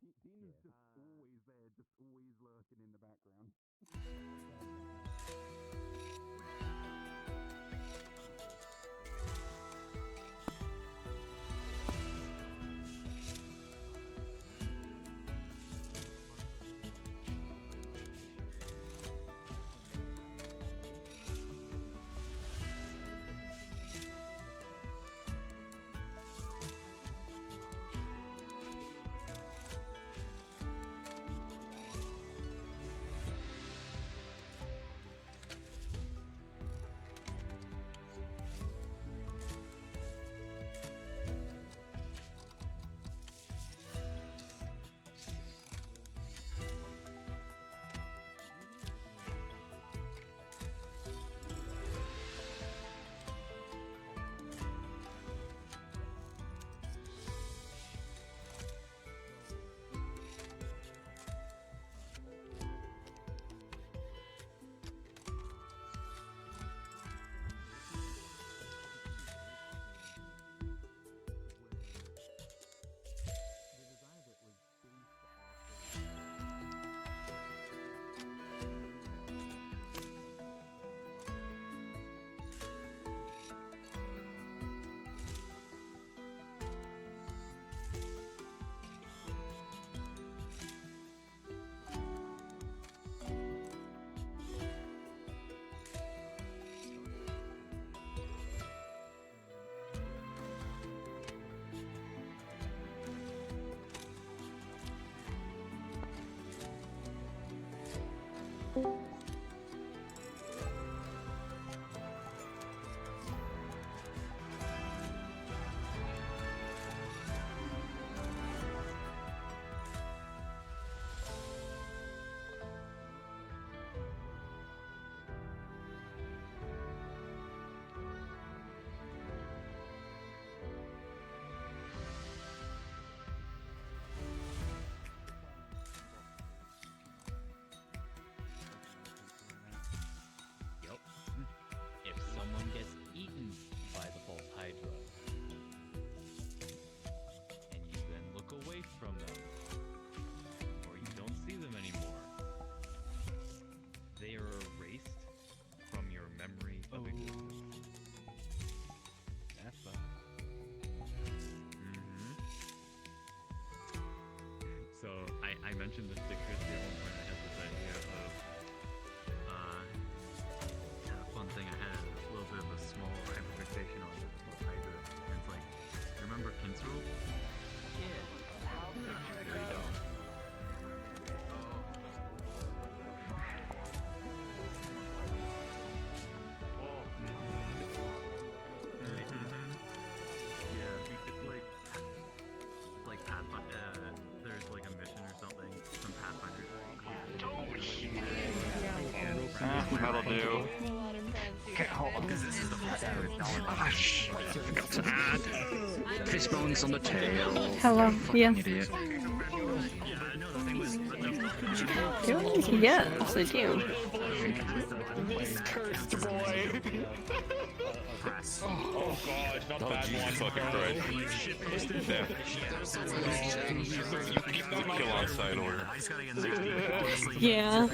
Tina's just always there, just always lurking in the background. From them, or you don't see them anymore. They are erased from your memory of existence. That's So I mentioned this to Chris at one point. I had this idea of a fun thing I had, a little bit of a small hyperfixation on this called Hydra. And it's like, remember Kinserl? Yeah. There you go. There's like a mission or something from Pathfinder. That'll do. Okay, hold on. This is the first I forgot to add fish bones on the tail. Hello, yes. Idiot. Yes, I do. This cursed boy. Oh god, not bad one. Fucking Christ. Yeah. You keep the kill on side order. Yeah.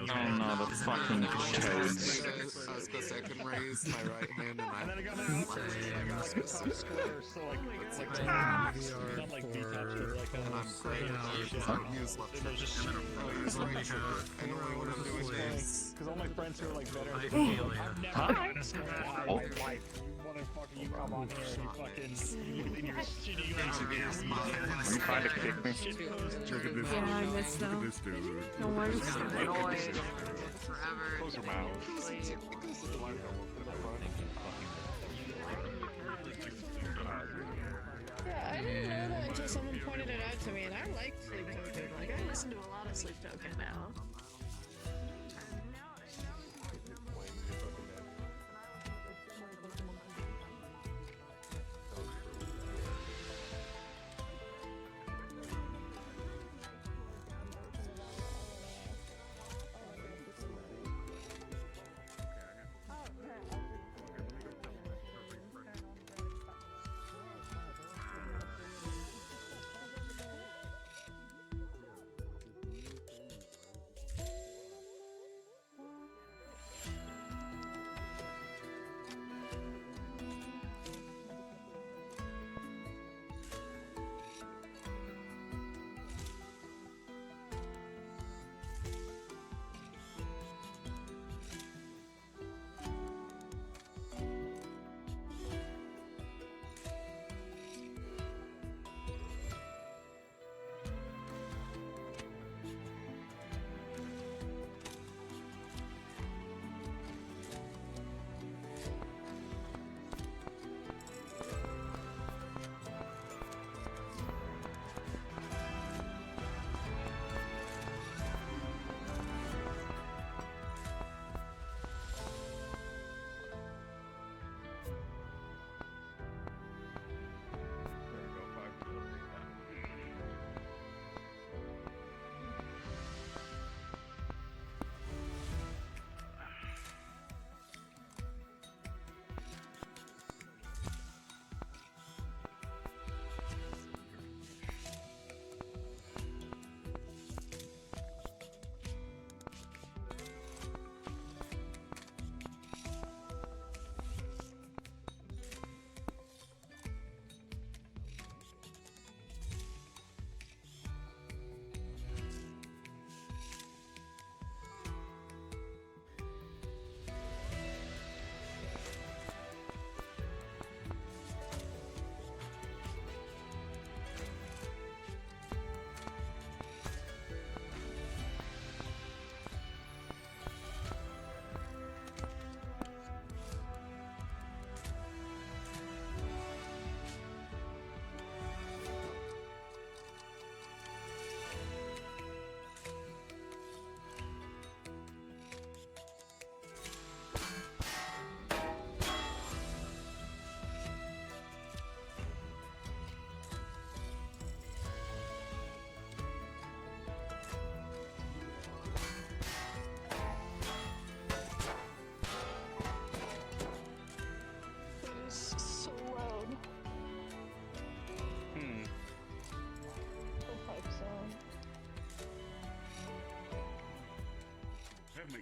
Oh no, the fucking toads. I was gonna say I can raise my right hand and I'm great at use left trigger. I use right trigger. And only when I'm doing this. Because all my friends are like better. I feel ya. Hi. Oh. You come on here and you fucking in your shitty Let me find a kick me. Look at this. Yeah, I miss Look them. at this dude. No worries. Close your mouth. Yeah, I didn't know that until someone pointed it out to me, and I like Sleep Token. Like, I listen to a lot of Sleep Token now.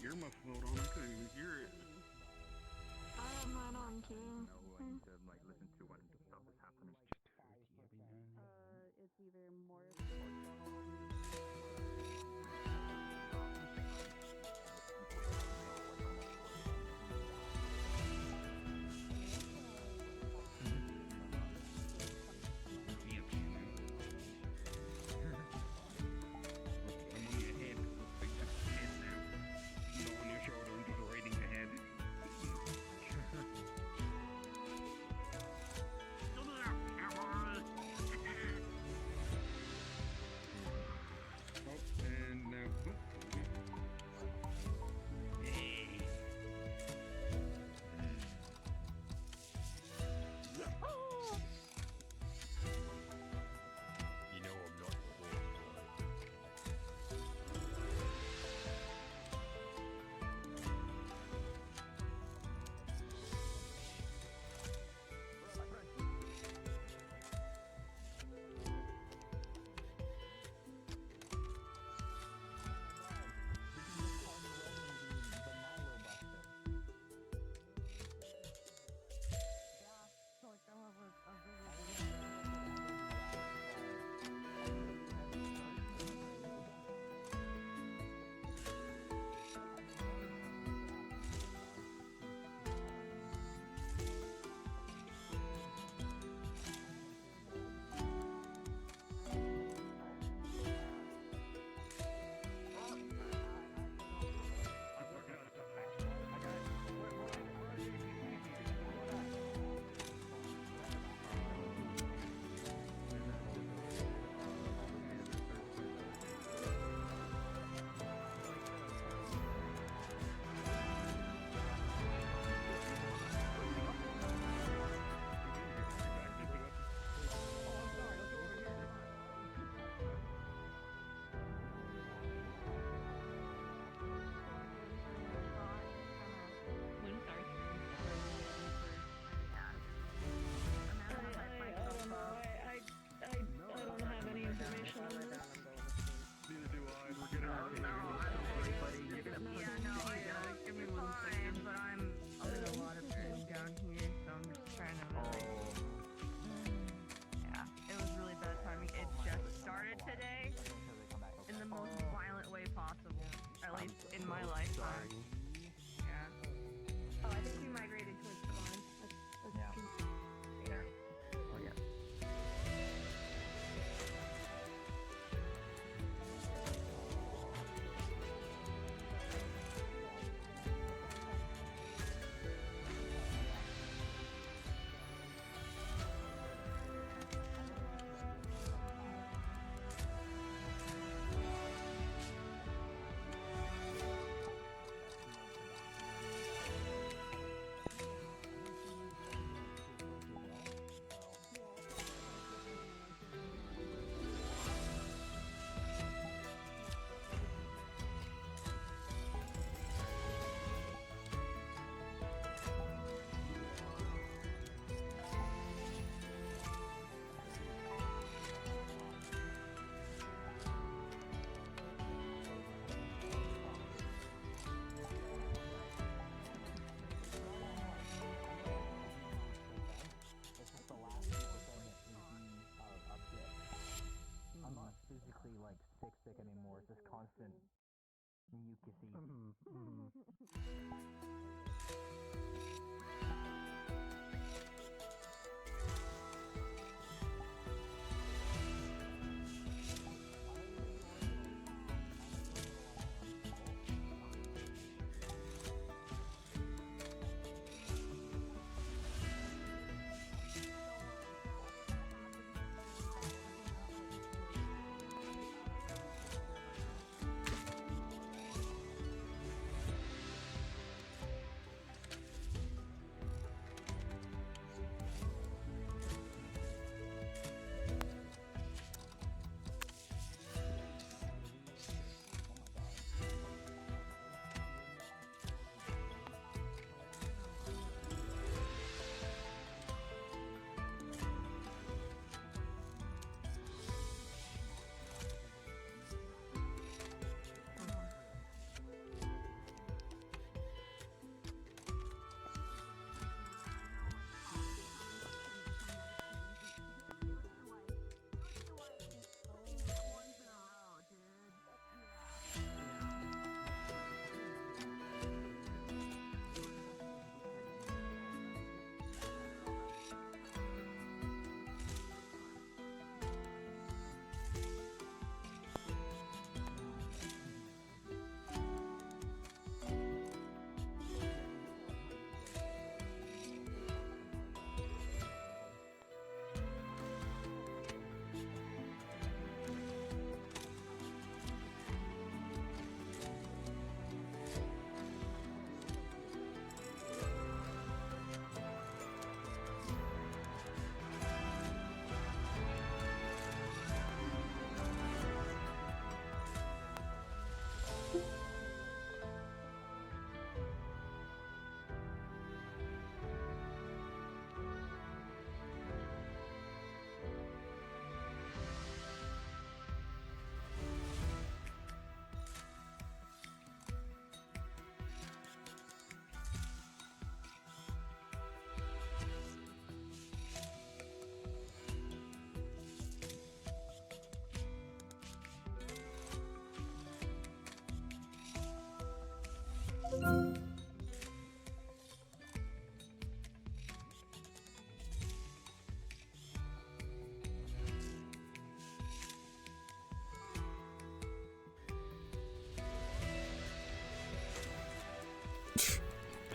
your muffled on. I couldn't even hear it. I have mine on too. I need to like listen to when stuff is happening. It's either more. In my lifetime. Yeah. Oh, I think we migrated towards the line. Yeah. Oh yeah. Physically like sick anymore. It's just constant mucusy.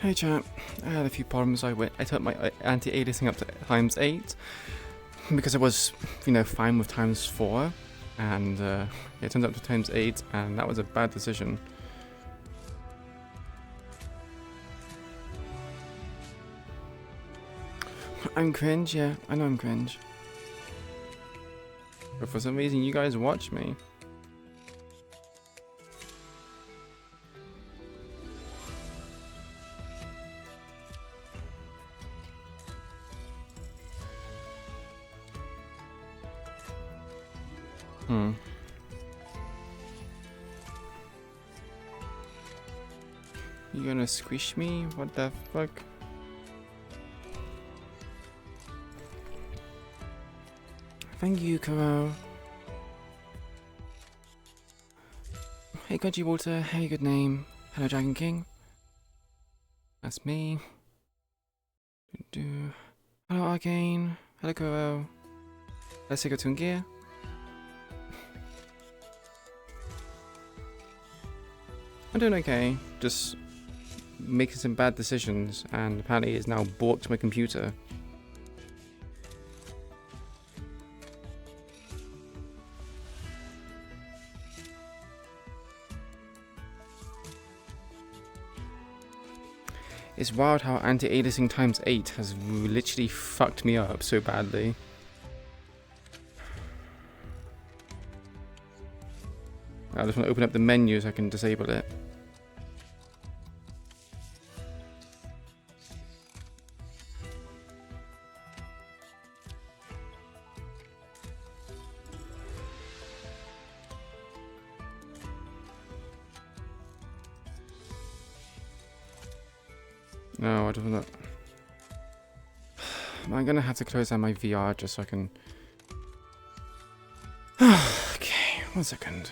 Hey chat, I had a few problems. I took my anti-aliasing up to ×8 because it was, fine with ×4, and it turned up to ×8, and that was a bad decision. I'm cringe, yeah, I know I'm cringe. But for some reason you guys watch me. You gonna squish me? What the fuck? Thank you, Karo. Hey, Gudgy Walter. Hey, good name. Hello, Dragon King. That's me. Hello, Arcane. Hello, Karo. Let's take a Toon Gear. I'm doing okay. Just making some bad decisions, and apparently it's now borked my computer. It's wild how anti-aliasing ×8 has literally fucked me up so badly. I just want to open up the menu so I can disable it. No, I don't know. I'm gonna have to close down my VR just so I can... Okay, 1 second.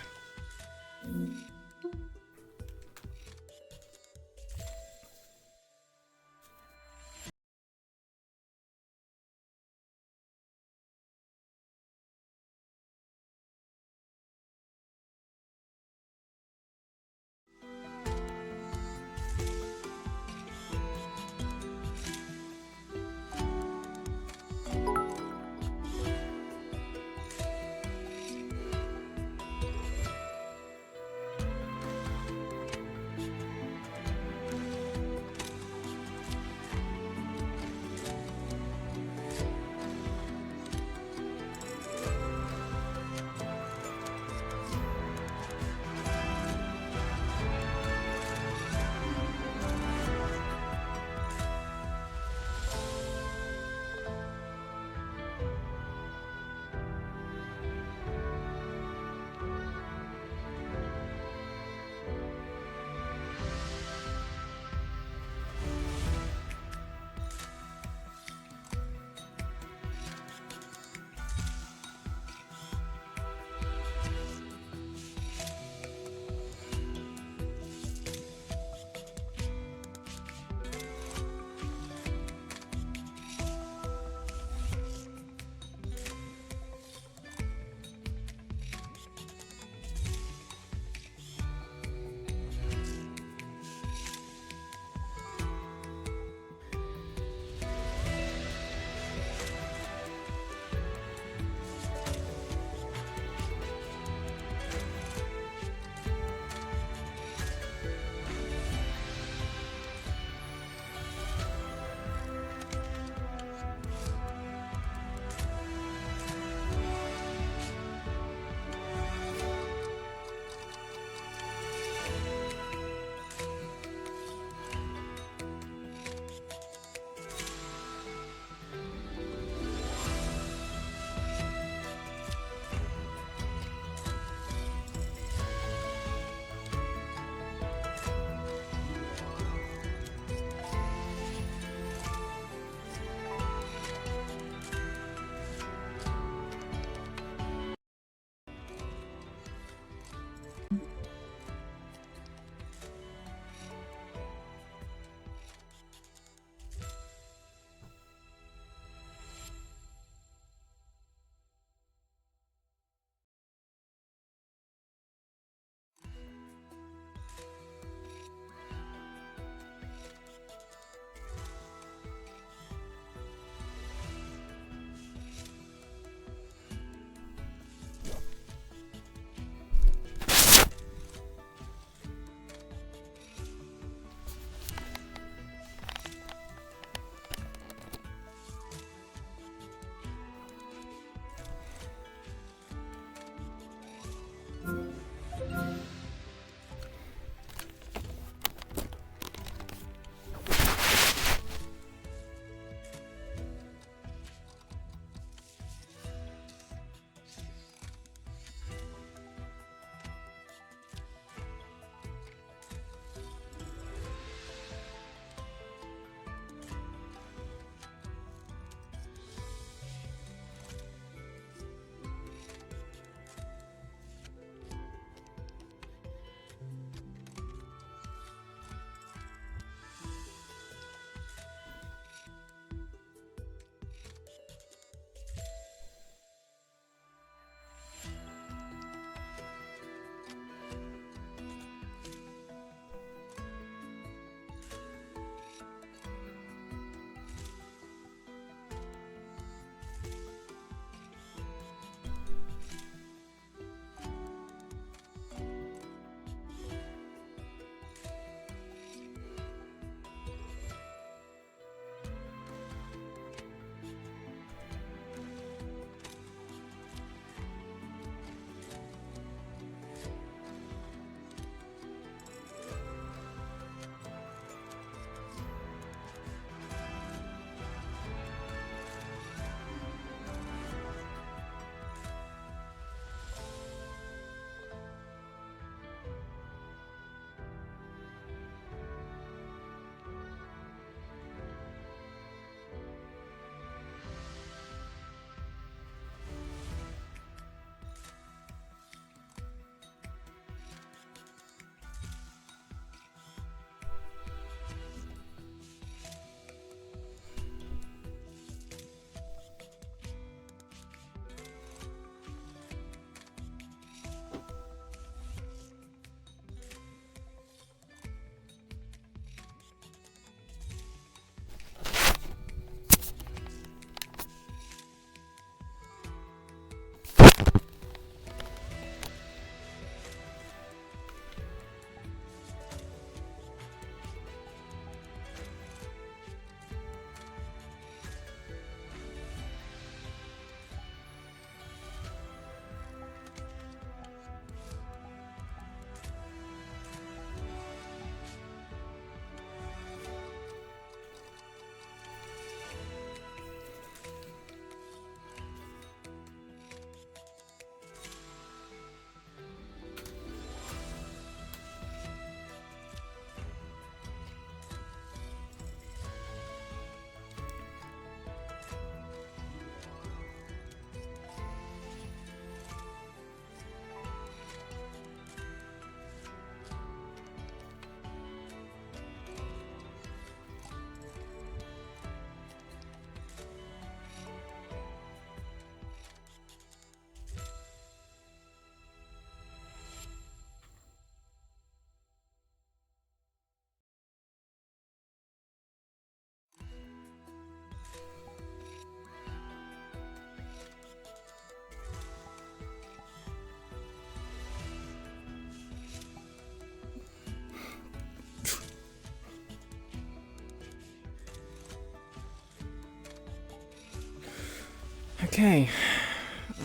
Okay,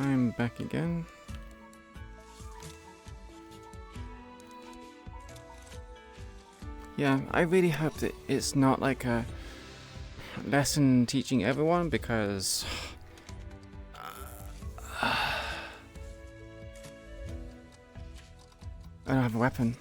I'm back again. Yeah, I really hope that it's not like a lesson teaching everyone, because I don't have a weapon.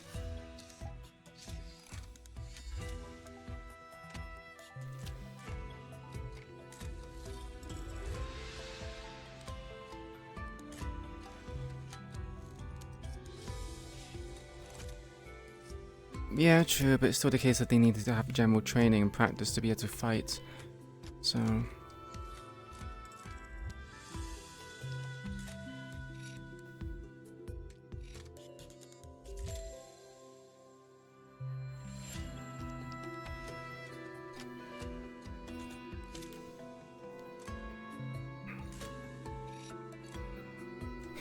Yeah, true, but it's still the case that they needed to have general training and practice to be able to fight. So...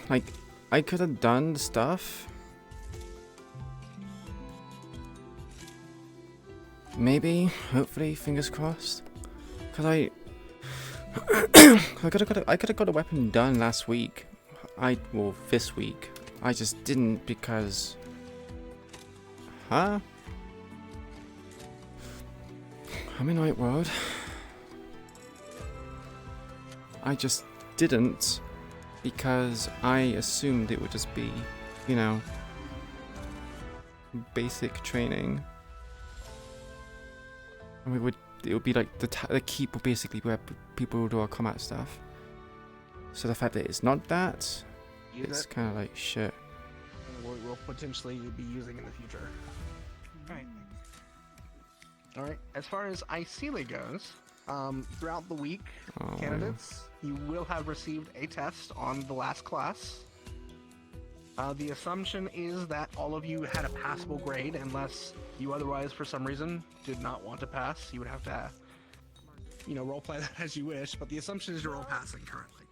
like, I could have done stuff. Maybe, hopefully, fingers crossed. Cause I could have got a weapon done last week. Well, this week. I just didn't because... Huh? I'm in Night World. I just didn't because I assumed it would just be, you know, basic training. And it would be like the keep would basically where people will do our combat stuff. So the fact that it's not that, it's kind of like shit. We'll potentially be using in the future. Alright. Alright, as far as Iku'lylah goes, throughout the week, candidates, you will have received a test on the last class. The assumption is that all of you had a passable grade, unless you otherwise, for some reason, did not want to pass. You would have to, you know, roleplay that as you wish, but the assumption is you're all passing currently.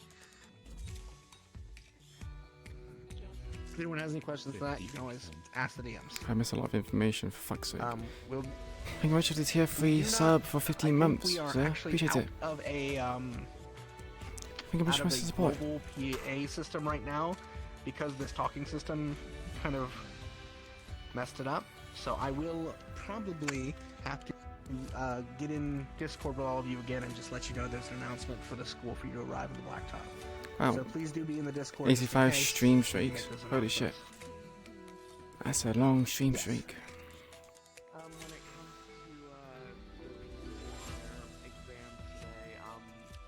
If anyone has any questions for that, you can always ask the DMs. I miss a lot of information, for fuck's sake. We'll... Thank you very much for the tier 3 sub for 15 months, sir. Appreciate it. Of a, Thank you very much for the support. Mobile PA system right now, because this talking system kind of messed it up. So I will probably have to get in Discord with all of you again and just let you know there's an announcement for the school for you to arrive at the Blacktop. Wow. So please do be in the Discord. 85 stream streaks. Holy shit. That's a long stream streak. When it comes to exams today,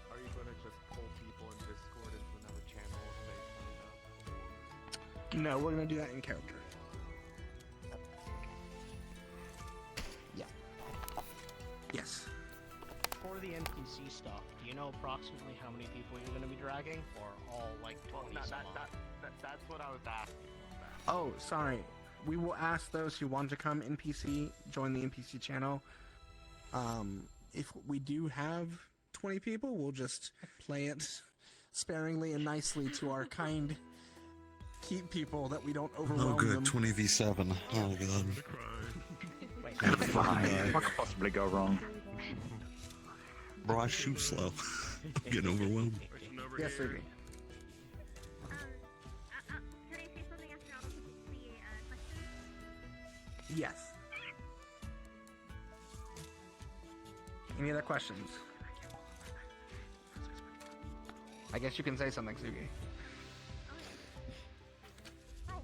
are you going to just pull people in Discord into another channel if they sign up? No, we're going to do that in character. Yeah. Yes. For the NPC stuff, do you know approximately how many people you're going to be dragging, or all like 20 that's what I was asking. Oh, sorry. We will ask those who want to come NPC, join the NPC channel. If we do have 20 people, we'll just play it sparingly and nicely to our kind keep people that we don't overwhelm Oh, good. them. 20v7. Oh, God. What could possibly go wrong? Bro, I shoot slow. I'm getting overwhelmed. Yes, sir. Yes. Any other questions? I guess you can say something, Sugi. Hi.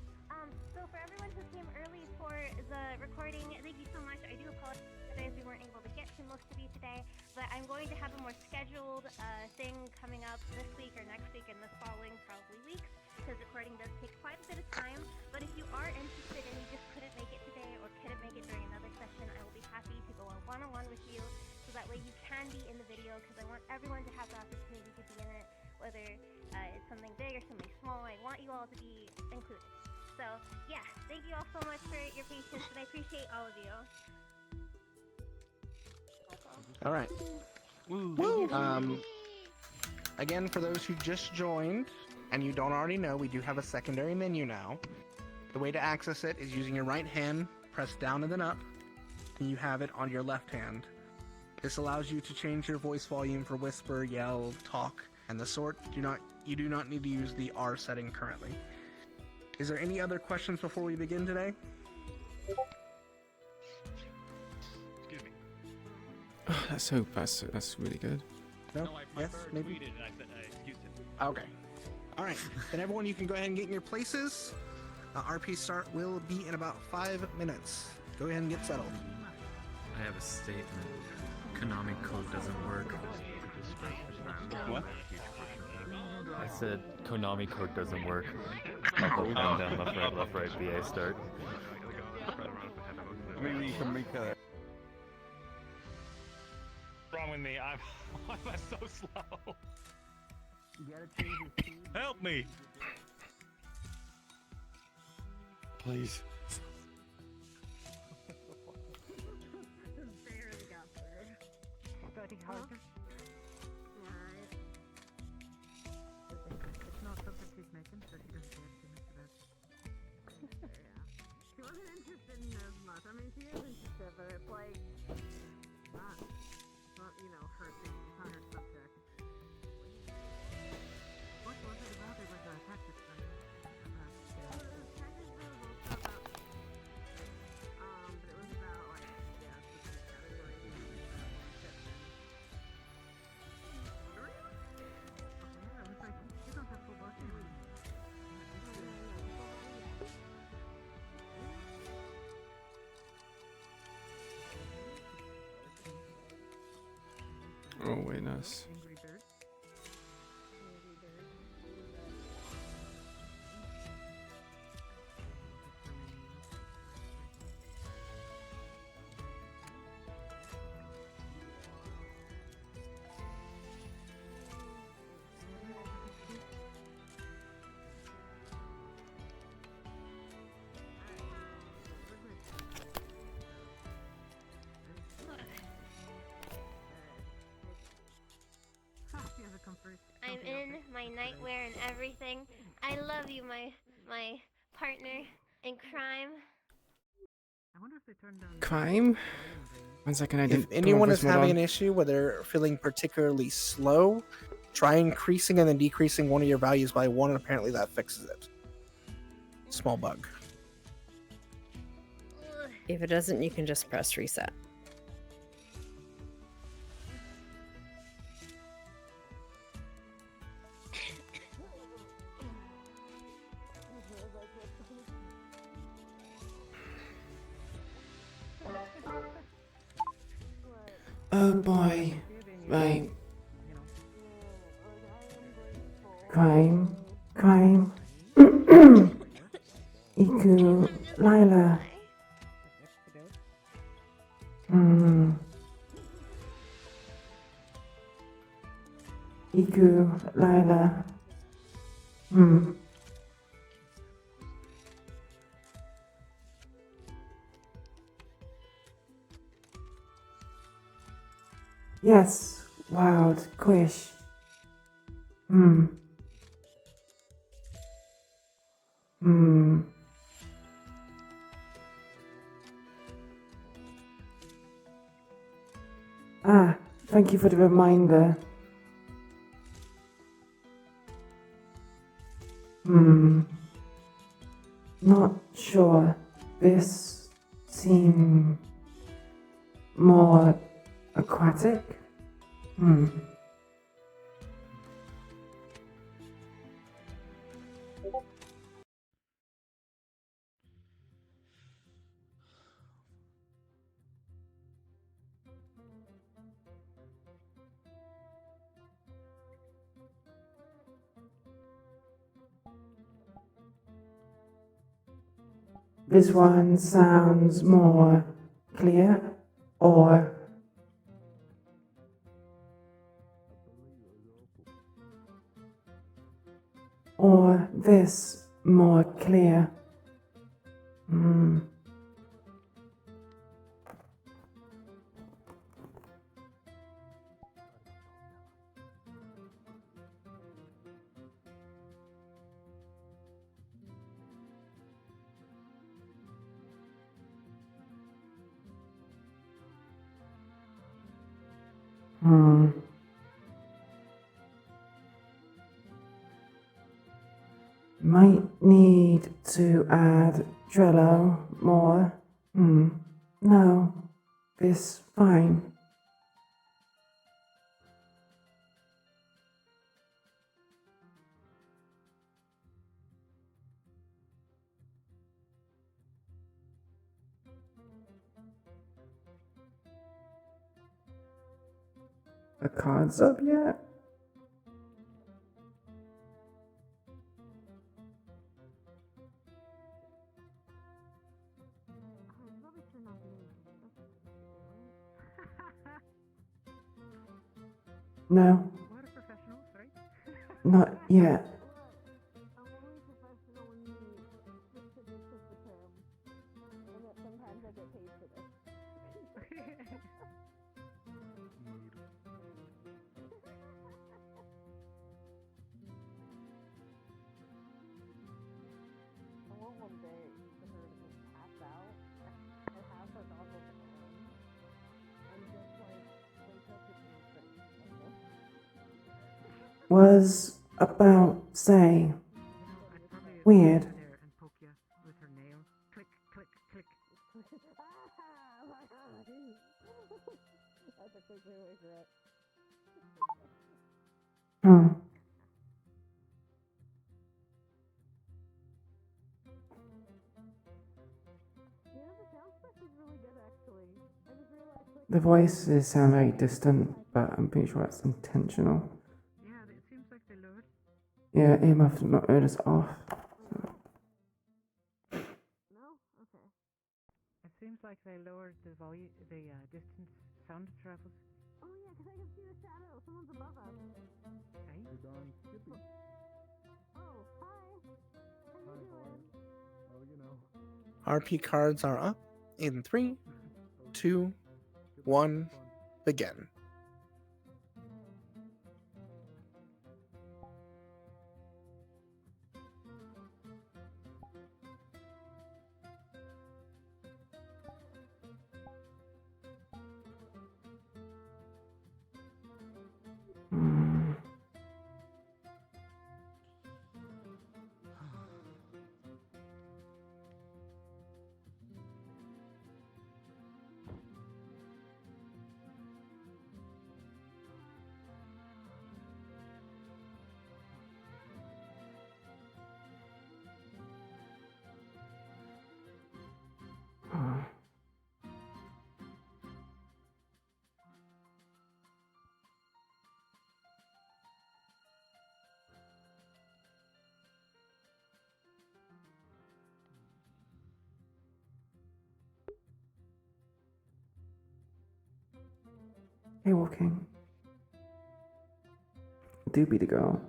So for everyone who came early for the recording, thank you so much. I do apologize we weren't able to get to most of you today, but I'm going to have a more scheduled thing coming up this week or next week and the following probably weeks, because recording does take quite a bit of time. But if you are interested and you just couldn't make it today or couldn't make it during another session, I will be happy to go on one-on-one with you, so that way you can be in the video, because I want everyone to have the opportunity to be in it, whether it's something big or something small. I want you all to be included. So yeah, thank you all so much for your patience, and I appreciate all of you. All right. Again, for those who just joined and you don't already know, we do have a secondary menu now. The way to access it is using your right hand, press down and then up, and you have it on your left hand. This allows you to change your voice volume for whisper, yell, talk, and the sort, you do not need to use the R setting currently. Is there any other questions before we begin today? Excuse me. Oh, that's really good. No? No, my Yes? bird Maybe? tweeted and I said I excused him. Okay. Alright, then everyone, you can go ahead and get in your places. RP start will be in about 5 minutes. Go ahead and get settled. I have a statement. Konami code doesn't work. What? I said Konami code doesn't work. Up, down, left, right, BA start. Maybe you can make a... What's wrong with me? Why am I so slow? Help me! Please. It's not something she's making, so she doesn't care too much about it. Yeah. She wasn't interested in it as much. I mean, she is interested, but it's like, not, you know, her thing. It's not her subject. What was it about? It was a tactics thing. But it was about, like, yeah, specific categories and tips and... Yeah, it was like, you don't have full book anymore. Oh, wait, nice. I'm in my nightwear and everything. I love you, my partner in crime. I wonder if they turned down Crime? 1 second, I didn't. If anyone is having an issue where they're feeling particularly slow, try increasing and then decreasing one of your values by 1, and apparently that fixes it. Small bug. If it doesn't, you can just press reset. Oh boy. Right. Crime. Iku'lylah. Iku'lylah. Yes, wild quish. Ah, thank you for the reminder. Not sure. This seems more aquatic? This one sounds more clear, or this more clear. Might need to add Trello more. No, this fine. The card's up yet? No. Not yet. Was about say weird. Hmm. The voices sound very distant, but I'm pretty sure that's intentional. Yeah, earmuffs not heard us off. It seems like they lowered the volume, the distance sound travels. Oh yeah, because I can see the shadow. Someone's above us. Hey. Oh, hi. How you doing? Oh, you know. RP cards are up in 3, 2, 1, begin. Hey, walking. Do be the girl.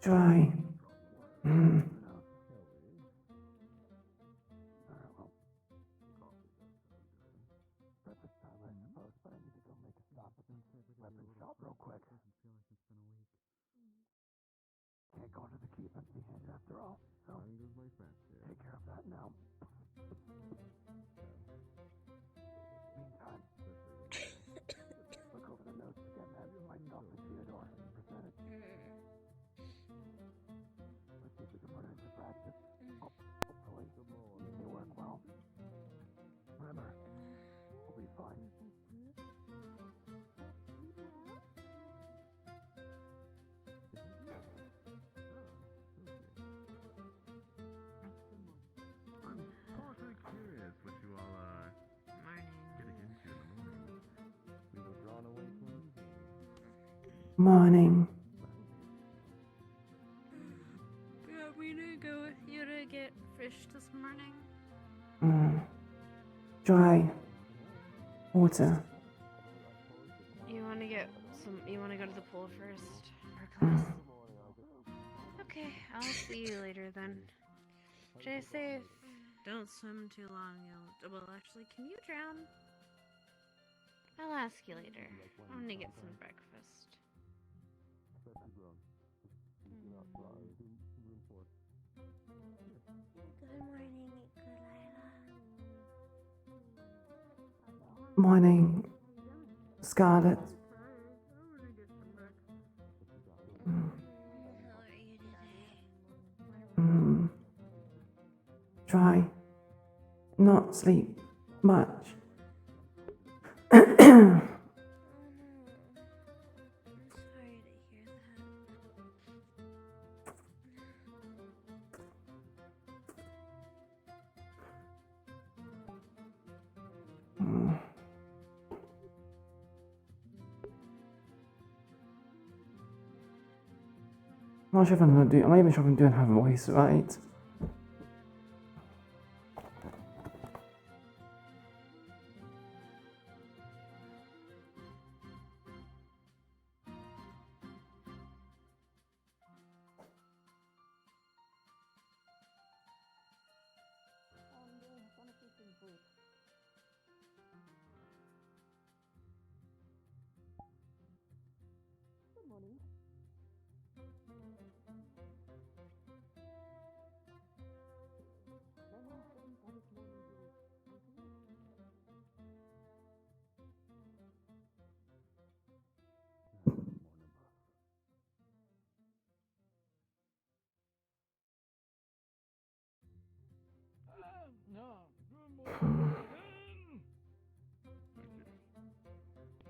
Try. Real quick. Can't go to the keep empty-handed after all. So take care of that now. Meantime, look over the notes again, man. Myself and Theodore presented. Let's see if we can put it into practice. Hopefully, they work well. Morning. Yeah, we didn't go with you to get fish this morning. Dry. Water. You want to get some? You want to go to the pool first for class? Okay, I'll see you later then. Stay safe. Don't swim too long. Well, actually, can you drown? I'll ask you later. I'm gonna get some breakfast. Good morning, Iku'lylah. Morning. Scarlet. Try not sleep much. I'm not sure if I'm gonna do. I'm not even sure if I'm doing her voice right.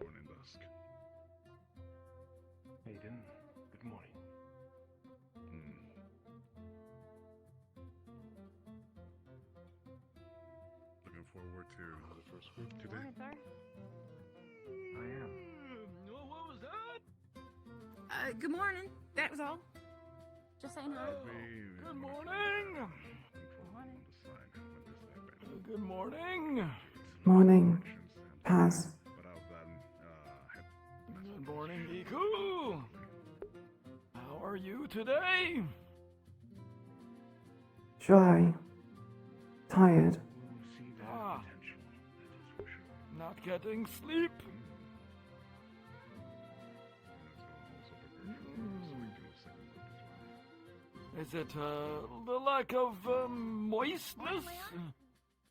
Morning, Dusk. Aiden, good morning. Looking forward to the first week today. Morning, sir. I am. What was that? Good morning. That was all. Just saying hi. Good morning. Good morning. Morning. Paz. Good morning, Iku. How are you today? Dry. Tired. Not getting sleep. Is it the lack of moistness?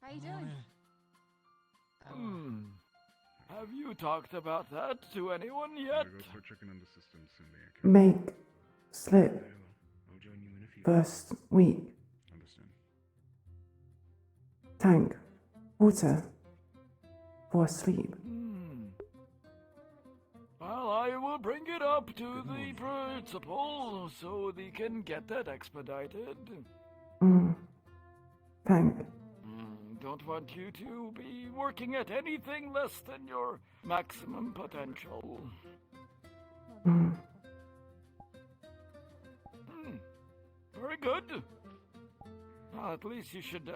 How you doing? Have you talked about that to anyone yet? Make. Slip. First week. Tank. Water. For sleep. Well, I will bring it up to the principal so they can get that expedited. Tank. Don't want you to be working at anything less than your maximum potential. Very good. Well, at least you should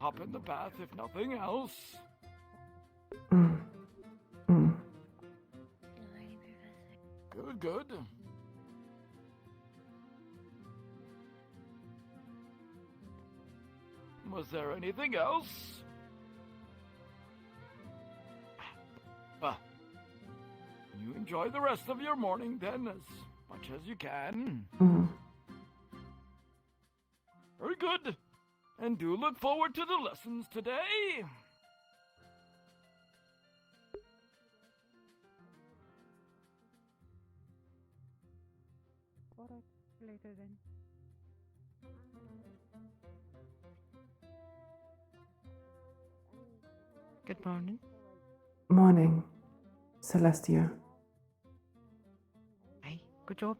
hop in the bath if nothing else. Good, good. Was there anything else? You enjoy the rest of your morning then, as much as you can. Very good. And do look forward to the lessons today. Later then. Good morning. Morning. Celestia. Hey, good job.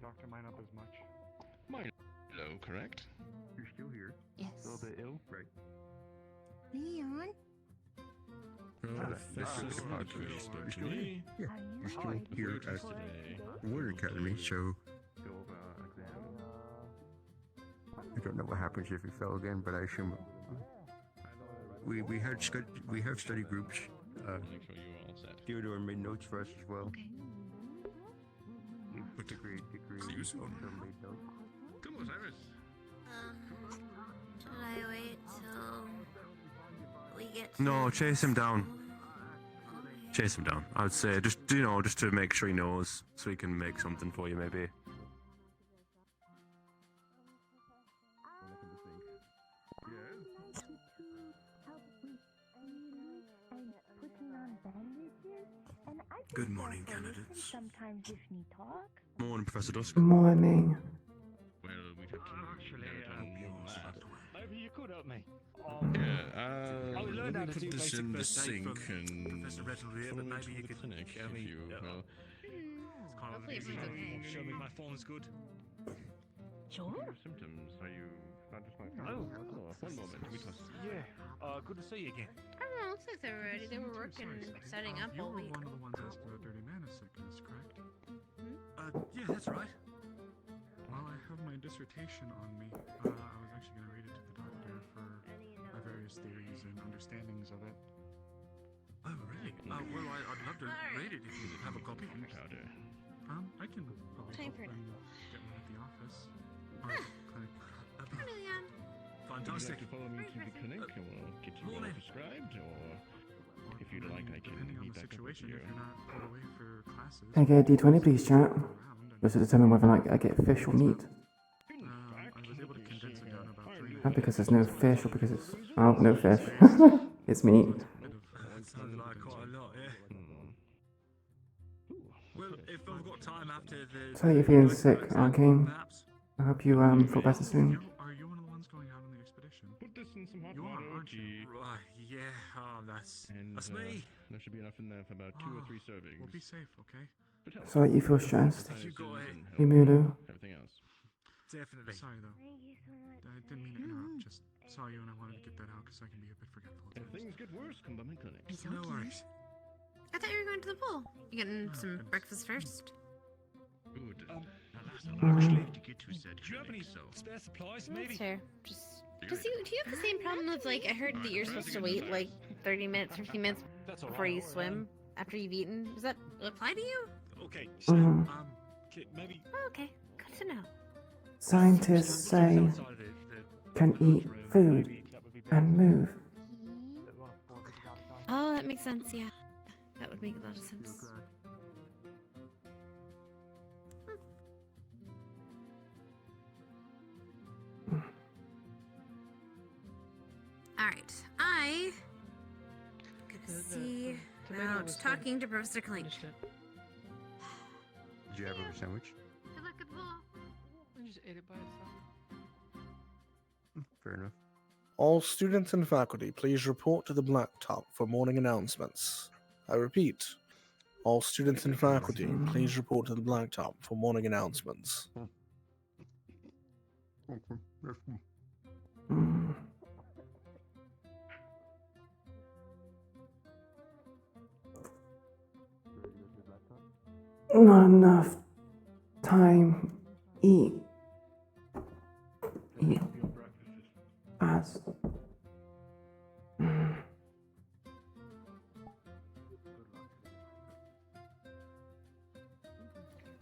doctor might not as much. Milo, correct? You're still here. Yes. A little bit ill, right? Leon? This is actually, yeah, we're still here at the Warrior Academy, so I don't know what happens if we fell again, but I assume we have study groups. Theodore made notes for us as well. We put the grade See you soon. made notes. Come on, Cyrus. Should I wait till we get No, chase him down. Chase him down. I would say just to make sure he knows, so he can make something for you maybe. Good morning, candidates. Sometimes if you talk. Morning, Professor Dusk. Morning. Well, we'd have to Maybe you could help me. Yeah, we learned let how me to put do this basic in the first aid sink from and Professor Redfield here, follow but me maybe to you the could clinic show if me, you will. Hopefully everyone's okay. Show me if my form's good. Sure. Your symptoms, are you not just my Oh. one moment, we must. Yeah. Good to see you again. I don't know, looks like they were ready. They were working, setting up all week. One of the ones asked about dirty mana sickness, correct? Yeah, that's right. Well, I have my dissertation on me. I was actually going to read it to the doctor for my various theories and understandings of it. Oh, really? Well, I'd love to read it if you have a copy. Powder. I can probably Time help for and get one at the office. Or clinic. Hi, Leon. Fantastic. Would you like to follow me to the clinic and we'll get you all prescribed, or if you'd like, I can Depending on meet the back up with situation, you. if you're not pulled away for classes. Can I get a D20, please, chat? Just to determine whether or not I get fish or meat. I was able to condense it down about 3 Not because there's no fish or because it's... Oh, no fish. It's meat. That sounds like quite a lot, yeah. Well, if I've got time after the... So you're feeling sick, Arcane. I hope you feel better soon. Are you one of the ones going out on the expedition? Put this in some hot You water. are, aren't you? Right, yeah, that's me. There should be enough in there for about 2 or 3 servings. We'll be safe, okay? So you feel stressed. You go ahead. Yumulu. Everything else. Definitely. Sorry, though. I didn't mean to interrupt. Just saw you and I wanted to get that out because I can be a bit forgetful. If things get worse, come by my clinic. No worries. I thought you were going to the pool. You getting some breakfast first? Good. I'll actually have to get to said Do you have any spare supplies, maybe? That's fair. Do you have the same problem of, like, I heard that you're supposed to wait, like, 30 minutes, 15 minutes before you swim after you've eaten? Does that apply to you? Okay, so, maybe... Oh, okay. Good to know. Scientists say can eat food and move. Oh, that makes sense, yeah. That would make a lot of sense. Alright, I gonna see about talking to Professor Clink. Did you have a sandwich? Good luck at the ball. I just ate it by itself. Fair enough. All students and faculty, please report to the blacktop for morning announcements. I repeat, all students and faculty, please report to the blacktop for morning announcements. Not enough time. Eat. Fast.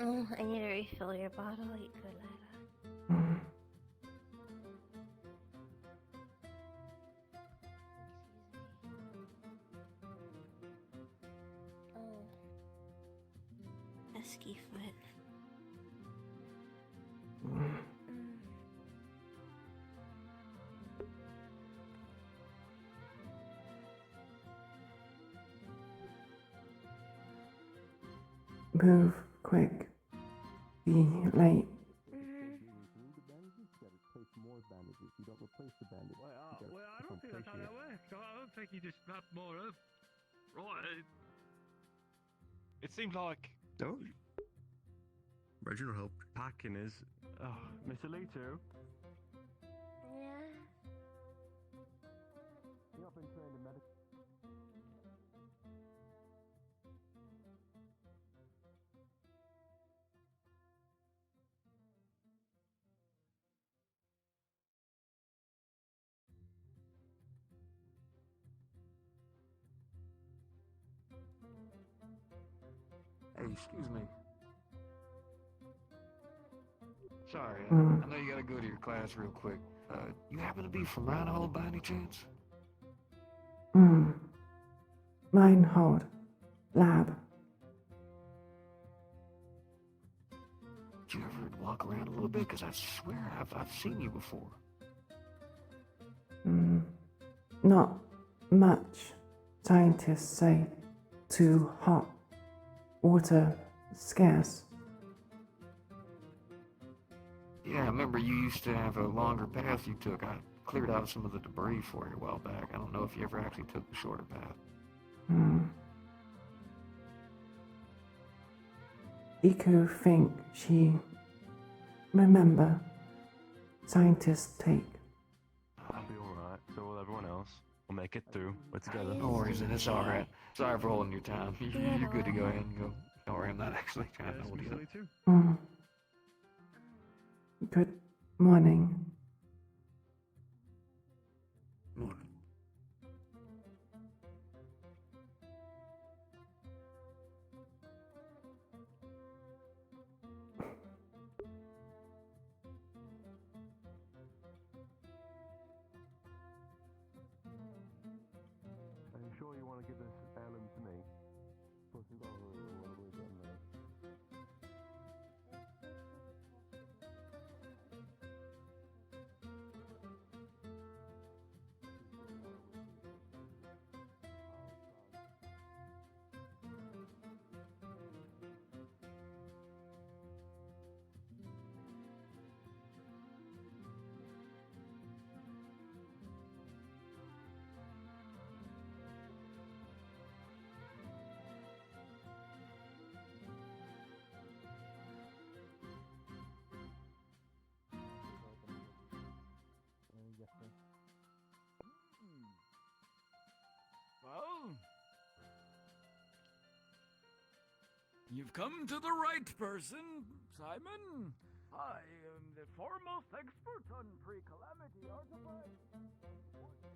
Oh, I need to refill your bottle, Iku'lylah. Oh. Pesky foot. Move quick. Be late. Well, I don't think that's how that works. I don't think you just wrap more up. Right. It seemed like... Oh. Reginald helped. Packing is. Oh, Mr. Lee too. Yeah. You've been trained in medical. Hey, excuse me. Sorry, Mm. I know you gotta go to your class real quick. You happen to be from Reinhold by any chance? Reinhold. Lab. Did you ever walk around a little bit? Because I swear I've seen you before. Not much. Scientists say too hot. Water scarce. Yeah, I remember you used to have a longer path you took. I cleared out some of the debris for you a while back. I don't know if you ever actually took the shorter path. Iku think she remember. Scientists take. I'll be alright. So will everyone else. We'll make it through. We're together. No worries, and it's alright. Sorry for holding your time. You're good to go ahead and go. Don't worry, I'm not actually trying to hold you up. Good morning. Morning. Are you sure you want to give this heirloom to me? Plus, we've got a little bit in there. Well, you've come to the right person, Simon. I am the foremost expert on pre-calamity artifacts.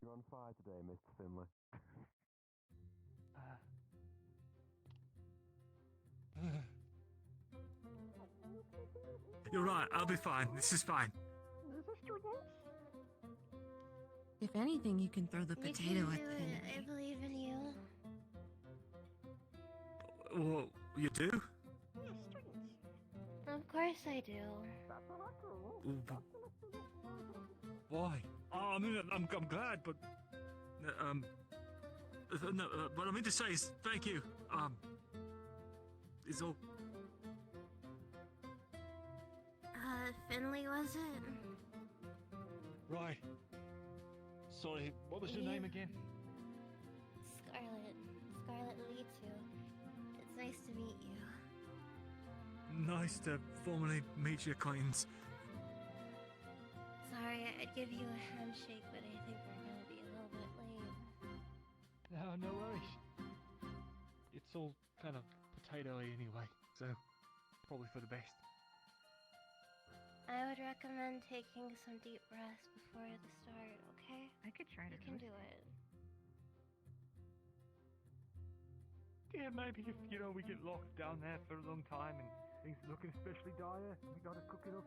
You're on fire today, Mr. Finley. You're right, I'll be fine. This is fine. If anything, you can throw the You potato can at do the it. enemy. I believe in you. Well, you do? Of course I do. Why? Oh, I mean, I'm glad, but no, what I mean to say is thank you. Is all. Finley, was it? Right. Sorry, what was your name again? Scarlet. Scarlet Lee, too. It's nice to meet you. Nice to formally meet your acquaintance. Sorry, I'd give you a handshake, but I think we're gonna be a little bit late. No worries. It's all kind of potatoey anyway, so probably for the best. I would recommend taking some deep breaths before the start, okay? I could try to You can do it. Yeah, maybe if, we get locked down there for a long time and things looking especially dire, we gotta cook it up.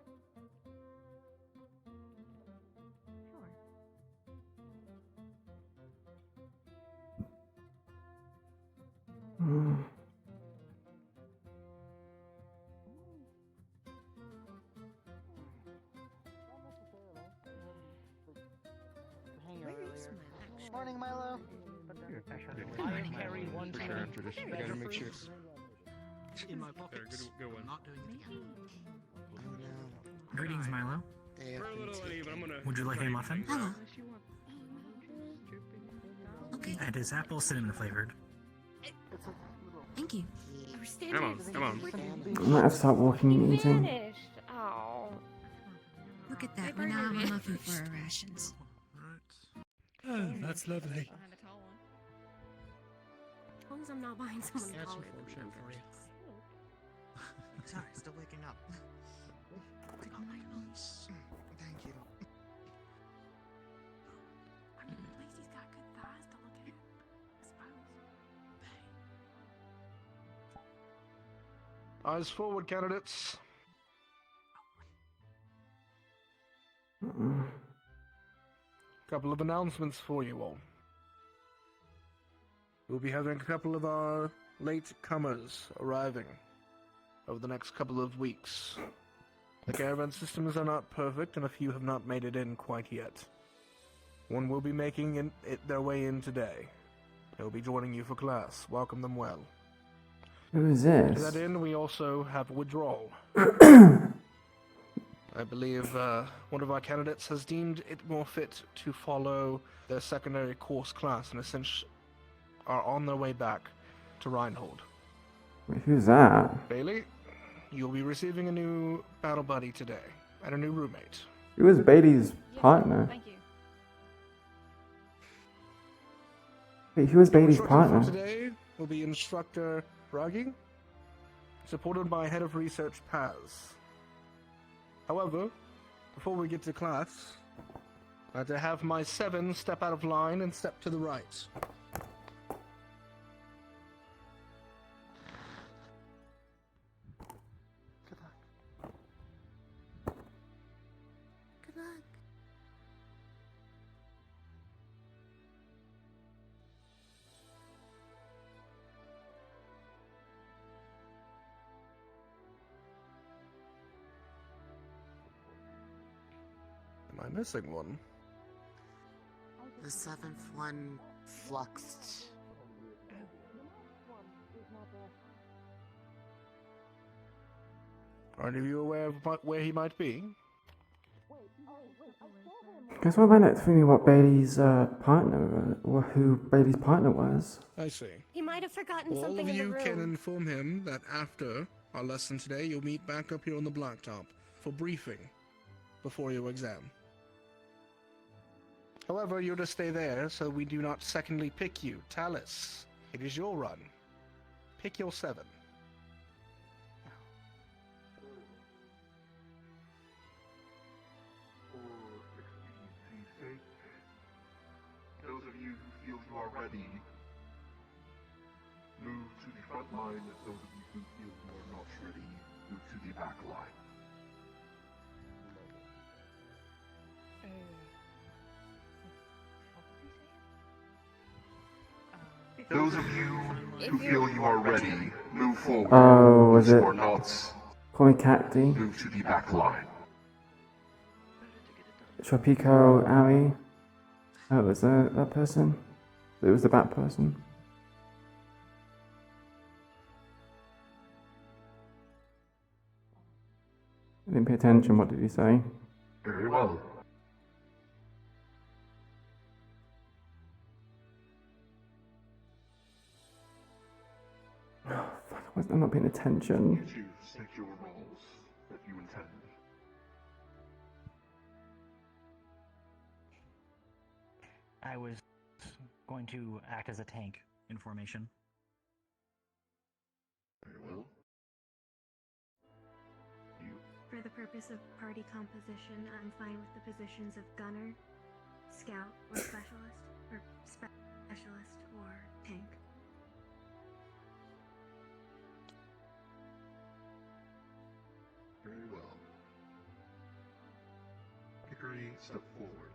Sure. Morning, Milo. I carried one for time. sure after this. I gotta make sure. In my pocket. Good one. Not doing it again. Greetings, Milo. Would you like a muffin? Hello. Okay. It is apple cinnamon flavored. Thank you. Come on, come on. I might have to start walking and eating. Oh. Look at that. We now have a muffin for our rations. Oh, that's lovely. As long as I'm not buying someone Got some college. fork shit for you. Sorry, still waking up. Thank you. I mean, at least he's got good thighs to look at, I suppose. Eyes forward, candidates. Couple of announcements for you all. We'll be having a couple of our late comers arriving over the next couple of weeks. The caravan systems are not perfect, and a few have not made it in quite yet. One will be making their way in today. They'll be joining you for class. Welcome them well. Who is To this? that end, we also have withdrawal. I believe one of our candidates has deemed it more fit to follow their secondary course class and essentially are on their way back to Reinhold. Wait, who's that? Bailey, you'll be receiving a new battle buddy today and a new roommate. Who is Bailey's partner? Thank you. Wait, who is Bailey's Instructor partner? for today will be Instructor Bragi, supported by Head of Research Paz. However, before we get to class, I have to have my 7 step out of line and step to the right. Good luck. Am I missing one? The 7th one fluxed. Are any of you aware of where he might be? Guess what about it for me what Bailey's partner, or who Bailey's partner was? I see. He might have forgotten Well, all something of in the you room. can inform him that after our lesson today, you'll meet back up here on the blacktop for briefing before your exam. However, you're to stay there so we do not secondly pick you. Talus, it is your run. Pick your 7. Those of you who feel you are ready, move to the front line. Those of you who feel you are not ready, move to the back line. Those of you who feel you are ready, move forward. Oh, was Those it? who are not, Call me Cacti. move to the back line. Tropico, Ari. Oh, was that person? It was the bat person. I didn't pay attention. What did he say? Very well. I'm not paying attention. You choose, take your roles that you intend. I was going to act as a tank in formation. Very well. For the purpose of party composition, I'm fine with the positions of gunner, scout, or specialist, or specialist, or tank. Very well. Hickory, step forward.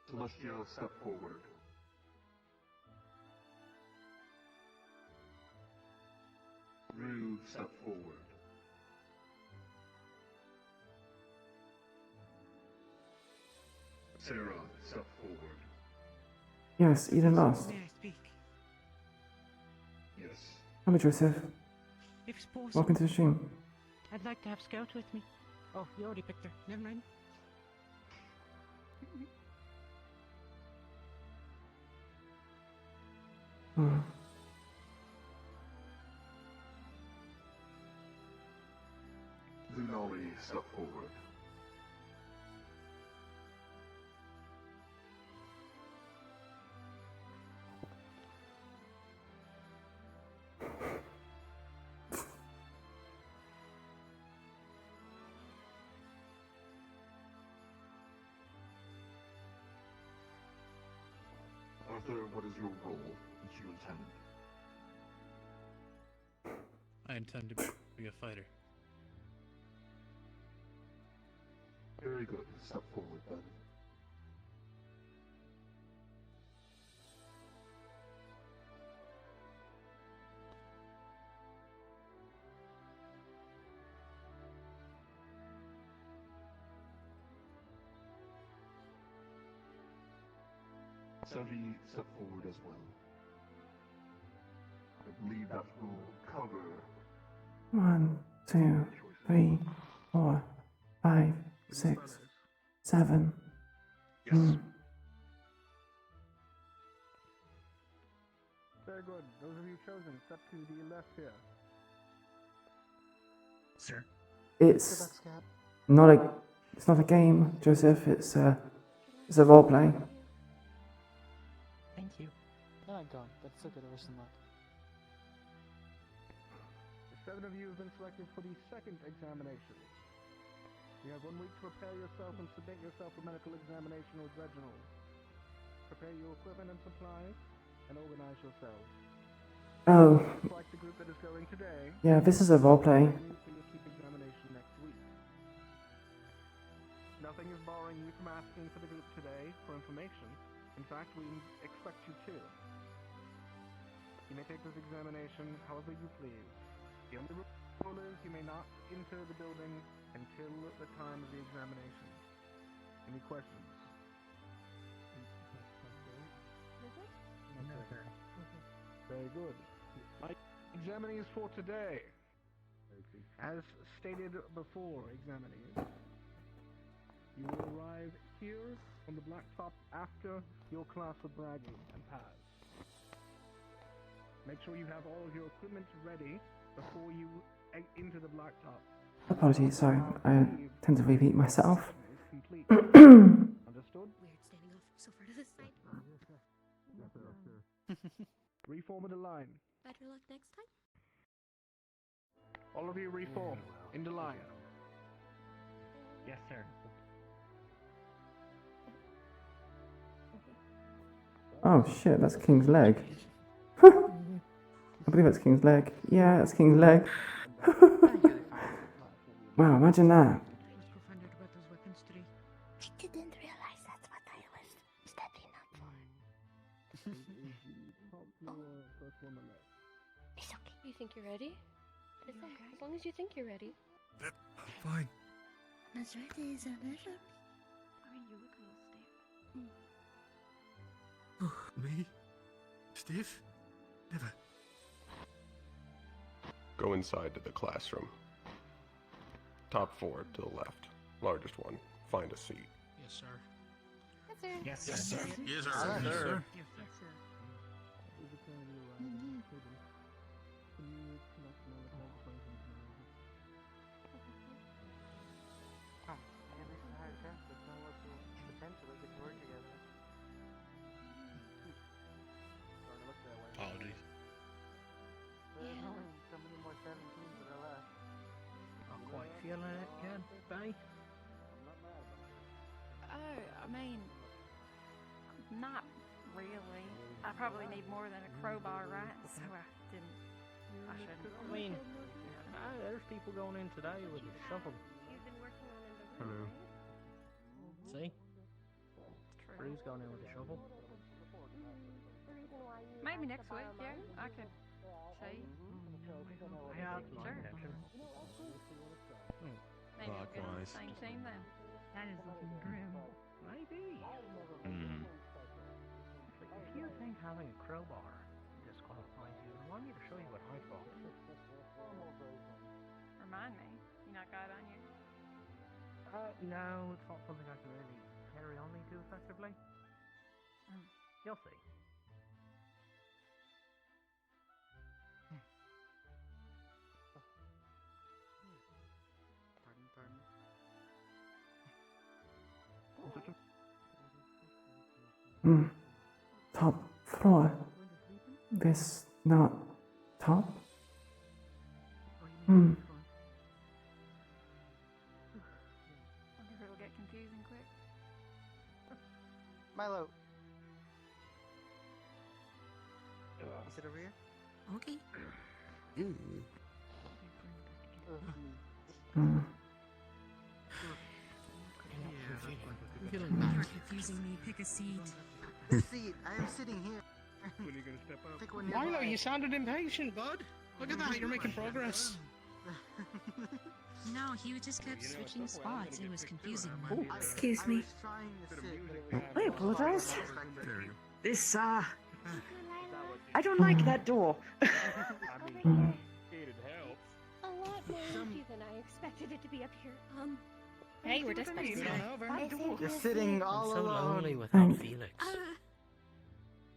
Celestial, step forward. Rue, step forward. Sarah, step forward. Yes, Eden lost. May I speak? Hello, Joseph. If it's possible. Welcome to the stream. I'd like to have Scout with me. Oh, you already picked her. Never mind. Hmm. Zunori, step forward. Arthur, what is your role as you intend? I intend to be a fighter. Very good. Step forward then. Sevi, step forward as well. I believe that will cover 1, 2, 3, 4, 5, 6, 7. Yes. Very good. Those of you chosen, step to the left here. Sir. It's not a game, Joseph. It's a role play. Thank you. Oh god, that's so good. I wish them luck. The 7 of you have been selected for the second examination. You have 1 week to prepare yourself and submit yourself for medical examination with Reginald. Prepare your equipment and supplies, and organize yourselves. Oh. Like the group that is going today. Yeah, this is a role play. For your keep examination next week. Nothing is barring you from asking for the group today for information. In fact, we expect you to. You may take this examination however you please. The only rule is you may not enter the building until the time of the examination. Any questions? No, sir. Very good. My examinees for today. As stated before, examinees, you will arrive here on the blacktop after your class of bragging and pass. Make sure you have all of your equipment ready before you enter the blacktop. Apologies, sorry. I tend to repeat myself. Complete. Understood? Weird standing off so far to the side. Reform in the line. Better luck next time. All of you reform in the line. Yes, sir. Oh shit, that's King's leg. I believe that's King's leg. Yeah, that's King's leg. Wow, imagine that. I didn't realize that's what I was stepping up for. It's okay. You think you're ready? It's okay. As long as you think you're ready. Fine. As ready as I'll ever be. I mean, you look a little stiff. Me? Steve? Never. Go inside to the classroom. Top 4 to the left. Largest one. Find a seat. Yes, sir. Yes, sir. Yes, sir. Yes, sir. Yes, sir. Yes, sir. Apologies. Not quite feeling it yet, Benny? Oh, I mean, not really. I probably need more than a crowbar, right? So I shouldn't. I mean, there's people going in today with a shovel. Hello. See? Drew's going in with a shovel. Maybe next week, yeah. I could see. Yeah, Sure. Maybe we'll get on the Likewise. same team then. That is looking grim. Maybe. Hmm. If you think having a crowbar disqualifies you, why I need to show you what I thought. Remind me, you not got it on you? No, it's not something I can really carry on me too effectively. You'll see. Top floor. This not top? Wonder if it'll get confusing quick. Milo. Is it over here? Okay. You're confusing me. Pick a seat. The seat. I am sitting here. When are you gonna step up? Pick one Milo, nearby. you sounded impatient, bud. Look at that, you're making progress. No, he just kept switching spots. It was confusing Oh, me. excuse me. I apologize. This, I don't like that door. A lot more empty than I expected it to be up here. Hey, we're dispatching. You're sitting all so alone. lonely without Felix.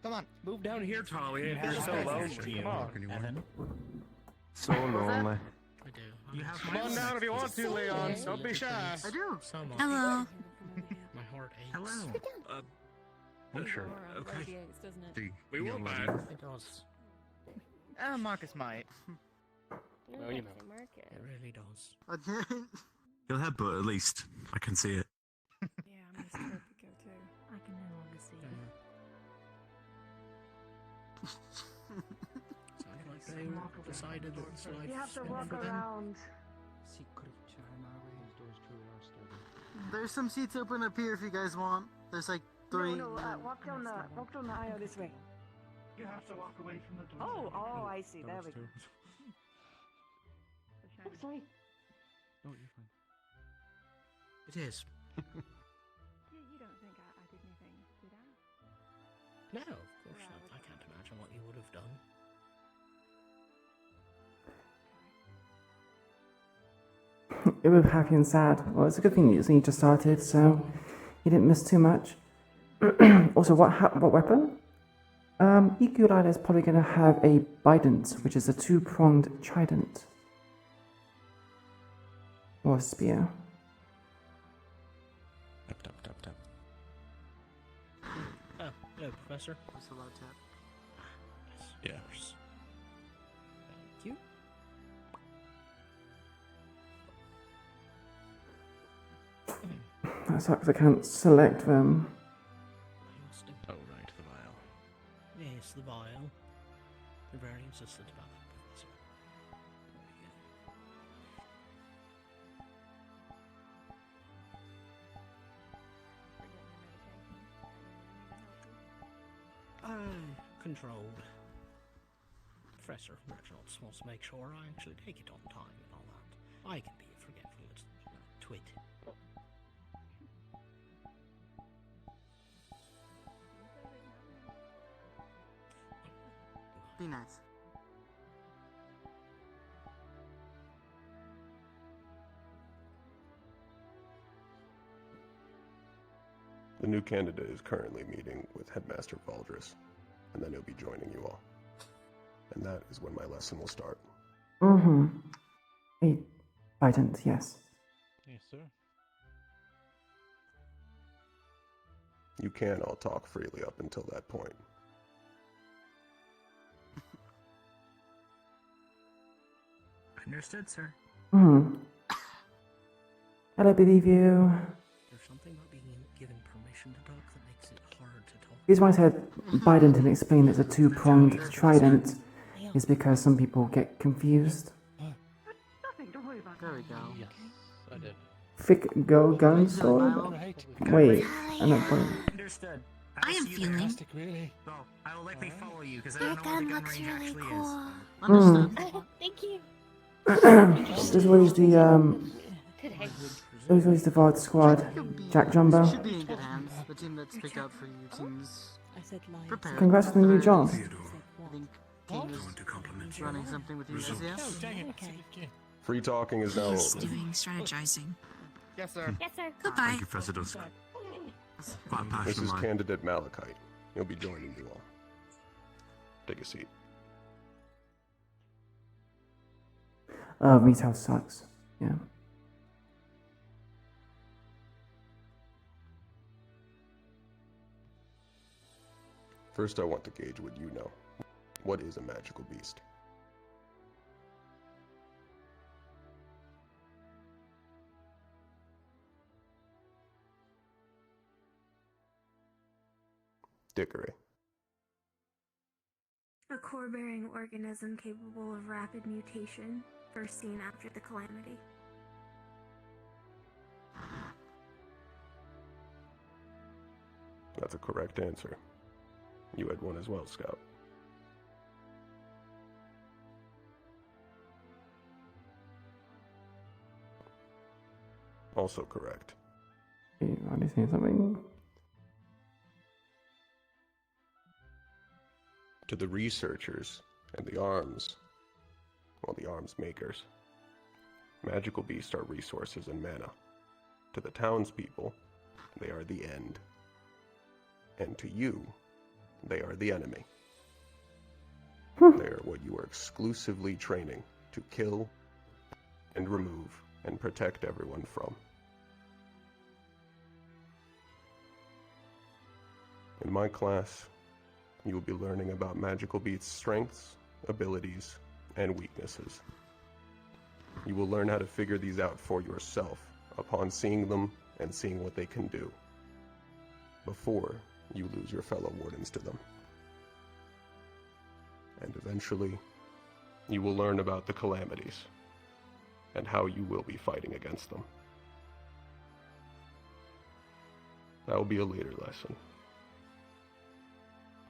Come on, move down here, Tali. You're so lonely. Come on. Evan. So lonely. I do. You have Come on down if you want to, Leon. Don't be shy. I do. Someone. Hello. My heart aches. Hello. I'm sure. Okay. We will buy it. It does. Marcus might. No, you know. It really does. You'll have, but at least I can see it. Yeah, I miss Tropico too. I can no longer see it. Sounds like they decided that it's life. You have to walk around. There's some seats open up here if you guys want. There's like 3. No, walk down the aisle this way. You have to walk away from the door. Oh, I see. There we go. Oh, sorry. No, you're fine. It is. You don't think I did anything, did I? No, of course not. I can't imagine what you would have done. It was happy and sad. Well, it's a good thing you just started, so you didn't miss too much. Also, what weapon? Iku'lylah is probably going to have a bident, which is a 2-pronged trident. Or spear. Tap. Oh, hello, Professor. Just a low tap. Yes. Thank you. That sucks, I can't select them. Oh, right, the vial. Yes, the vial. They're very insistent about that, Professor. Controlled. Professor Reginald just wants to make sure I actually take it on time and all that. I can be a forgetful little twit. Be nice. The new candidate is currently meeting with Headmaster Valdris, and then he'll be joining you all. And that is when my lesson will start. A bident, yes. Yes, sir. You can all talk freely up until that point. Understood, sir. And I believe you. There's something about being given permission to talk that makes it hard to talk. The reason why I said bident and explained it's a 2-pronged trident is because some people get confused. Nothing, don't worry about There we go. Yes, I did. Thick gun sword? Wait, I'm not playing. Understood. I am feeling. Really? So, I will likely follow you because I don't know where the gun range actually is. Understood. Thank you. This is always the VARD squad. Jack Jumbo. Should be in good hands. The team that's picked out for you seems prepared. Congrats on the new job. I think King is running something with you guys, yeah? Oh, dang it. Free talking is now He's over. doing strategizing. Yes, sir. Yes, sir. Goodbye. Thank you, Professor Dusk. Quite a This passion is of mine. candidate Malachite. He'll be joining you all. Take a seat. Retail sucks. Yeah. First, I want to gauge what you know. What is a magical beast? Dickory. A core-bearing organism capable of rapid mutation, first seen after the calamity. That's a correct answer. You had one as well, Scout. Also correct. You want to say something? To the researchers and the arms makers, magical beasts are resources and mana. To the townspeople, they are the end. And to you, they are the enemy. They are what you are exclusively training to kill and remove and protect everyone from. In my class, you will be learning about magical beasts' strengths, abilities, and weaknesses. You will learn how to figure these out for yourself upon seeing them and seeing what they can do, before you lose your fellow wardens to them. And eventually, you will learn about the calamities and how you will be fighting against them. That will be a later lesson.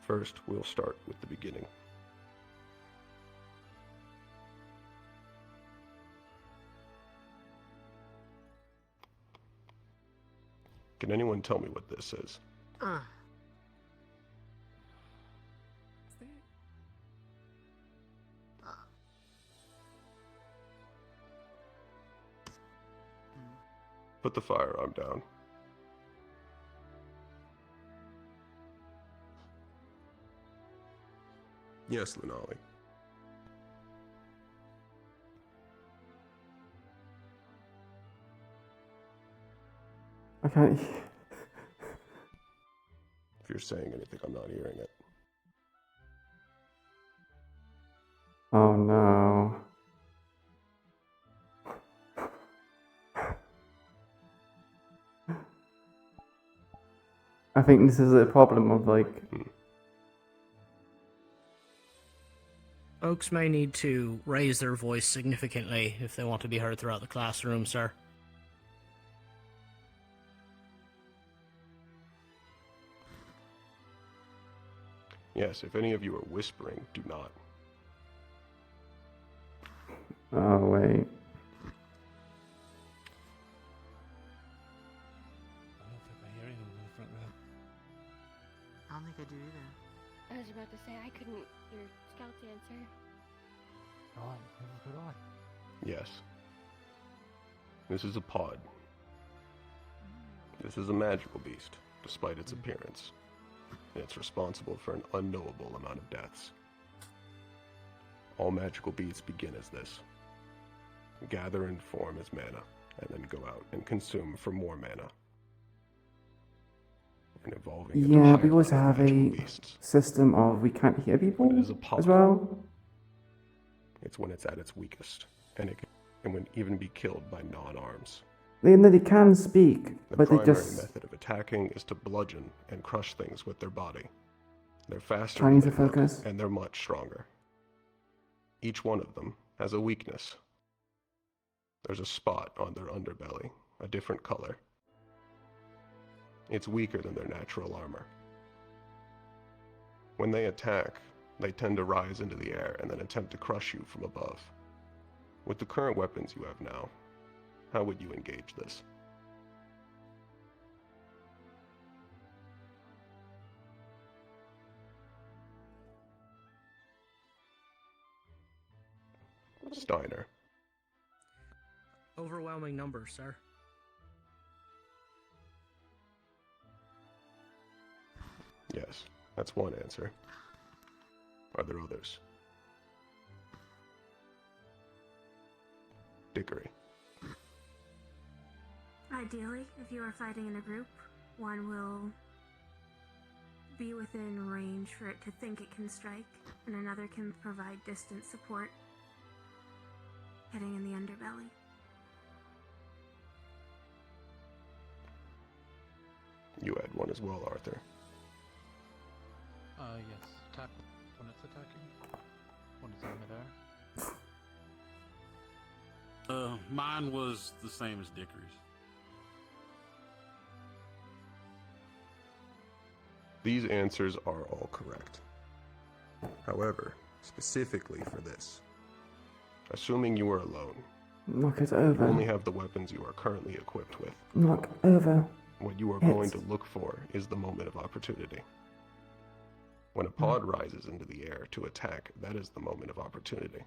First, we'll start with the beginning. Can anyone tell me what this is? Put the firearm down. Yes, Lunali. Okay. If you're saying anything, I'm not hearing it. Oh no. I think this is a problem of like. Folks may need to raise their voice significantly if they want to be heard throughout the classroom, sir. Yes, if any of you are whispering, do not. Oh wait. I don't think I hear anyone in the front row. I don't think I do either. I was about to say I couldn't hear Scout's answer. Right, never could I. Yes. This is a pod. This is a magical beast, despite its appearance. And it's responsible for an unknowable amount of deaths. All magical beasts begin as this. Gather and form as mana, and then go out and consume for more mana. And evolving into Yeah, higher we also level have magical a beasts. system of we can't hear people But it is a pod. as well. It's when it's at its weakest, and it can even be killed by non-arms. They can speak, The but they primary just method of attacking is to bludgeon and crush things with their body. They're faster trying than to they look, focus. and they're much stronger. Each one of them has a weakness. There's a spot on their underbelly, a different color. It's weaker than their natural armor. When they attack, they tend to rise into the air and then attempt to crush you from above. With the current weapons you have now, how would you engage this? Steiner. Overwhelming number, sir. Yes, that's one answer. Are there others? Dickory. Ideally, if you are fighting in a group, one will be within range for it to think it can strike, and another can provide distant support, hitting in the underbelly. You had one as well, Arthur. Yes. Attack when it's attacking. When it's in midair. Mine was the same as Dickory's. These answers are all correct. However, specifically for this, assuming you are alone, Knock it you over. only have the weapons you are currently equipped with. Knock over. What you are Hits. going to look for is the moment of opportunity. When a pod rises into the air to attack, that is the moment of opportunity.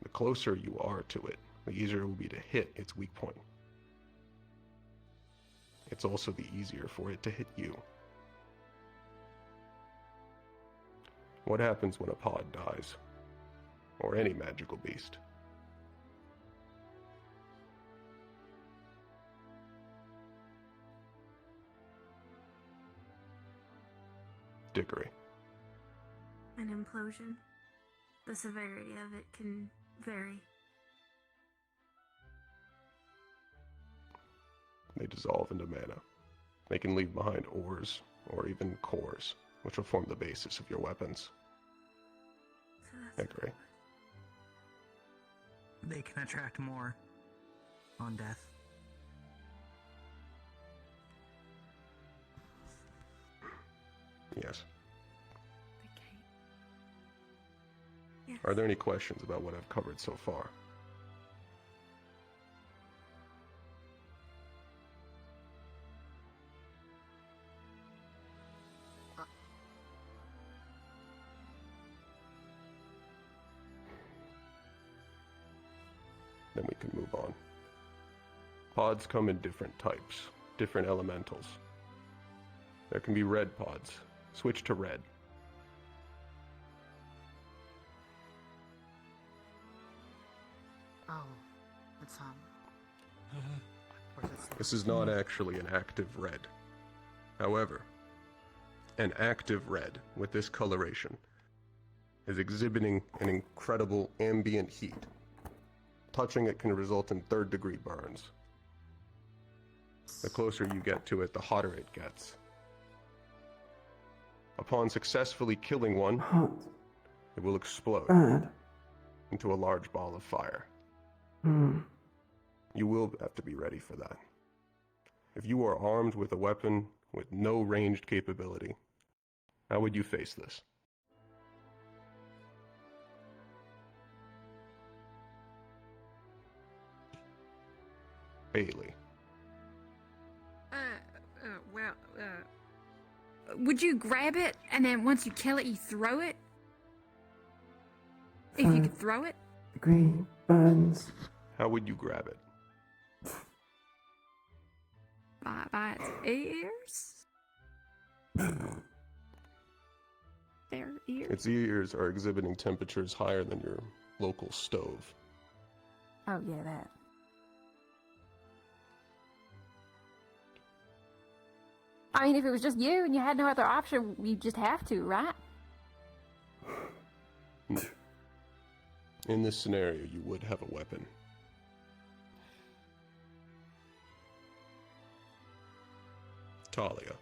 The closer you are to it, the easier it will be to hit its weak point. It's also the easier for it to hit you. What happens when a pod dies? Or any magical beast? Dickory. An implosion. The severity of it can vary. They dissolve into mana. They can leave behind ores, or even cores, which will form the basis of your weapons. Dickory. They can attract more on death. Yes. Are there any questions about what I've covered so far? Then we can move on. Pods come in different types, different elementals. There can be red pods. Switch to red. Oh, it's This is not actually an active red. However, an active red with this coloration is exhibiting an incredible ambient heat. Touching it can result in third-degree burns. The closer you get to it, the hotter it gets. Upon successfully killing one, it will explode into a large ball of fire. You will have to be ready for that. If you are armed with a weapon with no ranged capability, how would you face this? Bailey. Would you grab it and then once you kill it, you throw it? If you could throw it? Degree burns. How would you grab it? By its ears? Their ears? Its ears are exhibiting temperatures higher than your local stove. Oh, yeah, that. I mean, if it was just you and you had no other option, you just have to, right? In this scenario, you would have a weapon. Talia.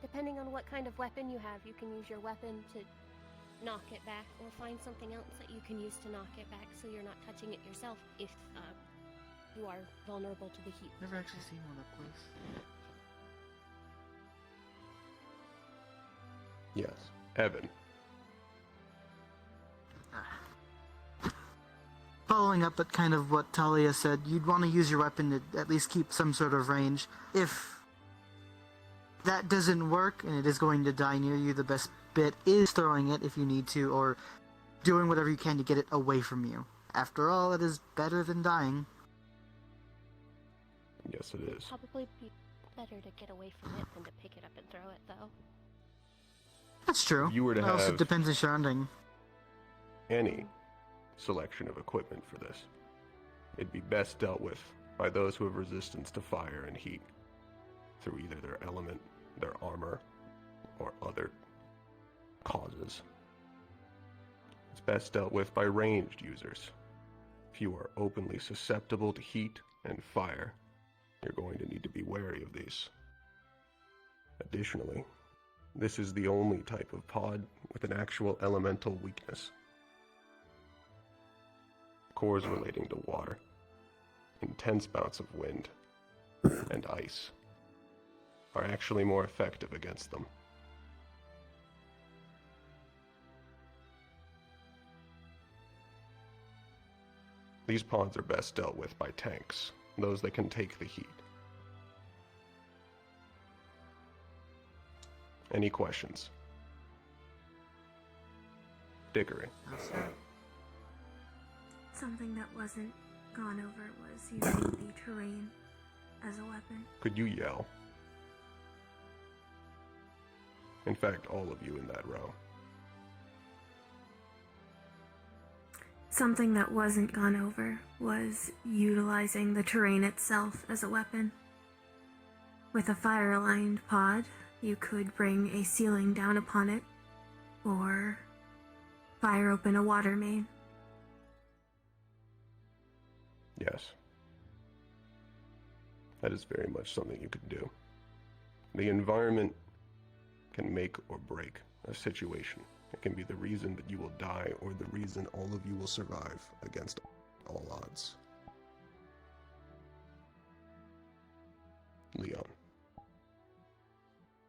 Depending on what kind of weapon you have, you can use your weapon to knock it back, or find something else that you can use to knock it back so you're not touching it yourself if you are vulnerable to the heat. Never actually seen one up close. Yes. Evan. Following up at kind of what Talia said, you'd want to use your weapon to at least keep some sort of range. If that doesn't work and it is going to die near you, the best bit is throwing it if you need to, or doing whatever you can to get it away from you. After all, it is better than dying. Yes, it is. Probably be better to get away from it than to pick it up and throw it, though. That's true. If you were to It also have depends on surrounding. any selection of equipment for this, it'd be best dealt with by those who have resistance to fire and heat, through either their element, their armor, or other causes. It's best dealt with by ranged users. If you are openly susceptible to heat and fire, you're going to need to be wary of these. Additionally, this is the only type of pod with an actual elemental weakness. Cores relating to water, intense bouts of wind, and ice are actually more effective against them. These pods are best dealt with by tanks, those that can take the heat. Any questions? Dickory. Something that wasn't gone over was using the terrain as a weapon. Could you yell? In fact, all of you in that row. Something that wasn't gone over was utilizing the terrain itself as a weapon. With a fire-aligned pod, you could bring a ceiling down upon it, or fire open a water main. Yes. That is very much something you could do. The environment can make or break a situation. It can be the reason that you will die or the reason all of you will survive against all odds. Leon.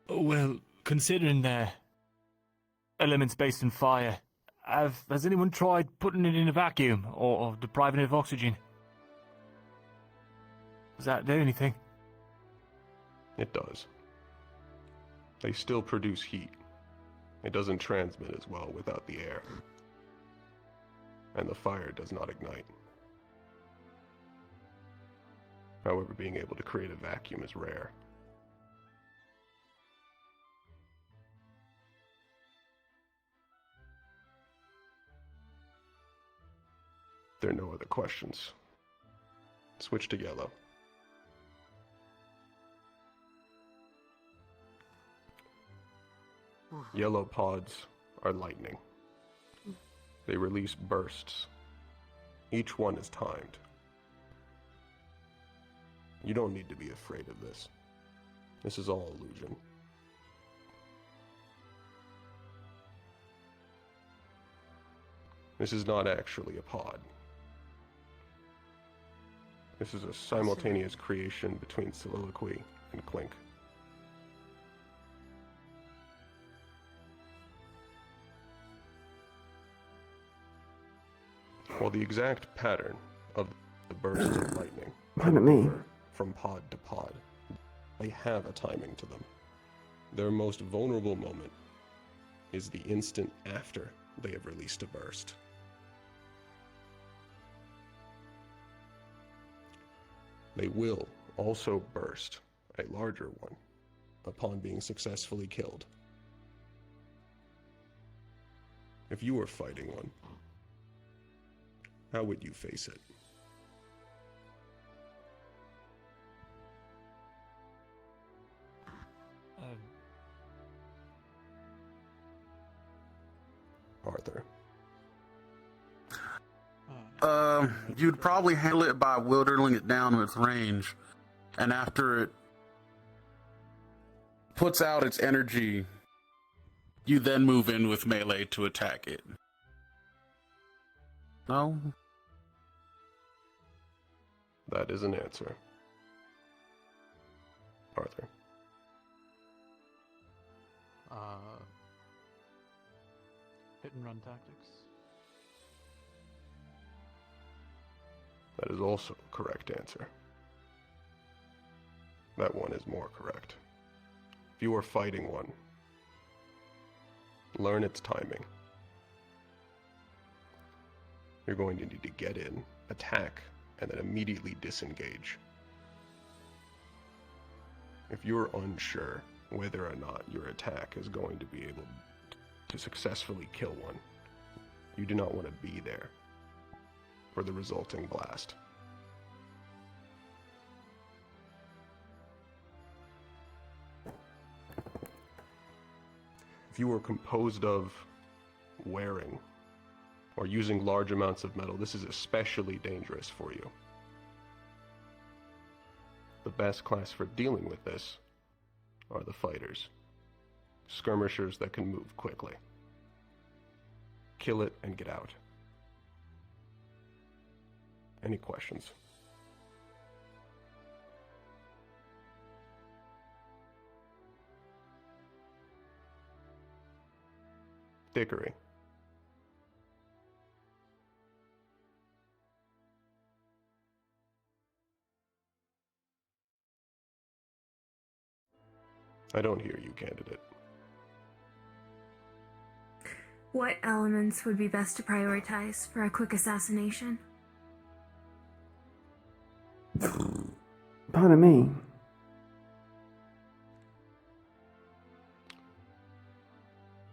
Well, considering their elements based on fire, has anyone tried putting it in a vacuum or depriving it of oxygen? Does that do anything? It does. They still produce heat. It doesn't transmit as well without the air. And the fire does not ignite. However, being able to create a vacuum is rare. If there are no other questions, switch to yellow. Yellow pods are lightning. They release bursts. Each one is timed. You don't need to be afraid of this. This is all illusion. This is not actually a pod. This is a simultaneous creation between Soliloquy and Clink. While the exact pattern of the bursts of lightning Point at me. from pod to pod, they have a timing to them. Their most vulnerable moment is the instant after they have released a burst. They will also burst a larger one upon being successfully killed. If you were fighting one, how would you face it? Arthur. You'd probably handle it by wildering it down with range, and after it puts out its energy, you then move in with melee to attack it. No? That is an answer. Arthur. Hit and run tactics. That is also a correct answer. That one is more correct. If you are fighting one, learn its timing. You're going to need to get in, attack, and then immediately disengage. If you're unsure whether or not your attack is going to be able to successfully kill one, you do not want to be there for the resulting blast. If you are composed of wearing or using large amounts of metal, this is especially dangerous for you. The best class for dealing with this are the fighters, skirmishers that can move quickly. Kill it and get out. Any questions? Dickory. I don't hear you, candidate. What elements would be best to prioritize for a quick assassination? Pardon me.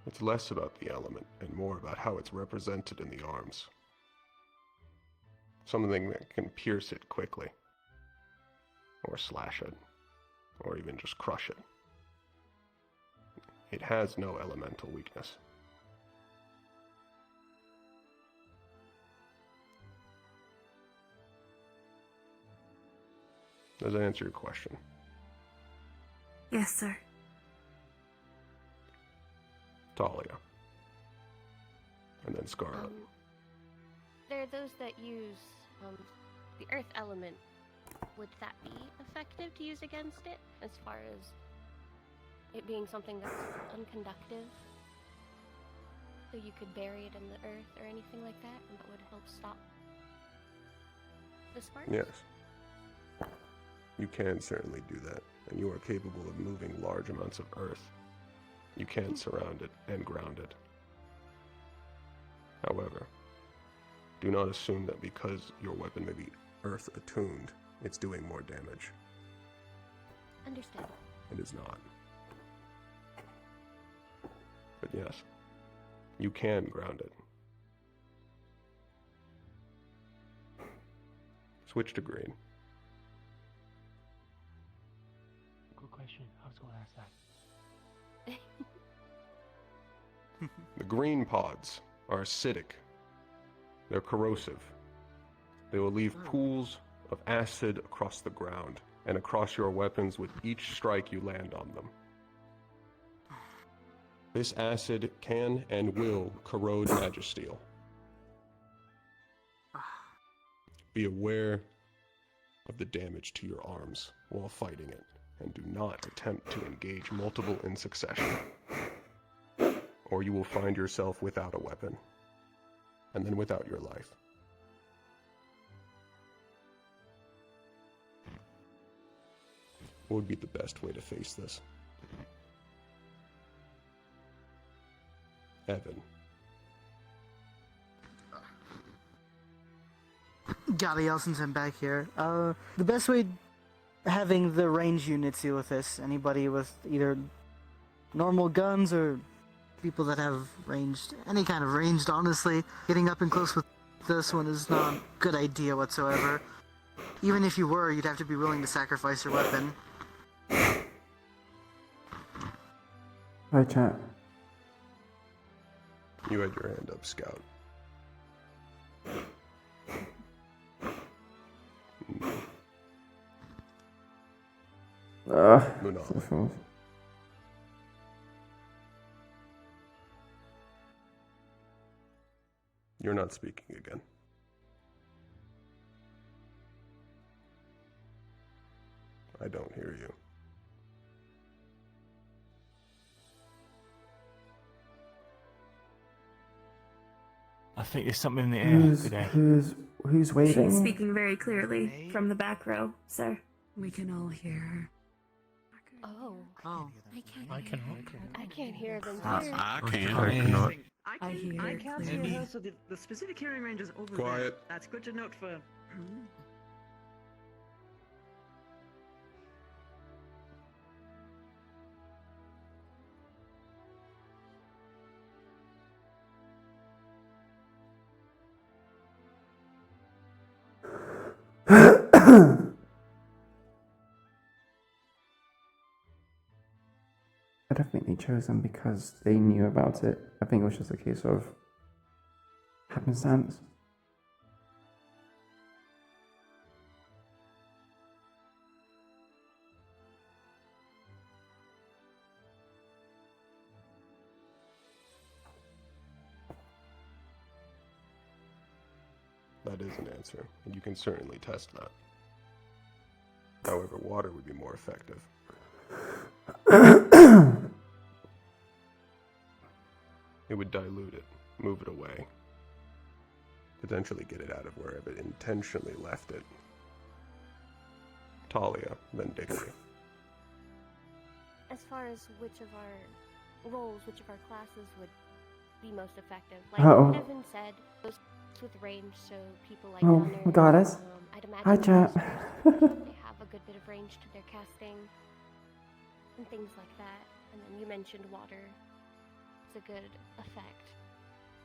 It's less about the element and more about how it's represented in the arms. Something that can pierce it quickly, or slash it, or even just crush it. It has no elemental weakness. Does that answer your question? Yes, sir. Talia. And then Scarlet. There are those that use the earth element. Would that be effective to use against it, as far as it being something that's unconductive? So you could bury it in the earth or anything like that, and that would help stop the sparks? Yes. You can certainly do that, and you are capable of moving large amounts of earth. You can surround it and ground it. However, do not assume that because your weapon may be earth attuned, it's doing more damage. Understood. It is not. But yes, you can ground it. Switch to green. Good question. I was going to ask that. The green pods are acidic. They're corrosive. They will leave pools of acid across the ground and across your weapons with each strike you land on them. This acid can and will corrode magisteel. Be aware of the damage to your arms while fighting it, and do not attempt to engage multiple in succession, or you will find yourself without a weapon, and then without your life. What would be the best way to face this? Evan. Golly, since I'm back here. The best way, having the range units deal with this. Anybody with either normal guns or people that have ranged, any kind of ranged, honestly. Getting up and close with this one is not a good idea whatsoever. Even if you were, you'd have to be willing to sacrifice your weapon. Hi, chat. You had your hand up, Scout. Munal. You're not speaking again. I don't hear you. I think there's something in the air today. Who's waiting? She's speaking very clearly from the back row, sir. We can all hear her. Oh. Oh. I cannot. I can't hear them I too. can't. I cannot. I can't hear her, so the specific hearing range is over there. Quiet. That's good to note for. I don't think they chose them because they knew about it. I think it was just a case of happenstance. That is an answer, and you can certainly test that. However, water would be more effective. It would dilute it, move it away, potentially get it out of wherever it intentionally left it. Talia, then Dickory. As far as which of our roles, which of our classes would be most effective, like Uh-oh. Evan said, those with range, so people like Oh, gunners, we got us. I'd imagine Hi, chat. they have a good bit of range to their casting and things like that. And then you mentioned water. It's a good effect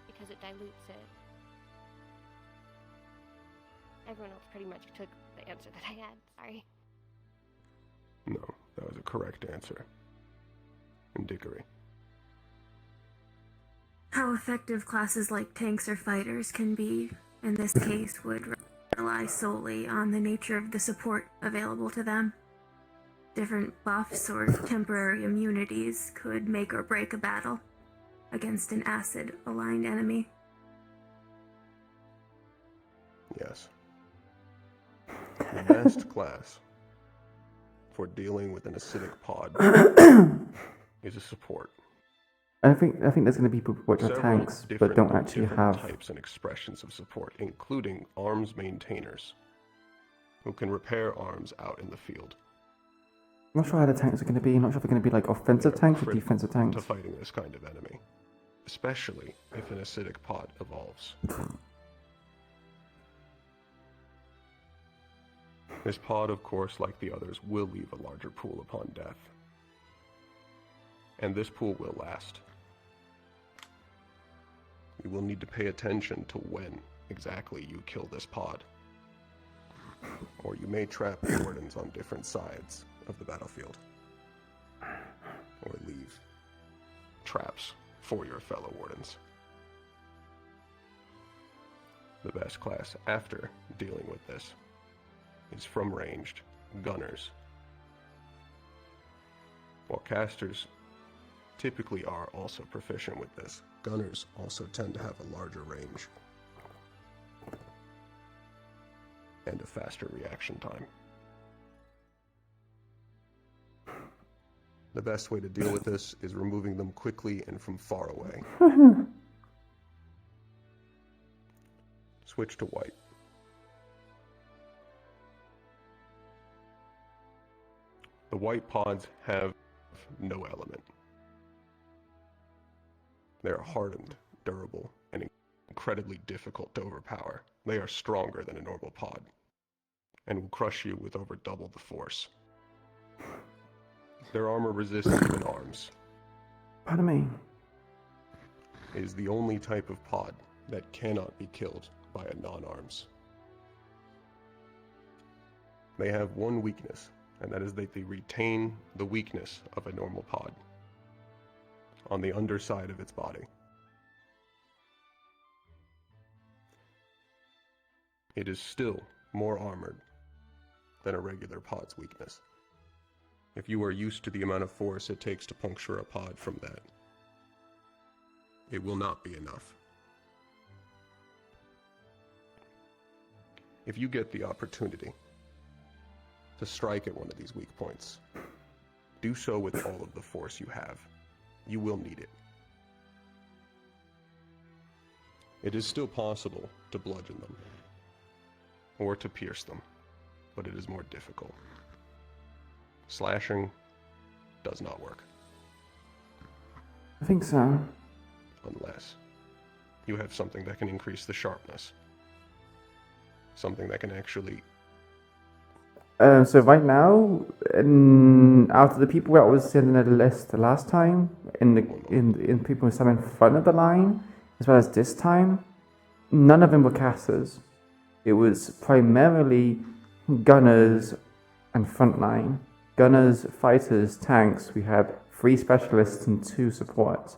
because it dilutes it. Everyone else pretty much took the answer that I had. Sorry. No, that was a correct answer. And Dickory. How effective classes like tanks or fighters can be, in this case, would rely solely on the nature of the support available to them. Different buffs or temporary immunities could make or break a battle against an acid-aligned enemy. Yes. The best class for dealing with an acidic pod is a support. I think there's going to be people which are Several tanks but different- don't actually different have. types and expressions of support, including arms maintainers, who can repair arms out in the field. I'm not sure how the tanks are going to be. I'm not sure if they're going to be like offensive tanks or Critical defensive tanks. to fighting this kind of enemy, especially if an acidic pod evolves. This pod, of course, like the others, will leave a larger pool upon death. And this pool will last. You will need to pay attention to when exactly you kill this pod. Or you may trap the wardens on different sides of the battlefield. Or leave traps for your fellow wardens. The best class after dealing with this is from ranged gunners. While casters typically are also proficient with this, gunners also tend to have a larger range and a faster reaction time. The best way to deal with this is removing them quickly and from far away. Switch to white. The white pods have no element. They are hardened, durable, and incredibly difficult to overpower. They are stronger than a normal pod, and will crush you with over double the force. Their armor resists even arms. Pardon me. It is the only type of pod that cannot be killed by a non-arms. They have one weakness, and that is that they retain the weakness of a normal pod on the underside of its body. It is still more armored than a regular pod's weakness. If you are used to the amount of force it takes to puncture a pod from that, it will not be enough. If you get the opportunity to strike at one of these weak points, do so with all of the force you have. You will need it. It is still possible to bludgeon them, or to pierce them, but it is more difficult. Slashing does not work. I think so. Unless you have something that can increase the sharpness. Something that can actually... So right now, out of the people that was in the list the last time, in people who sat in front of the line, as well as this time, none of them were casters. It was primarily gunners and frontline. Gunners, fighters, tanks. We had 3 specialists and 2 supports.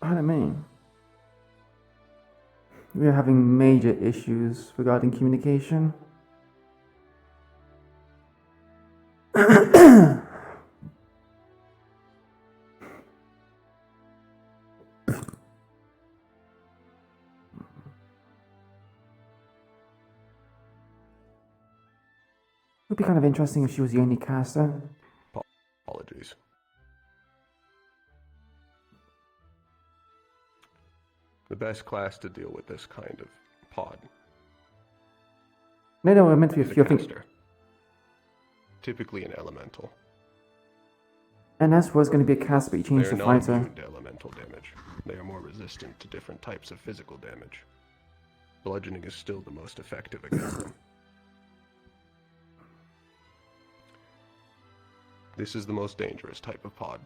Pardon me. We are having major issues regarding communication. It would be kind of interesting if she was the only caster. Apologies. The best class to deal with this kind of pod. No, I meant to be is a few caster. Typically an elemental. And as was going to be a caster, but you changed They the are not fighter. immune to elemental damage. They are more resistant to different types of physical damage. Bludgeoning is still the most effective against them. This is the most dangerous type of pod.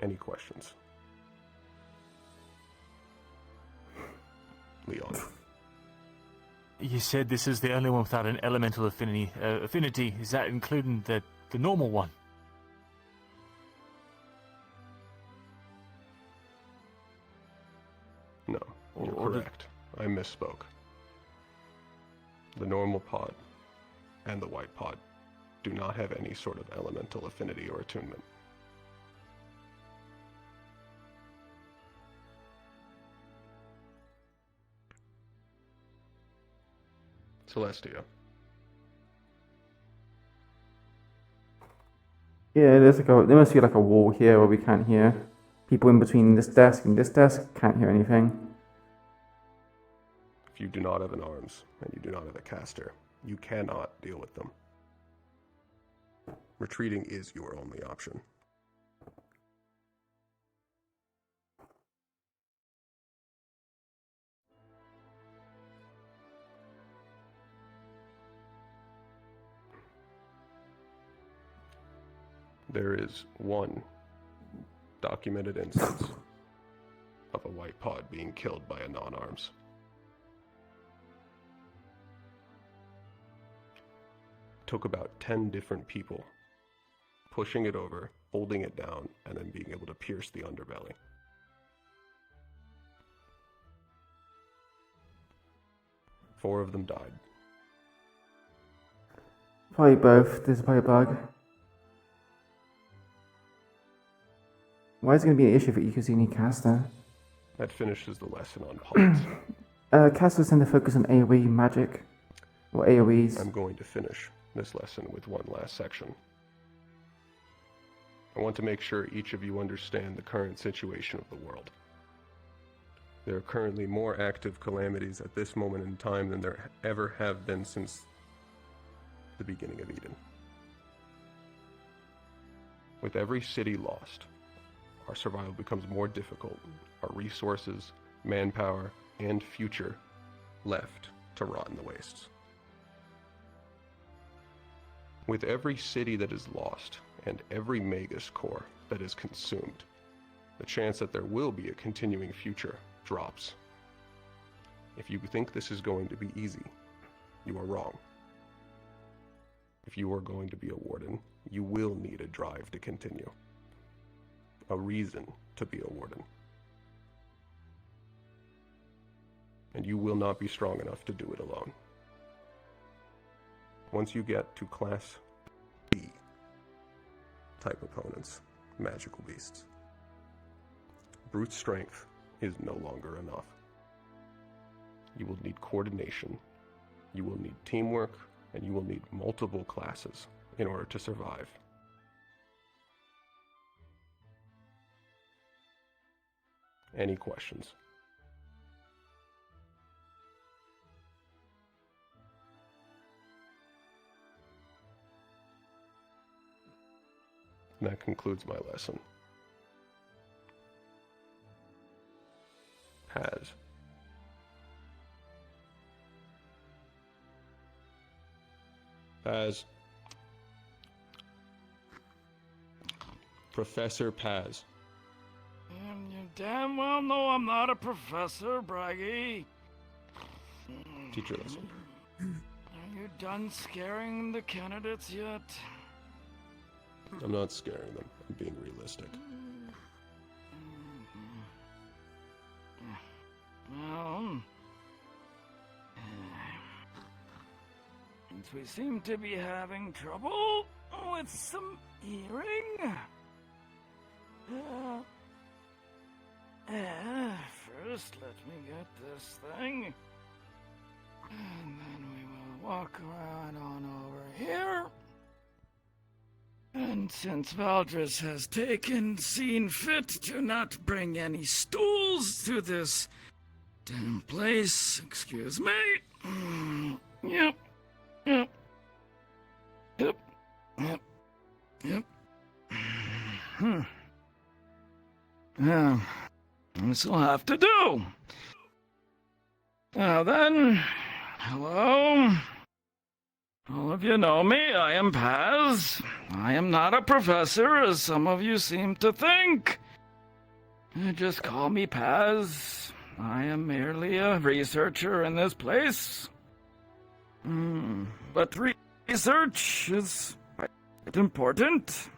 Any questions? Leon. You said this is the only one without an elemental affinity. Is that including the normal one? No, you're correct. I misspoke. The normal pod and the white pod do not have any sort of elemental affinity or attunement. Celestia. Yeah, there must be like a wall here where we can't hear. People in between this desk and this desk can't hear anything. If you do not have an arms and you do not have a caster, you cannot deal with them. Retreating is your only option. There is one documented instance of a white pod being killed by a non-arms. Took about 10 different people pushing it over, holding it down, and then being able to pierce the underbelly. Four of them died. Probably both. There's probably a bug. Why is it going to be an issue for Iku'lylah caster? That finishes the lesson on pods. Casters tend to focus on AoE magic. Or AoEs. I'm going to finish this lesson with one last section. I want to make sure each of you understand the current situation of the world. There are currently more active calamities at this moment in time than there ever have been since the beginning of Eden. With every city lost, our survival becomes more difficult, our resources, manpower, and future left to rot in the wastes. With every city that is lost, and every Magus core that is consumed, the chance that there will be a continuing future drops. If you think this is going to be easy, you are wrong. If you are going to be a warden, you will need a drive to continue. A reason to be a warden. And you will not be strong enough to do it alone. Once you get to Class B type opponents, magical beasts, brute strength is no longer enough. You will need coordination, you will need teamwork, and you will need multiple classes in order to survive. Any questions? And that concludes my lesson. Paz. Paz. Professor Paz. You damn well know I'm not a professor, Braggy. Teacher lesson. Are you done scaring the candidates yet? I'm not scaring them. I'm being realistic. Well, since we seem to be having trouble with some hearing, first let me get this thing, and then we will walk right on over here. And since Valdris has seen fit to not bring any stools to this damn place, excuse me. Yep. Yeah, this will have to do. Now then, hello. All of you know me, I am Paz. I am not a professor, as some of you seem to think. Just call me Paz. I am merely a researcher in this place. But research is quite important.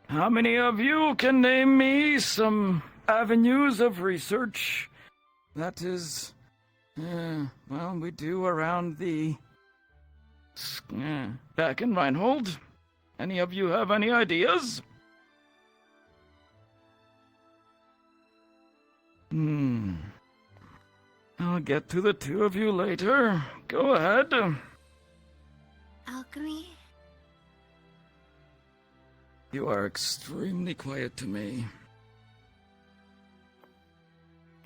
How many of you can name me some avenues of research that is, well, we do around the back in Reinhold? Any of you have any ideas? I'll get to the two of you later. Go ahead. Alchemy? You are extremely quiet to me.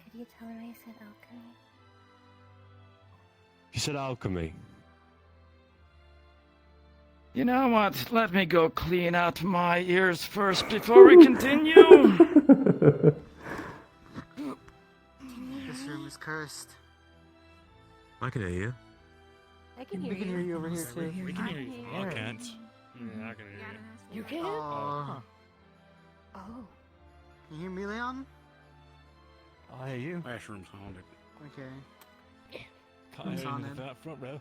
Could you tell her I said alchemy? You said alchemy. You know what? Let me go clean out my ears first before we continue. This room is cursed. I can hear you. I can We hear can hear you over here too. We can hear you. I can't. Yeah, I can hear you. You can? Oh. Oh. Can you hear me, Leon? I hear you. Mushroom's haunted. Okay. Can't hear you in Haunted. the front row.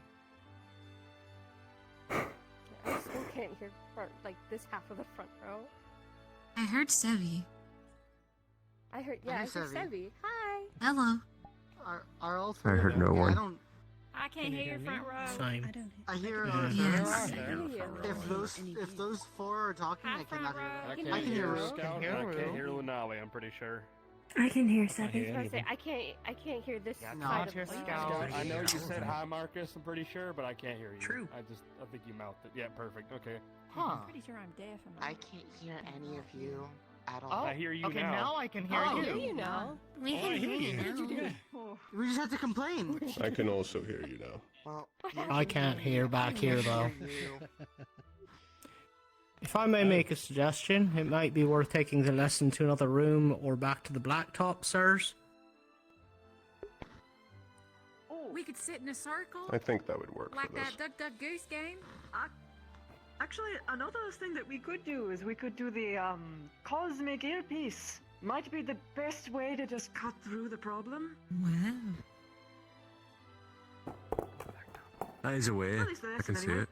I still can't hear this half of the front row. I heard Sevi. I heard I heard Sevi. Sevi. Hi. Hello. Are all I three heard of them? no Yeah, one. I can't hear your front row. Same. I hear. Yes. If those four are talking, I cannot hear them. I can hear Rue. Scout. I can't hear Lunali, I'm pretty sure. I can hear I was Sevi. gonna say, I can't hear this No. side Not of your the Scout. I know you said hi, Marcus, I'm pretty sure, but I can't hear you. True. I think you mouthed it. Yeah, perfect. Okay. I'm pretty sure I'm deaf. I can't hear any of you at all. Oh, I hear you okay, now. I can hear I you. hear you now. We can hear you now. We just have to complain. I can also hear you now. Well, I can't hear back here though. If I may make a suggestion, it might be worth taking the lesson to another room or back to the blacktop, sirs. We could sit in a circle. I think that would work Like for this. that Duck Duck Goose game. Actually, another thing that we could do is we could do the cosmic earpiece. Might be the best way to just cut through the problem. Wow. That is a way. At least the I can lesson see anyway. it.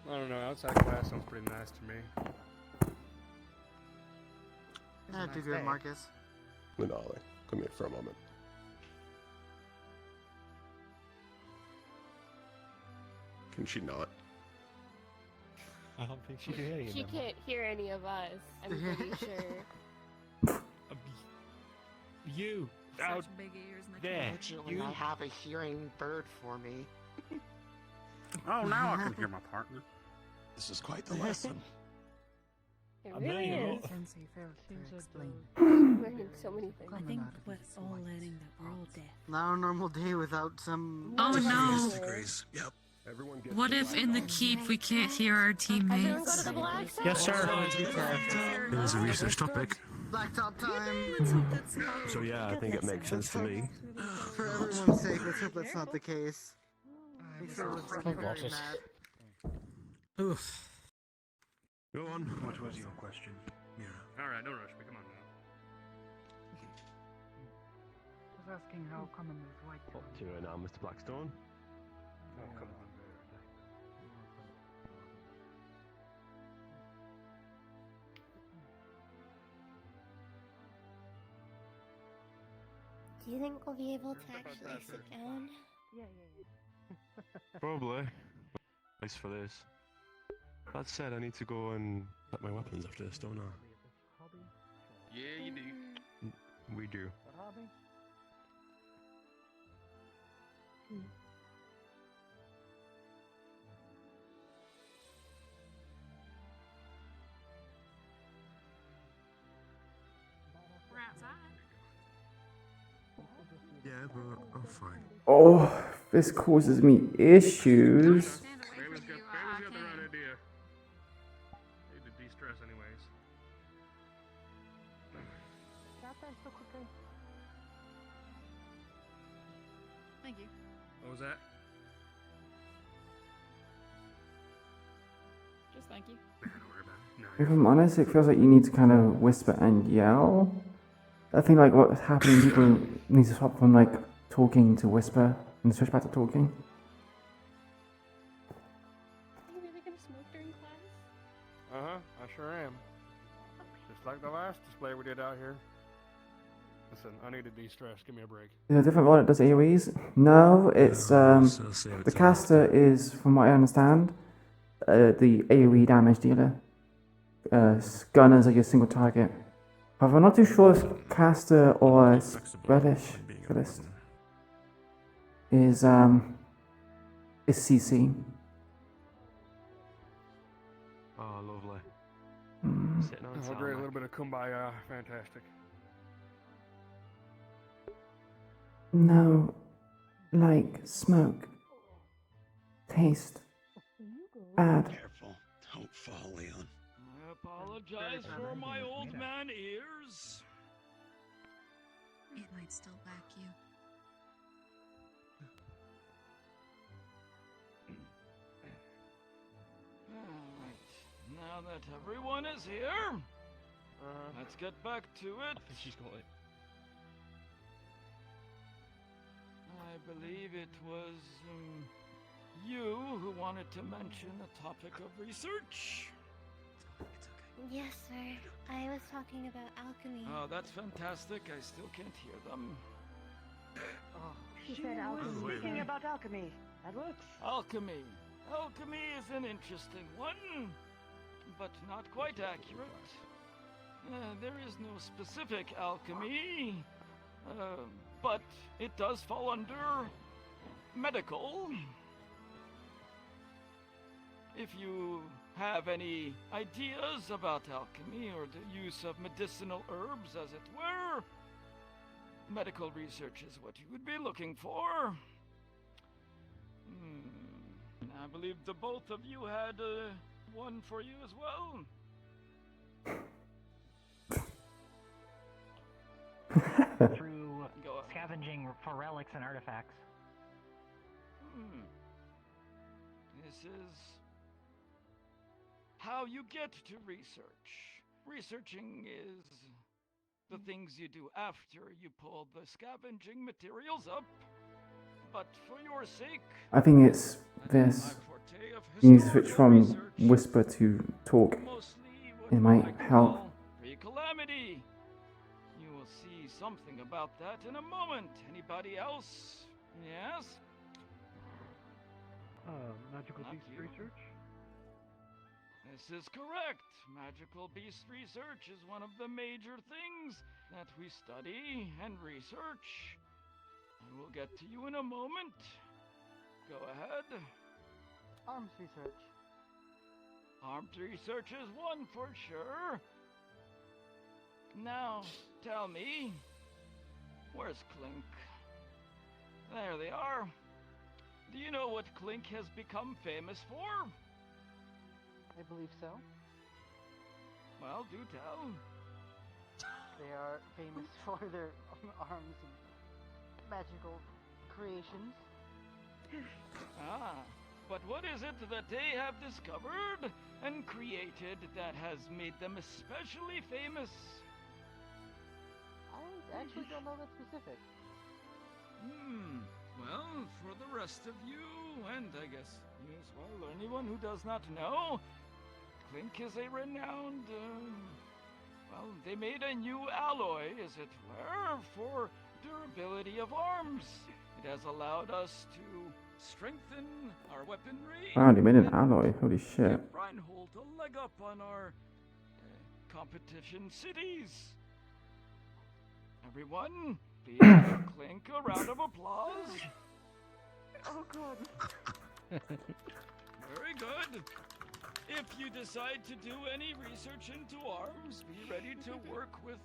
I don't know, outside class sounds pretty nice to me. Yeah, do good, Marcus. Lunali, come here for a moment. Can she not? I don't think she can hear you. She can't hear any of us. I'm pretty sure. You Such out big ears. And there. Fortunately, I have a hearing bird for me. Oh, now I can hear my partner. This is quite the lesson. It I'm really learning a lot. is. Sensei failed to explain. Learning so many things. I think we're all learning that we're all deaf. Not a normal day without some. Oh no! Yep. Everyone gets What the if black in the box. keep we can't hear our Everyone go to teammates? the black side. Yes, sir. It is a research topic. Blacktop time. So yeah, I think it makes sense to me. For everyone's sake, let's hope that's not the case. Makes it look Oh, very got it. mad. Oof. Go on. What was your question, Mira? Alright, don't rush me, come on now. Just asking how common is white. Up to it now, Mr. Blackstone. Oh, come on. Do you think we'll be able to actually sit down? Yeah. Probably. At least for this. That said, I need to go and get my weapons after this, don't I? Yeah, you do. We do. We're outside. Yeah, but I'm fine. Oh, this causes me issues. Bailey's got the right idea. Need to de-stress anyways. Thank you. What was that? Just thank you. Don't worry about it. No. If I'm honest, it feels like you need to kind of whisper and yell. I think like what's happening, people need to swap from like talking to whisper and switch back to talking. Are you really gonna smoke during class? Uh-huh, I sure am. Just like the last display we did out here. Listen, I need to de-stress. Give me a break. Is there a different one that does AoEs? No, it's the caster is, from what I understand, the AoE damage dealer. Gunners are your single target. However, I'm not too sure if caster or specialist is CC. Oh, lovely. Mm. Sitting on Oh, great. A little bit of kumbaya. Fantastic. No, like smoke, taste, bad. Careful. Don't fall, Leon. I apologize for my old man ears. It might still back you. Alright, now that everyone is here, let's get back to it. I think she's got it. I believe it was you who wanted to mention the topic of research. Yes, sir. I was talking about alchemy. Oh, that's fantastic. I still can't hear them. She said alchemy. Speaking about alchemy. That works. Alchemy. Alchemy is an interesting one, but not quite accurate. There is no specific alchemy, but it does fall under medical. If you have any ideas about alchemy or the use of medicinal herbs, as it were, medical research is what you would be looking for. I believe the both of you had one for you as well. Through scavenging for relics and artifacts. This is how you get to research. Researching is the things you do after you pull the scavenging materials up. But for your sake, I think it's this. You need to switch from whisper to talk. It might help. pre-calamity. You will see something about that in a moment. Anybody else? Yes? Magical beast research? This is correct. Magical beast research is one of the major things that we study and research. I will get to you in a moment. Go ahead. Arms research. Armed research is one for sure. Now, tell me, where's Clink? There they are. Do you know what Clink has become famous for? I believe so. Well, do tell. They are famous for their arms and magical creations. Ah, but what is it that they have discovered and created that has made them especially famous? I actually don't know that specific. Well, for the rest of you, and I guess you as well, or anyone who does not know, Clink is a renowned, well, they made a new alloy, as it were, for durability of arms. It has allowed us to strengthen our weaponry. Wow, they made an alloy. Holy shit. Give Reinhold a leg up on our competition cities. Everyone, please give Clink a round of applause. Oh, good. Very good. If you decide to do any research into arms, be ready to work with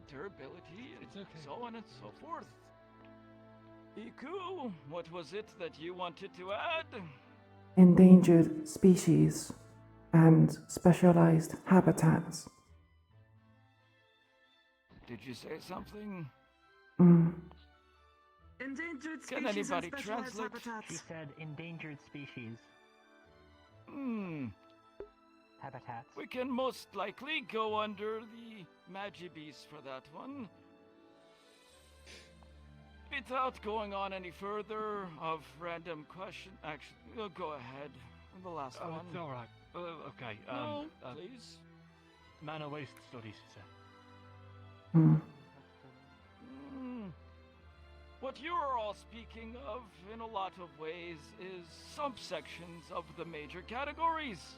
durability and so on and so forth. Iku, what was it that you wanted to add? Endangered species and specialized habitats. Did you say something? Endangered species Can anybody and specialized translate? habitats. She said endangered species. Habitats. We can most likely go under the Magibis for that one. Without going on any further of random question, actually, we'll go ahead. The last one. It's all right. Okay. No, please. Mana waste studies, sir. What you are all speaking of, in a lot of ways, is subsections of the major categories.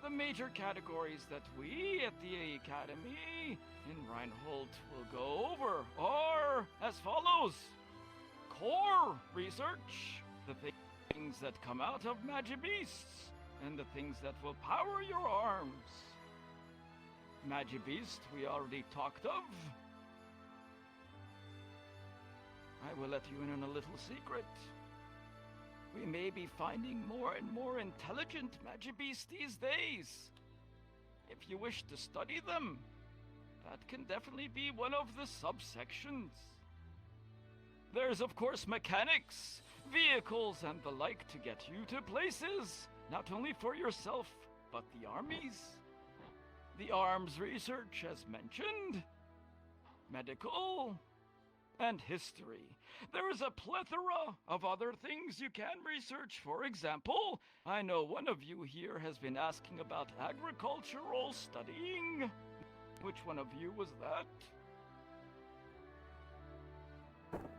The major categories that we at the Academy in Reinhold will go over are as follows. Core research, the things that come out of Magibeasts, and the things that will power your arms. Magibeast we already talked of. I will let you in on a little secret. We may be finding more and more intelligent Magibeasts these days. If you wish to study them, that can definitely be one of the subsections. There's of course mechanics, vehicles and the like to get you to places, not only for yourself, but the armies. The arms research as mentioned, medical, and history. There is a plethora of other things you can research. For example, I know one of you here has been asking about agricultural studying. Which one of you was that?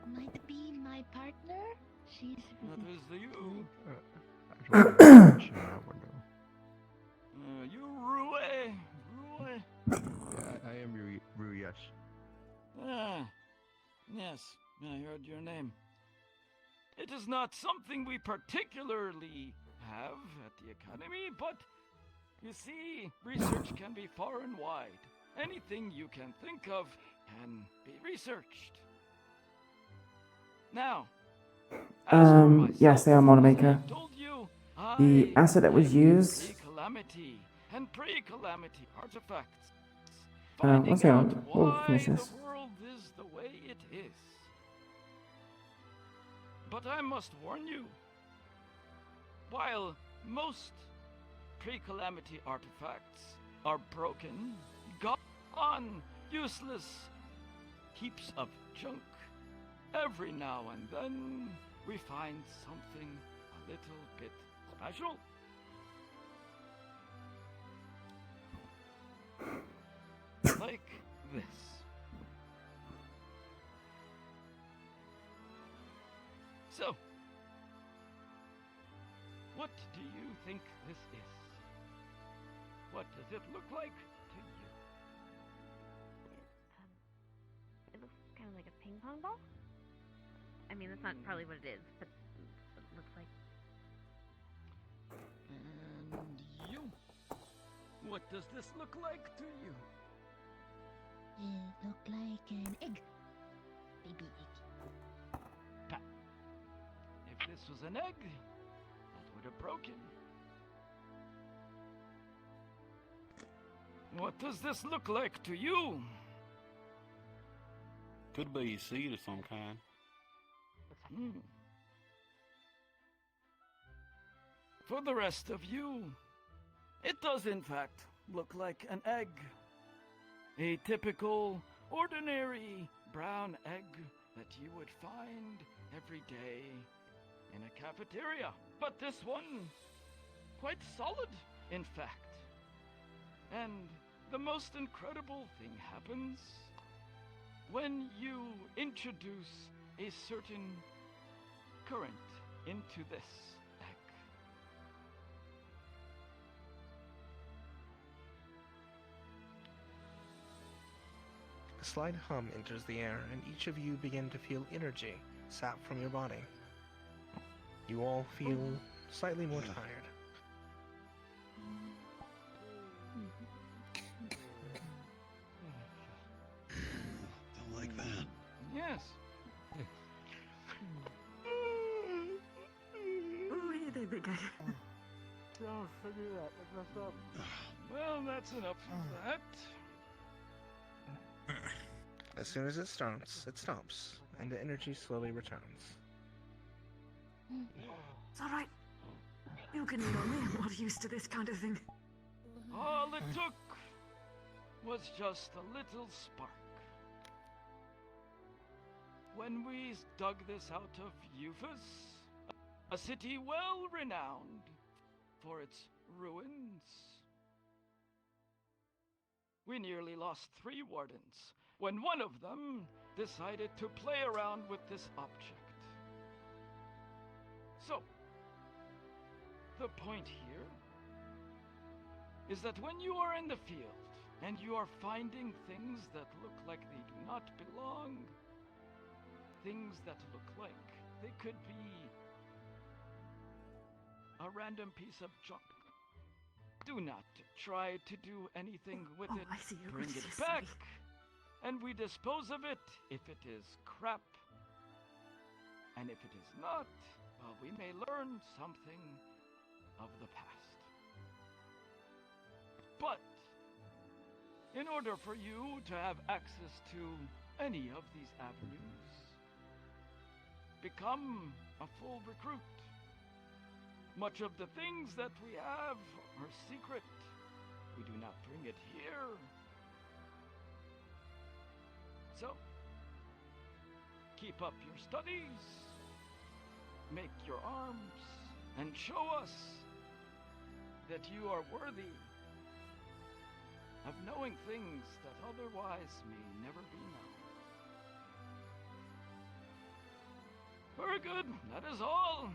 Might be my partner? She's That is you. You Rue. I am Rue, yes. Yes, I heard your name. It is not something we particularly have at the Academy, but you see, research can be far and wide. Anything you can think of can be researched. Now, yes, they are Monomaker. The asset that was used. Calamity and pre-calamity artifacts. One second, we'll finish this. The world is the way it is. But I must warn you, while most pre-calamity artifacts are broken, gone, useless, heaps of junk, every now and then we find something a little bit special. Like this. So, what do you think this is? What does it look like to you? It looks kind of like a ping pong ball. I mean, that's not probably what it is, but it looks like. And you? What does this look like to you? It looked like an egg. Baby egg. If this was an egg, it would have broken. What does this look like to you? Could be a seed of some kind. For the rest of you, it does in fact look like an egg. A typical, ordinary brown egg that you would find every day in a cafeteria. But this one, quite solid, in fact. And the most incredible thing happens when you introduce a certain current into this egg. A slight hum enters the air, and each of you begin to feel energy sap from your body. You all feel slightly more tired. Don't like that. Yes. Oh, hey there, big guy. Don't figure that. Let's mess up. Well, that's enough of that. As soon as it stops, and the energy slowly returns. It's alright. You can lean on me. I'm not used to this kind of thing. All it took was just a little spark. When we dug this out of Euphus, a city well renowned for its ruins, we nearly lost 3 wardens when one of them decided to play around with this object. So, the point here is that when you are in the field and you are finding things that look like they do not belong, things that look like they could be a random piece of junk, do not try to do anything with it. I see. Bring it back, and we dispose of it if it is crap. And if it is not, well, we may learn something of the past. But in order for you to have access to any of these avenues, become a full recruit. Much of the things that we have are secret. We do not bring it here. So, keep up your studies, make your arms, and show us that you are worthy of knowing things that otherwise may never be known. Very good, that is all.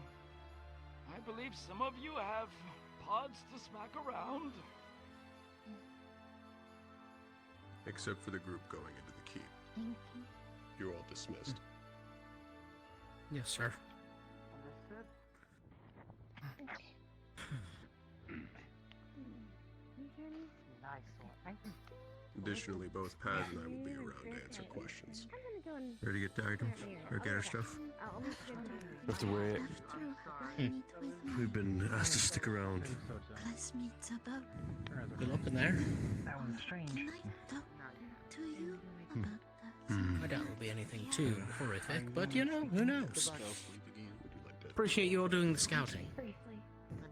I believe some of you have pods to smack around. Except for the group going into the keep. Thank you. You're all dismissed. Yes, sir. Nice one. Thank you. Additionally, both Paz and I will be around to answer questions. I'm gonna go and Ready to get the items? Or get our stuff? I'll leave it We have to wait. We've been asked to stick around. Classmates about Good luck in there. That was strange. talk to you about that. I doubt it'll be anything too horrific, but you know, who knows? Appreciate you all doing the scouting. I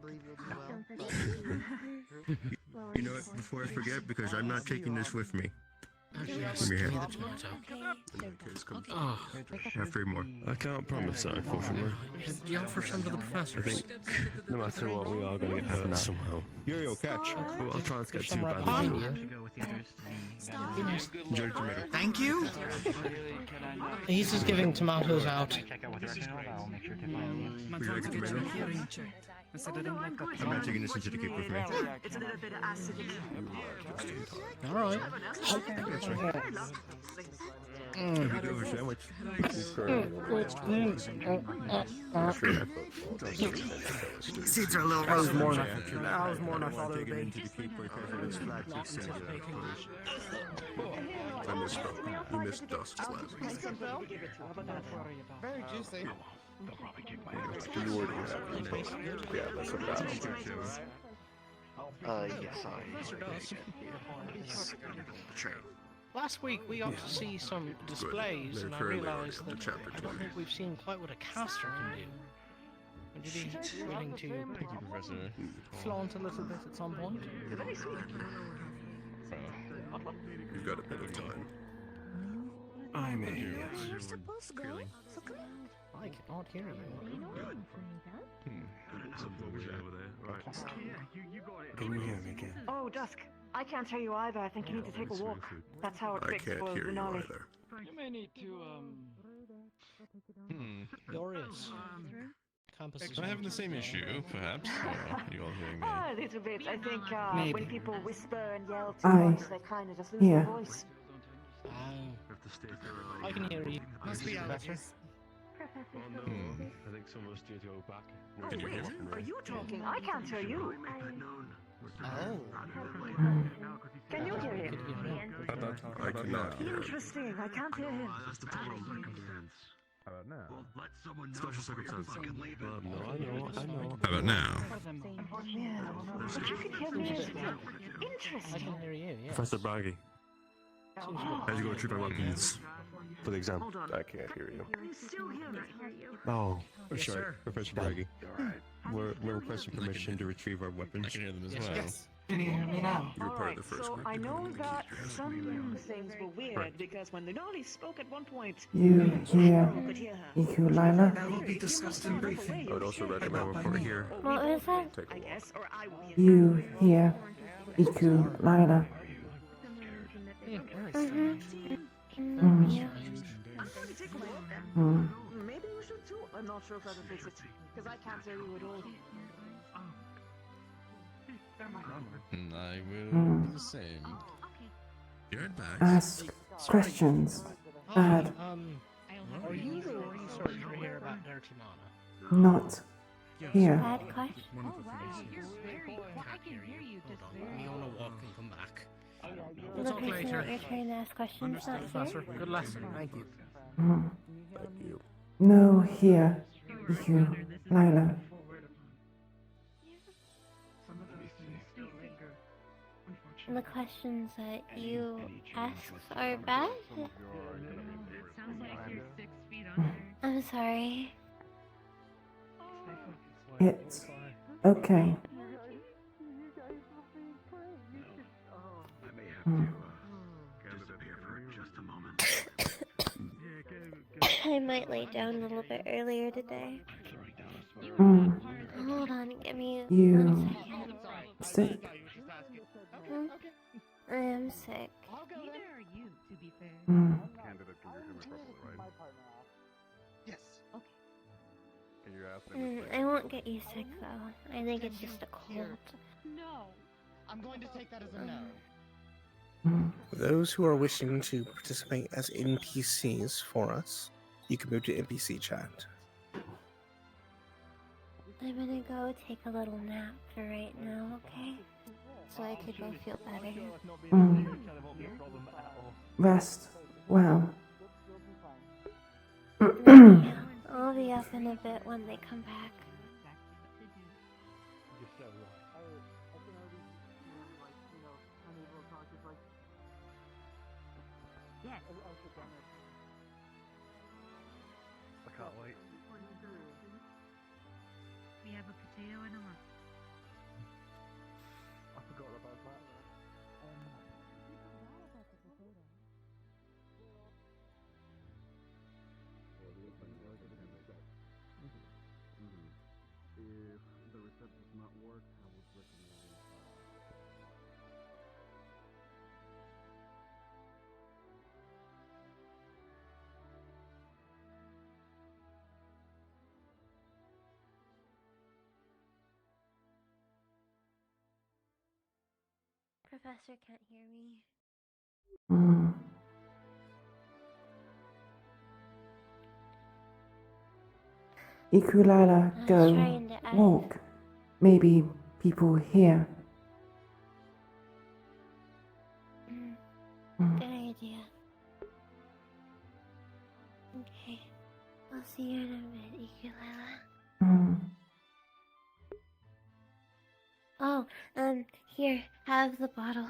believe you'll do well. You know what, before I forget, because I'm not taking this with me. Yes, Give me give here. me the tomato. Oh, have 3 more. I can't promise that, unfortunately. Do you offer some to the I professors? think no matter what, we are going to get hurt somehow. Yo, catch. Well, I'll try and get Some 2 right by behind the you. Go with the others. Enjoy the tomato. Thank you. He's just giving tomatoes out. Check out what they're working on. I'll make sure to find you. Would you like a tomato? I'm not taking this into the keep with me. It's a little bit of acidic. All right. Very lovely. Can we go for a sandwich? Seats are a little That was rough. more than I thought it would be. I misspoke. You missed Dusk's last. Very juicy. You already have. Yeah, that's about it. Yes, Sure. Last week we got to see some displays, They're and I currently realised already on that chapter I don't 20. think we've seen quite what a caster can do. Would you be willing to Thank you, Professor. flaunt a little bit at some point? You've got a bit of time. I may, You're supposed to go. So come in. I cannot hear you. Can you hear me again? Oh, Dusk. I can't hear you either. I think you need to take a walk. That's how it I fixed can't for hear you Denali. either. You may need to, Glorious. Campus is Am I having the same issue, perhaps? Or are you all hearing me? A little bit. I think Maybe. when people whisper and yell too I much, they kind of just lose hear their voice. I can hear you. Must be Professor. allergies. I think some of us need to go back. Oh, Can you hear wait. me? Are you talking? I can't hear you. Oh. Can you hear him? I cannot hear. Interesting. I can't hear him. How about now? Special circumstances. No, I know. How about now? Yeah. But you can hear me as well. I Interesting. can hear you, yes. Professor Braggy, how'd you go retrieve my weapons for the exam? I can't hear you. Oh, Yes, sorry, sir. Professor Braggy. We're requesting permission to retrieve our weapons. I can hear them as Yes, well. yes. Can you hear me now? You're part of the first So group. I to go know in the that keep. some things were weird Right. because when the Denali spoke at one point, You hear no one could hear her. Iku'lylah? That will be discussed in briefing. I would also recommend By report me. here. What was that? Take a I walk. guess, or I will. You hear Iku'lylah? Mm, yeah. I'm going to take a walk. Maybe you should too. I'm not sure if that'll fix it because I can't hear you at all. I will do the same. You're right back. Ask questions. Bad. Are you the researcher here about Dirty Mana? Not here. Bad question. I can hear you. Hold on, let me on a walk and come back. We'll talk Looking for later. what you're trying to ask questions, Understood, not Professor. here. Good lesson. Thank you. Thank you. No here. Iku'lylah. The questions that you ask are bad? I'm sorry. It's okay. I might lay down a little bit earlier today. Hold on, give me You 1 second. sick? I am sick. I won't get you sick though. I think it's just a cold. No. I'm going to take that as a no. Those who are wishing to participate as NPCs for us, you can move to NPC chat. I'm gonna go take a little nap for right now, okay? So I could go feel better. Rest well. I'll be up in a bit when they come back. Yes. I can't wait. We have a potato and a lunch. I forgot about that. If the receptor does not work, I would recommend. Professor can't hear me. Iku'lylah, I was go. trying to ask. Walk. Maybe people here. Good idea. Okay. I'll see you in a bit, Iku'lylah. Oh, here, have the bottle.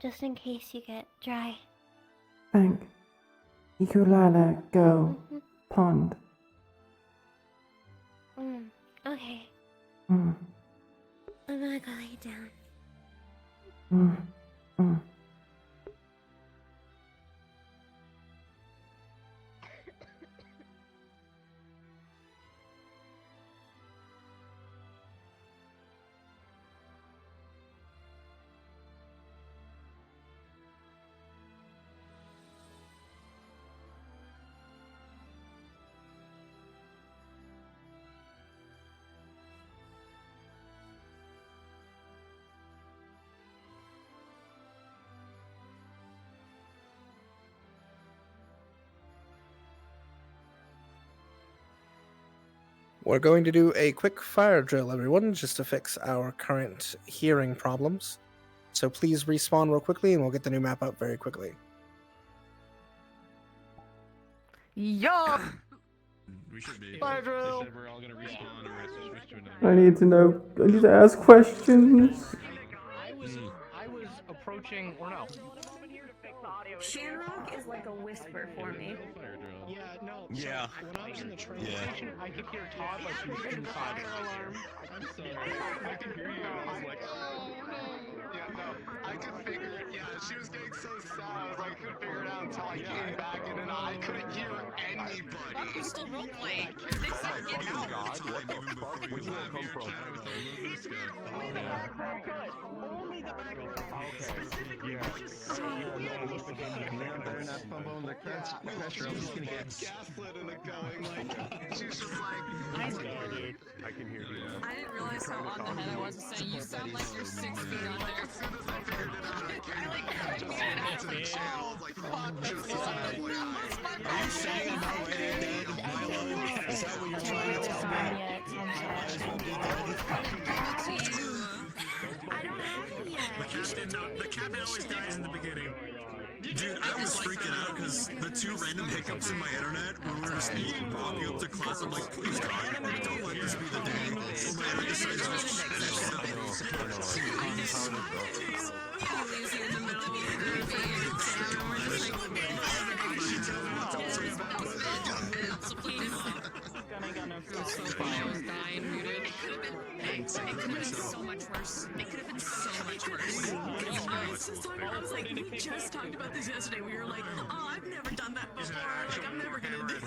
Just in case you get dry. Thank. Iku'lylah, go. Pond. Okay. Mm. I'm gonna go lay down. Mm. Mm. We're going to do a quick fire drill, everyone, just to fix our current hearing problems. So please respawn real quickly and we'll get the new map up very quickly. Yo! We should be. Fire They drill! said we're all gonna respawn or switch to another. I need to know. I need to ask questions. I was approaching, or no. Shamrock is like a whisper for me. Yeah, no. Yeah. When I was in the train Yeah. station, I could hear Todd like he was inside. I'm sorry. I could hear you and I was like, oh no. Yeah, no, I could figure it. Yeah, she was getting so sad. I was like, I couldn't figure it out until I came back, and then I couldn't hear anybody. Fuck, we're still roleplaying. They said get out. God, what the fuck? Where'd you come from? Only the back Yeah. Better not fumble in the pressure. I'm just gonna get gaslit into going. Like, she's just like, I can hear you. I didn't realize how on the head I was saying you sound like you're 6 feet under. I like to the chair. I was like, fuck this. Are you saying I'm not ready to dead? Is that what you're trying to tell me? The captain always dies in the beginning. Dude, I was freaking out because the two random hiccups in my internet when we were just walking up to class, I'm like, please God, don't let this be the day. So my internet decides to just I was dying, muted. It could have been so much worse. It could have been so much worse. I was like, we just talked about this yesterday. We were like, oh, I've never done that before. Like, I'm never gonna do it.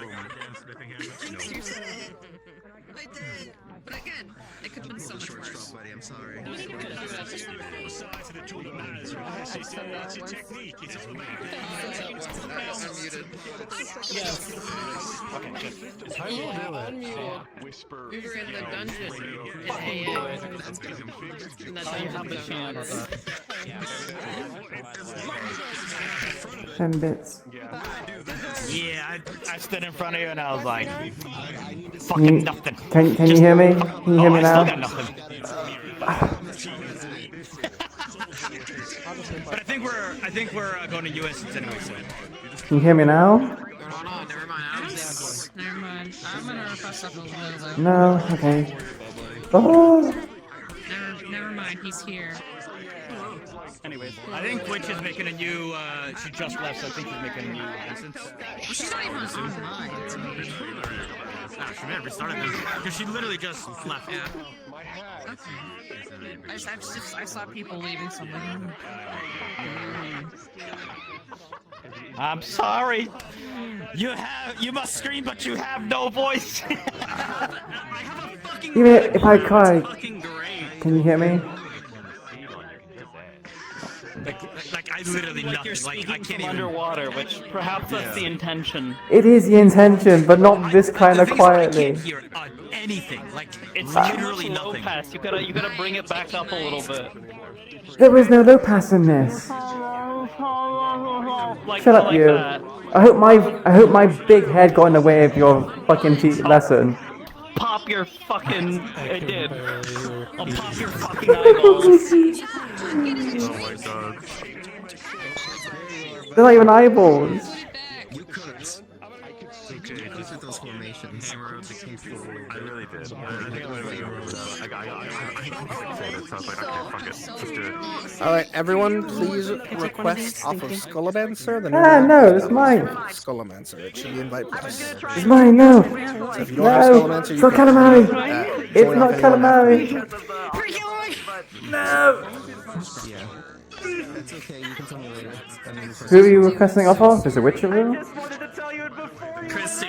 I did. But again, it could have been so much worse. buddy. I'm sorry. Besides the tool of manners, it's a technique. It's a I'm muted. Yes. Okay, good. I will do it. Whisper. We were in the dungeon. You have the chance. 10 bits. Yeah, I stood in front of you and I was like, Can fucking you, nothing. can you hear me? Can you hear me I now? still got nothing. But I think we're going to US anyway soon. Can you hear me now? Oh, never mind. Never mind. I'm gonna request up a little bit. No? Okay. Oh! Never mind. He's here. Anyways, I think Twitch is making a new, she just left, so I think she's making a new instance. Well, she's not even online. Nah, she never started this, because she literally just left. Yeah. I saw people leaving something. I'm sorry. You must scream, but you have no voice. Even if I cry, can you hear me? Like I literally like nothing. you're Like I speaking can't from even. underwater, which perhaps that's the intention. It is the intention, but not this kind of I quietly. can't hear anything. Like It's literally low nothing. pass. You gotta bring it back up a little bit. There is no low pass in this. Like, Shut up, like you. that. I hope my big head got in the way of your fucking lesson. Pop your fucking. It did. I'll pop your fucking eyeballs. Oh my god. They're not even eyeballs. You cooked. Okay, just with those formations. Hammer out the king. I really did. I think I'm gonna be over that. It sounds like, okay, fuck it. Let's do it. Alright, everyone, please request off of Skullamancer. The No, it's mine. Skullamancer. It should be invite plus. It's mine, no. So if you don't have No, Skullamancer, it's you not can calamari. It's not calamari. No. Yeah. It's okay, you can tell me later. Who are you requesting off of? Is it Witcher Rule? Christy.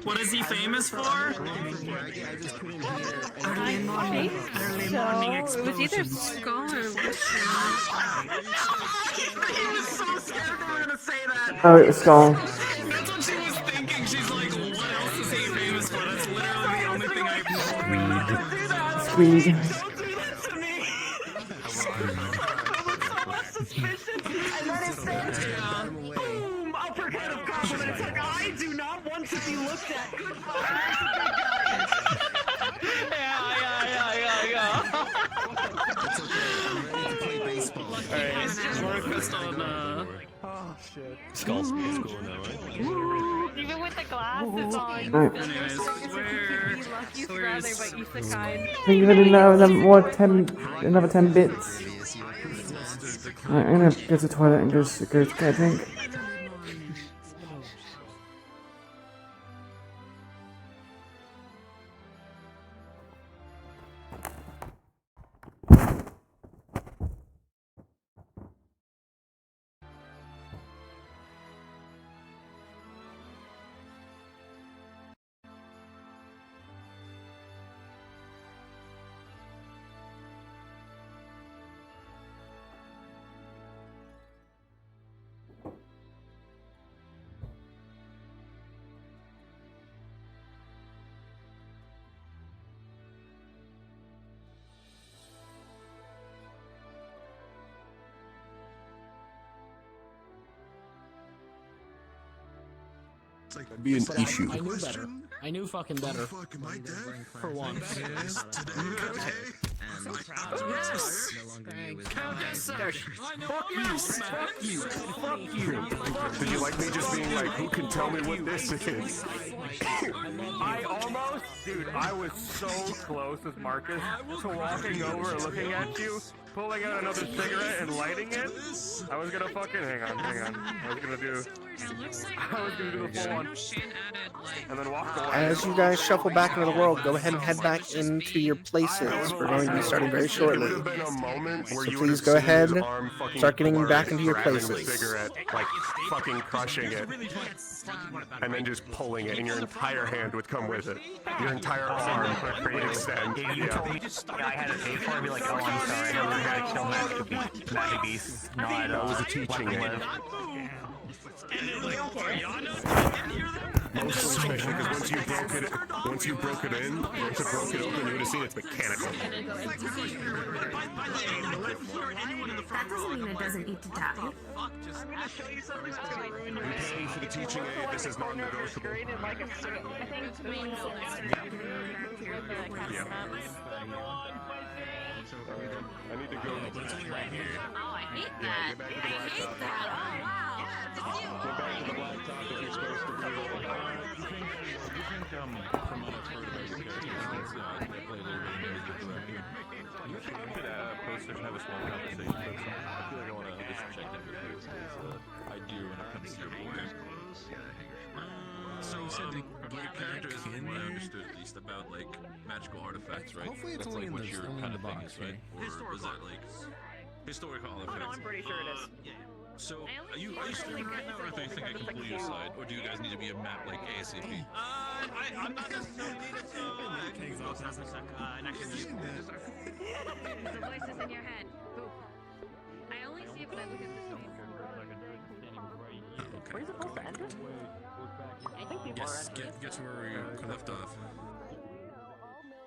What is he famous for? Early morning explosions. It was either Skull or Witcher. He was so scared they were gonna say that. Oh, it was Skull. That's what she was thinking. She's like, what else is he famous for? That's literally the only thing I Squeed. And then it said, boom, uppercut of confidence. Like, I do not want to be looked at. Yeah. It's okay, I'm ready to play baseball. Alright, more request on, oh shit. Skull's cool now, right? Even with the glasses on. Right. Anyways, where's but you succumbed. Even another 10 bits. Right, I'm gonna go to the toilet and go get a drink. That'd be an issue. I knew better. I knew fucking better. For once. Yes, today. Yes! Fuck you. Did you like me just being like, who can tell me what this is? I almost, dude, I was so close with Marcus to walking over and looking at you, pulling out another cigarette and lighting it. I was gonna fucking, hang on. I was gonna do the full one. And then walk away. As you guys shuffle back into the world, go ahead and head back into your places. We're going to be starting very shortly. So please go ahead, start getting back into your places. Cigarette, like fucking crushing it, and then just pulling it, and your entire hand would come with it. Your entire arm would extend. You told me I had to pay for it. I'd be like, oh, I'm sorry. I never had to kill magic beasts. Not That was a teaching aid. Especially because once you broke it in, once it broke it open, you would have seen it's mechanical. That doesn't mean it doesn't need to die. We pay for the teaching aid. This is non-negotiable. Yeah. I need to go. Right here. Oh, I hate that. I hate that. Oh, wow. Go back to the blacktop if you're supposed to be there. You think from what I've heard about your characters, I play a little bit of music director. You could post and have a small conversation about something. I feel like I want to just check in with you as I do when it comes to your boys. So you said to About your characters, from what I understood at least about like magical artifacts, right? Hopefully it's That's only like what in your the kind of thing box, is, right? Or is that like historical artifacts? I'm pretty sure it is. So are you streaming right now, or do you think I can pull you aside, or do you guys need to be a map like ASAP? I'm not necessarily needed to. King's also has next to you. The voices in your head. Boop. I only see it when I look at this game. Where is it supposed to end it? I think people Yes, get to where we left off.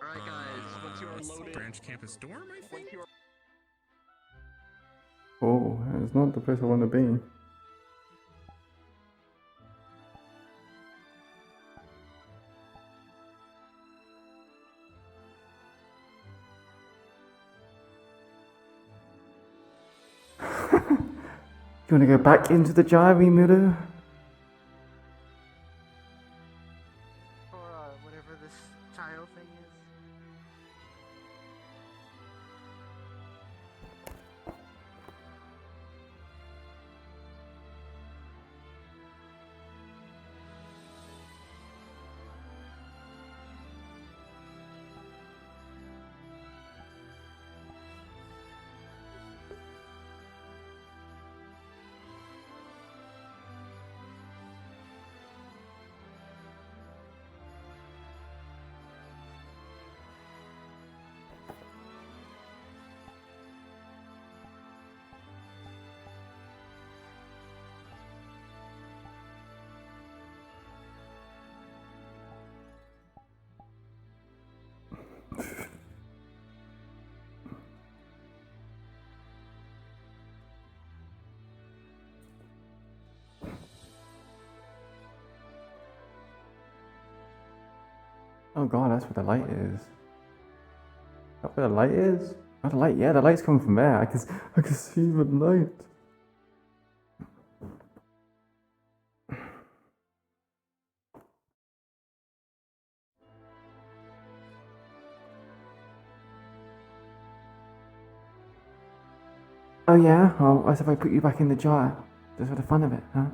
Alright guys, once you are loaded... Branch Campus Dorm, I think? Oh, it's not the place I want to be. you want to go back into the jar, Rimuru? For whatever this child thing is. Oh god, that's where the light is. Is that where the light is? Oh, the light, yeah, the light's coming from there. I can see the light. Oh yeah? Oh, as if I put you back in the jar. Just for the fun of it, huh?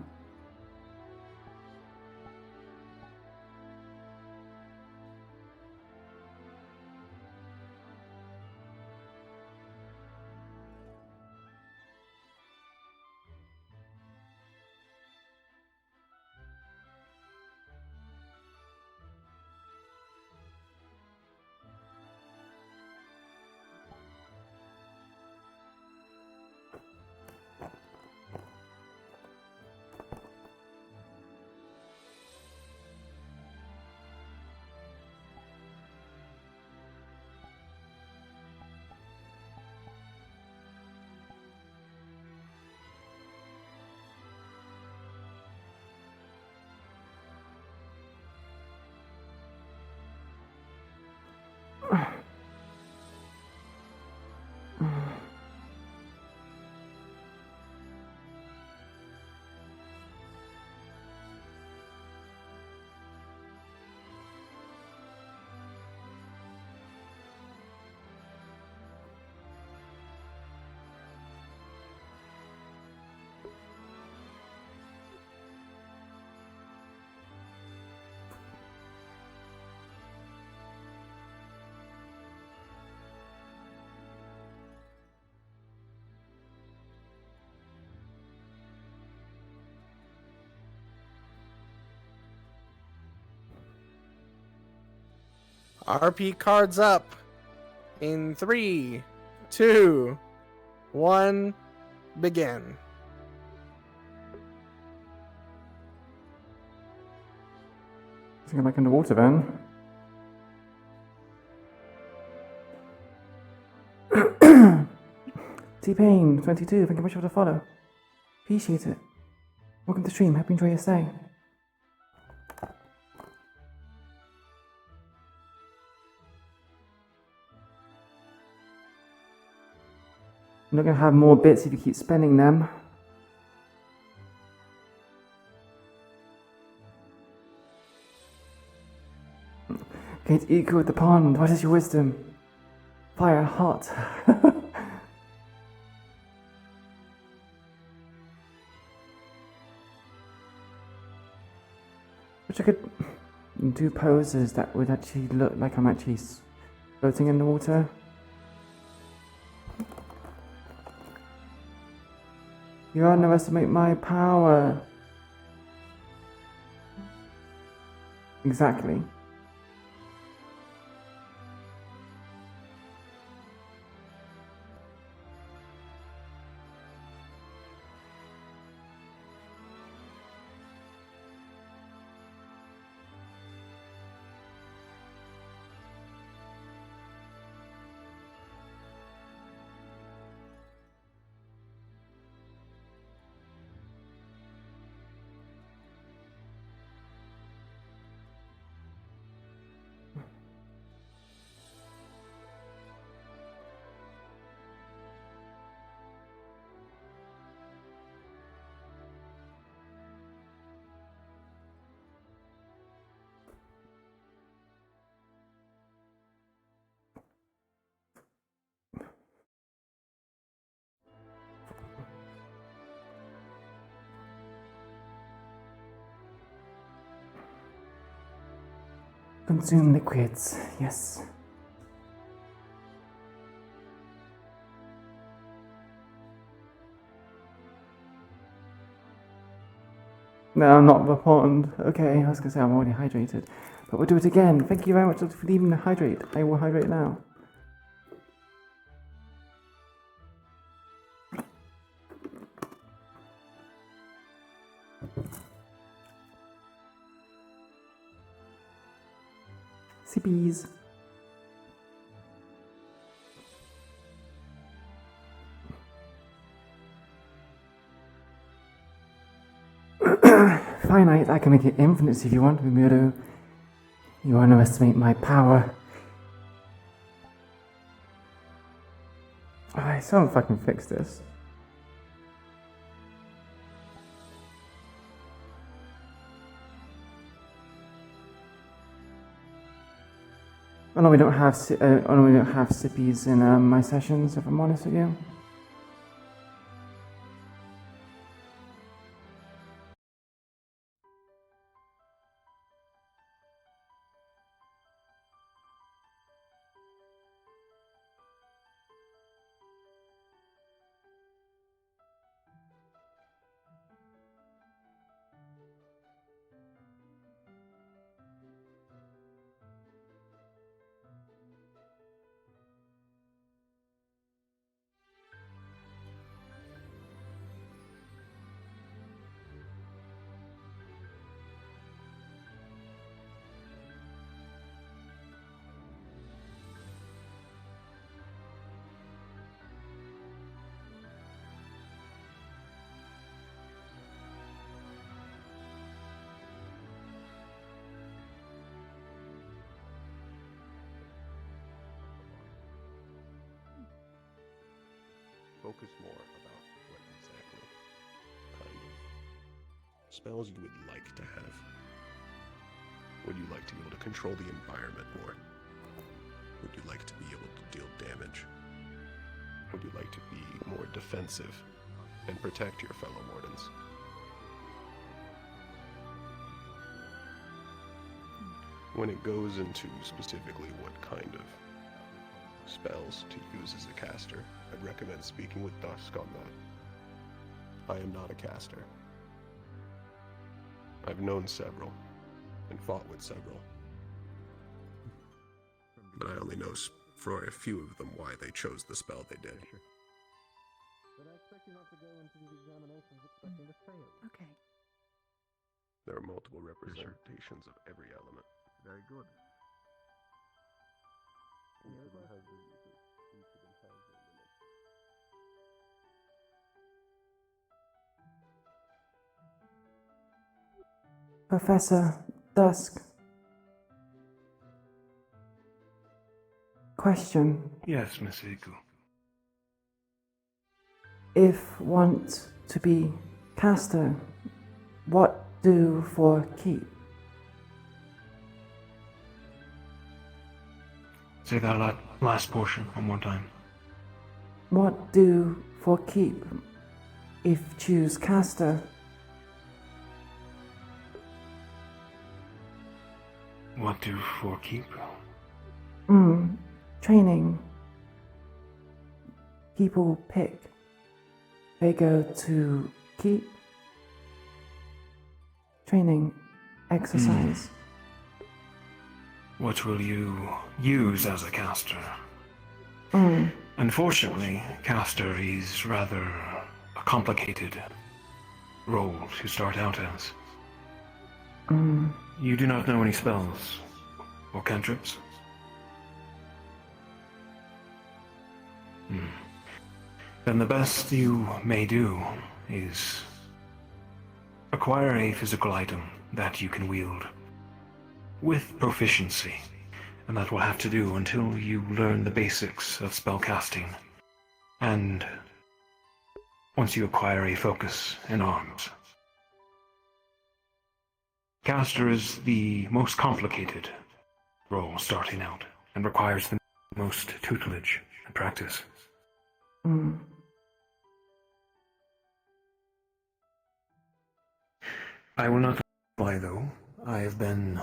RP cards up in 3, 2, 1, begin. Let's go back in the water then. T-Pain, 22, thank you much for the follow. Appreciate it. Welcome to the stream, hope you enjoy your stay. You're not going to have more bits if you keep spending them. Going to equal with the pond, what is your wisdom? Fire hot. Which I could do poses that would actually look like I'm actually floating in the water. You underestimate my power. Exactly. Consume liquids, yes. No, I'm not the pond. Okay, I was gonna say I'm already hydrated. But we'll do it again. Thank you very much for leaving me hydrate. I will hydrate now. Sippies. Finite, I can make it infinite if you want, Mimuro. You underestimate my power. I still haven't fucking fixed this. Oh no, we don't have sippies in my sessions, if I'm honest with you. Focus more about what exactly kind of spells you would like to have. Would you like to be able to control the environment more? Would you like to be able to deal damage? Would you like to be more defensive and protect your fellow Wardens? When it goes into specifically what kind of spells to use as a caster, I'd recommend speaking with Dusk on that. I am not a caster. I've known several, and fought with several. But I only know for a few of them why they chose the spell they did. But I expect you not to go into these examinations expecting to fail. Okay. There are multiple representations of every element. Very good. Professor Dusk. Question. Yes, Miss Iku. If want to be caster, what do for keep? Say that last portion one more time. What do for keep if choose caster? What do for keep? Training. People pick. They go to keep. Training. Exercise. What will you use as a caster? Unfortunately, caster is rather a complicated role to start out as. You do not know any spells or cantrips? Then the best you may do is acquire a physical item that you can wield with proficiency, and that will have to do until you learn the basics of spellcasting, and once you acquire a focus in arms. Caster is the most complicated role starting out, and requires the most tutelage and practice. I will not lie though, I have been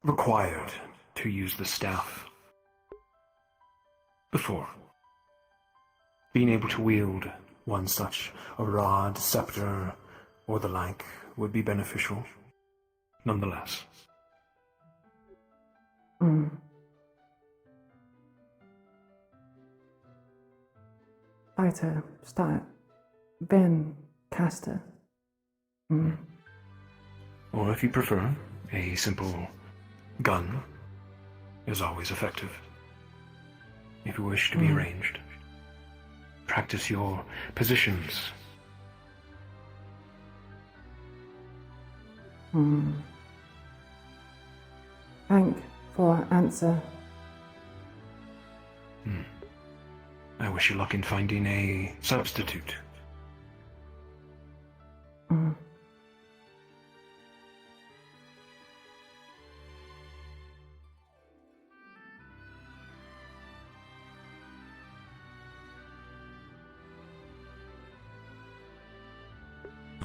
required to use the staff before. Being able to wield one such a rod, scepter, or the like would be beneficial, nonetheless. Fighter, start, Ben, caster. Or if you prefer, a simple gun is always effective. If you wish to be ranged, practice your positions. Thank for answer. I wish you luck in finding a substitute.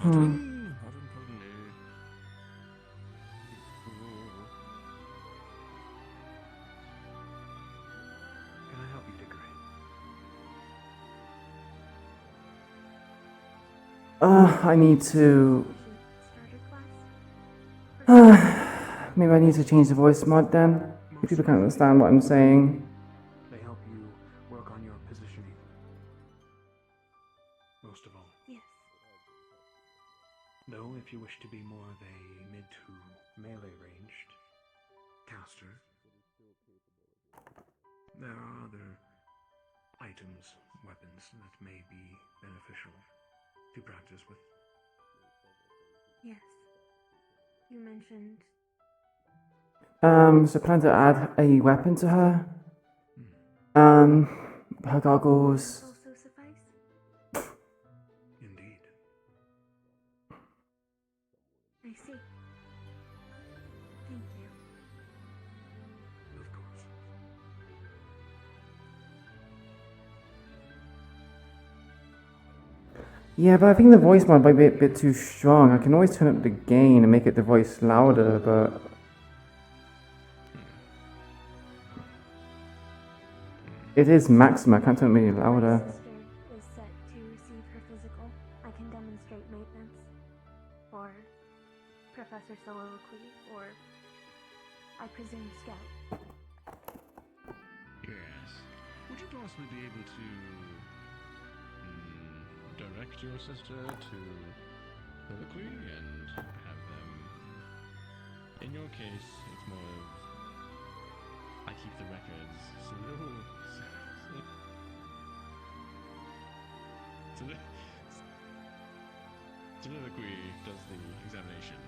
Can I help you, Dickory? I need to... maybe I need to change the voice mod then. If people can't understand what I'm saying. They help you work on your positioning. Most of all. Yes. Though, if you wish to be more of a mid to melee ranged caster, there are other items, weapons that may be beneficial to practice with. Yes. You mentioned. So plan to add a weapon to her. Her goggles. Also suffice? Indeed. I see. Thank you. Of course. Yeah, but I think the voice mod might be a bit too strong. I can always turn up the gain and make it the voice louder, but... It is maximum, I can't turn it any louder. Is set to receive her physical. I can demonstrate maintenance for Professor Soliloquy, or I presume Scout. Yes. Would you possibly be able to direct your sister to Soliloquy and have them... In your case, it's more of... I keep the records. Soliloquy does the examination.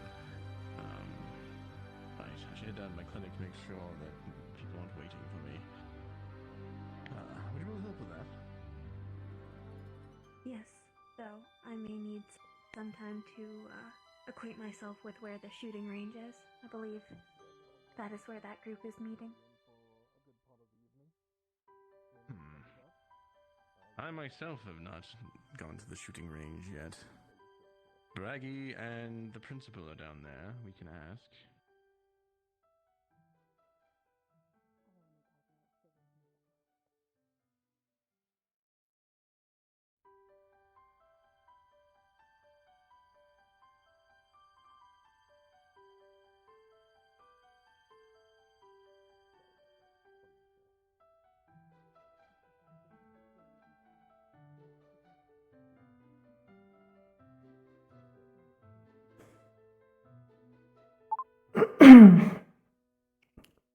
Right, I should head down to my clinic to make sure that people aren't waiting for me. Would you be able to help with that? Yes, though I may need some time to acquaint myself with where the shooting range is. I believe that is where that group is meeting. I myself have not gone to the shooting range yet. Braggy and the principal are down there. We can ask.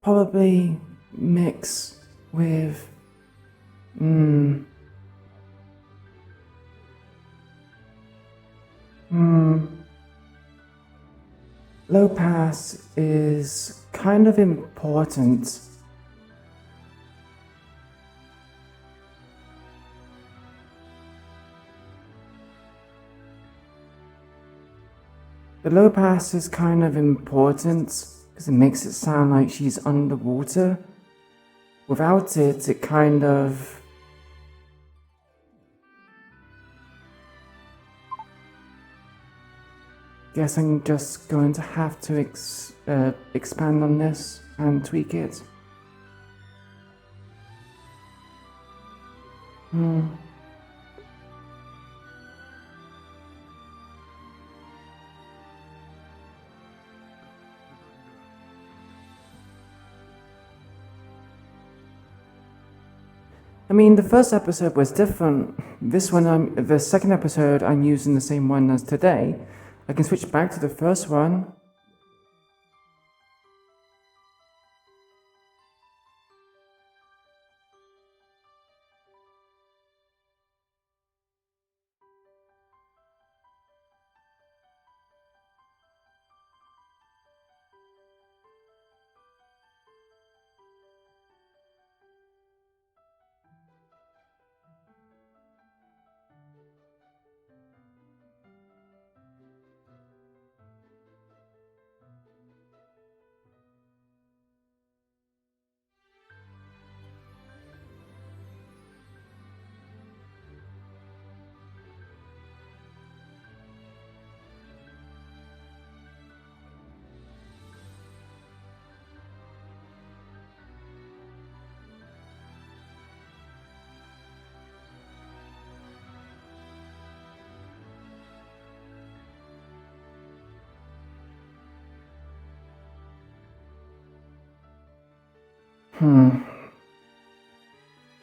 Probably mix with low pass is kind of important. The low pass is kind of important because it makes it sound like she's underwater. Without it, it kind of... guess I'm just going to have to expand on this and tweak it. I mean, the first episode was different. This one, the second episode, I'm using the same one as today. I can switch back to the first one.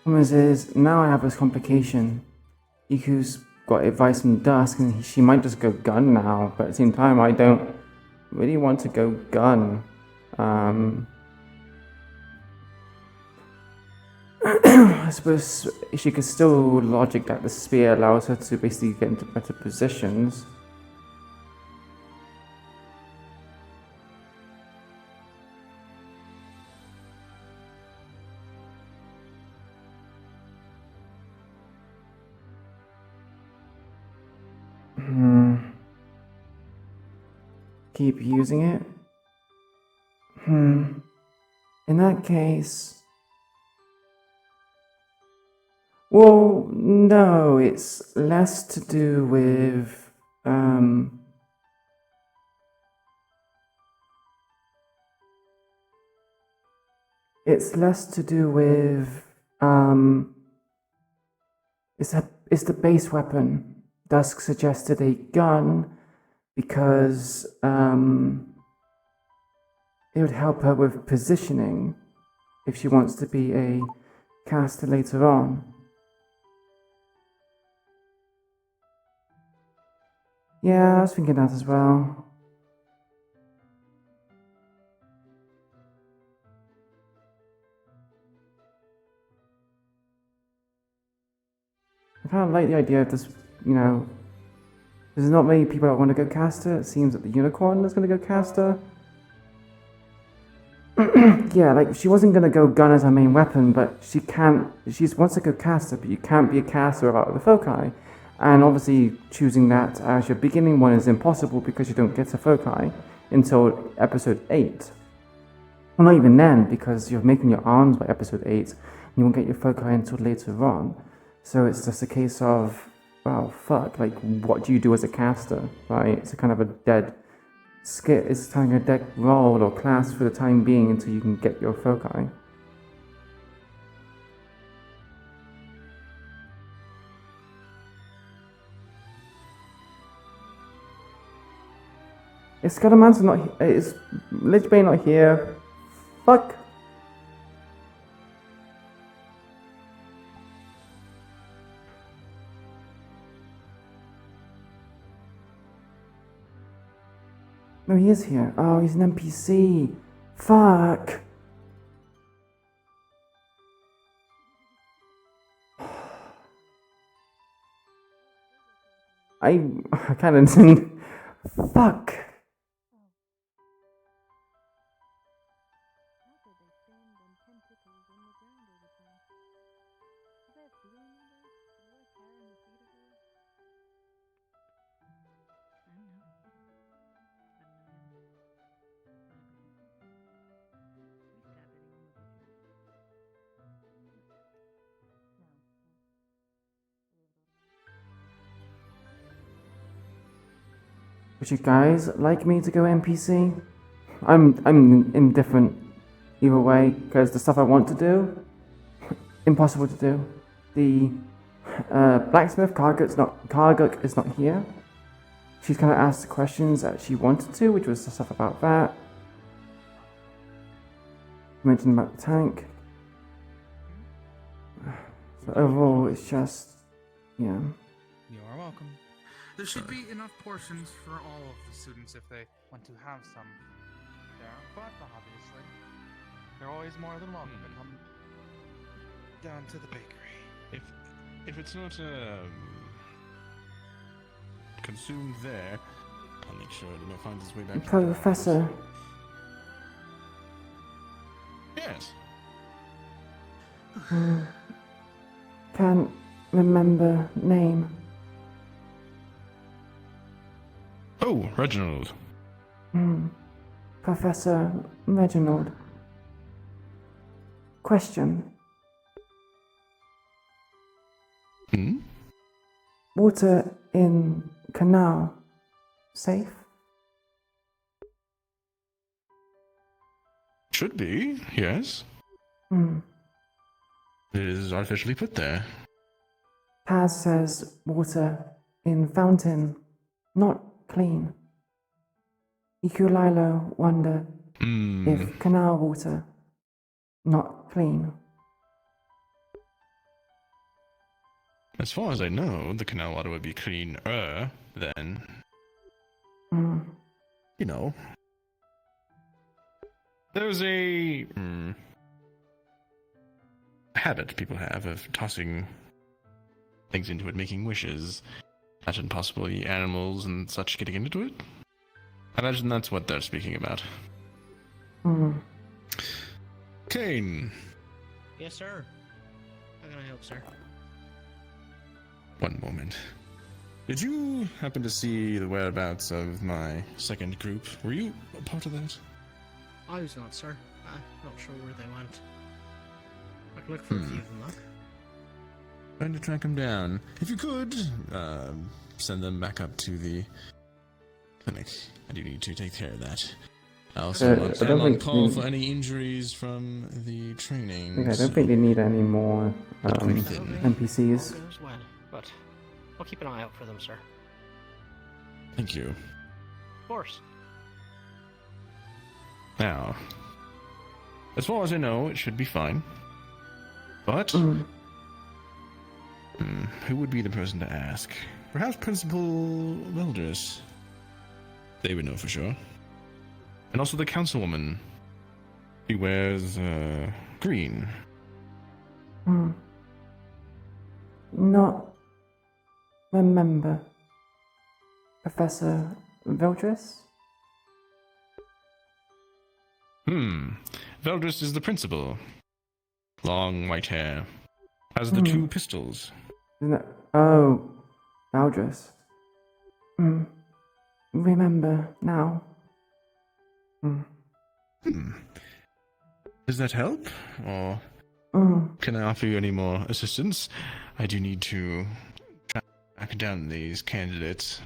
Problem is, now I have this complication. Iku's got advice from Dusk, and she might just go gun now, but at the same time, I don't really want to go gun. I suppose she could still logic that the spear allows her to basically get into better positions. Keep using it? In that case... Well, no, it's less to do with... It's less to do with... It's the base weapon. Dusk suggested a gun because it would help her with positioning if she wants to be a caster later on. Yeah, I was thinking that as well. I kind of like the idea of this, you know, there's not many people that want to go caster. It seems that the unicorn is going to go caster. Yeah, like, she wasn't going to go gun as her main weapon, but she wants to go caster, but you can't be a caster without the foci. And obviously, choosing that as your beginning one is impossible because you don't get a foci until episode 8. Well, not even then, because you're making your arms by episode 8, and you won't get your foci until later on. So it's just a case of, well, fuck, like, what do you do as a caster, right? It's a kind of a dead skit. It's kind of a dead role or class for the time being until you can get your foci. Is Scalamancer not? Is Lichbane not here? Fuck. No, he is here. Oh, he's an NPC. Fuck. I kind of didn't. Fuck. Would you guys like me to go NPC? I'm indifferent either way, because the stuff I want to do, impossible to do. The blacksmith Karguk is not here. She's kind of asked the questions that she wanted to, which was the stuff about that. Mentioned about the tank. So overall, it's just, yeah. You are welcome. There should be enough portions for all of the students if they want to have some there, but obviously, they're always more than welcome to come down to the bakery. If it's not consumed there, I'll make sure it finds its way back. Professor. Yes. Can't remember name. Oh, Reginald. Professor Reginald. Question. Water in canal safe? Should be, yes. It is artificially put there. Taz says water in fountain not clean. Iku'lylah wonder if canal water not clean. As far as I know, the canal water would be cleaner than, you know. There's a habit people have of tossing things into it, making wishes. Imagine possibly animals and such getting into it. I imagine that's what they're speaking about. Kane. Yes, sir. How can I help, sir? One moment. Did you happen to see the whereabouts of my second group? Were you a part of that? I was not, sir. I'm not sure where they went. I can look for a few of them, though. Trying to track them down. If you could, send them back up to the clinic. I do need to take care of that. I also want them on call for any injuries from the training. I don't think they need any more NPCs. Well, but I'll keep an eye out for them, sir. Thank you. Of course. Now, as far as I know, it should be fine. But who would be the person to ask? Perhaps Principal Welders. They would know for sure. And also the councilwoman. She wears green. Not remember. Professor Veldris? Veldris is the principal. Long white hair. Has the two pistols. Oh, Veldris. Remember now. Does that help? Or can I offer you any more assistance? I do need to track down these candidates.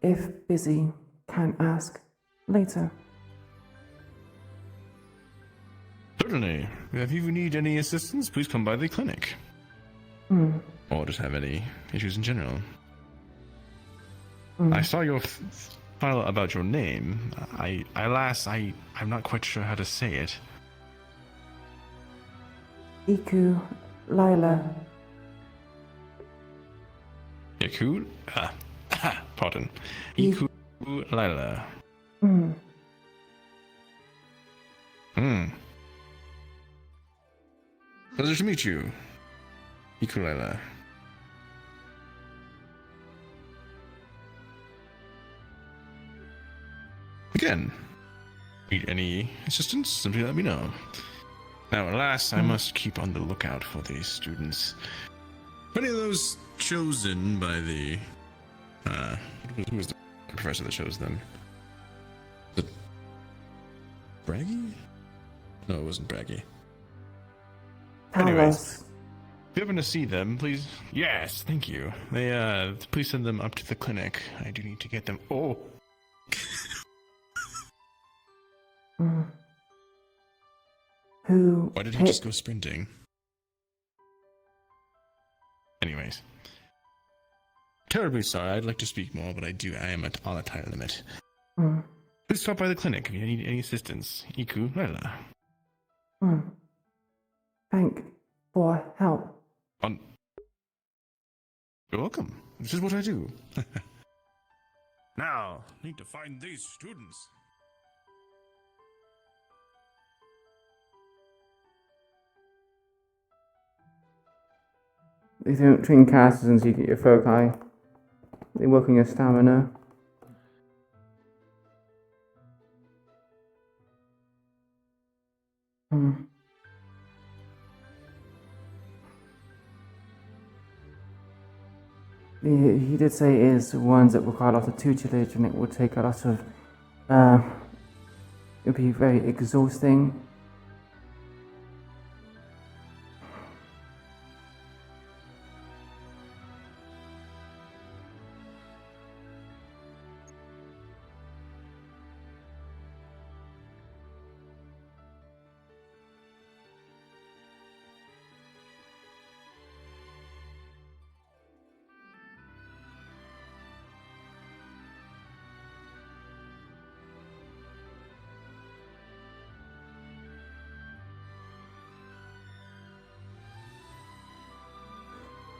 If busy, can ask later. Certainly. If you need any assistance, please come by the clinic. Or just have any issues in general. I saw your file about your name. I'm not quite sure how to say it. Iku'lylah. Pardon. Iku'lylah. Pleasure to meet you, Iku'lylah. Again, need any assistance? Simply let me know. Now, alas, I must keep on the lookout for these students. If any of those chosen by the who was the professor that chose them? Was it Braggy? No, it wasn't Braggy. Anyways, if you happen to see them, please. Yes, thank you. Please send them up to the clinic. I do need to get them. Oh, Mm. Who? Why did he just go sprinting? Anyways. Terribly sorry, I'd like to speak more, but I am on a time limit. Mm. Please stop by the clinic if you need any assistance. Iku'lylah. Thank for help. You're welcome. This is what I do. Now, need to find these students. They don't train casters until you get your foci. They work on your stamina. He did say it is ones that require a lot of tutelage and it will take a lot of, it'll be very exhausting.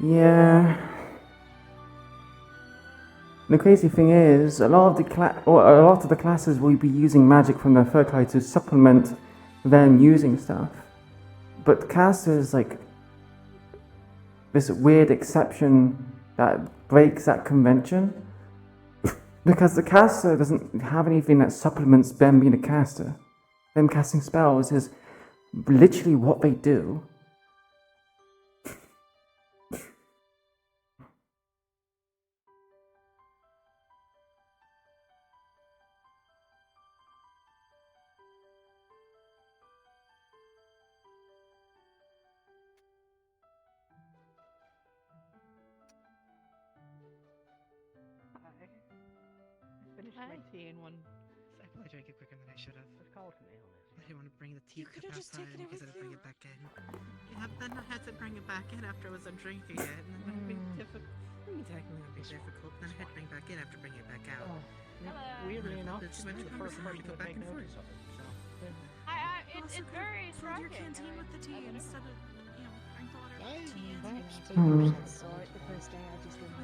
Yeah. The crazy thing is, a lot of the classes will be using magic from their foci to supplement them using stuff. But caster is like this weird exception that breaks that convention. Because the caster doesn't have anything that supplements them being a caster. Them casting spells is literally what they do. Finished my tea in one second. I drank it quicker than I should have. It's called mail. I didn't want to bring the tea cup outside because I had to bring it back in. Yeah, but then I had to bring it back in after I was done drinking it, and then it would be difficult. Technically, it would be difficult. Then I had to bring it back in after bringing it back out. Weirdly enough, It's you're the first person to take notice of it. So. It's very Fill your striking. canteen with the tea instead of, drink the water with the tea. The first day I just went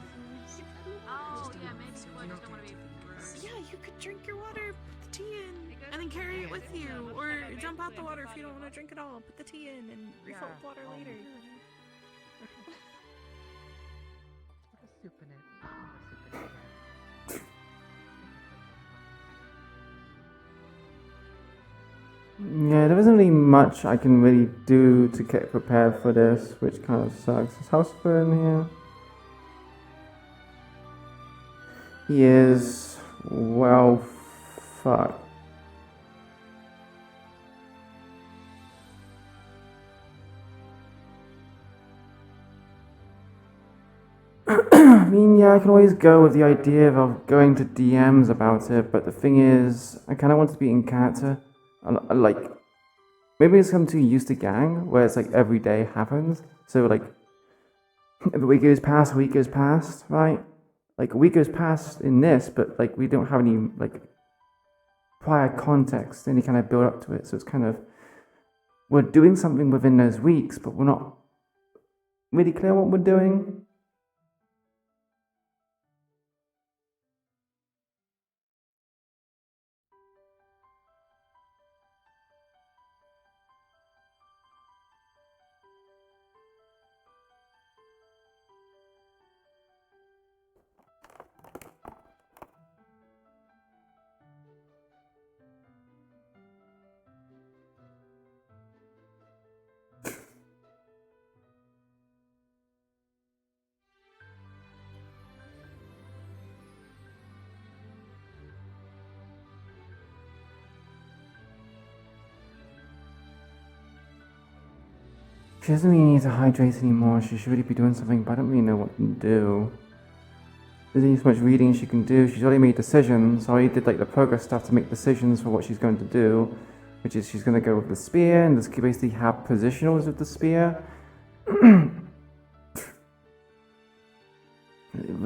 Oh, yeah, maybe you just don't want to be gross. Yeah, you could drink your water, put the tea in, and then carry it with you. Or jump out the water if you don't want to drink it all. Put the tea in and refill with water later. Put a soup in it. Yeah, there isn't really much I can really do to get prepared for this, which kind of sucks. Is Housefer in here? He is, well, fuck. I mean, yeah, I can always go with the idea of going to DMs about it, but the thing is, I kind of want to be in character. Like, maybe it's I'm too used to gang, where it's like every day happens. So, like, if a week goes past, a week goes past, right? Like, a week goes past in this, but, like, we don't have any, like, prior context, any kind of build up to it. So it's kind of, we're doing something within those weeks, but we're not really clear what we're doing. She doesn't really need to hydrate anymore. She should really be doing something, but I don't really know what to do. there's only so much reading she can do. She's already made decisions. Already did like the progress stuff to make decisions for what she's going to do, which is she's going to go with the spear and just basically have positionals with the spear.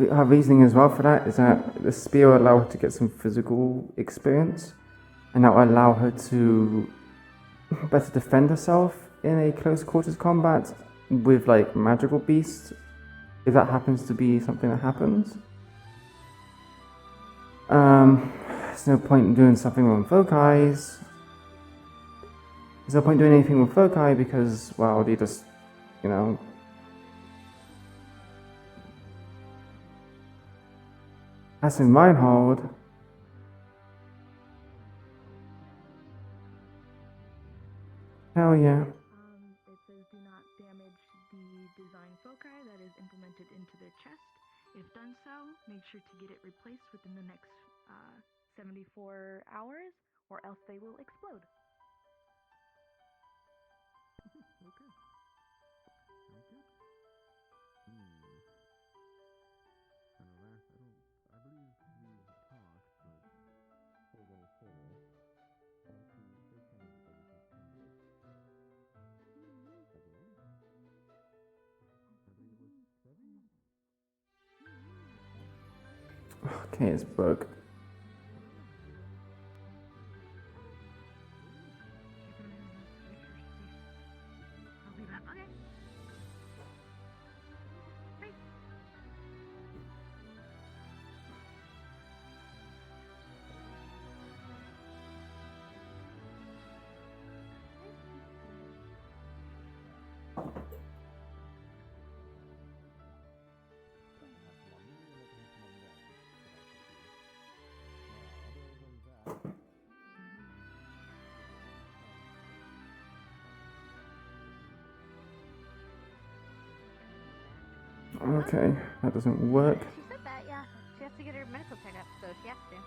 Her reasoning as well for that is that the spear will allow her to get some physical experience, and that will allow her to better defend herself in a close quarters combat with like magical beasts, if that happens to be something that happens. There's no point in doing something with foci. There's no point doing anything with foci because, well, they just, you know. As in Reinhold. Hell yeah. It says do not damage the design foci that is implemented into the chest. If done so, make sure to get it replaced within the next 74 hours, or else they will explode. Okay, it's broke. Okay, that doesn't work. She said that, yeah. She has to get her medical checkup, so she has to.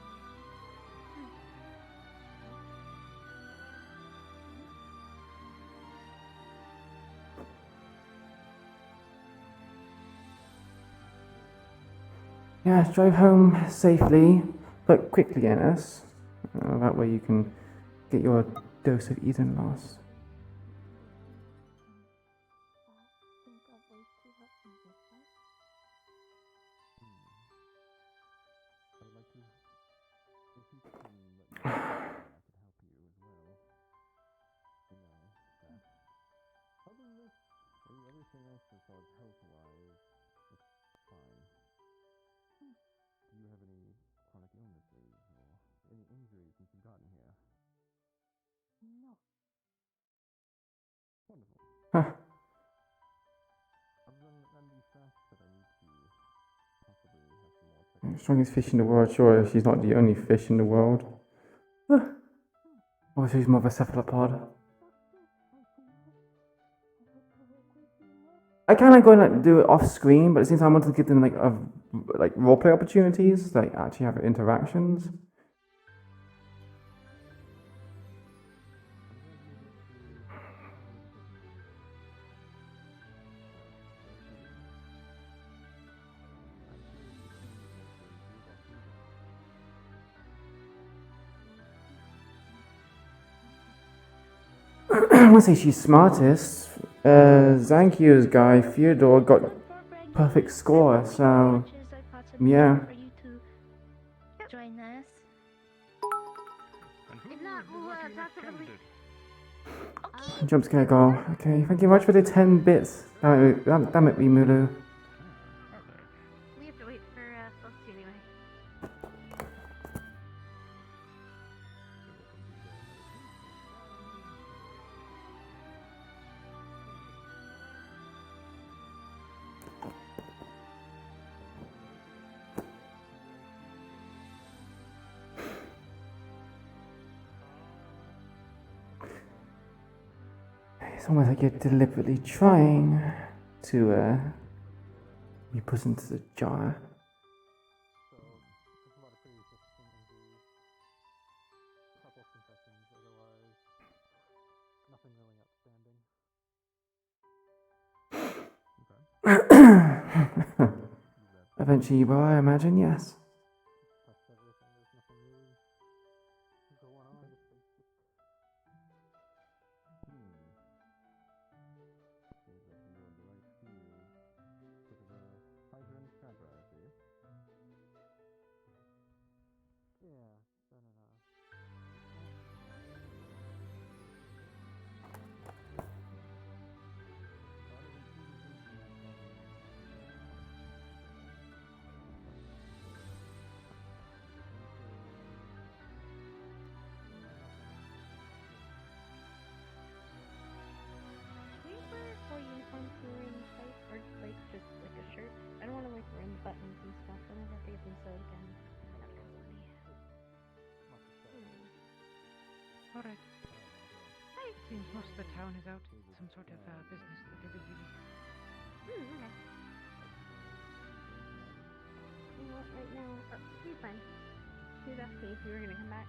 Yeah, drive home safely, but quickly, Ennis. That way you can get your dose of Eden loss. Everything else as far as health-wise, it's fine. Do you have any chronic illnesses or any injuries since you've gotten here? No. Wonderful. Huh. Other than the fact that I need to possibly have some more checkups. Strongest fish in the world, sure, she's not the only fish in the world. Oh, she's more of a cephalopod. I kind of go and like, do it off screen, but at the same time I want to give them like roleplay opportunities, like actually have interactions. I wouldn't say she's smartest. Zankyo's guy, Fyodor, got perfect score, so yeah. Join us. If not, we'll talk to the Jump scare goal. Okay, thank you very much for the 10 bits. Damn it, Mulu. We have to wait for Celeste anyway. It's almost like you're deliberately trying to be put into the jar. Eventually you will, I imagine, yes. Can we wear 4 uniforms here in the fight, or like just like a shirt? I don't want to like ruin the buttons and stuff, and I have to get them sewed again. That costs money. Alright. Hey, it seems most of the town is out. Some sort of business that they're busy with. Okay. Well, right now, he's fine. He's asking if you were gonna come back.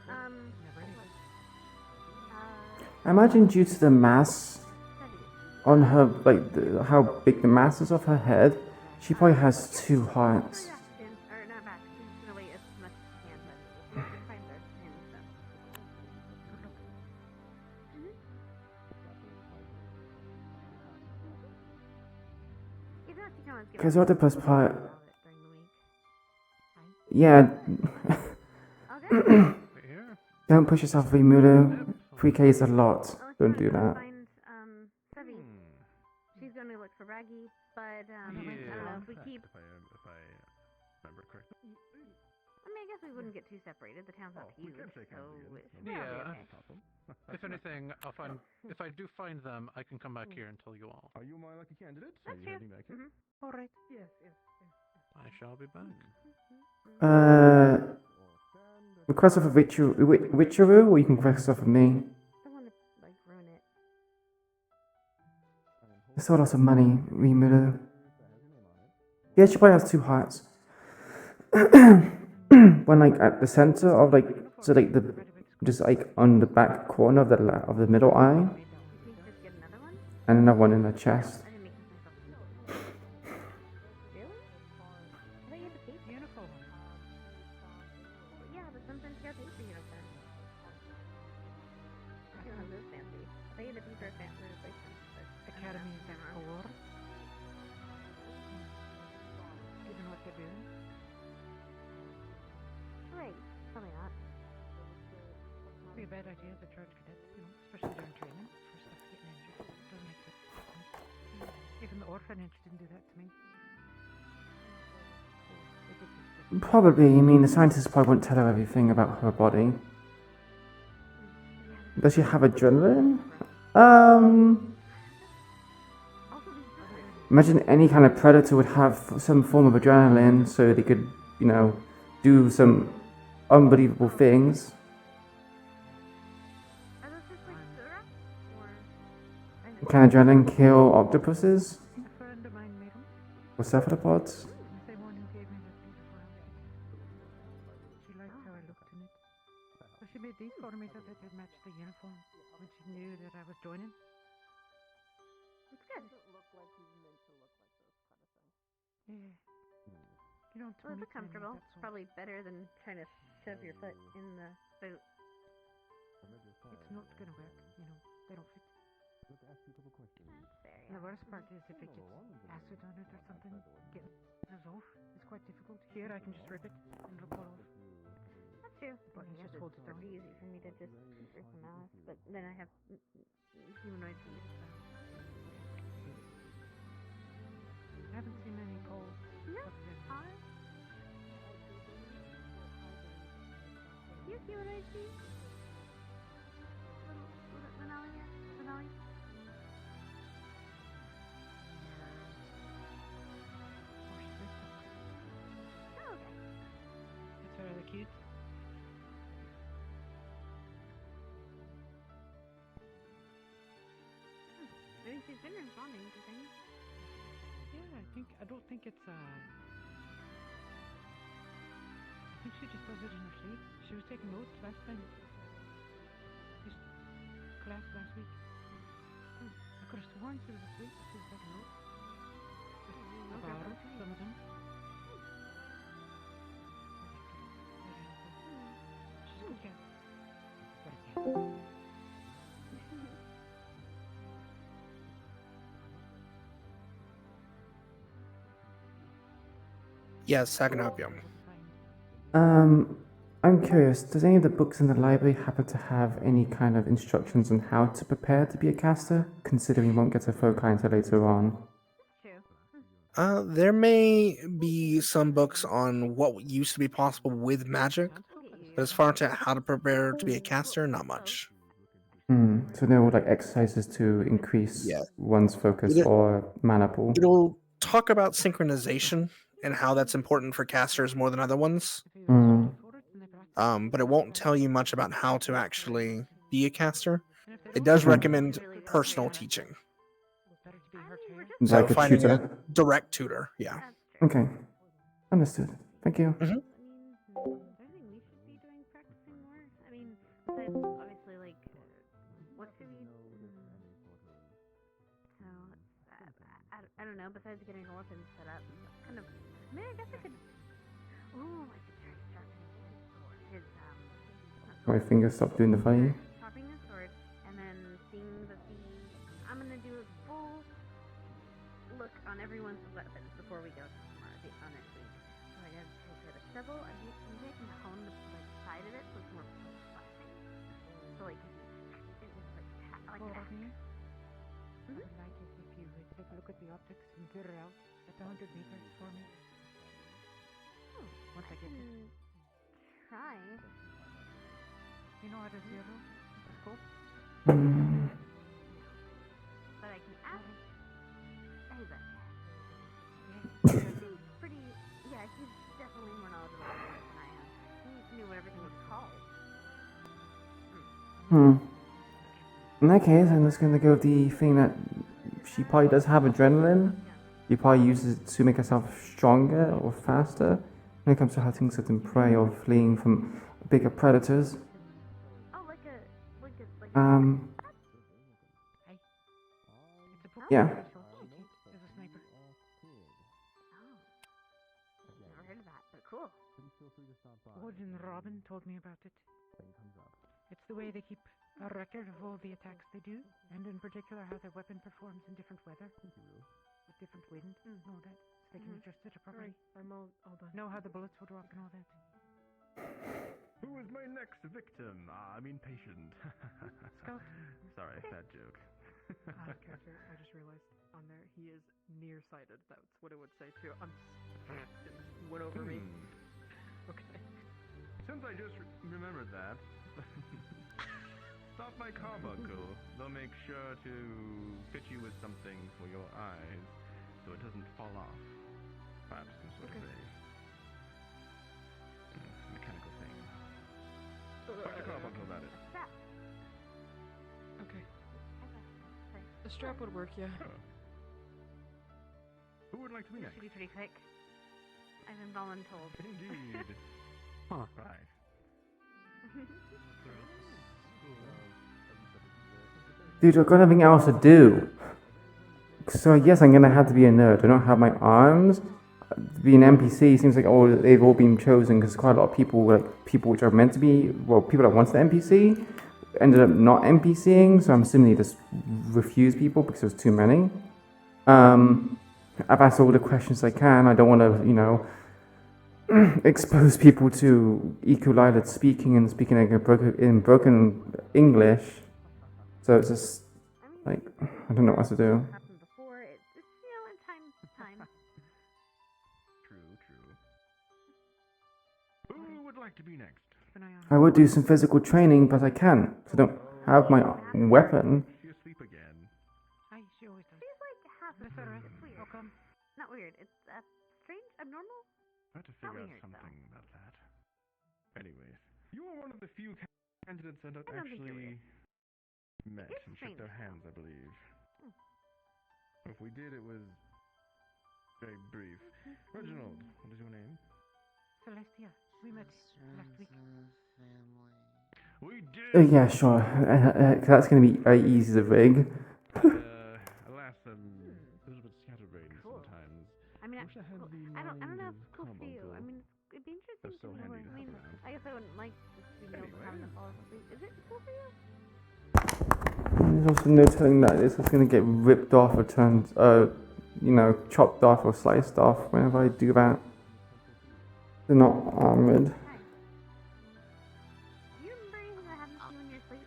Never knew. I imagine due to the mass on her, like how big the mass is of her head, she probably has 2 hearts. Or not back. He's gonna wait as much as he can, but you can find her and stuff. If not, you can always give Because her the octopus part, during the week. yeah. Okay. Don't push yourself, Rimudo. 3K is a lot. Don't do that. Find Sevi. She's gonna look for Raggy, but I don't know if we keep. If I remember correctly. I mean, I guess we wouldn't get too separated. The town's not huge, so it should probably be Yeah. okay. If anything, I'll find. If I do find them, I can come back here and tell you all. Are you my lucky candidate? That's Are you true. heading back here? All right. Yes. I shall be back. Request off of Witcheru, or you can request off of me. I don't want to like ruin it. It's a lot of money, Rimudo. Yeah, she probably has 2 hearts. When like at the center of like, so like the just like on the back corner of the middle eye, and another one in the chest. Yeah, but sometimes you gotta pay for uniform. I don't have those fancy. I get a deeper fancy replacement. Academy is at 4. Even what they're doing. Right. Probably not. It'd be a bad idea as a charge cadet, especially during training for stuff getting injured. Doesn't make sense. Even the orphanage didn't do that to me. Probably, I mean, the scientists probably won't tell her everything about her body. Does she have adrenaline? Imagine any kind of predator would have some form of adrenaline so they could, do some unbelievable things. Can adrenaline kill octopuses? Or cephalopods? She made these for me so that they'd match the uniform when she knew that I was joining. It's good. Yeah. You don't Well, it's comfortable. Probably better than trying to shove your foot in the boot. It's not gonna work, they don't fit. That's fair, And the worst part is if it gets acid on it or something, getting those off is quite difficult. Here I can just rip it and it'll fall off. That's true. But it just holds it It'd down. be easy for me to just rip them off, but then I have humanoid feet. I haven't seen many calls. No. You have humanoid feet? Little Denali? Oh, okay. It's rather cute. Maybe she's been responding to things. Yeah, I don't think it's I think she just does it in her sleep. She was taking notes last time. Just class last week. I could have sworn she was asleep, but she was taking notes. Some of them. She's a good cat. Good cat. Yes, I can help you. I'm curious, does any of the books in the library happen to have any kind of instructions on how to prepare to be a caster, considering we won't get to foci until later on? There may be some books on what used to be possible with magic, but as far as how to prepare to be a caster, not much. So there were like exercises to increase Yeah. one's focus It'll- or mana pool. It'll talk about synchronization and how that's important for casters more than other ones. But it won't tell you much about how to actually be a caster. It does recommend personal teaching. Like a finding tutor? a direct tutor, yeah. Okay. Understood. Thank you. Obviously, like, what do we? So, I don't know. Besides getting a weapon set up, kind of. I mean, I guess I could. Oh, I could try to start his My fingers stop doing the funny. chopping his sword, and then seeing that I'm gonna do a full look on everyone's weapons before we go tomorrow on next week. So I gotta take the shovel. I can hone the side of it so it's more flashing. So like it looks like axe. I would like it if you would take a look at the optics and zero out at the 100 meters for me. Once I get it. Try. You know how to zero? The scope? But I can ask. Hey, but he's pretty. Yeah, he's definitely more knowledgeable than I am. He knew what everything was called. In that case, I'm just going to go with the thing that she probably does have adrenaline. She probably uses it to make herself stronger or faster when it comes to hunting certain prey or fleeing from bigger predators. Oh, like a. Yeah. As a sniper. Never heard of that, but cool. Warden Robin told me about it. It's the way they keep a record of all the attacks they do, and in particular how their weapon performs in different weather. With different wind and all that. So they can adjust it appropriately. I'm all done. Know how the bullets will drop and all that. Who is my next victim? I mean patient. Scout. Sorry, bad joke. Character, I just realized on there he is nearsighted. That's what it would say too. It just went over me. Okay. Since I just remembered that, stop my carbuncle. They'll make sure to fit you with something for your eyes, so it doesn't fall off. Perhaps some sort of a mechanical thing. Talk to carbuncle about it. Okay. The strap would work, yeah. Who would like to be This next? should be pretty quick. I've been voluntold. Indeed. Right. Dude, I've got nothing else to do. So I guess I'm gonna have to be a nerd. I don't have my arms. Being an NPC seems like they've all been chosen because quite a lot of people, like people which are meant to be, well, people that wanted the NPC, ended up not NPCing. So I'm assuming they just refused people because there's too many. I've asked all the questions I can. I don't want to, expose people to Iku'lylah speaking in broken English. So it's just like I don't know what to do. Before it's in time. True. Who would like to be next? I would do some physical training, but I can't. I don't have my weapon. She's asleep again. Hi, she always does. She's like half asleep. It's weird. How come? Not weird. It's strange, abnormal. I have to figure out something about that. Anyways, you are one of the few candidates that have actually met and shook their hands, I believe. If we did, it was very brief. Reginald, what is your name? Celestia. We met last week. We did! Yeah, sure. That's going to be very easy to rig. Alas, a little bit scatterbrained sometimes. I Wish I had the I don't know if mind it's cool of for you. I Carbuncle. mean, it'd be interesting so to know. handy to I mean, have around. I guess I wouldn't like just being able to have them fall asleep. Is it cool for you? There's also no telling that this is going to get ripped off or turned, you know, chopped off or sliced off whenever I do that. They're not armored. Do you remember anything that happened to you in your sleep?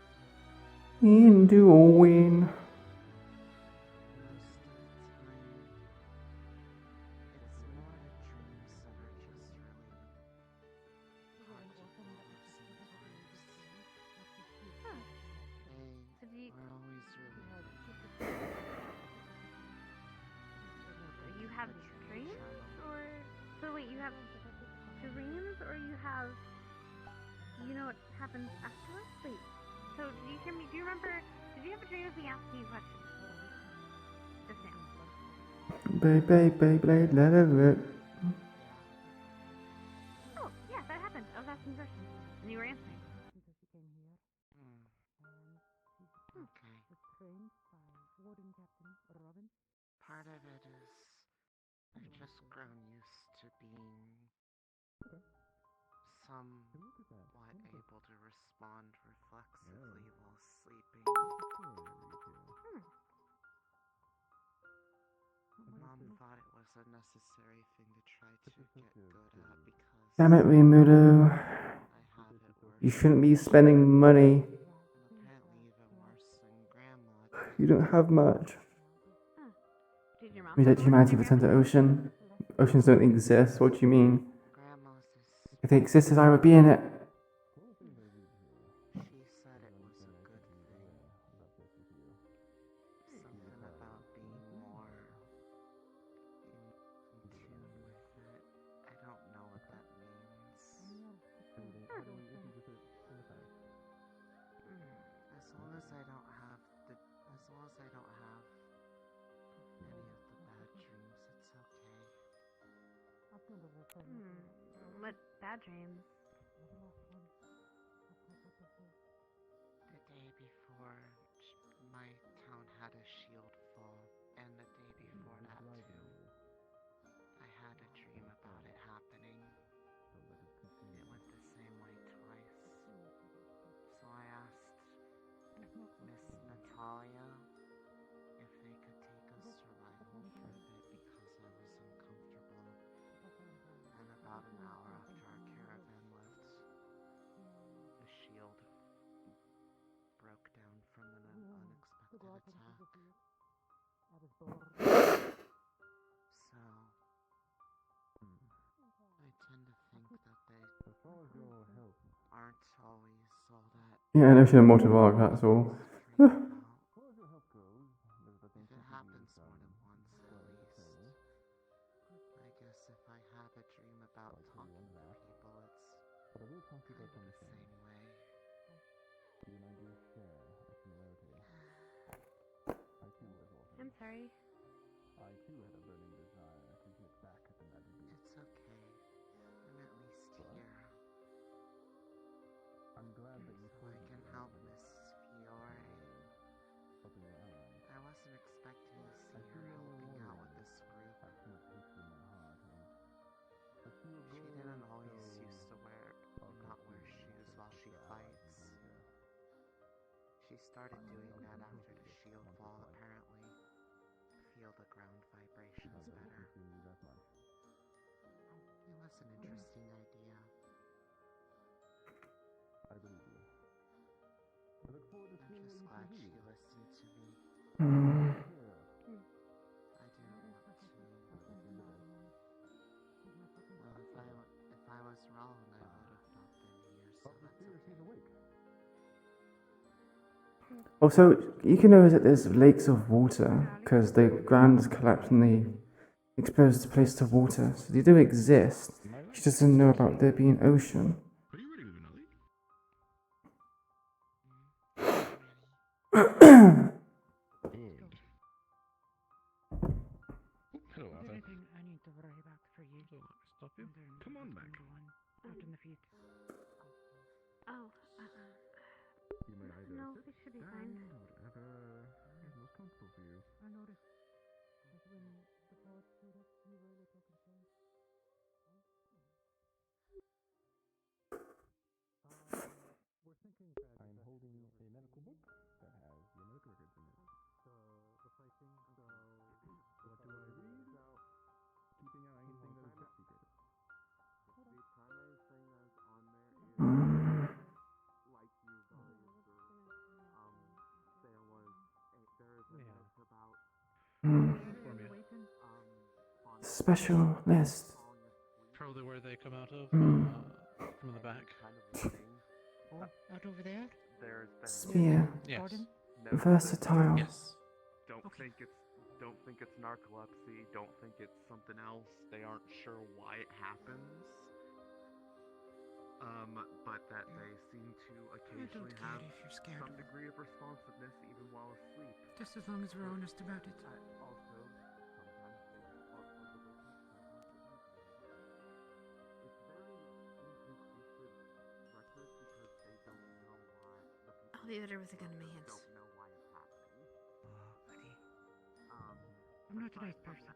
Doing. So do you have dreams, or so? Wait, you have dreams, or you have, you know what happens afterwards? Wait, so did you hear me? Do you remember? Did you have a dream of me asking you questions just now? Babe. Oh, yeah, that happened. I was asking questions, and you were answering. Part of it is I've just grown used to being somewhat able to respond reflexively while sleeping. Mom thought it was a necessary thing to try to get good at because Damn it, Rimuru. You shouldn't be spending money. apparently even worse than Grandma. You don't have much. Did your mom? We let humanity return to ocean. Oceans don't exist. What do you mean? If they existed, I would be in it. She said it was a good thing. Something about being more in tune with it. I don't know what that means. As long as I don't have any of the bad dreams, it's okay. What bad dreams? The day before, my town had a shield fall, and the day before that too. I had a dream about it happening. It went the same way twice. So I asked Miss Natalia if they could take a survival for a bit because I was uncomfortable. And about an hour after our caravan left, the shield broke down from an unexpected attack. So, I tend to think that they aren't always all that. Yeah, an ocean of molten rock, that's all. If it happens more than once, at least. I guess if I have a dream about talking to people, it's kind of the same way. I'm sorry. I too had a burning desire to get back at the Magic Beast. It's okay. I'm at least here. I'm glad that you So I can help Miss Fiore. I wasn't expecting to see her helping out with this group. She didn't always used to not wear shoes while she fights. She started doing that after the shield fall, apparently. Feel the ground vibrations better. It was an interesting idea. I believe you. I look forward to seeing I'm just glad she listened to me. I didn't want to. Well, if I was wrong, I would have not been here, so that's okay. Also, you can notice that there's lakes of water because the ground is collapsed and they exposed the place to water. So they do exist. She just doesn't know about there being ocean. Are you ready to leave, Nolly? Good. Hello, Arthur. Anything I need to worry about for you? So, let me stop you. Come on back. Out in the field. Oh, You might either no, sit, it should be stand, fine. whatever is most comfortable for you. I noticed that when the We're thinking that I'm holding a medical book that has your medical records in it. The pricing, so what do I read? So keeping out anything that is top secret. The primary thing that's on there is like you've already observed. There was there is a note about Special list. Probably where they come out of, from the back. Out over there? Spear. Yes. Versatile. Yes. Don't think it's narcolepsy. Don't think it's something else. They aren't sure why it happens. But that they seem to occasionally have some degree of responsiveness even while asleep. Just as long as we're honest about it. Also, sometimes they are for the witness, sometimes it doesn't. It's very inconclusive record because they don't know why the people I'll leave it everything in my hands. don't know why it's happening. I'm not a nice person.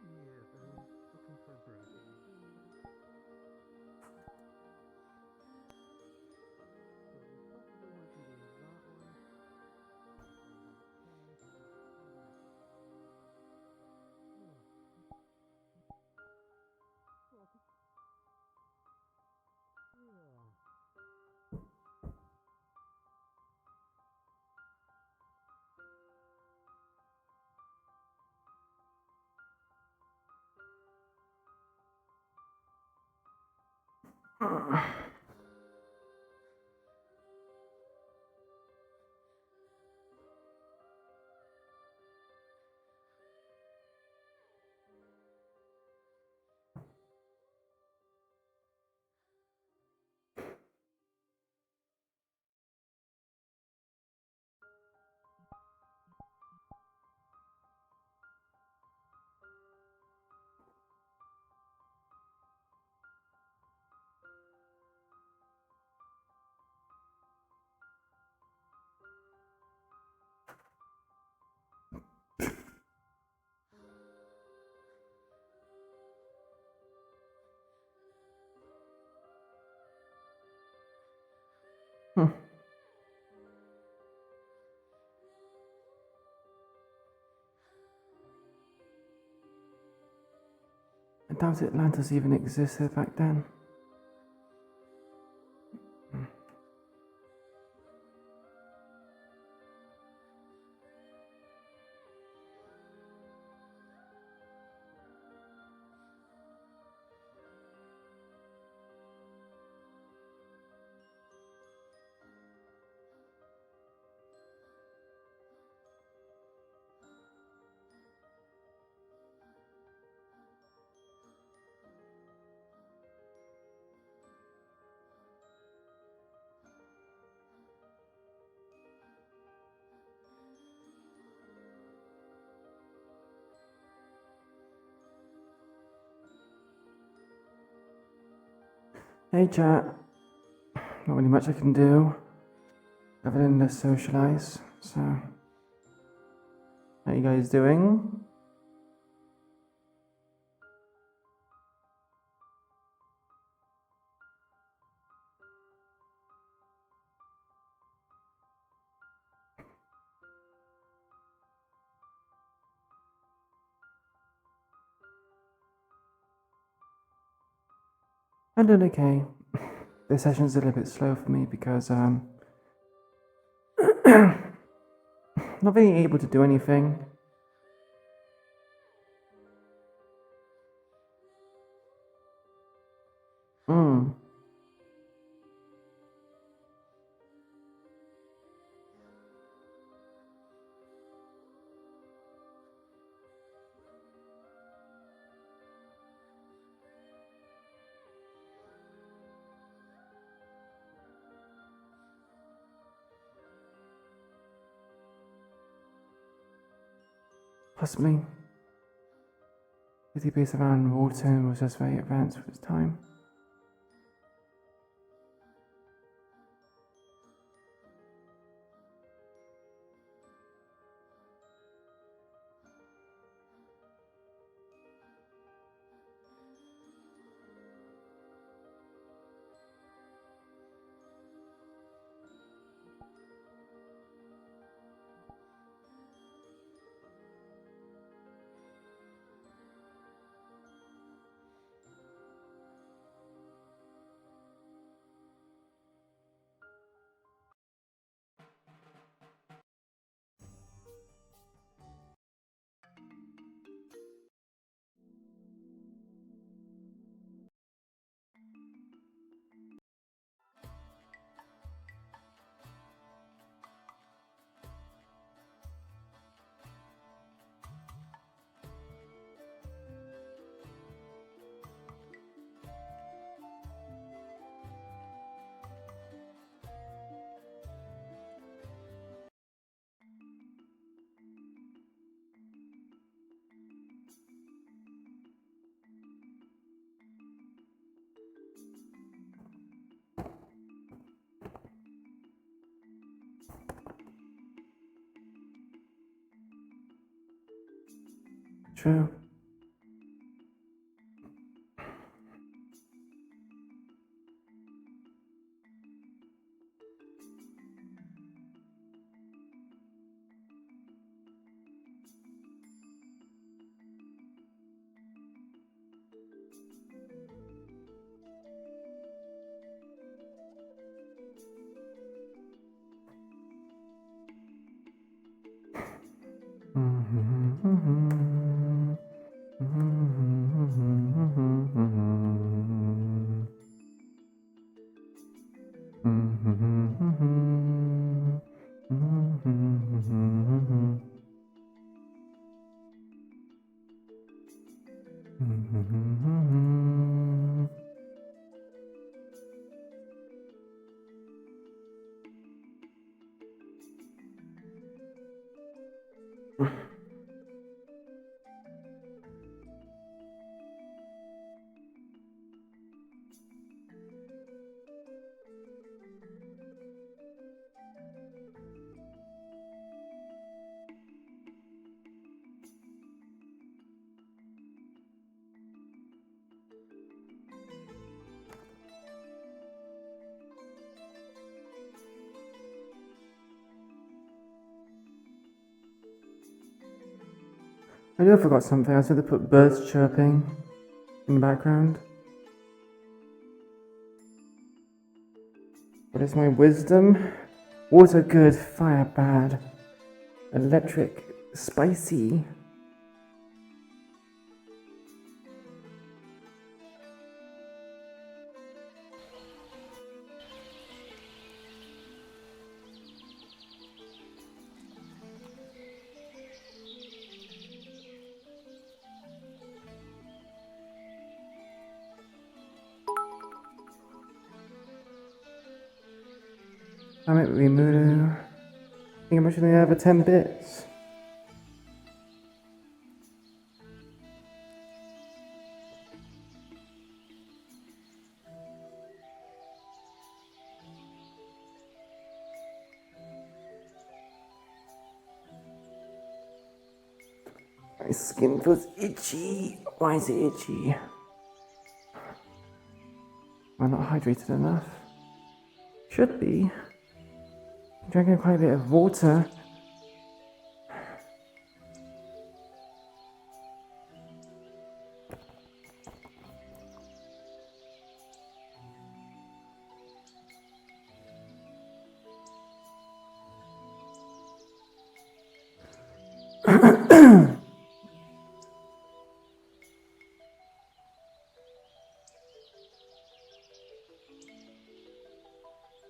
Yes, I'm looking for a brush. So we possibly want to use that one. Hmm. I doubt Atlantis even existed back then. Hey chat. Not really much I can do other than to socialize, so how you guys doing? I'm doing okay. This session's a little bit slow for me because not really able to do anything. Hmm. Possibly. The base around Waterton was just very advanced for its time. True. I knew I forgot something. I was going to put birds chirping in the background. What is my wisdom? Water good, fire bad. Electric spicy. I might be Mudo. I think I'm actually gonna have 10 bits. My skin feels itchy. Why is it itchy? Am I not hydrated enough? Should be. I'm drinking quite a bit of water.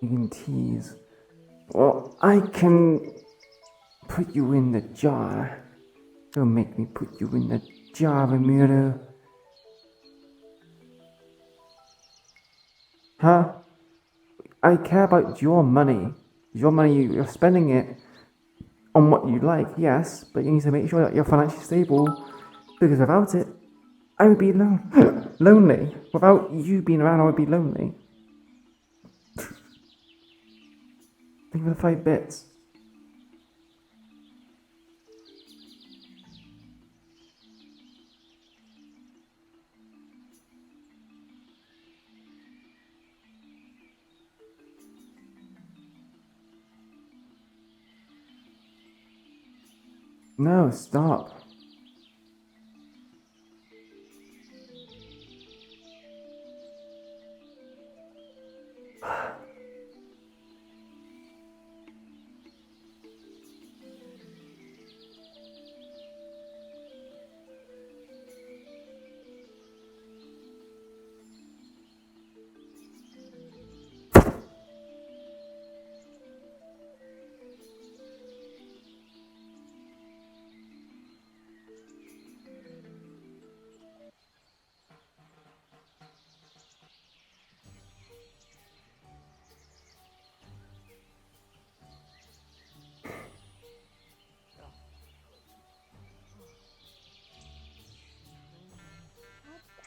You can tease. Well, I can put you in the jar. Don't make me put you in the jar, Ramiro. Huh? I care about your money. Your money, you're spending it on what you like, yes, but you need to make sure that you're financially stable, because without it, I would be lonely. Without you being around, I would be lonely. Think of the 5 bits. No, stop.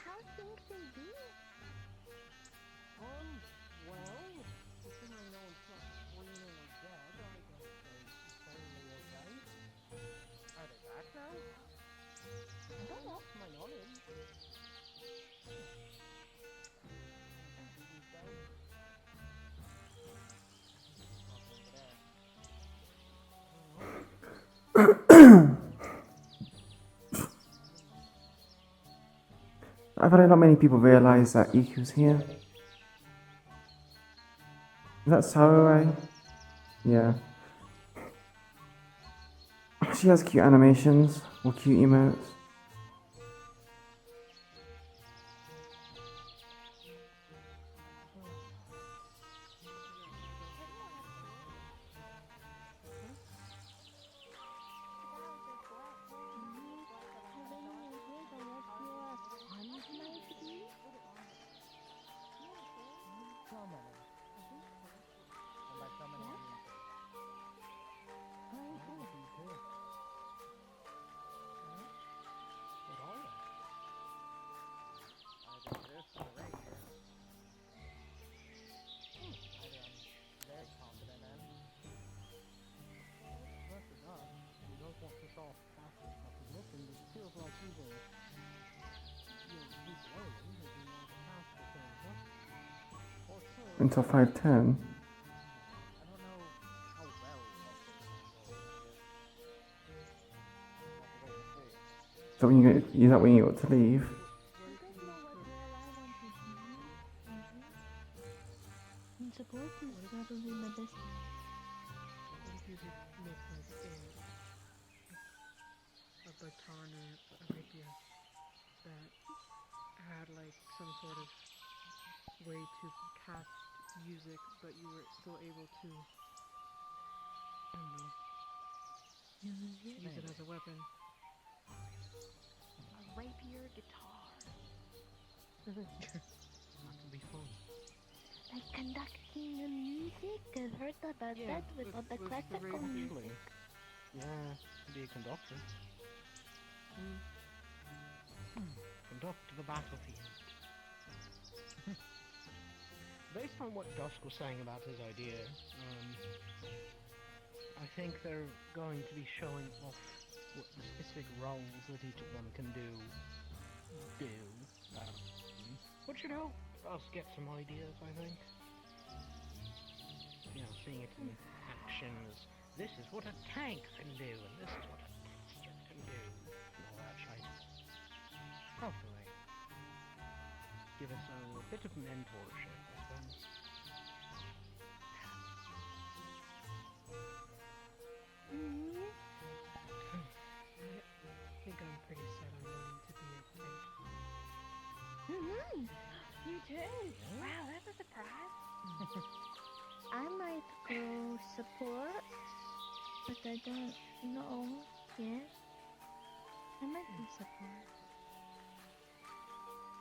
How things been doing? Well, considering no one's not screaming or dead, I guess they're fairly okay. Are they back now? I don't know. To my knowledge. These days. I find not many people realize that Iku's here. Is that Samurai? Yeah. She has cute animations or cute emotes. Until 5:10. So when is that when you got to leave? Support is probably my best. What if you did make like a baton or a rapier that had like some sort of way to cast music, but you were still able to, I don't know, use it as a weapon. A rapier guitar. That would be fun. Like conducting the music? I've heard about that with all the classical music. Yeah, be a conductor. Conduct the battlefield. Based on what Dusk was saying about his idea, I think they're going to be showing off what the specific roles that each of them can do. But you know, us get some ideas, I think. You know, seeing it in action as this is what a tank can do, and this is what a caster can do, and all that shite. Hopefully, give us a bit of mentorship, I suppose. I think I'm pretty set on wanting to be a tank. You too? Wow, that's a surprise. I might go support, but I don't know yet. I might be support.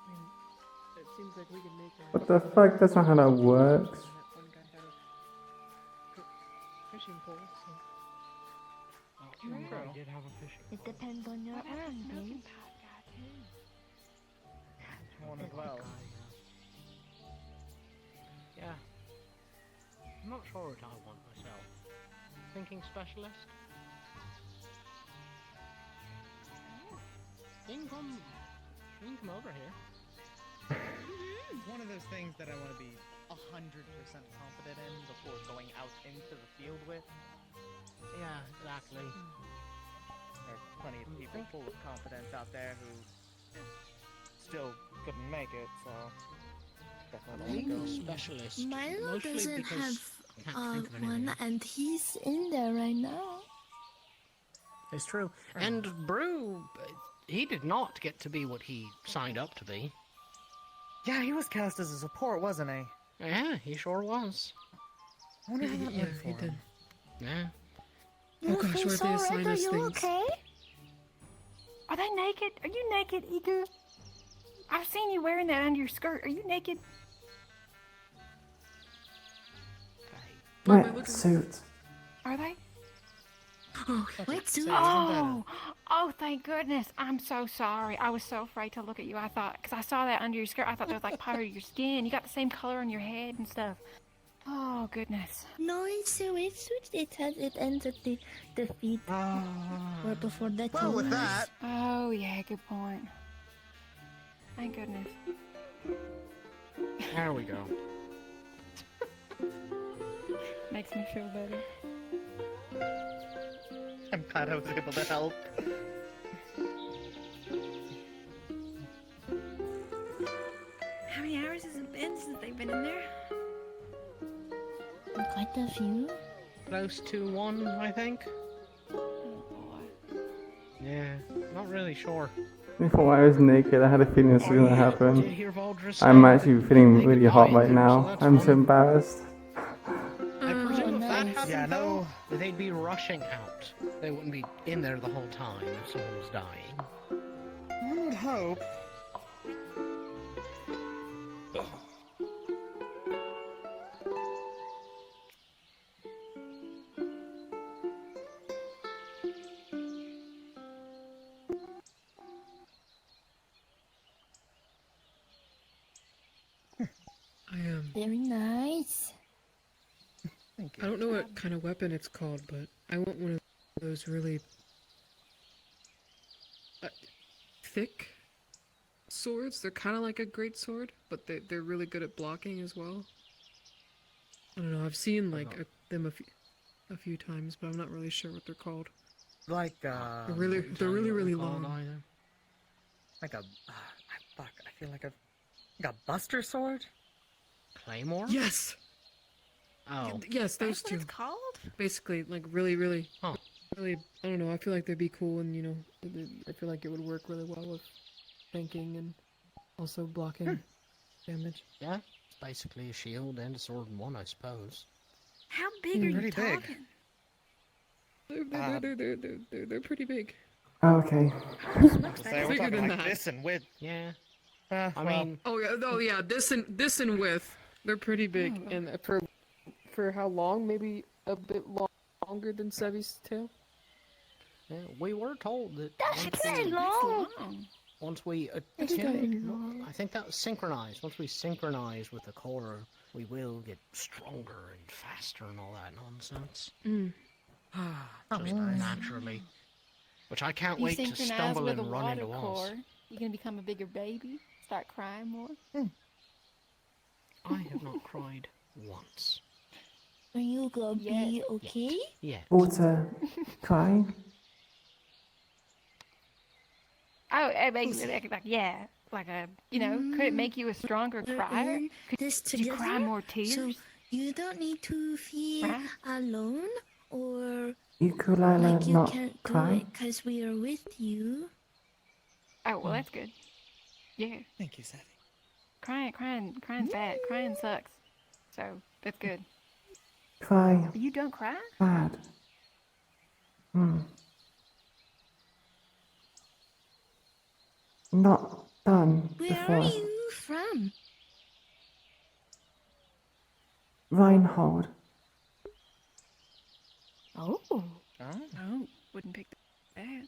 I mean, it seems like we can make a What the fuck? That's not how that works. that one guy had a fishing pole, so One guy did have a fishing It depends on your arm, babe. one as well. Yeah. I'm not sure what I want myself. Thinking specialist? You can come over here. It's one of those things that I want to be 100% confident in before going out into the field with. Yeah, exactly. There's plenty of people full of confidence out there who still couldn't make it, so definitely don't want to go. Specialist. Milo Mostly doesn't because have I can't think of anything one, else. and he's in there right now. It's true. And Brew, he did not get to be what he signed up to be. Yeah, he was cast as a support, wasn't he? Yeah, he sure was. I wonder how that yeah, went for he him. did. Yeah. You gosh, feel where so they right? assign Are us you things. okay? Are they naked? Are you naked, Iku? I've seen you wearing that under your skirt. Are you naked? Wetsuit. Are they? Oh, wetsuit. Oh, thank goodness. I'm so sorry. I was so afraid to look at you. I thought, because I saw that under your skirt, I thought that was like part of your skin. You got the same color on your head and stuff. Oh, goodness. No, it's a wetsuit. It ends at the feet. Or before that. Well, with that. Oh, yeah, good point. Thank goodness. There we go. Makes me feel better. I'm glad I was able to help. How many hours has it been since they've been in there? Quite a few. Close to 1, I think. Oh, boy. Yeah, not really sure. Before I was naked, I had a feeling this was gonna Did happen. you hear Valdris I'm say actually feeling they really could hot die right there, so now. that's I'm so fun. embarrassed. I presume if that nice. happened, Yeah, no. though, they'd be rushing out. They wouldn't be in there the whole time if someone was dying. One would hope. Very nice. Thank you. I don't know what kind of weapon it's called, but I want one of those really thick swords. They're kind of like a great sword, but they're really good at blocking as well. I don't know. I've seen like them a few times, but I'm not really sure what they're called. Like, They're really long. Either. like a, fuck, I feel like a buster sword? Claymore? Yes. Oh. Yes, those That's what two. it's called? Basically, like really, really, Huh. really. I don't know. I feel like they'd be cool, and you know, I feel like it would work really well with tanking and also blocking damage. Yeah, it's basically a shield and a sword in one, I suppose. How big are you Pretty big. talking? They're pretty big. Oh, okay. So Bigger say we're talking than like that. this and width. Yeah. I I mean, Oh yeah. This and width, they're pretty big, and for how long? Maybe a bit longer than Sevi's tail. yeah, we were told that That's very long. once we It's very attune, long. I think that was synchronized. Once we synchronize with the core, we will get stronger and faster and all that nonsense. Mm. Just naturally. which I can't You wait to synchronize stumble with and a run water into walls. core. You gonna become a bigger baby? Start crying more? I have not cried once. Are you gonna be okay? Yeah. Water, cry. Oh, it makes it like like a could it make you a stronger We're crier? in this Could you cry together, more tears? so you don't need to feel Right. alone or Iku'lylah like you not can't do cry. it because we are with you. Oh well, that's good. Yeah, Thank you, Savvy. crying's bad. Crying sucks. So that's good. Cry. You don't cry? Bad. Not done Where before. are you from? Reinhold. Oh. Oh. Oh, wouldn't pick that.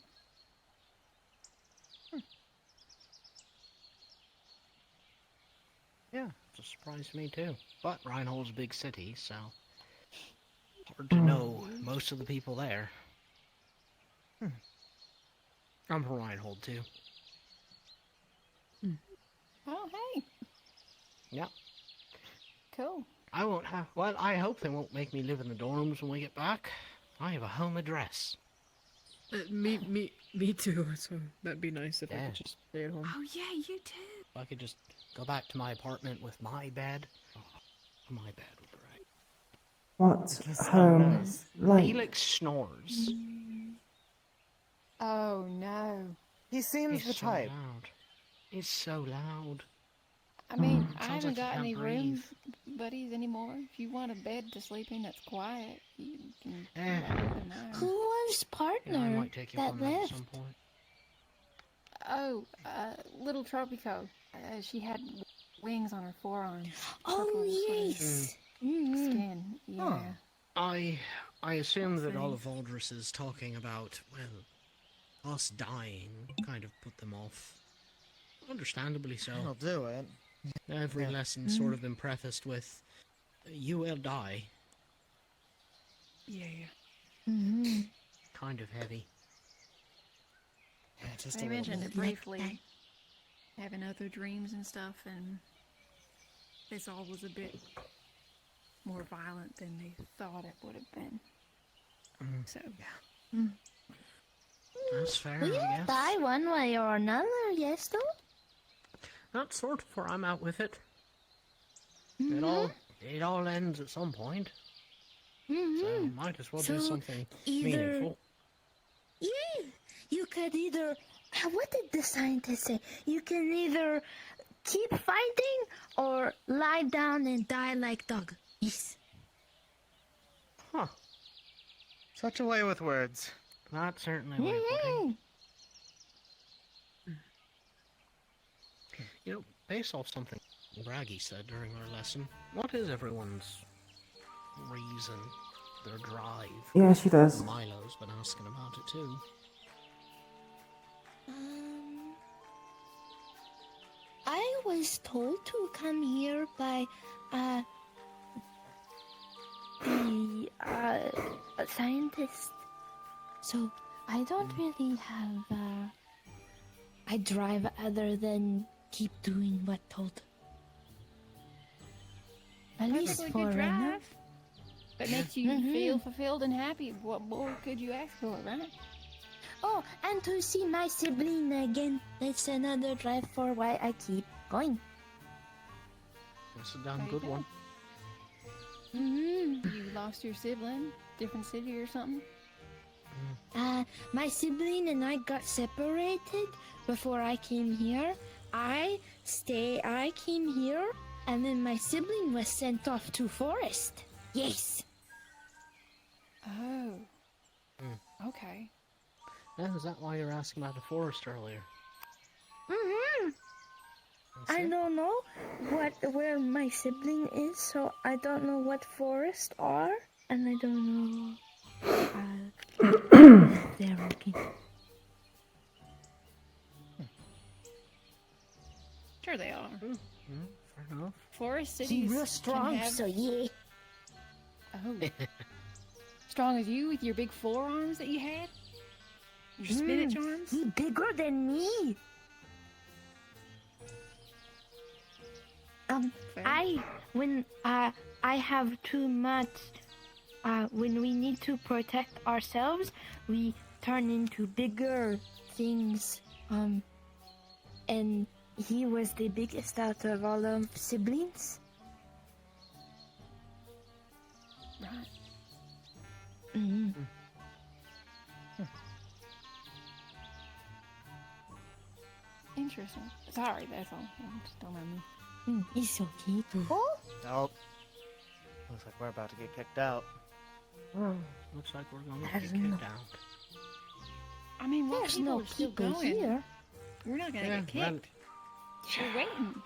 Yeah, it's a surprise to me too. But Reinhold's a big city, so hard to know most of the people there. I'm from Reinhold too. Oh, hey. Yep. Cool. I won't have. Well, I hope they won't make me live in the dorms when we get back. I have a home address. Me too. So that'd be nice if I Yeah. could just stay at home. Oh yeah, you too. If I could just go back to my apartment with my bed. Oh, my bed would be right. What's Yes, home nice. like? Felix snores. Oh no. He seems He's so loud. He's so loud. I mean, I Sounds haven't like he got can't any room breathe. buddies anymore. If you want a bed to sleep in that's quiet, you can Eh. let me know. Who was Yeah, I partner might take you that from that at left? some point. Oh, little Tropico. She had wings on her forearms. Oh Purple yes. skin. Yeah. I assume that See. all of Valdris's talking about, well, us dying kind of put them off. Understandably so. I'll do it. Every lesson's sort of been prefaced with, you will die. Yeah. Kind of heavy. Yeah, just I a mentioned little it briefly, having other dreams and stuff, and this all was a bit more violent than they thought it would have been. So, That's fair, We I all guess. die one way or another, yes though? That's sort of where I'm at with it. It all ends at some point. So might as well do So, something either- meaningful. Yeah, you could either. What did the scientist say? You can either keep fighting or lie down and die like dog. Yes. Huh. Such a way with words. That's certainly a way of putting it. You know, based off something Braggy said during our lesson, what is everyone's reason, their drive? Yeah, she does. Milo's been asking about it too. I was told to come here by the scientist. So I don't really have a drive other than keep doing what told. At least perfectly for good right now. drive. That makes you feel fulfilled and happy. What more could you ask for, right? Oh, and to see my sibling again. That's another drive for why I keep going. That's a damn good one. You lost your sibling, different city or something? My sibling and I got separated before I came here. I came here, and then my sibling was sent off to forest. Yes. Oh. Okay. Yeah, is that why you were asking about the forest earlier? I don't know where my sibling is, so I don't know what forests are, and I don't know if they're working. Sure they are. Fair enough. Forest She's cities real can strong, have... so yeah. Oh. Strong as you with your big forearms that you had? Your spinach arms? He bigger than me. When I have too much, when we need to protect ourselves, we turn into bigger things. And he was the biggest out of all of siblings. Right. Mm-hmm. Interesting. Sorry, that's all. Just don't mind me. It's okay. Nope. Looks like we're about to get kicked out. Looks like we're going to get kicked out. I mean, while There's people no are still people going, here. we're not gonna Yeah, get kicked. We're waiting.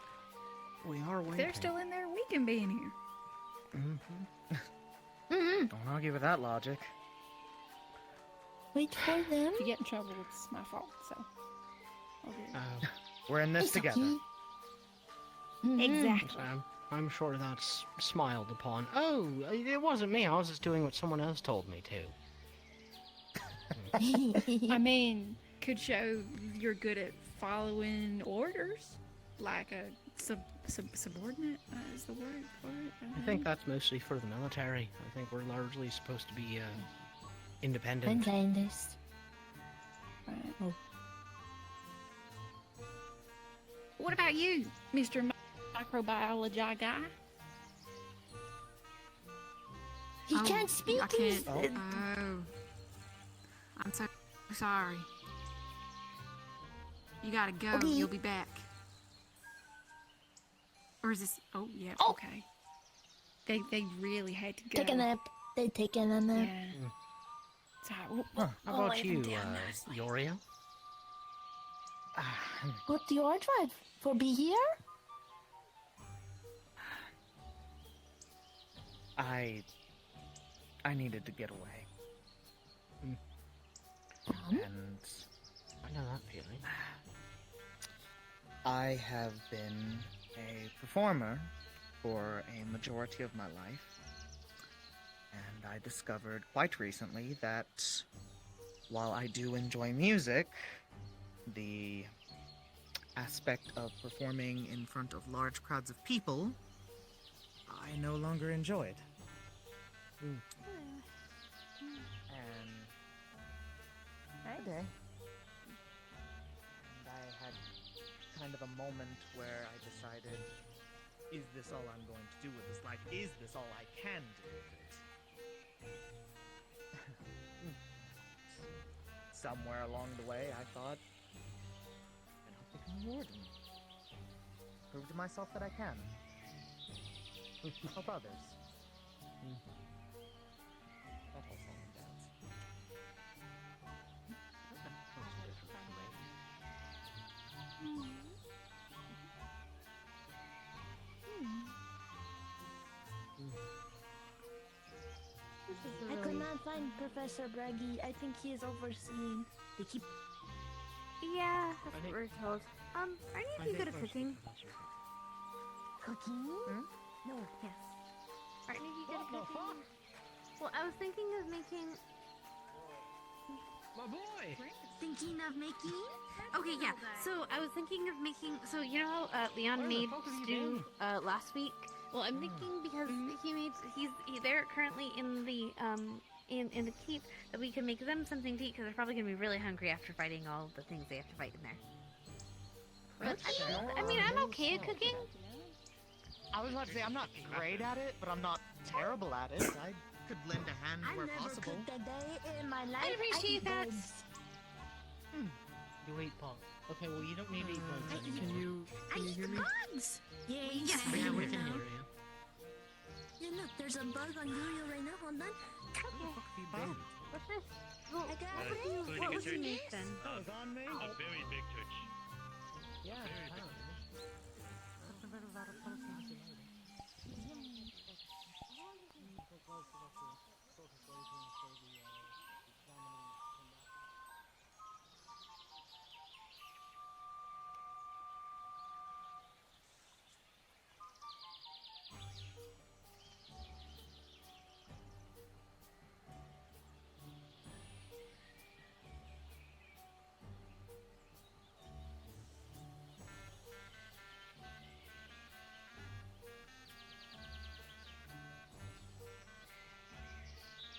We are If waiting. they're still in there, we can be in here. Don't argue with that logic. Wait for them. If you get in trouble, it's my fault. So. I'll do it. We're in this It's together. okay. Exactly. I'm sure that's smiled upon. Oh, it wasn't me. I was just doing what someone else told me to. I mean, could show you're good at following orders, like a subordinate is the word for it. I think that's mostly for the military. I think we're largely supposed to be independent. Independent. Right. What about you, Mr. Microbiology guy? He can't speak. I can't. He's- Oh. I'm so sorry. You gotta go. Okay. You'll be back. Or is this? Oh, yeah. Oh. Okay. They really had to go. Take a nap. They taking a nap. Yeah. Sorry. How I'll about lay you, them down nicely. Yoria? What do you drive for? Be here? I needed to get away. And I know that feeling. I have been a performer for a majority of my life. And I discovered quite recently that while I do enjoy music, the aspect of performing in front of large crowds of people, I no longer enjoyed. And Hey. and I had kind of a moment where I decided, is this all I'm going to do with this life? Is this all I can do with it? Somewhere along the way, I thought, I'll become a warden. Prove to myself that I can. Help others. That whole song and dance. I could not find Professor Braggy. I think he is overseeing. They keep. Yeah, that's what we're told. Aren't you good at cooking? Cooking? No. Yes. Aren't you good at cooking? Well, I was thinking of making. My boy! Thinking of making? Okay, yeah. So I was thinking of making. So you know how Leon made stew last week. Well, I'm thinking because he made. They're currently in the in the keep that we can make them something to eat because they're probably gonna be really hungry after fighting all the things they have to fight in there. But I mean, I'm okay at cooking. I was about to say, I'm not great at it, but I'm not terrible at it. I could lend a hand I where never possible. cooked a day in my life. I appreciate that. You eat bugs. Okay, well, you don't need to eat bugs anymore. Can you hear me? Bugs! Yes. Yeah, we can hear you. Yeah, look, there's a bug on Uriel right now. Hold on. What's this? Well, I got what was he make then? That was on me? A very big touch. Yeah, Very big. That's a bit of that personality.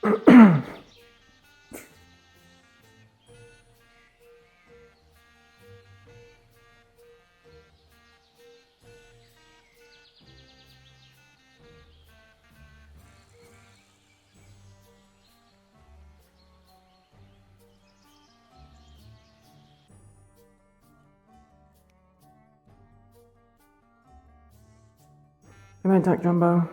Good night, Duck Jumbo.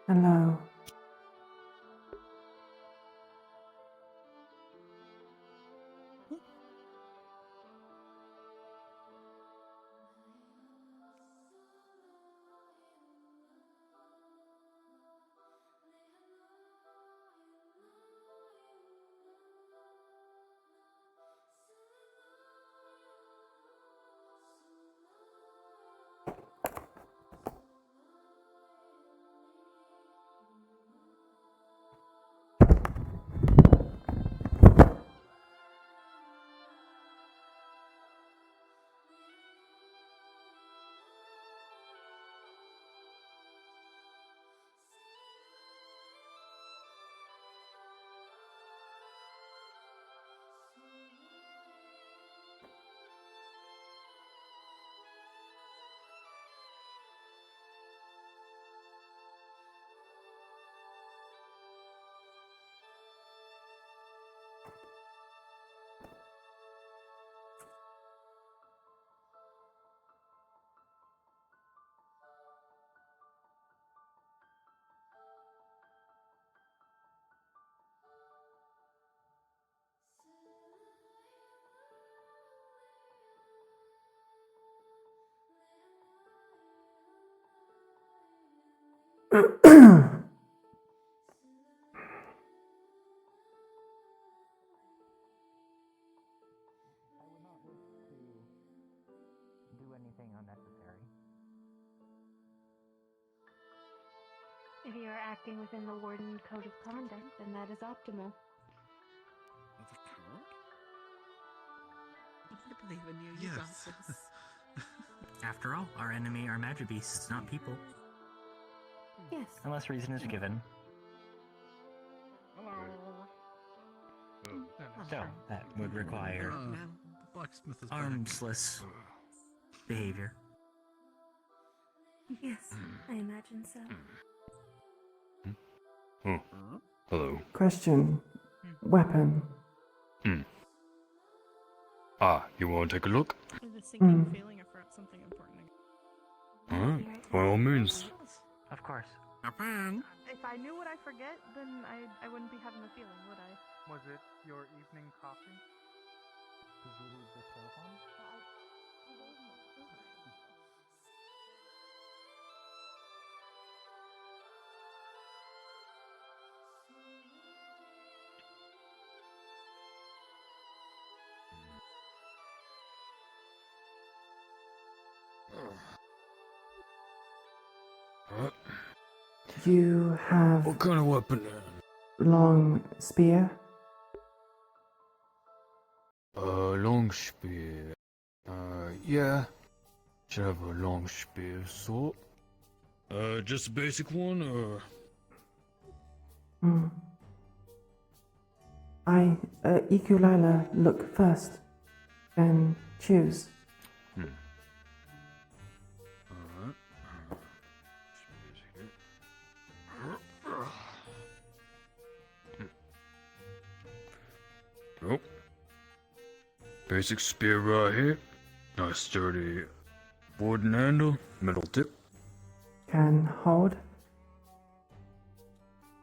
Hello. Do anything unnecessary. If you are acting within the Warden Code of Conduct, then that is optimal. I believe in you. You got this. After all, our enemy are magic beasts, not people. Yes. Unless reason is given. Hello. So, that would require Blacksmith is back. armsless behavior. Yes, I imagine so. Oh, hello. Question. Weapon. Ah, you want to take a look? With a sinking feeling, I forgot something important. Alright, by all means. Of course. If I knew what I forget, then I wouldn't be having the feeling, would I? Was it your evening coffee? Did you leave the telephone? You have What kind of weapon? long spear. Long spear. Yeah. Should have a long spear sort. Just a basic one, or? Hmm. Iku'lylah, look first, then choose. Alright. Oh. Basic spear right here. Nice sturdy wooden handle, metal tip. Can hold.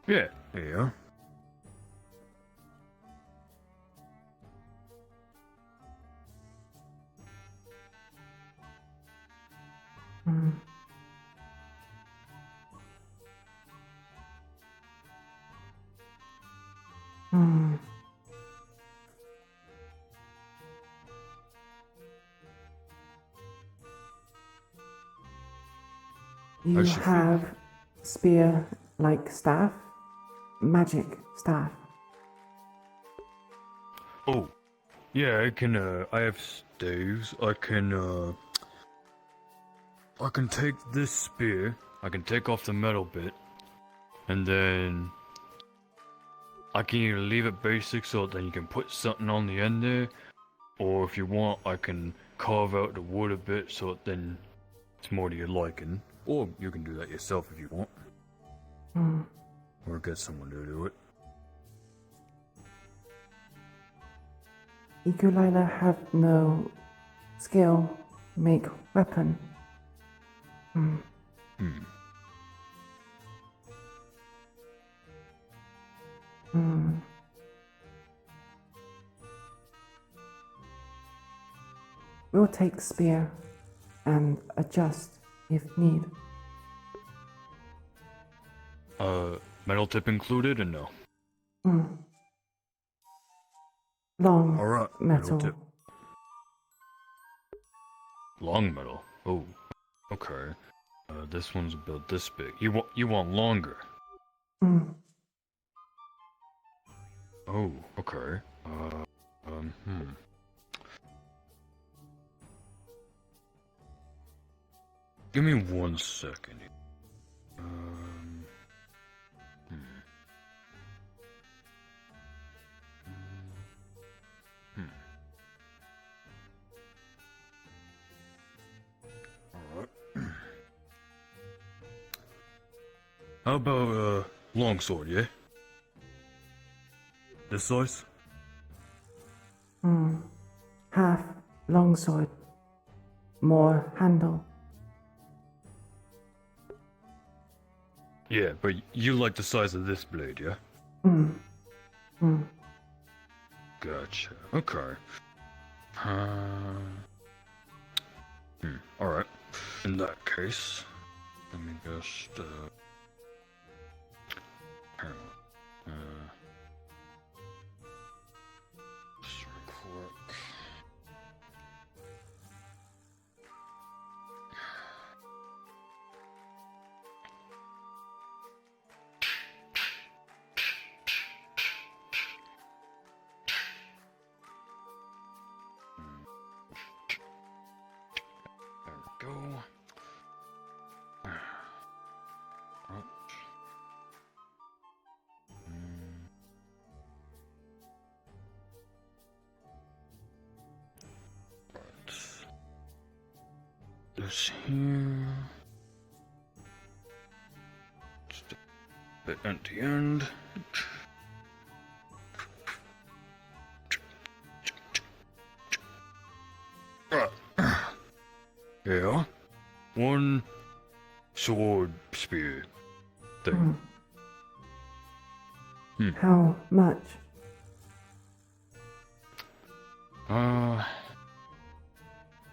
Yeah, there you are. Hmm. Hmm. You have spear like staff, magic staff. Oh, yeah, I can, I have staves. I can take this spear, I can take off the metal bit, and then I can either leave it basic so then you can put something on the end there, or if you want, I can carve out the wood a bit so then it's more to your liking. Or you can do that yourself if you want. Hmm. Or get someone to do it. Iku'lylah have no skill make weapon. Hmm. Hmm. Hmm. We'll take spear and adjust if need. Metal tip included or no? Hmm. Long Alright, metal. tip. Long metal? Oh, okay. This one's about this big. You want longer? Hmm. Oh, okay. Give me 1 second. Alright. How about, longsword, yeah? This size? Hmm. Half longsword. More handle. Yeah, but you like the size of this blade, yeah? Hmm. Hmm. Gotcha. Okay. Alright. In that case, let me just, hang on. Just real quick. There we go. Right. Right. This here. Just a bit empty end. Right. Yeah. One sword spear thing. How much?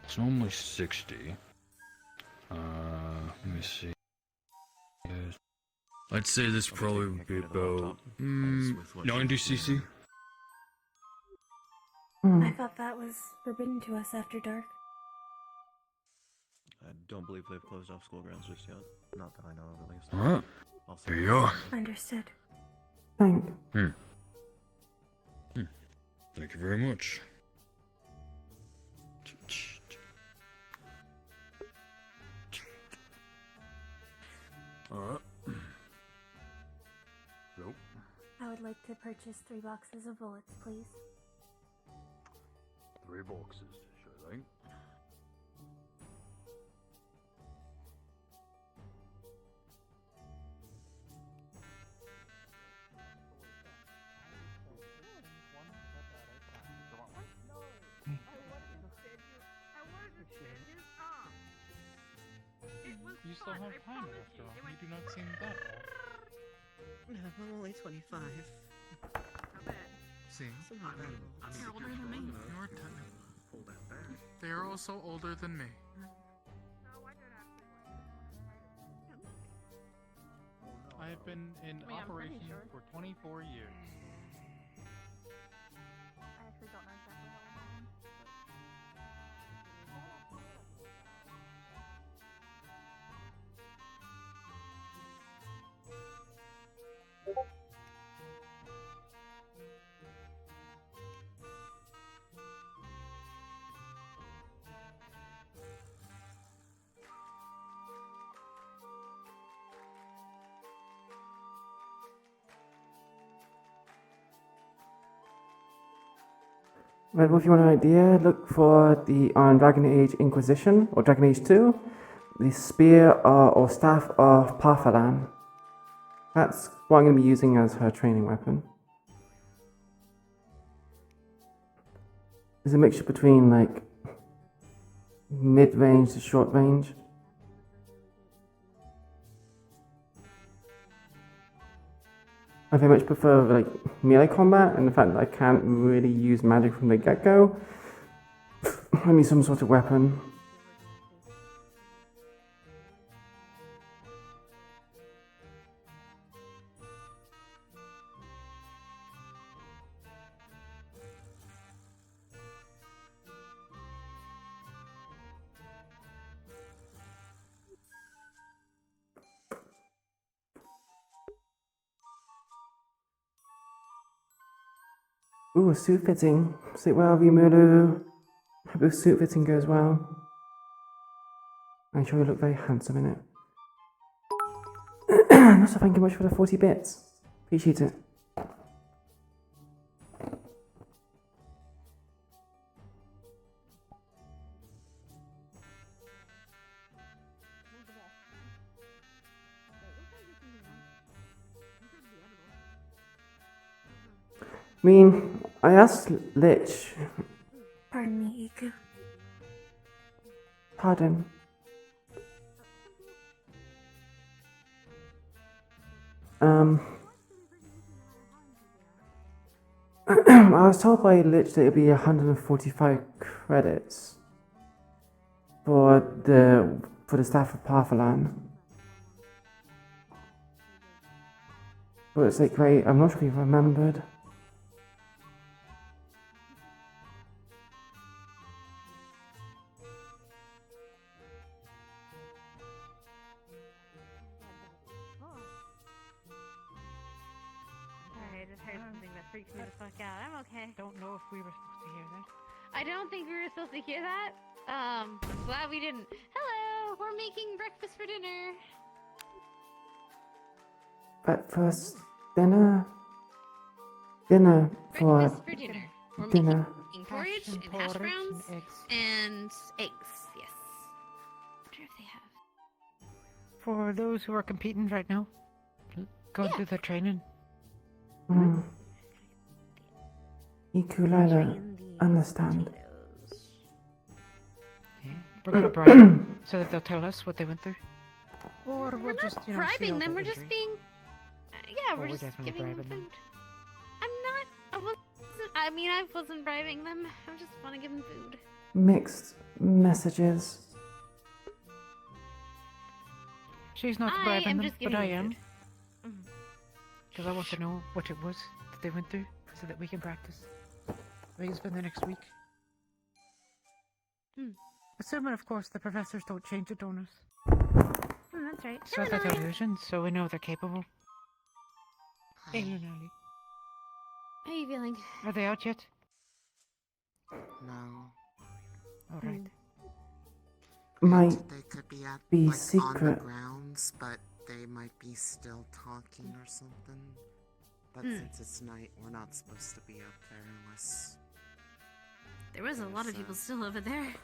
It's normally 60. Let me see. Yes. I'd say this probably would be about 90 cc. Hmm. I thought that was forbidden to us after dark. I don't believe they've closed off school grounds just yet. Not that I know of, at least. Alright. I'll see. There you are. Understood. Thank. Thank you very much. Alright. Nope. I would like to purchase 3 boxes of bullets, please. 3 boxes, sure thing. You still have time after all. You do not seem that old. I'm only 25. See? You're older than me. You're technically. They are also older than me. I have been in operation for 24 years. I actually don't know exactly how long. Right, well, if you want an idea, look for the on Dragon Age Inquisition or Dragon Age 2, the Spear or Staff of Parthalan. That's what I'm going to be using as her training weapon. It's a mixture between like mid-range to short range. I very much prefer like melee combat, and the fact that I can't really use magic from the get-go. I need some sort of weapon. Ooh, a suit fitting. Sit well, Rimuru. Hope your suit fitting goes well. I'm sure you look very handsome in it. And also, thank you much for the 40 bits. Appreciate it. I mean, I asked Lich. Pardon me, Iku. Pardon. I was told by Lich that it'd be 145 credits for the staff of Parthalan. But it's like great. I'm not sure if you remembered. Sorry, I just heard something that freaked me the fuck out. I'm okay. Don't know if we were supposed to hear that. I don't think we were supposed to hear that. I'm glad we didn't. Hello, we're making breakfast for dinner. Breakfast, dinner for Breakfast for dinner. We're dinner. making porridge and hash browns and eggs. Yes. I wonder if they have. For those who are competing right now, going through the training. Iku'lylah, understand. We're gonna bribe them so that they'll tell us what they went through. Or We're we'll not just, bribing them. We're just being. Yeah, Well, we're we're just definitely giving them bribing them. food. I wasn't bribing them. I just want to give them food. Mixed messages. She's not I bribing am them, just but giving I them am. Because I want to know what it was that they went through so that we can practice. We can spend the next week. Assuming, of course, the professors don't change it on us. That's right. So Hello. that illusions, so we know they're capable. Hey, Lunali. How are you feeling? Are they out yet? No. All right. Might They could be at be like on the secret. grounds, but they might be still talking or something. But since it's night, we're not supposed to be up there unless There was a lot of people still over there.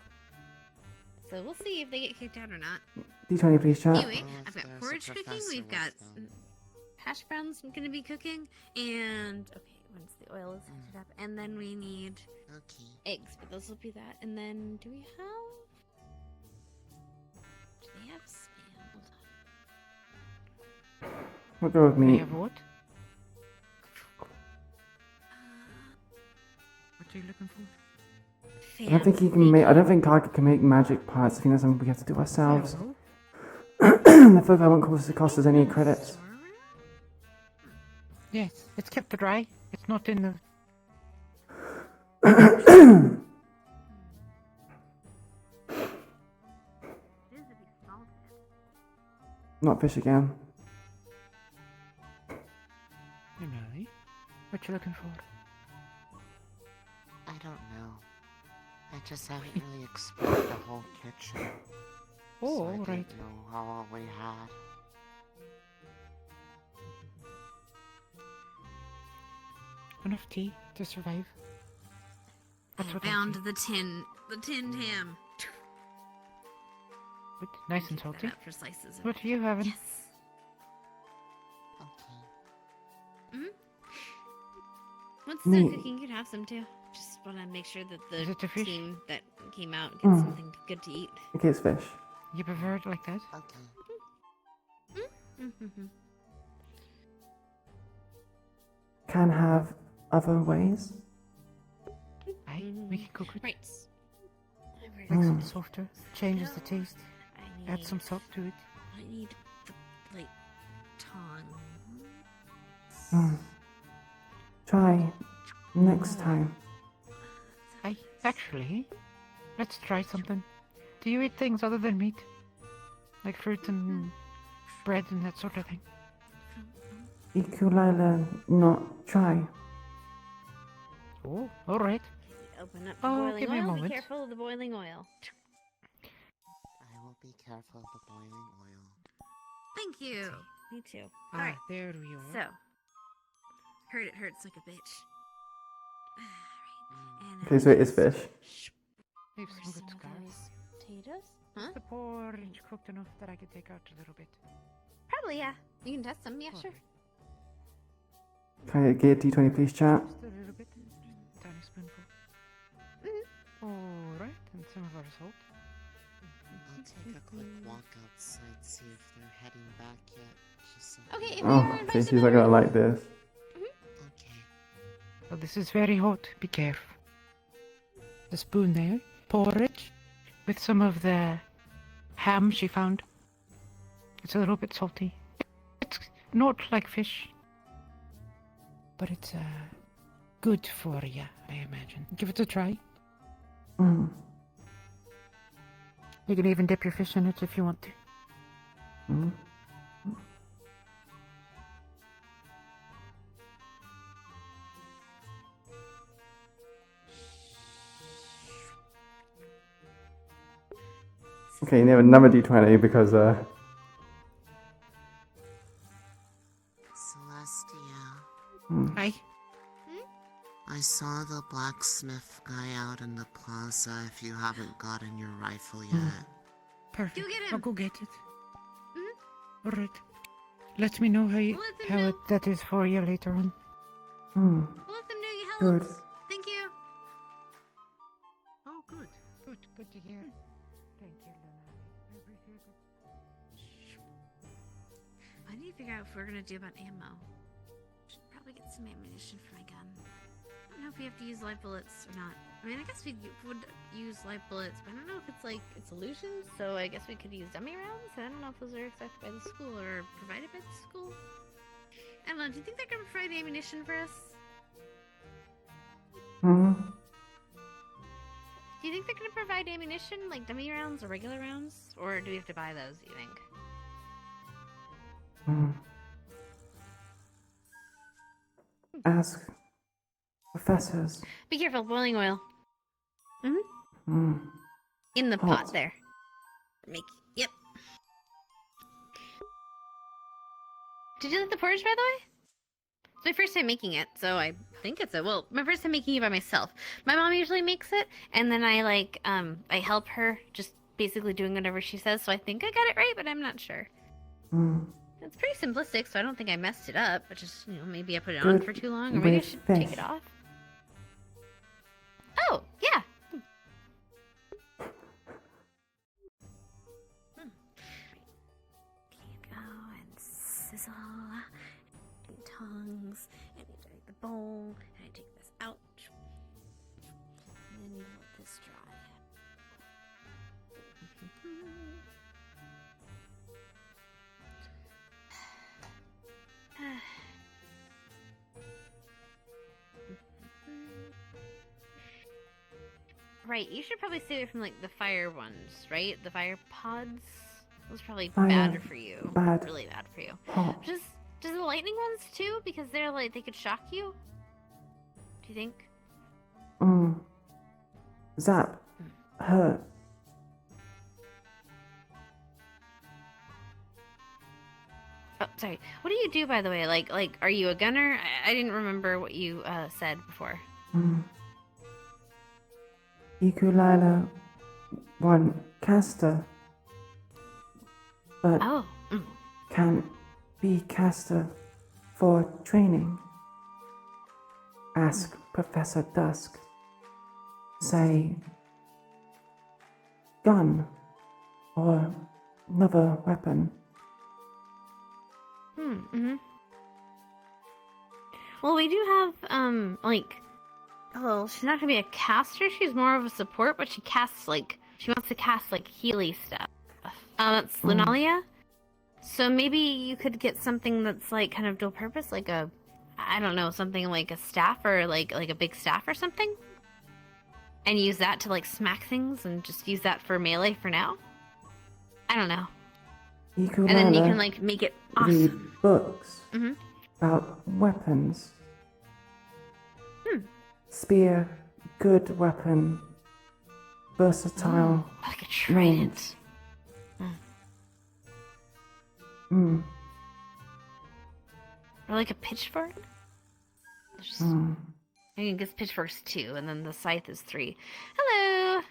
So we'll see if they get kicked out or not. D20, please, chat. Anyway, I've got porridge cooking. We've got hash browns going to be cooking. And, okay, once the oil is heated up. And then we need eggs, but those will be that. And then, do they have spam? Hold on. We'll go with They meat. have what? What are you looking for? I don't think you can make. I don't think Gaga can make magic parts. I think that's something we have to do ourselves. The foci won't cost us any credits. Yes, it's kept dry. It's not in the... Not fish again. Lunali, what you looking for? I don't know. I just haven't really explored the whole kitchen. Oh, so I right. didn't know how all we had. Enough tea to survive. I found the tinned ham. Good, nice and salty. Up for slices. What are you having? Yes. Once it's done cooking, you can have some too. Just want to make sure that Is it the a fish? team that came out gets Mm. something good to eat. Okay, it's fish. You prefer it like that? Okay. Can have other ways. Aye, we can cook it. Right. Makes it softer, changes the taste, add some salt to it. I need the, like, tongs. Try next time. Aye, actually, let's try something. Do you eat things other than meat? Like fruit and bread and that sort of thing? Iku'lylah, not try. Oh, alright. Open up the Oh, boiling give me a oil. Be moment. careful of the boiling oil. I will be careful of the boiling oil. Thank you. Me too. Ah, Alright. there we are. So, heard it hurts like a bitch. Alright. Okay, so it is fish. Leave some good scars. Potatoes? Huh? The porridge cooked enough that I could take out a little bit. Probably, yeah. You can test them, yeah, sure. Can I get a D20, please, chat? Just a little bit, just a tiny spoonful. Alright, and some of our salt. I'll take a quick walk outside, see if they're heading back yet. Just so Okay, if Oh, okay, she's not gonna like this. Well, this is very hot. Be careful. The spoon there. Porridge. With some of the ham she found. It's a little bit salty. It's not like fish. But it's good for you, I imagine. Give it a try. Mm. You can even dip your fish in it if you want to. Mm. Okay, you need another D20 because Celestia. Hi. I saw the blacksmith guy out in the plaza if you haven't gotten your rifle yet. Perfect. Go get him. I'll go get it. Alright. Let me know that is for you later on. Hmm. We'll let them know you Good. helped. Thank you. Oh, good. Good to hear. Thank you, Luna. I appreciate it. I need to figure out what we're gonna do about ammo. Should probably get some ammunition for my gun. I don't know if we have to use live bullets or not. I mean, I guess we would use live bullets, but I don't know if it's like it's illusions. So I guess we could use dummy rounds. I don't know if those are accepted by the school or provided by the school. I don't know. Do you think they're gonna provide ammunition for us? Hmm. Do you think they're gonna provide ammunition, like dummy rounds or regular rounds? Or do we have to buy those, do you think? Ask professors. Be careful, boiling oil. Hmm. In the Hot. pot there. Yep. Did you like the porridge, by the way? It's my first time making it, so I think it's my first time making it by myself. My mom usually makes it, and then I I help her, just basically doing whatever she says, so I think I got it right, but I'm not sure. It's pretty simplistic, so I don't think I messed it up, but just, maybe I put it on Good for too long, or maybe I with should fish. take it off. Oh, yeah. Go and sizzle, and tongs, and you take the bowl, and I take this out, and then you let this dry. Right, you should probably stay away from the fire ones, right? The fire pods. Those are probably bad for you. Bad. Really bad for you. Pot. Does the lightning ones too? Because they're they could shock you. Do you think? Zap. Hurt. Oh, sorry. What do you do, by the way? Are you a gunner? I didn't remember what you said before. Iku'lylah one caster, but can be caster for training. Ask Professor Dusk. Say gun or another weapon. Well, we do have well, she's not gonna be a caster. She's more of a support, but she casts she wants to cast Healy stuff. That's Lunalia. So maybe you could get something that's kind of dual purpose, I don't know, something like a staff or like a big staff or something, and use that to smack things, and just use that for melee for now. I don't know. Iku'lylah And then you can make it awesome. read books Mhm. about weapons. Spear, good weapon, versatile, like a trident. Or like a pitchfork. I guess pitchfork's 2, and then the scythe is 3. Hello.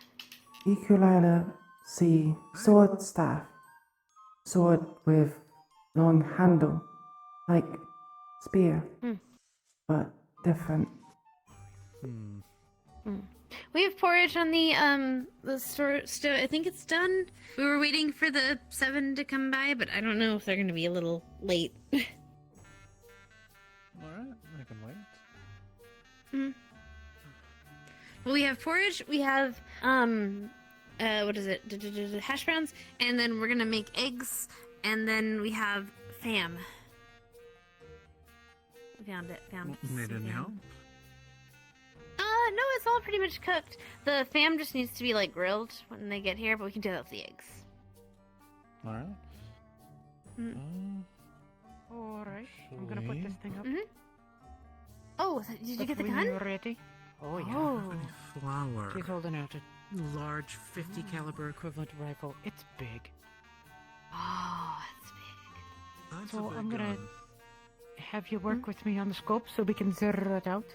Iku'lylah see sword staff, sword with long handle, like spear, but different. We have porridge on the store. I think it's done. We were waiting for the 7 to come by, but I don't know if they're going to be a little late. Alright, I can wait. Well, we have porridge. We have what is it? Hash browns, and then we're gonna make eggs, and then we have fam. Found it. Need any help? No, it's all pretty much cooked. The fam just needs to be grilled when they get here, but we can do that with the eggs. Alright. Alright, I'm gonna put this thing up. Oh, did you get the gun? You ready? Oh, yeah. Oh. Flower. She's holding out a large 50 caliber equivalent rifle. It's big. Oh, that's big. That's So a big I'm gonna gun. have you work with me on the scope so we can zero it out.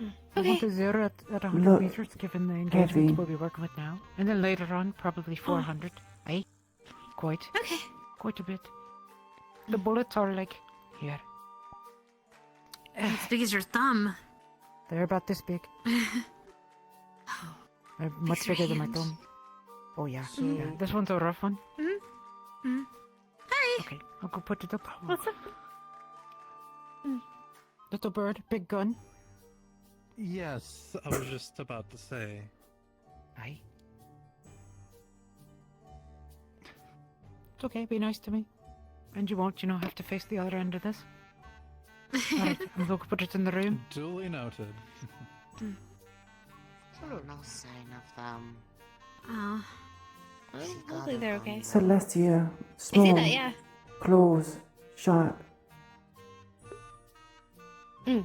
I Okay. want to zero it at 100 Look, meters given the heavy. engagements we'll be working with now. And then later on, probably 400. Eh? Quite. Okay. Quite a bit. The bullets are here. As big as your thumb. They're about this big. They're much Fix your bigger than my hand. thumb. Oh yeah. So- Yeah. This one's a rough one. Hi. Okay, I'll go put it up. What's up? Little bird, big gun. Yes, I was just about to say. Aye. It's okay, be nice to me. And you won't, have to face the other end of this. Alright, I'm going to put it in the room. Duly noted. No sign of them. Oh. Well, She hopefully got they're up okay. on Celestia, I small, see that, yeah. claws, sharp. Mm.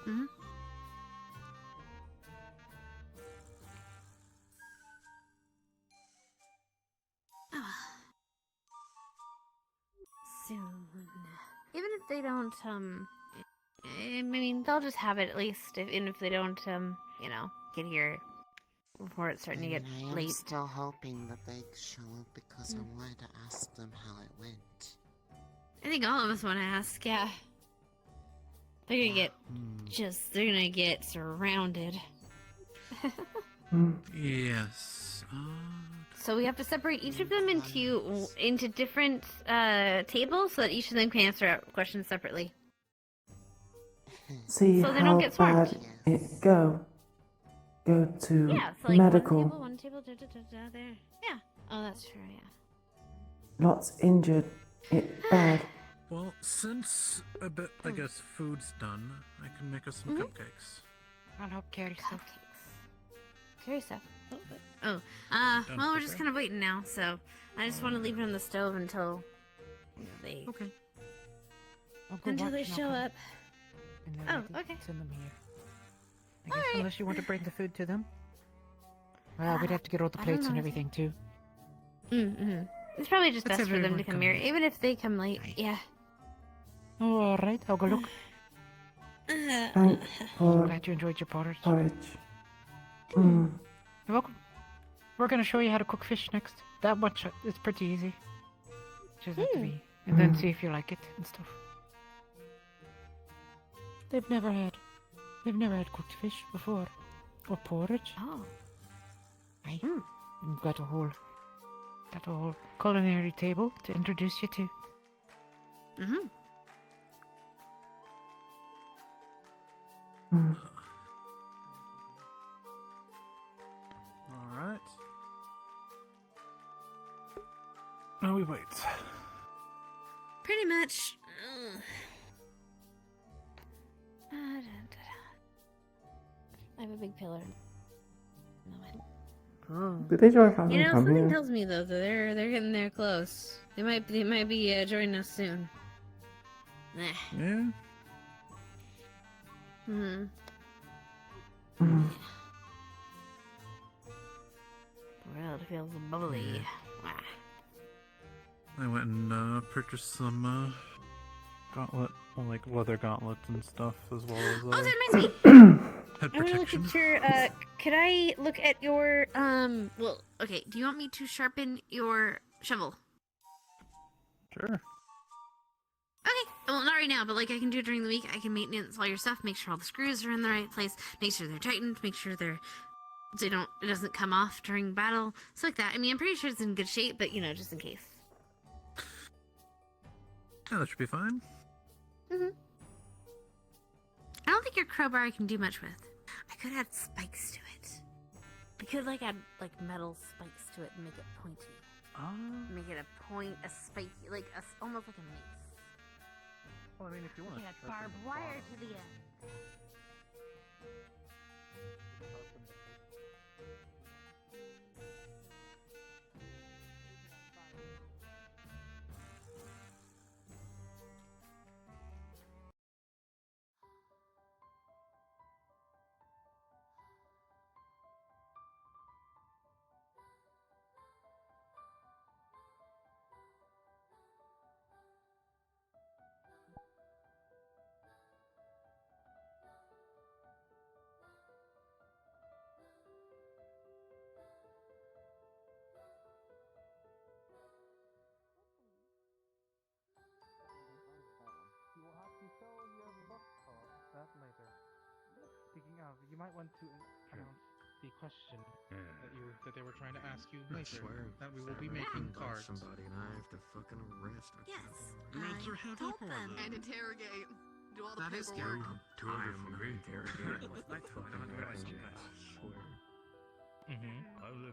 Mm-hmm. Soon. Even if they don't, I mean, they'll just have it at least, even if they don't, you know, get here before it's starting to get I am late. still hoping that they show up because I wanted to ask them how it went. I think all of us want to ask, yeah. They're gonna get, they're gonna get surrounded. Yes. So we have to separate each of them into different tables so that each of them can answer questions separately. See So they how don't get swarmed. bad it go. Go to Yeah, so like medical. one table, there. Yeah. Oh, that's true, yeah. Lots injured. It bad. Well, since a bit, I guess, food's done, I can make us some cupcakes. I'll help carry stuff. Carry stuff. Oh, well, we're just kind of waiting now, so I just want to leave it on the stove until they. Okay. Until they show up. Oh, okay. Send them here. I guess unless you want to bring the food to them. Well, we'd have to get all the I don't plates and know. everything too. Mm-hmm. It's probably just Let's best for them everyone to come come here, in. even if they come late. Yeah. Oh, all right. I'll go look. Thank for Glad you enjoyed your porridge. porridge. You're welcome. We're gonna show you how to cook fish next. That much is pretty easy. Just have to be, and then see if you like it and stuff. They've never had cooked fish before, or porridge. Oh. Right. We've got a whole culinary table to introduce you to. Mm-hmm. Alright. Now we wait. Pretty much. I have a big pillar. Did they drive out You and know, come something here? tells me though that they're getting there close. They might be joining us soon. Nah. Yeah. Hmm. The world feels bubbly. Wow. I went and purchased some like leather gauntlets and stuff, as well as Oh, that reminds me. head I want to look protection. at your. Could I look at your? Well, okay. Do you want me to sharpen your shovel? Sure. Okay. Well, not right now, but like I can do it during the week. I can maintenance all your stuff, make sure all the screws are in the right place, make sure they're tightened, make sure it doesn't come off during battle, stuff like that. I mean, I'm pretty sure it's in good shape, but you know, just in case. Yeah, that should be fine. Mhm. I don't think your crowbar I can do much with. I could add spikes to it. I could add metal spikes to it and make it pointy. Make it a spiky, almost like a mace. Well, I mean, if you want Make it a barbed wire to the end. That later. Speaking of, you might want to announce the question that they were trying to ask you later. That we will be making cards. Somebody and I have to fucking arrest. Yes. Names are heavy for them. And interrogate. Do all the That is paperwork. scary. I am interrogating with my phone on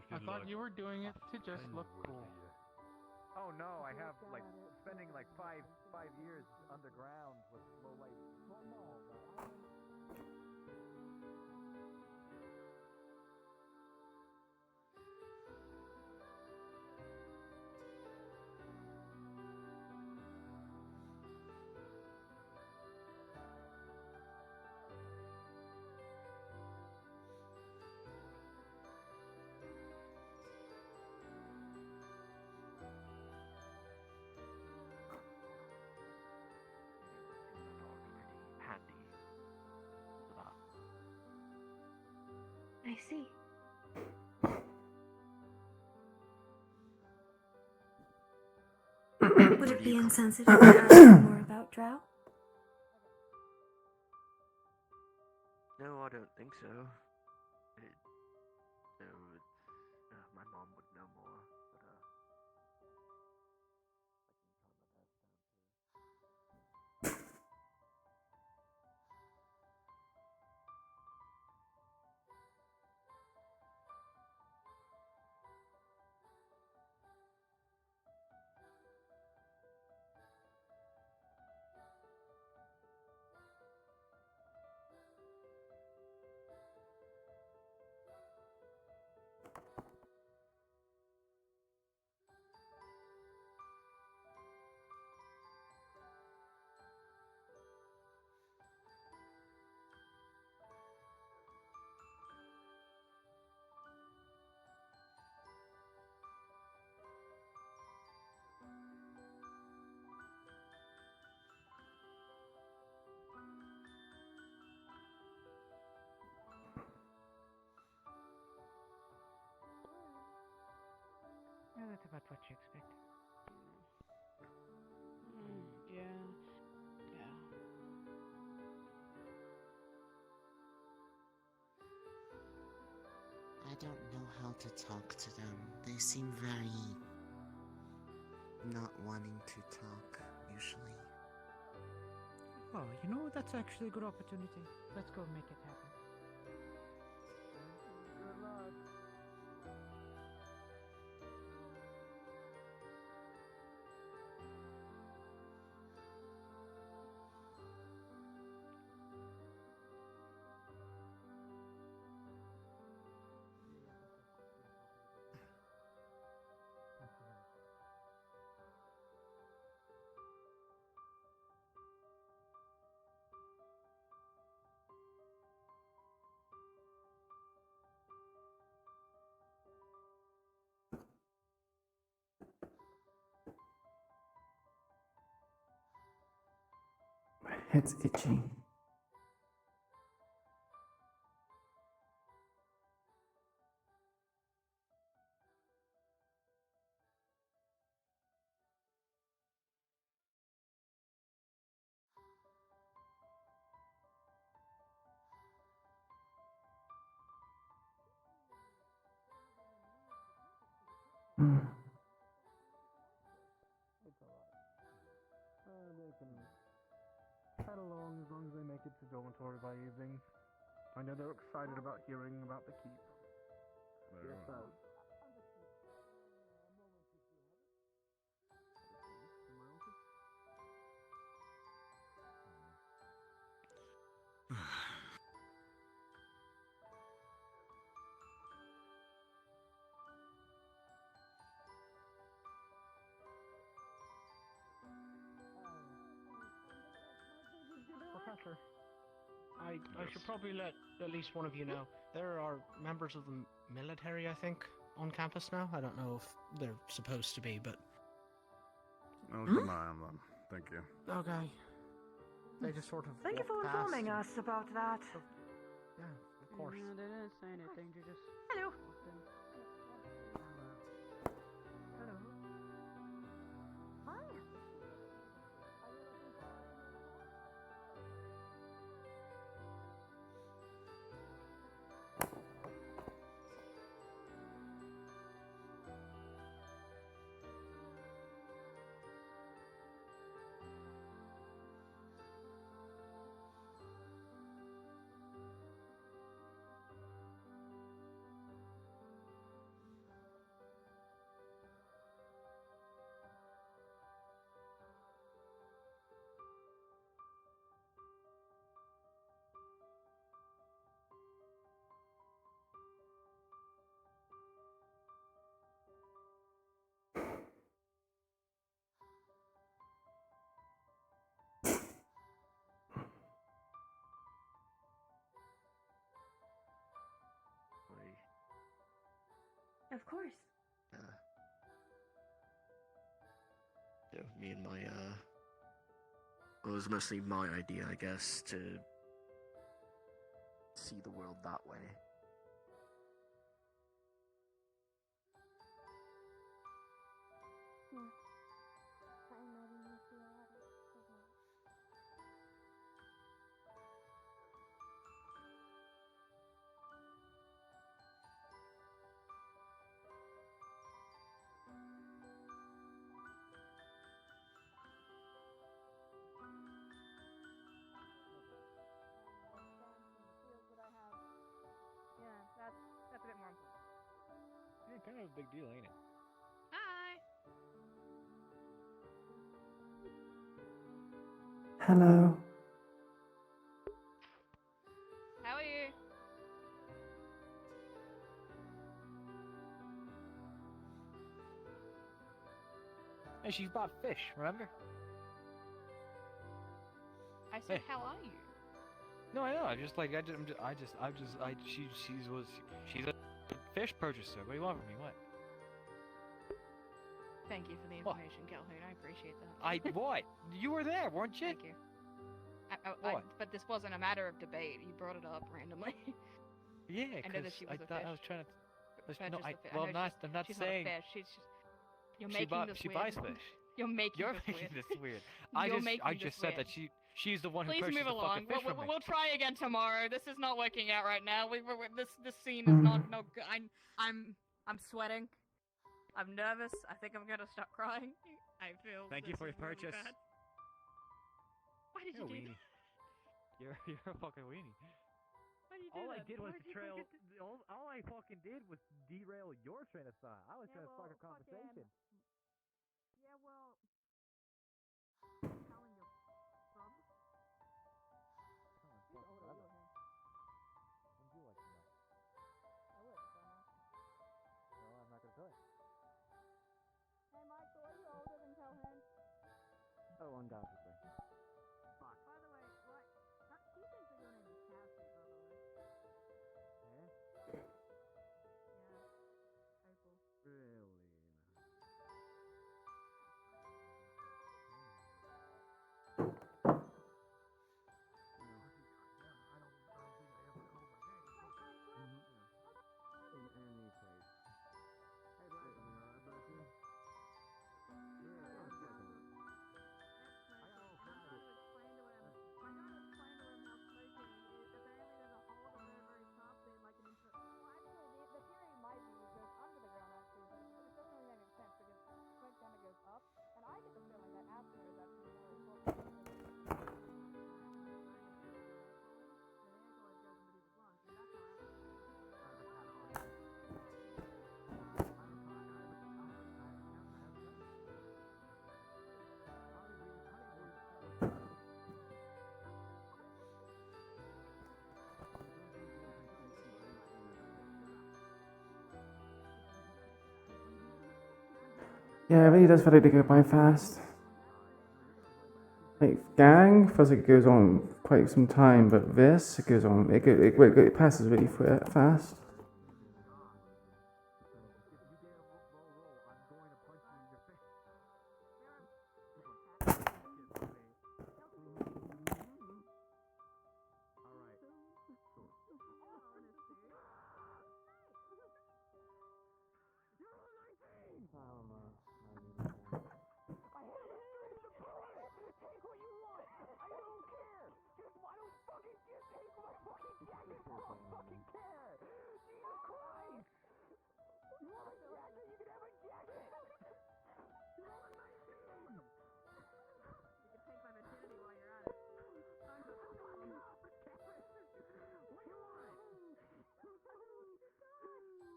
I thought you were doing it to just look cool. Oh no, I have spending 5 years underground with low light. I see. Would it be insensitive to ask you more about Drow? No, I don't think so. My mom would know more, but Yeah, that's about what you expected. Yeah. I don't know how to talk to them. They seem very not wanting to talk, usually. Oh, you know, that's actually a good opportunity. Let's go make it happen. Good luck. My head's itchy. Hmm. It's alright. They can head along as long as they make it to dormitory by evening. I know they're excited about hearing about the keep. Yes, sir. Professor, I should probably let at least one of you know. There are members of the military, I think, on campus now. I don't know if they're supposed to be, but... I'll keep my eye on them. Thank you. Okay. They just sort of Thank you for walk past informing and- us about that. Yeah, of course. No, they didn't say anything. They just Hello. walked in. Hello. Hi. Of course. Me and my well, it was mostly my idea, I guess, to see the world that way. Yeah, that's a bit more important. Yeah, kind of a big deal, ain't it? Hi. Hello. How are you? Hey, she's bought fish, remember? I said, Hey. how are you? No, I know. She's a fish purchaser. What do you want from me? What? Thank you for the What? information, Calhoun. I appreciate that. What? You were there, weren't you? Thank you. What? But this wasn't a matter of debate. You brought it up randomly. Yeah, I know that because she I was a thought fish. I was trying to. No, Purchase the fish. well, I know I'm not she's saying. not a fish. She's just. You're She making this she weird. buys fish. You're making You're this making weird. this weird. You're I making just this said weird. that she's the one who Please purchased move the along. fucking fish from me. We'll try again tomorrow. This is not working out right now. This scene is not no good. I'm sweating. I'm nervous. I think I'm gonna start crying. I feel. Thank you this for is your really purchase. bad. Why did You're a you do weenie. that? You're a fucking weenie. Why did you do All I that? did was Why'd you trail. fucking All I fucking did was derail your train of thought. I was trying to start a fucking- conversation. Yeah, well. Telling your problem. When would you like to know? I would, if I know. No, I'm not gonna tell you. Hey, Michael, are you older than Calhoun? Oh, undoubtedly. Fuck. By the way, what? He thinks that your name is Cassie, by the way. Eh? Yeah. April. Really? In any case. Hey, Black, you alright back here? Yeah, let's take a look. I got all kinds of... I'm trying to explain to him how smoking is. Apparently there's a hole at the very, very top saying like an intro. Well, actually, the theory might be it goes under the ground actually, but it doesn't really make sense because smoke kind of goes up, and I get the feeling that asthma is actually more important. Yeah, it really does feel like they go by fast. Like Gang feels like it goes on quite some time, but this it goes on. It passes really fast.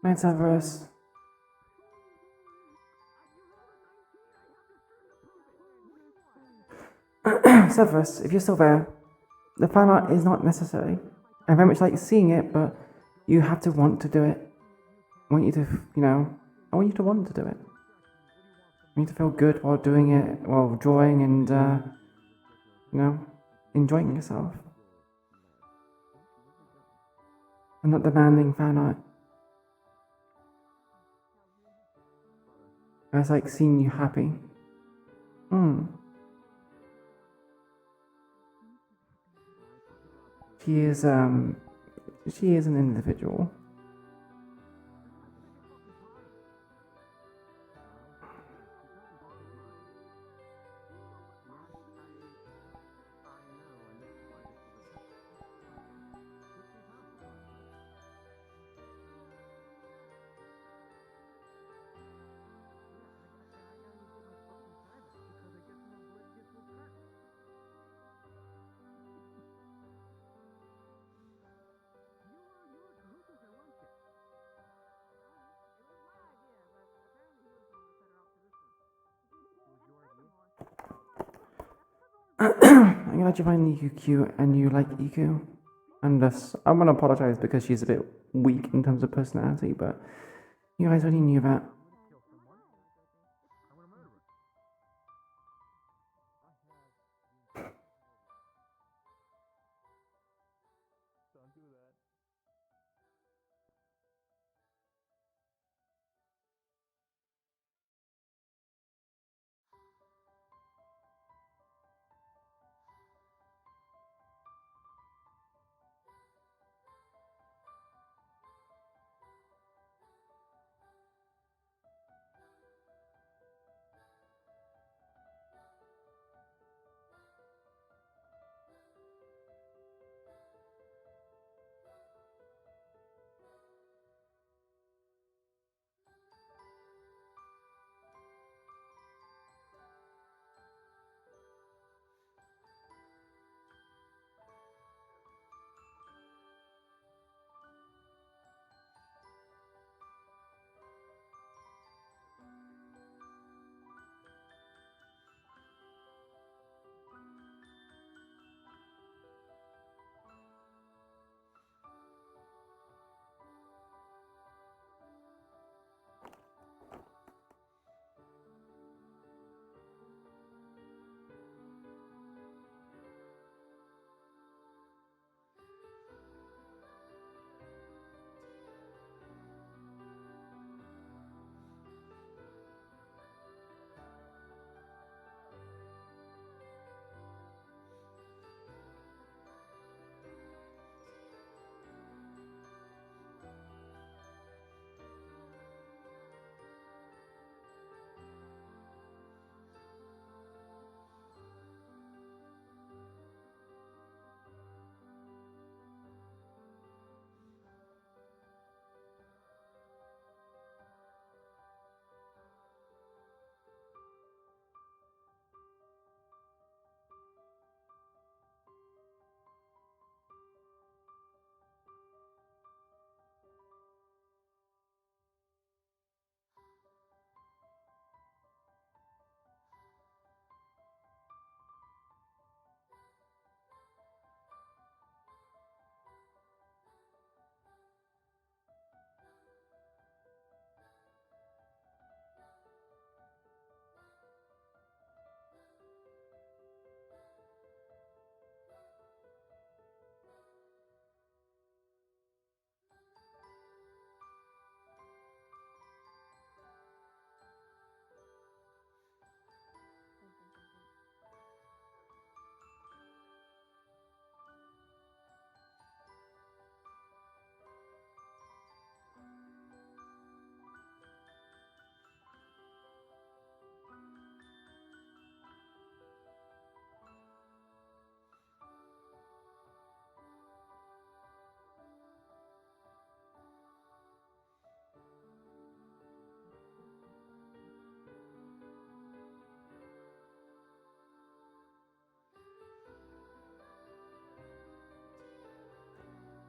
Night, Severus. Severus, if you're still there, the fan art is not necessary. I very much like seeing it, but you have to want to do it. I want you to, I want you to want to do it. I want you to feel good while doing it, while drawing and, enjoying yourself. I'm not demanding fan art. I just like seeing you happy. She is an individual. I'm glad you find Iku cute and you like Iku. I'm gonna apologize because she's a bit weak in terms of personality, but you guys already knew that.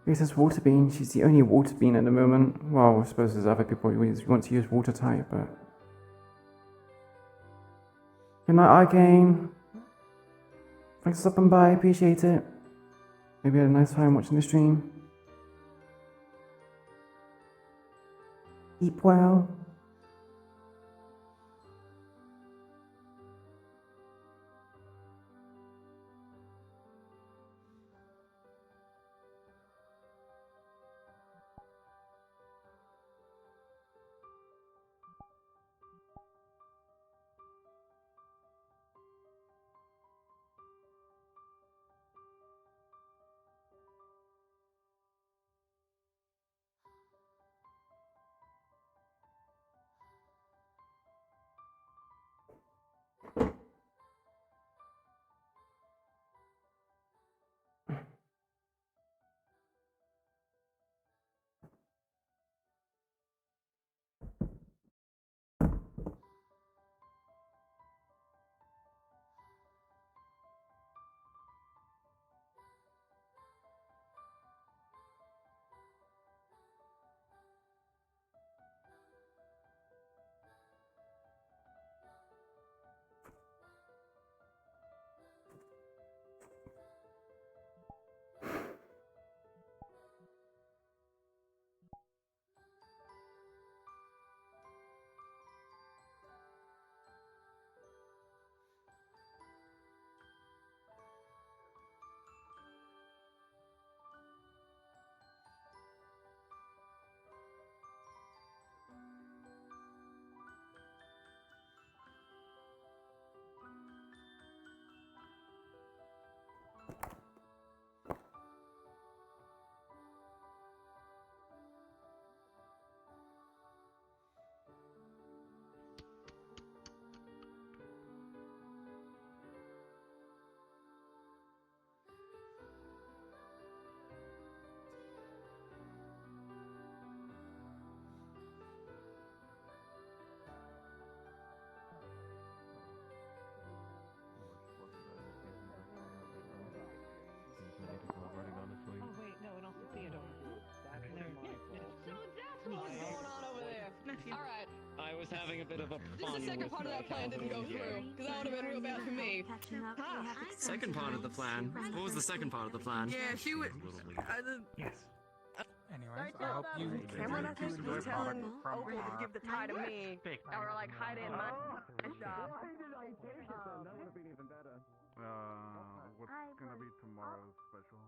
It says water bean. She's the only water bean at the moment. Well, I suppose there's other people who want to use water type, but. Good night, Arcane. Thanks for stopping by. Appreciate it. Maybe you had a nice time watching the stream. Eat well. Alright. I was having a bit of a This fun is the second with part of that plan didn't go through, because that would have been real bad for me. Second part of the plan? What was the second part of the plan? Yeah, she would. Yes. Anyways, I hope you Cameron, I think, enjoy was telling product from Opal to give the tie to me, or like hide it in my job. That would have been even better. What's gonna be tomorrow's special?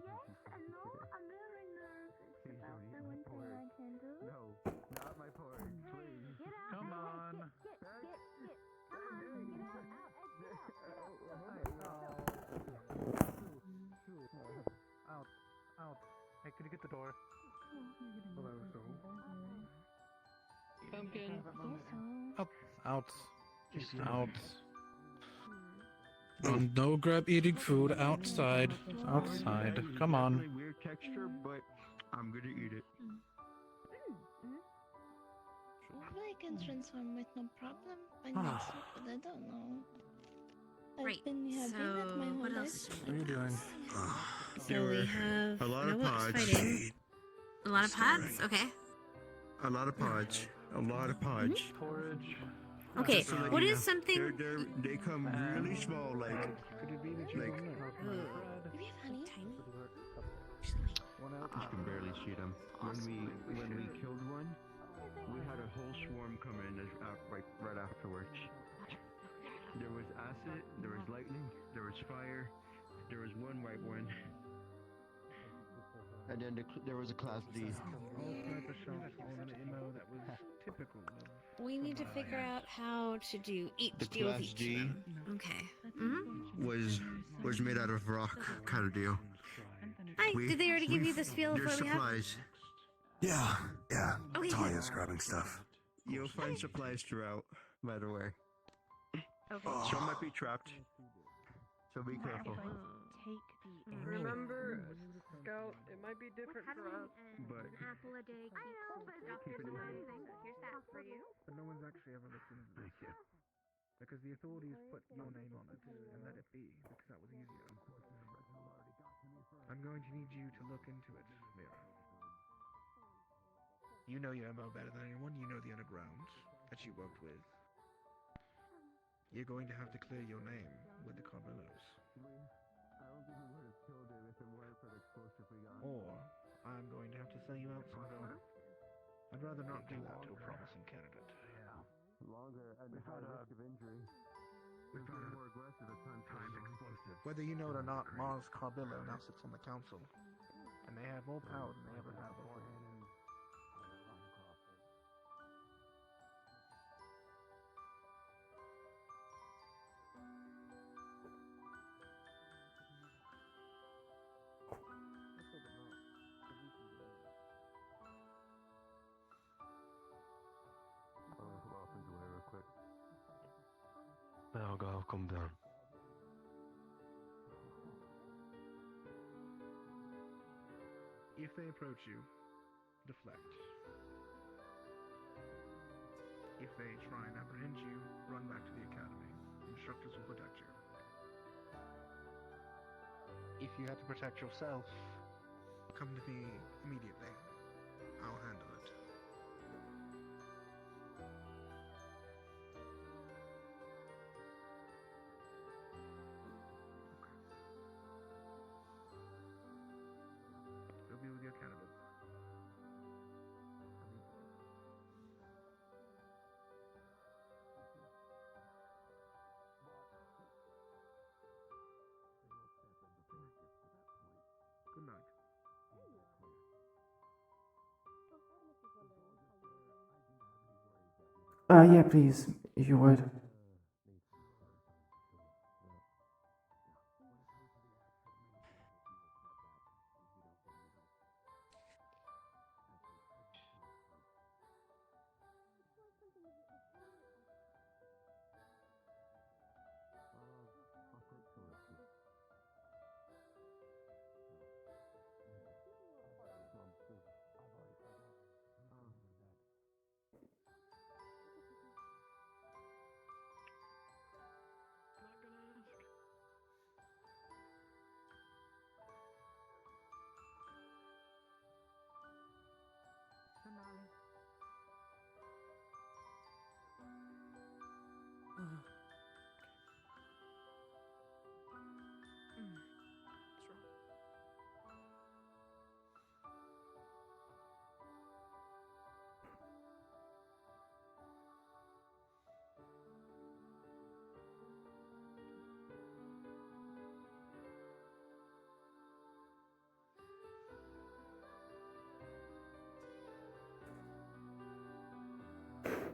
Yes, I know. I'm very nervous about the one thing I can do. No, not my porridge, please. Get out. Come Hey, on. Get. Come on, get out. Out. Hey, can you get the door? Hello, so. Pumpkin. Out. Out. No grab eating food outside. Outside. Come on. Definitely weird texture, but I'm gonna eat it. I can transform with no problem. I guess, but I don't know. I've been having it my whole what life. else? What are you doing? So we have a lot of Noah's pods. fighting. A lot of pods? Okay. A lot of podge. A lot of podge. Porridge. Okay, Just to let what you is know, something... they come really small, like Do we have honey? you can barely see them. When we killed one, we had a whole swarm come in right afterwards. There was acid, there was lightning, there was fire, there was one white one, and then there was a class D. All type of shots on an MO that was typical of... We need to figure out how to do each The deal with class each D of them. Okay. Mm-hmm. was made out of rock kind of deal. Hi, did they already give you the spiel of There's what we have? supplies. Yeah. Okay. Talia's grabbing stuff. You'll find supplies throughout, by the way. Okay. Some might be trapped, so be careful. Remember, Scout, it might be different for us. But Apple a day. I know, but here's that for you. But no one's actually ever looked into this. Because the authorities put your name on it and let it be, because that was easier. I'm going to need you to look into it, Mira. You know your MO better than anyone. You know the underground that you worked with. You're going to have to clear your name with the Carmelos. I don't think we would have killed him if it weren't for the explosive we got. Or I'm going to have to sell you out somehow. I'd rather not do that to a promising candidate. Longer and high risk of injury. We've been more aggressive at times explosive. Whether you know it or not, Mars Carbillo now sits on the council, and they have more power than they ever have before. I'll come down. If they approach you, deflect. If they try and apprehend you, run back to the academy. Instructors will protect you. If you have to protect yourself, come to me immediately. I'll handle it. Go be with your candidate. Good night. Yeah, please, if you would.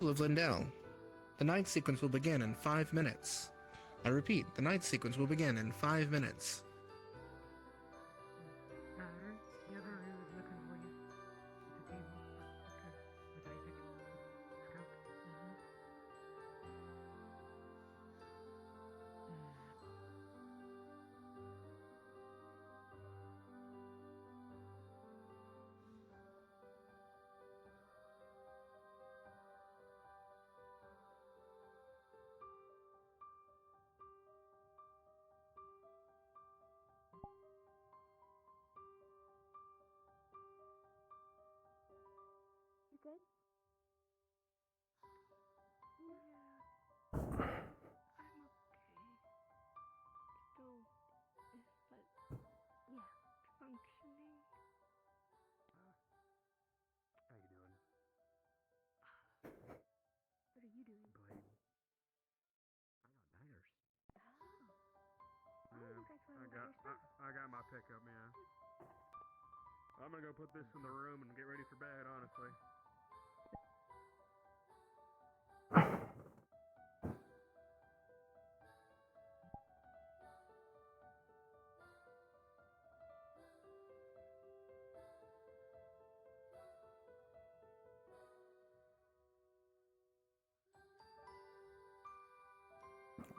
of Lindell. The night sequence will begin in 5 minutes. I repeat, the night sequence will begin in 5 minutes. The other room is looking for you. At the table. With Isaac. Scout. You good? Yeah, functioning. How you doing? What are you doing? Blade. I got diners. Oh, you guys want to buy your stuff? I got my pickup, man. I'm gonna go put this in the room and get ready for bed, honestly.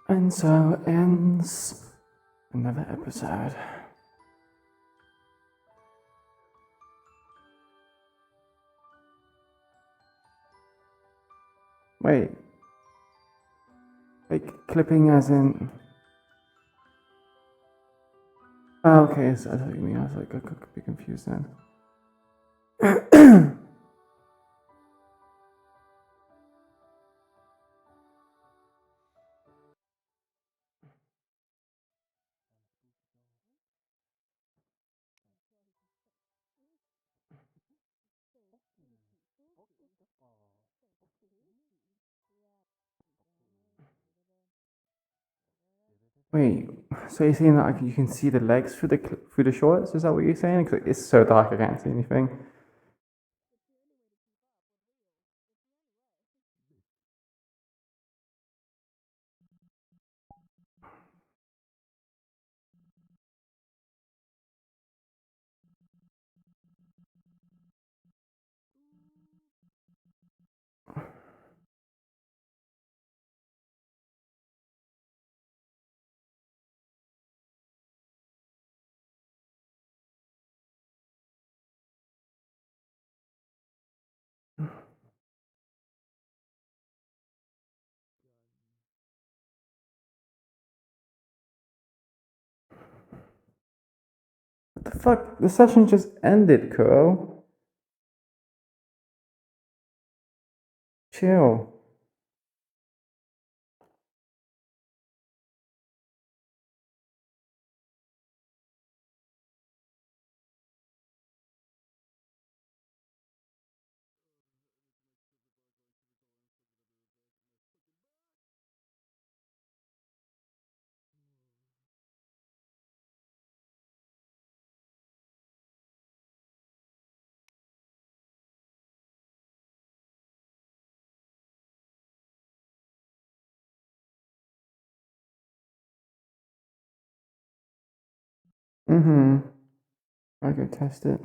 And so ends another episode. Wait. Like, clipping as in... Oh, okay, so that's what you mean. I was like, I could be confused then. Wait, so you're saying that you can see the legs through the shorts? Is that what you're saying? Because it's so dark, I can't see anything. What the fuck? The session just ended, Kuro. Chill. Mm-hmm. I go test it.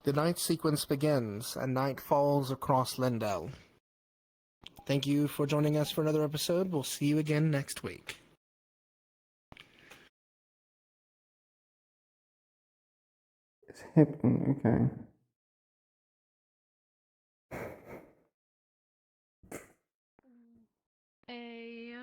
The night sequence begins, and night falls across Lindell. Thank you for joining us for another episode. We'll see you again next week. It's hip and okay. Ayo.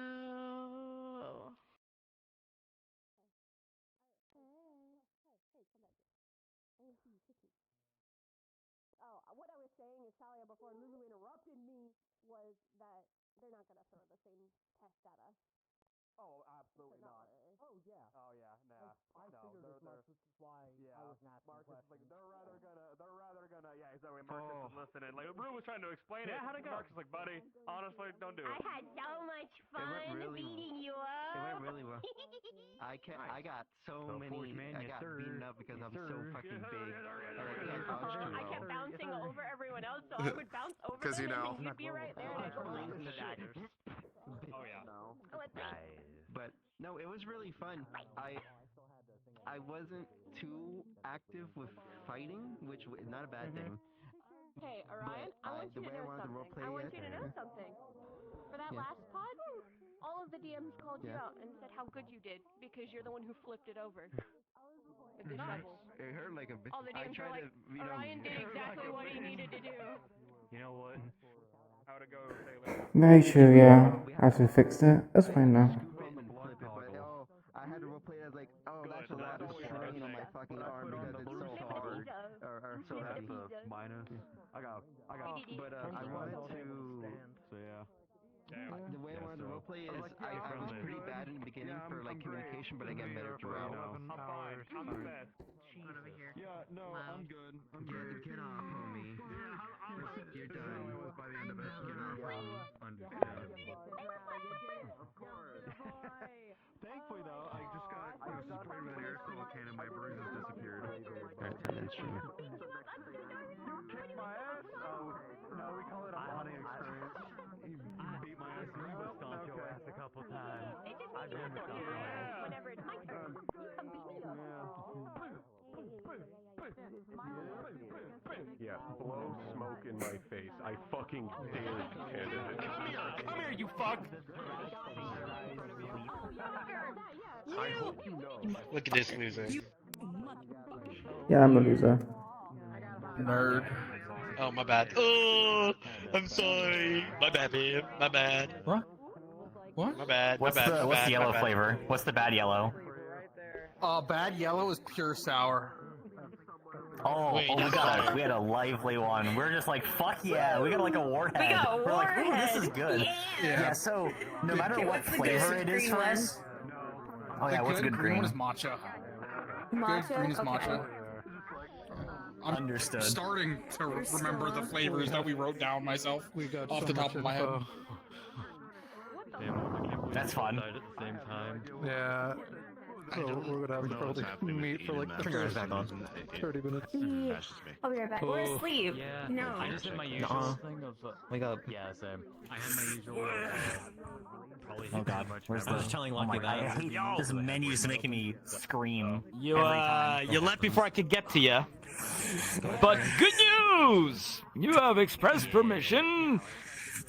Oh, what I was saying is, Talia, before Lulu interrupted me, was that they're not going to throw the same test at us. Oh, absolutely not. Marcus was listening. Like, Brew was trying to explain it. How'd it go? Marcus was like, buddy, honestly, don't do it. I had so much fun beating you up. It went really well. I got so many. I got beaten up because I'm so fucking big. I kept bouncing over everyone else, so I would bounce over them, and you'd be right there, and I'd go like, Oh yeah. No. But no, it was really fun. I wasn't too active with fighting, which is not a bad thing. Hey, Orion, I want you to know something. For that last pod, all of the DMs called you out and said how good you did because you're the one who flipped it over. With the shovel. It hurt like a bitch. All the DMs were like, Orion did exactly what he needed to do. You know what? How'd it go, Taylor? Very true, yeah. I actually fixed it. That's fine now. I had to roleplay it as like, oh, that's a lot of strain on my fucking arm because it's so hard. Or so heavy. Minus. I got. But I wanted to. So yeah. The way I wanted to roleplay is I was pretty bad in the beginning for like communication, but I get better throughout. I'm fine. I'm the best. Over here. Yeah, no, I'm good. I'm good. Get off, homie. You're done. By the end of it. Get off. Understood. Of course. Thankfully though, I just got sprayed with an aerosol can and my bruises disappeared. Alright, that's true. Kick my ass? No, we call it a bonding experience. He beat my ass. I will stomp your ass a couple times. I've been stomped your ass. Whenever it's my turn, come beat me up. Yeah, blow smoke in my face. I fucking dare you, candidate. Come here, you fuck! I hope you know. Look at this loser. Yeah, I'm a loser. Nerd. Oh, my bad. Oh, I'm sorry. My bad, babe. My bad. What? What? My bad. What's the yellow flavor? What's the bad yellow? Bad yellow is pure sour. Oh, Wait, we had a lively one. We're just like, fuck yeah, we got like a warhead. We got a We're like, ooh, warhead. this is good. Yeah, so no matter what flavor it is for us. Oh yeah, what's good green? One is matcha. Matcha? Good green is matcha. I'm Understood. starting to remember the flavors that we wrote down myself off the top of my head. That's fun. At the same time. Yeah. So we're gonna have to probably meet for like the first 30 minutes. Yeah. I'll be right back. We're asleep. Yeah. No. I just did my usual thing of. Wake up. Yeah, same. I had my usual. Probably Oh god, where's the? telling Oh Lucky my god, that. I hate this menu's making me scream. You every time. you left before I could get to you. But good news! You have express permission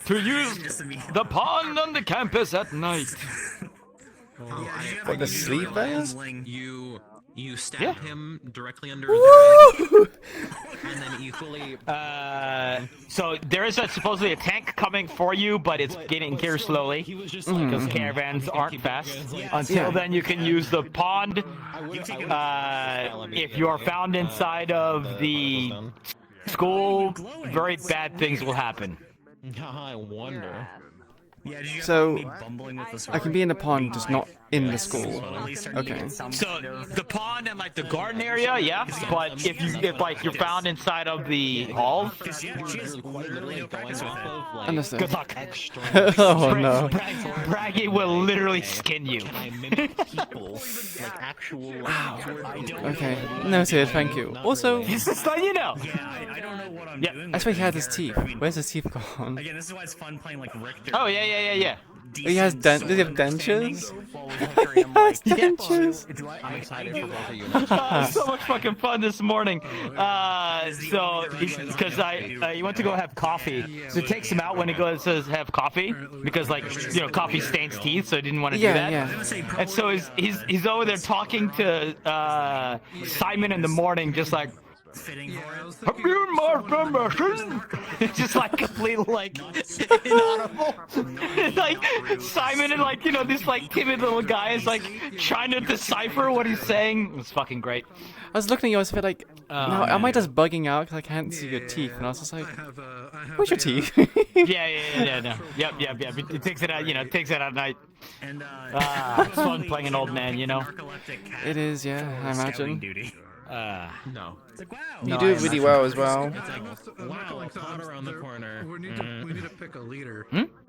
to use the pond on the campus at night. For the sleepers? You stab him directly under his leg, and then equally. So there is supposedly a tank coming for you, but it's getting here slowly because caravans aren't fast. Until then, you can use the pond. If you are found inside of the school, very bad things will happen. I wonder. So, I can be in the pond, just not in the school. Okay. So the pond and like the garden area, yeah. But if you're found inside of the halls, Understood. good luck. Oh no. Braggy will literally skin you. Okay. Noted, thank you. Also, just let you know. I don't know what I'm doing. I swear he had his teeth. Where's his teeth gone? Again, this is why it's fun playing like Richter. Oh yeah. He has does he have dentures? He has dentures. I'm excited for both of you. So much fucking fun this morning. So because he went to go have coffee, so it takes him out when he goes to have coffee because coffee stains teeth, so he didn't want to do that. Yeah. And so he's over there talking to Simon in the morning, just like, fitting for it. Have you marked the mission? It's just like completely like inaudible. Like Simon and like this like timid little guy is like trying to decipher what he's saying. It's fucking great. I was looking at you, I was a bit like, now, am I just bugging out because I can't see your teeth? And I was just like, where's your teeth? Yeah, no. Yep. It takes it out, takes it out at night. And it's fun playing an old man, It is, yeah, I imagine. No. It's like, wow. You do it really well as well. It's like, wow, a pot around the corner. We need to pick a leader.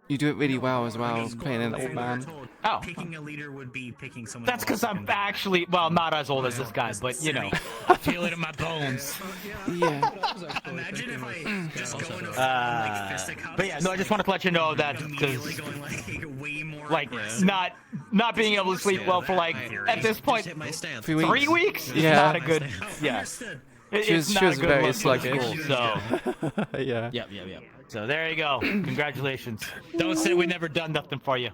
You do it really well as well, playing an old man. Oh. Picking a leader would be picking someone. That's because I'm actually, well, not as old as this guy, but I feel it in my bones. Yeah. Imagine if I just go into but yeah, no, I just wanted to let you know that because, not being able to sleep well for like at this point 3 weeks is not a good. Yeah. She was very sluggish. So. Yeah. Yep. So there you go. Congratulations. Don't say we never done nothing for you.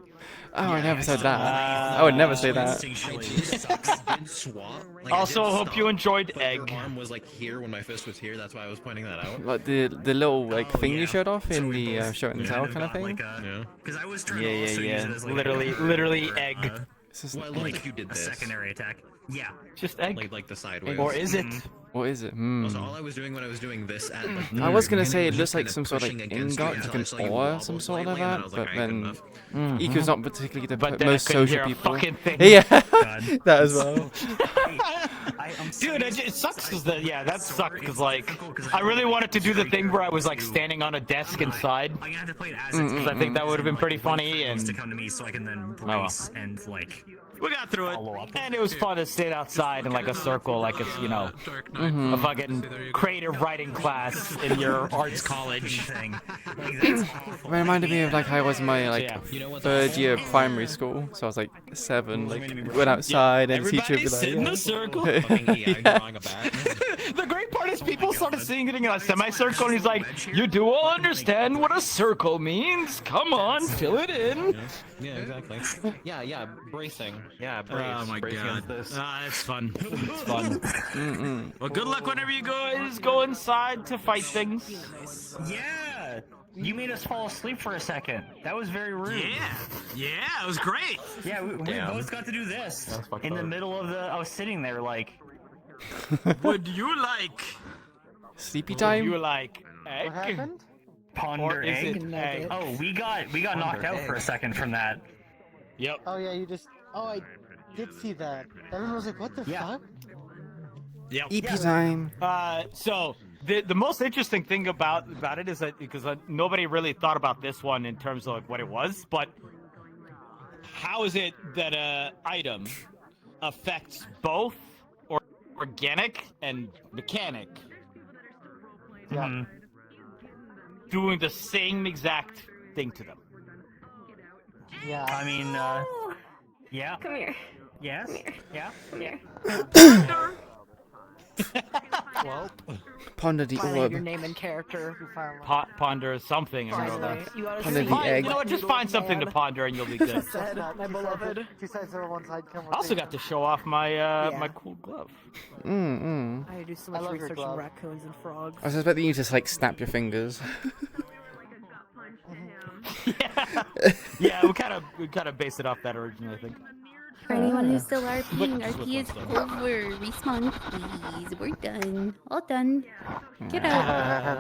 Oh, I never said that. I would never say that. Also, hope you enjoyed Egg. My arm was like here when my fist was here. That's why I was pointing that out. Like the little like thing you showed off in the show and tell kind of thing. Because I was trying Yeah. to also use it as like Literally Egg. Well, like you did a this. secondary attack. Yeah. Just Egg. Like the sideways. Or is it? What is it? Also, all I was doing when I was doing this at like, I was gonna say it looks just like kinda some sort of pushing like against you ingot, until like I saw an you ore, wobble some sort slightly, of and then I that. was But like, alright, good then enough. Iku's not particularly the But then most I couldn't social hear a people. fucking thing. Yeah, that as well. Dude, it sucks because that sucked because like I really wanted to do the thing where I was like standing on a desk inside. I'm gonna have to play it as Because I think that would have been pretty funny and to come to me so I can then brace and like. we got through it, and it was fun to sit outside in like a circle, like it's a fucking creative writing class in your arts college thing. It reminded me of like I was in my like third year of primary school, so I was like 7, like went outside and the teacher would be like, sit in a circle. The great part is people started sitting in a semicircle, and he's like, "You do all understand what a circle means? Come on, fill it in." Yeah, exactly. Yeah, bracing. Yeah, brace. Oh my brace god. against this. It's fun. It's fun. Well, good luck whenever you guys go inside to fight things. Yeah. You made us fall asleep for a second. That was very rude. Yeah, it was great. Yeah, we both got to do this in the middle of the. I was sitting there like. Would you like sleepy time? Would you like egg? What happened? Ponder Or is egg? it egg? Oh, we got knocked out for a second from that. Yep. Oh yeah, you just. Oh, I did see that. Everyone was like, "What the fuck?" Yep. EP time. So the most interesting thing about it is that because nobody really thought about this one in terms of like what it was, but how is it that a item affects both organic and mechanic? Yeah. Doing the same exact thing to them. Yeah. I mean, yeah. Come here. Yes. Come here. Yeah. Come here. Well, Ponder the finally, orb. your name and character. You finally. Ponder something. Finally. You gotta Ponder see. the egg. You know what? Just find something to ponder and you'll be good. Said, my beloved. Two sides of one side come with I also me. got to show off my my cool glove. I do so much love your research on glove. raccoons and frogs. I was expecting you to just like snap your fingers. Yeah, we kind of based it off that originally, I think. For anyone who's still RPing, But- RP is over. Respawn, please. We're done. All done. Get out.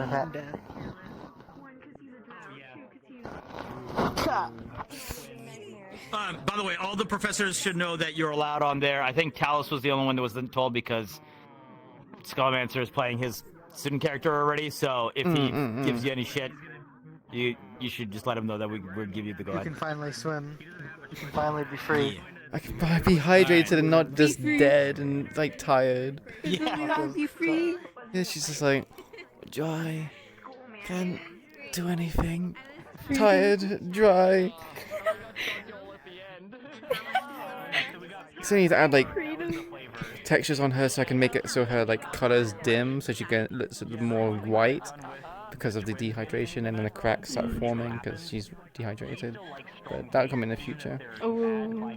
By the way, all the professors should know that you're allowed on there. I think Talos was the only one that wasn't told because Skullmancer is playing his student character already. So if he gives you any shit, you should just let him know that we'll give you the go You ahead. can finally swim. You can finally be free. I can be hydrated and not just dead and like tired. Be free. Yeah, she's just like, dry, can't do anything, tired, dry. So I need to add like textures on her so I can make it so her like colors dim so she looks more white. because of the dehydration, and then the cracks start forming because she's dehydrated. But that'll come in the future. Oh.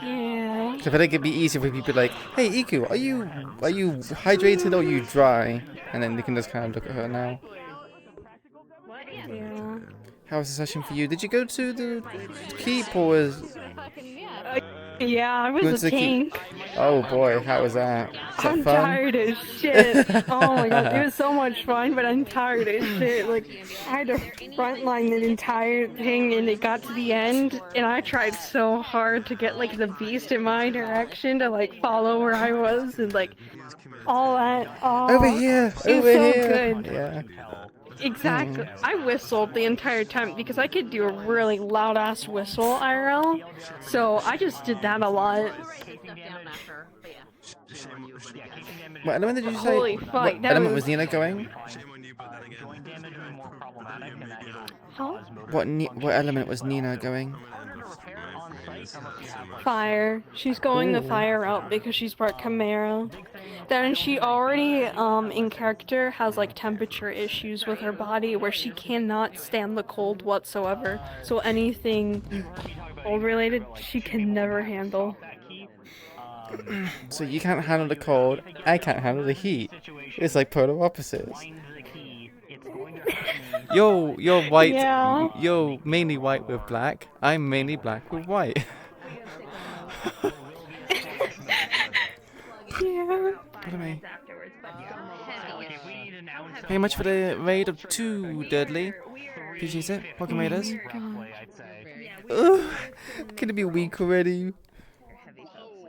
Yeah. So I think it'd be easier for people like, hey Iku, are you hydrated or are you dry? And then they can just kind of look at her now. Yeah. How was the session for you? Did you go to the keep or was? Yeah, I You was went a to the keep? tank. Oh boy, how was that? Was that I'm fun? tired as shit. Oh my god, it was so much fun, but I'm tired as shit. Like, I had to frontline the entire thing, and it got to the end, and I tried so hard to get like the beast in my direction to like follow where I was, and like all that. Oh, Over here, it was over so here. good. Yeah. Exactly. I whistled the entire time because I could do a really loud ass whistle IRL. So I just did that a lot. What element did you say? Holy fuck, What that element was- was Nina going? Huh? What element was Nina going? Fire. She's going the Ooh. fire route because she's part Chimera. Then she already, in character, has like temperature issues with her body where she cannot stand the cold whatsoever. So anything cold related, she can never handle. So you can't handle the cold, I can't handle the heat. It's like polar opposites. You're white. Yeah. You're mainly white with black. I'm mainly black with white. Yeah. Pardon me. Very much for the raid of 2, Dudley. Appreciate it. Welcome, raiders. Ugh, gonna be a week already.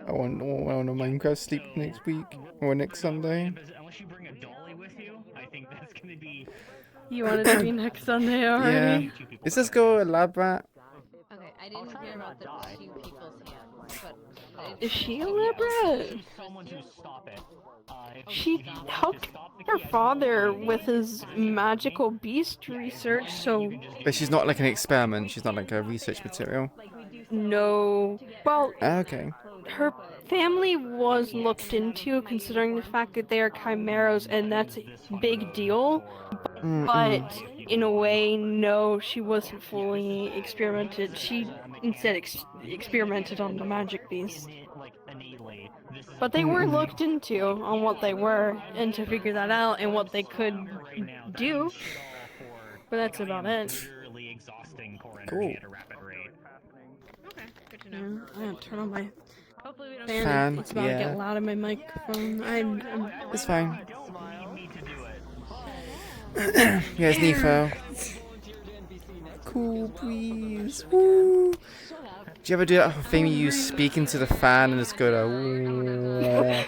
I want a Minecraft sleep next week or next Sunday. You want it to be next Sunday already? Yeah. Is this girl a lab rat? Okay, I didn't hear about the 2 people's hands, but Is she a Libra? She helped her father with his magical beast research, so... But she's not like an experiment. She's not like a research material. No. Well, Okay. her family was looked into, considering the fact that they are chimeras, and that's a big deal. But in a way, no, she wasn't fully experimented. She instead experimented on the magic beast. But they were looked into on what they were, and to figure that out and what they could do. But that's about it. Cool. Yeah, I have to turn on my Fan, fan. It's about to yeah. get loud in my microphone. I'm It's fine. Here's Nefo. Cool breeze. Woo. Do you ever do that thing where you speak into the fan and just go to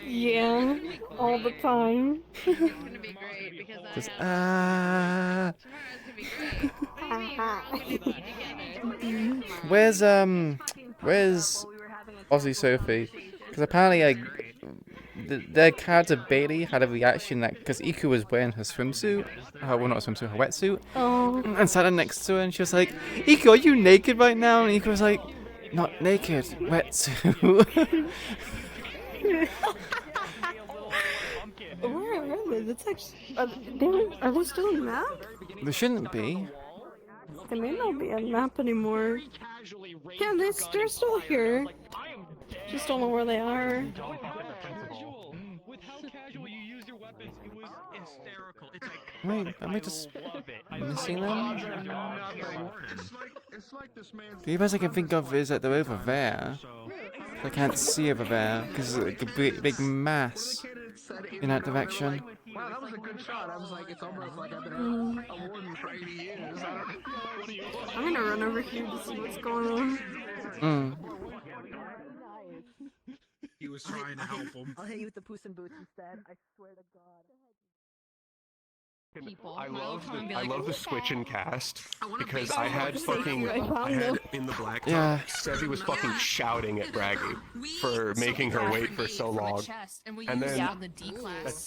yeah, all the time. just Where's Aussie Sophie? Because apparently their character Bailey had a reaction that because Iku was wearing her swimsuit, well not a swimsuit, her wetsuit, and sat next to her, and she was like, "Iku, are you naked right now?" And Iku was like, "Not naked, wetsuit." Where are they? That's actually. Are they still in the map? There shouldn't be. They may not be on the map anymore. Yeah, they're still here. Just don't know where they are. Wait, am I just missing them? The best I can think of is that they're over there. I can't see over there because there's like a big mass in that direction. Wow, that was a good shot. I was like, it's almost like I've been a warden for 80 years. I'm gonna run over here to see what's going on. He was trying to help him. I'll hit you with the Puss in Boots instead. I swear to God. people. I My love little phone the be I like, love the switch and cast because I Oh, had safety fucking right I behind had them. in the blacktop. Yeah. Sevi was fucking shouting at Braggy for making her wait for so long, and then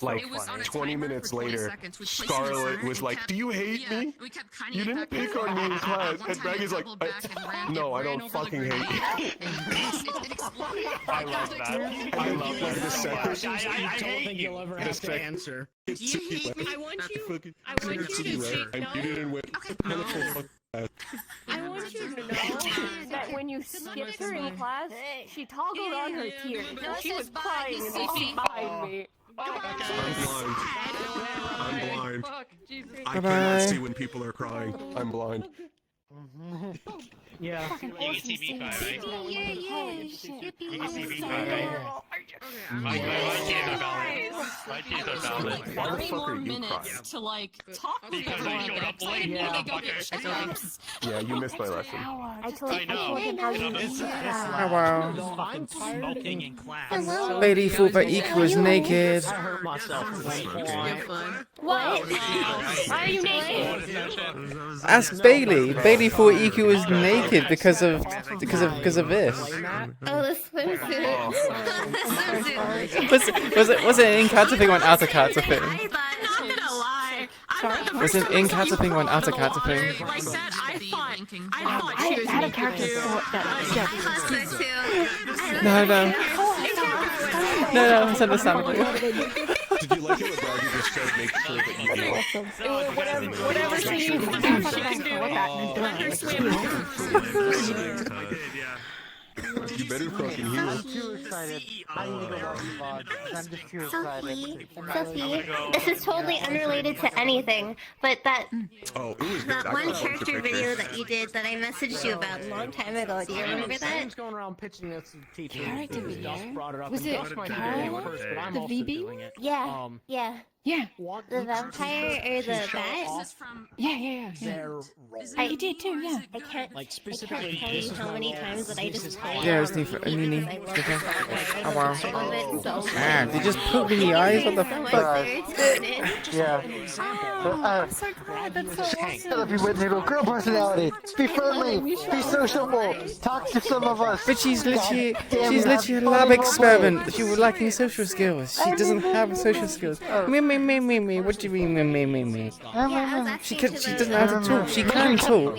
like 20 minutes later, Scarlett was like, "Do you hate me? You didn't pick on me in class." And Braggy's like, "No, I don't fucking hate you." I love that. I love that The so second- much. I don't think you'll ever have to answer. You hate me? I want you to You didn't win. I want you to know that when you skipped her in class, she toggled on her tears. No, She it was says bye, crying in the Fifi. seat behind me. I'm blind. I Bye-bye. cannot see when people are crying. I'm blind. Yeah. You can see me fine, right? You can see me fine, right? My teeth are valid. Why the 3 fuck more are you minutes crying? to like talk to Because people I like showed that. up late, I need to go motherfucker. get chips. Yeah, you missed my lesson. I told I know. him how you It's- Oh wow. I'm smoking in class. Hello? Lady thought that Iku was naked. I hurt myself. What? Why are you naked? Ask Bailey. Bailey thought Iku was naked because of this. Oh, the swimsuit. Was it an in-character thing or an out-of-character thing? I thought, not gonna lie. Was it an in-character thing or an out-of-character thing? Like that, I thought I had a character thought that. No, it's understandable. Did you like it when Braggy just said make sure that you do? Whatever she needs to do, she can do it. You better fucking hear. I'm too excited. I need to go watch the vlog. I'm just too excited. Sophie, this is totally unrelated to anything, but that Oh, it was good. that I one got a bunch of character video pictures. that you did that I messaged you about a long time ago. Do you remember that? Sam's going around pitching this to teachers. Character video? Gus brought it up. Was and it Gus might be Carl? doing it first, but I'm The also VB? doing it. Yeah, yeah. Yeah. The vampire or the bat? Yeah. I did too, yeah. I can't, Like I specifically, can't tell this you is how my many role. times that I This just is played Yeah, it it's on neat for repeat Nini. because I love it so Oh wow. much. I love it so much. Man, they just poked me in the eyes. What the So much fuck? serotonin. Yeah. I'm so glad. That's so awesome. Shut up, you with little girl personality. Be friendly. Be sociable. Talk to some of us. But she's literally damn, a you have lab fun in experiment. She was lacking social skills. She doesn't have social skills. Me. What do you mean me? She doesn't know how to talk. She can talk.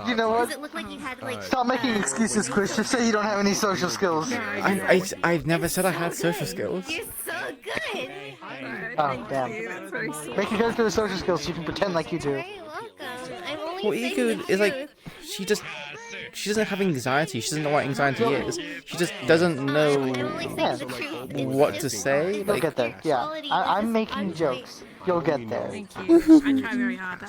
You know what? Does it look like you had like? Stop making excuses, Chris. Just say you don't have any social skills. I've never said I had social skills. You're so good. Oh, damn. Make your character with social skills so you can pretend like you do. I'm only Well, saying Iku the is like truth. she doesn't have anxiety. She doesn't know what anxiety is. She just doesn't know what to say. You'll get there. Yeah, I'm making jokes. You'll get there. I try very hard.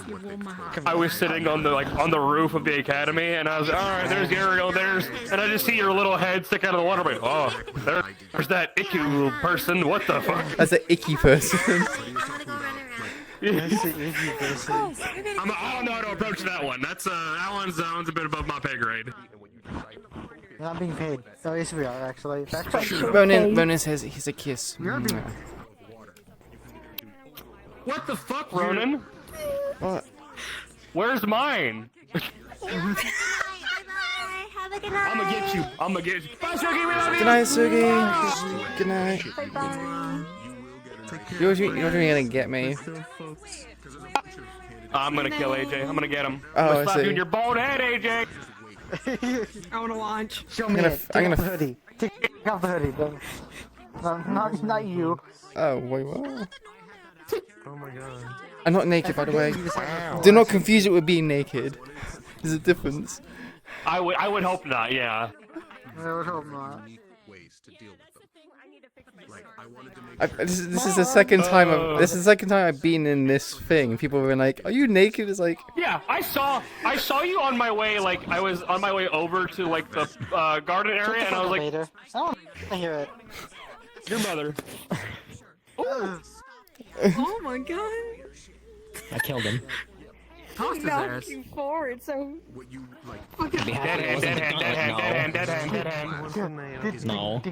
You warm my heart. I was sitting on the roof of the academy, and I was like, all right, there's Ariel, and I just see your little head stick out of the water. I'm like, oh, there's that Iku person. What the fuck? That's an icky person. I don't know how to approach that one. That one's a bit above my pay grade. You're not being paid. So yes, we are actually. Ronan says he's a kiss. What the fuck, Ronan? What? Where's mine? Have a good night. I'm gonna get you. Bye, Sugi, we love you. Good night, Sugi. Good night. You're gonna get me. I'm gonna kill AJ. I'm gonna get him. Oh, I'm gonna I slap see. you in your bald head, AJ. I want to launch. Show me it. Take off the hoodie. Take off the hoodie. Not you. Oh wait, what? Oh my god. I'm not naked, by the way. Do not confuse it with being naked. There's a difference. I would hope not. Yeah. I would hope not. This is the second time I've been in this thing. People were like, "Are you naked?" It's like, Yeah, I saw you on my way. Like I was on my way over to like the garden area, and I was like, oh, I hear it. Your mother. Oh my god. I killed him. tossed his knocked ass. you forward, so. What you like? Dead hand. No.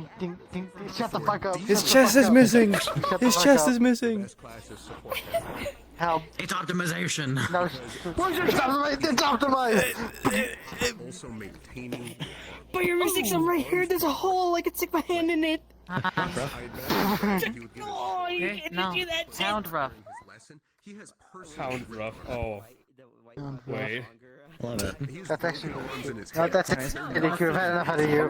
Shut the fuck up. His chest is missing. His chest is missing. Help. It's optimization. No. It's optimized. Also maintaining. But you're missing some right here. There's a hole. I could stick my hand in it. Oh, you can't do that shit. Sound rough. Sound rough. Oh. Wait. Love it. That's actually. No, that's it. I think you've had enough out of you.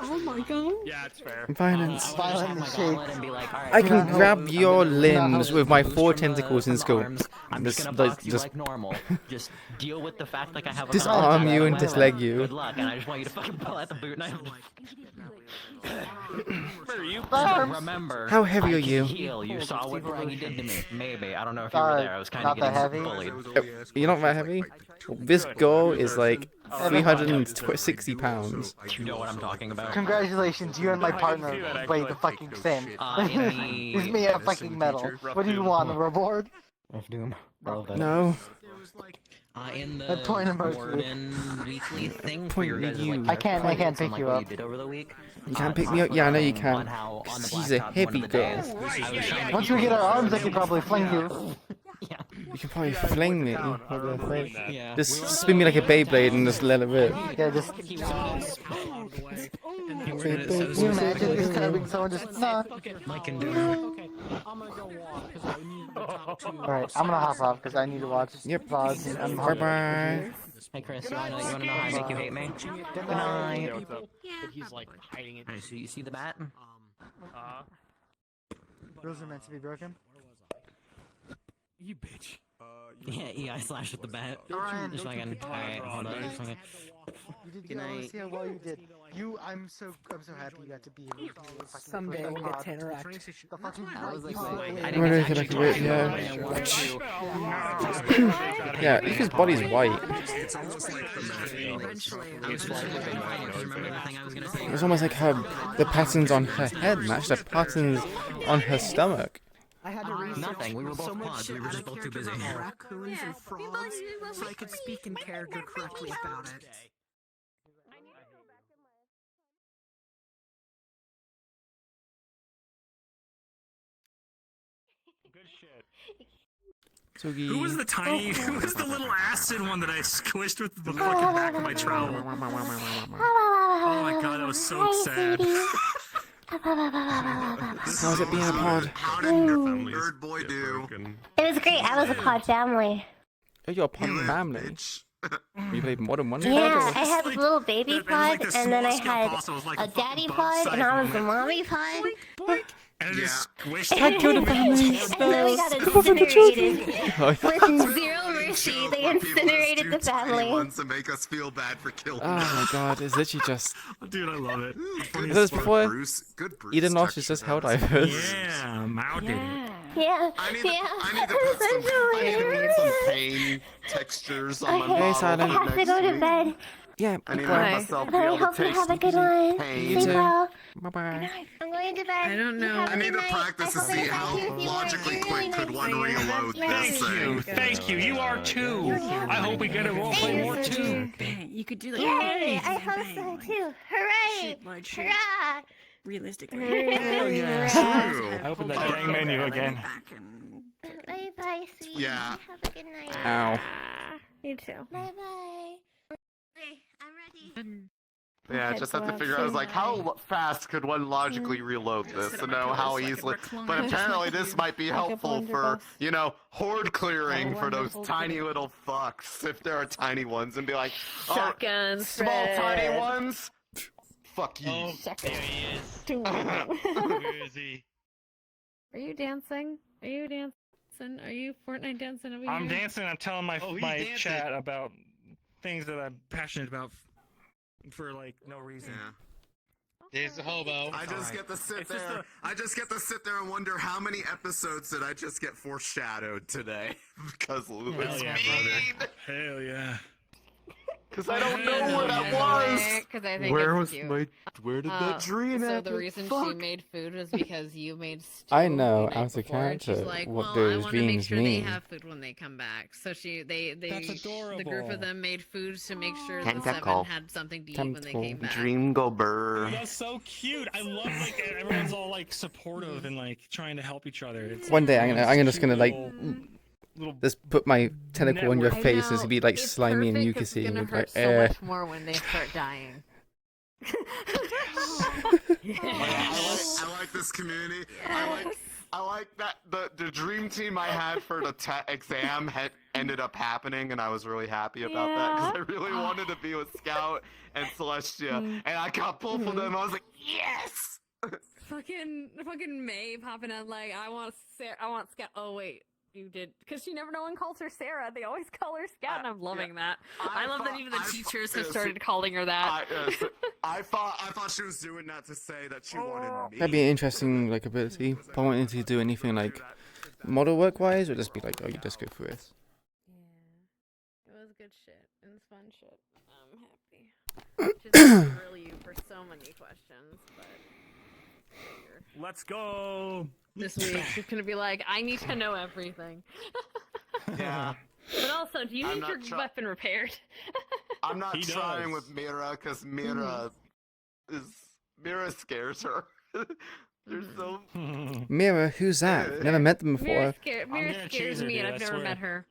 Oh my god. Yeah, it's fair. Violence. I I can grab your limbs with my 4 tentacles and go. I'm just gonna box you like normal. Just deal with the fact like I have a disarm you and disleg you. Good luck, and I just want you to fucking pull out the boot knife. Remember, How heavy are I can you? heal. You saw what Braggy did to me. Maybe. I don't know if you were there. I was kind of Not that getting heavy. bullied. You're not that heavy? This goal is like 360 pounds. You know what I'm talking about. Congratulations, you and my partner weigh the fucking same. He's made of fucking metal. What do you want, a reward? Of Doom. No. In A the point of mercy. Warden weekly thing for Point your at guys' you. like, I can't on, pick you what up. You did over the week. You can't pick me up? Yeah, I know you can. On how on the She's a blacktop one heavy of the girl. days, I was trying to Once keep we get you our arms, I busy. can probably fling you. You can probably fling me. Yeah. Just spin me like a Beyblade and just let it rip. Yeah, just. Can you imagine just having someone just nah? Mike and Doom. Alright, I'm gonna hop off because I need to watch VODs. I'm Bye bye. Hey Chris, you wanna know how I make you hate me? Good night. But he's like hiding it. Hey, so you see the bat? Those are meant to be broken. You bitch. Yeah, I slashed with the bat. Ryan. Just fucking. Alright, hold on. Just fucking. You did Good good. I night. see how well you did. I'm so happy you got to be here. Someday we'll get to interact. The fucking I was like, white wait, people- I Where didn't did I actually wait? do Yeah. it. I wanted to. Yeah, his body's white. It's almost like the It's almost like her, the patterns on her head match the patterns on her stomach. I had to research Nothing. We were so both much pods. shit We were out just of both too character busy. about raccoons and frogs, so I could speak in character correctly about it. Good shit. Sugi. Who was the tiny? Who was the little acid one that I squished with the fucking back of my trowel? Oh my god, that was so sad. How's it being a pod? How did your bird boy do? It was great. I was a pod family. Oh, you're a pod family. You played more than one pod? Yeah, or- I had a little baby pod, the and then I smallest scale had possible. It was like a a fucking daddy bug pod, size and I was the one. mommy pod. And I just squished I killed a family. And then we got Come on for the children. incinerated. With zero mercy, they incinerated the family. Ones to make us feel bad for killing. Oh my god, it's literally just. Dude, I love it. This before Good Bruce Eden Lost is just Helldivers. Yeah, Mao did it. Yeah, I need to yeah. put some pain textures on my Okay, model Silent. I for have to next go to week. bed. Yeah, I need to bye. let myself be I able to hope you take have a good one. pain. You Sleep too. well. Bye bye. I'm going to bed. I don't know. Have a I need good to night. practice to I hope see I how talk to you logically quick could one reload this Thank you, thing. thank you. You are too. I hope we get a roleplay more too. Bang. You could do that. Yay! I hope so too. Hooray! Shoot, blood, shoot. Hurrah! Realistically. Hell yeah. True. I opened that dang menu again. Bye bye, sweetie. Yeah. Have a good night. Ow. You too. Bye bye. Okay, I'm ready. Yeah, I just have to figure out, like, how fast could one logically reload this to know how easily. But apparently this might be helpful for, you know, horde clearing for those tiny little fucks, if there are tiny ones, and be like, oh, Shotguns, small tiny Fred. ones? Fuck you. Oh, there he is. Where is he? Are you dancing? Are you dancing? Are you Fortnite dancing over I'm here? dancing. I'm telling my chat about things that I'm passionate about for like no reason. There's a hobo. I just get to sit there. I just get to sit there and wonder how many episodes did I just get foreshadowed today because Lou Hell is yeah, mean. brother. Hell yeah. Because I don't know where that was. Because I think Where it's was cute. where did that dream So happen? the reason she made food was because you made stew I know, the night as a before, and she's character, like, what well, I those want to make dreams sure mean. they have food when they come back. So they That's adorable. the group of them made food to make sure the Tentacle. seven had something to eat when they came back. Dream go burr. That's so cute. I love like everyone's all like supportive and like trying to help each other. It's One day I'm just gonna like little just put my tentacle on your network. face as it'd be like It's slimy and perfect 'cause mucusy it's and gonna be hurt like, so much more when they start dying. I like this community. I like that the dream team I had for the exam ended up happening, and I was really happy about that because I really wanted to be with Scout and Celestia, and I got both of them. I was like, yes. fucking May popping out like, I want Scout. Oh wait, you did, because she never no one calls her Sarah. They always call her Scout, and I'm loving that. I love that even the teachers have started calling her that. I thought she was doing that to say that she wanted me. that'd be an interesting like ability. If I wanted to do anything like model work wise, or just be like, oh, you just go through this. It was good shit. It was fun shit. I'm happy. Just have to grill you for so many questions, but Let's go. this week she's gonna be like, I need to know everything. Yeah. But also, do you I'm need not your weapon repaired? I'm not He trying does. with Mira because Mira scares her. They're so. Mira, who's that? Never met them before. Mira gonna scares cheese her, me, and dude, I've I never swear. met her.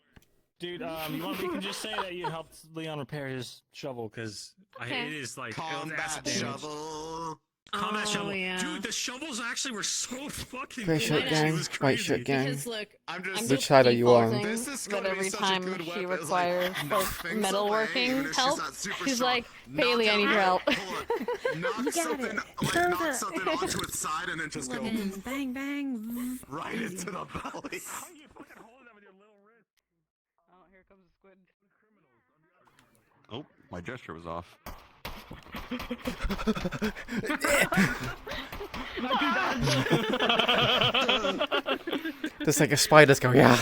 Dude, you can just say that you helped Leon repair his shovel because Okay. it is like Combat shovel. Combat shovel. Yeah. Dude, the shovels actually were so fucking Grey good. shirt She gang, was white crazy. shirt gang. Because look, I'm I'm Which just side are you on? defaulting This is that gonna be every such a time good she weapon. It's requires like, like nothing's metalworking away, even if she's help, not super she's strong. like, Knock Bailey, I need your help. Knock something, knock something onto its side and then just go Bang, bang. right into the belly. Oh, here comes the squid. Oh, my gesture was off. Just like a spider's go, yeah.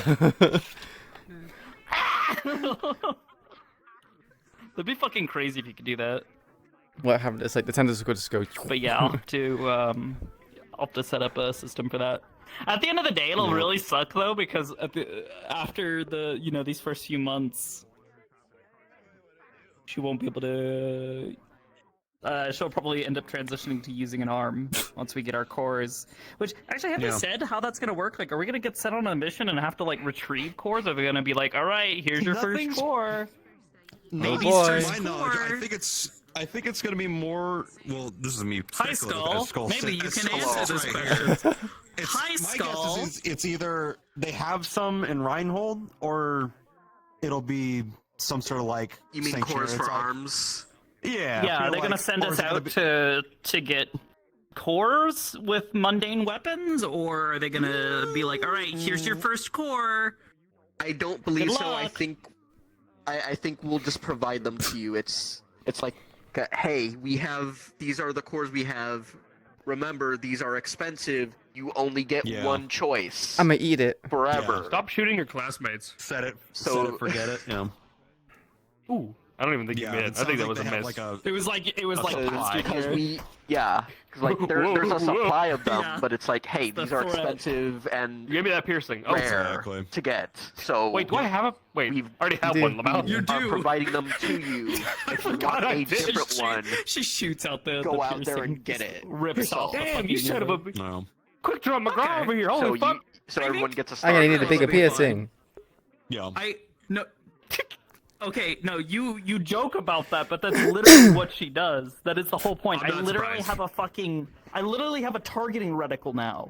That'd be fucking crazy if you could do that. What happened? It's like the tendrils would just go. But yeah, I'll have to set up a system for that. At the end of the day, it'll really suck though, because after the these first few months, she won't be able to. She'll probably end up transitioning to using an arm once we get our cores. Which actually, have they said how that's gonna work? Like, are we gonna get sent on a mission and have to like retrieve cores? Or are they gonna be like, all right, here's your first core? Maybe boy. my knowledge, I think it's gonna be more. Well, this is me. Hi, Skull. Maybe you can answer this question. Hi, Skull. My guess is it's either they have some in Reinhold, or it'll be some sort of like. You mean sanctuary. cores for It's like- arms? Yeah. Yeah, they're gonna send us out to get cores with mundane weapons, or are they gonna be like, all right, here's your first core? I don't believe Good so. I luck. think we'll just provide them to you. It's like, hey, these are the cores we have. Remember, these are expensive. You only get one choice. I'm gonna eat it forever. Stop shooting your classmates. Set it, forget it. Yeah. Ooh, I don't even think you did. I think that was a miss. It was like because like there's a supply of them, but it's like, hey, these are threat. expensive and Give me that piercing. Oh, rare to get. So wait, do I have a? Wait, I already have one. Lamau. You are providing them to you. If you want a different one, she shoots out the go out piercing, there and get it. rips off. Damn, you son of a. No. Quick draw McGraw over here. Holy So fuck. so everyone gets a I'm start. gonna need a bigger piercing. Yeah. No. Okay, no, you joke about that, but that's literally what she does. That is the whole point. I'm not surprised. I literally have a targeting reticle now.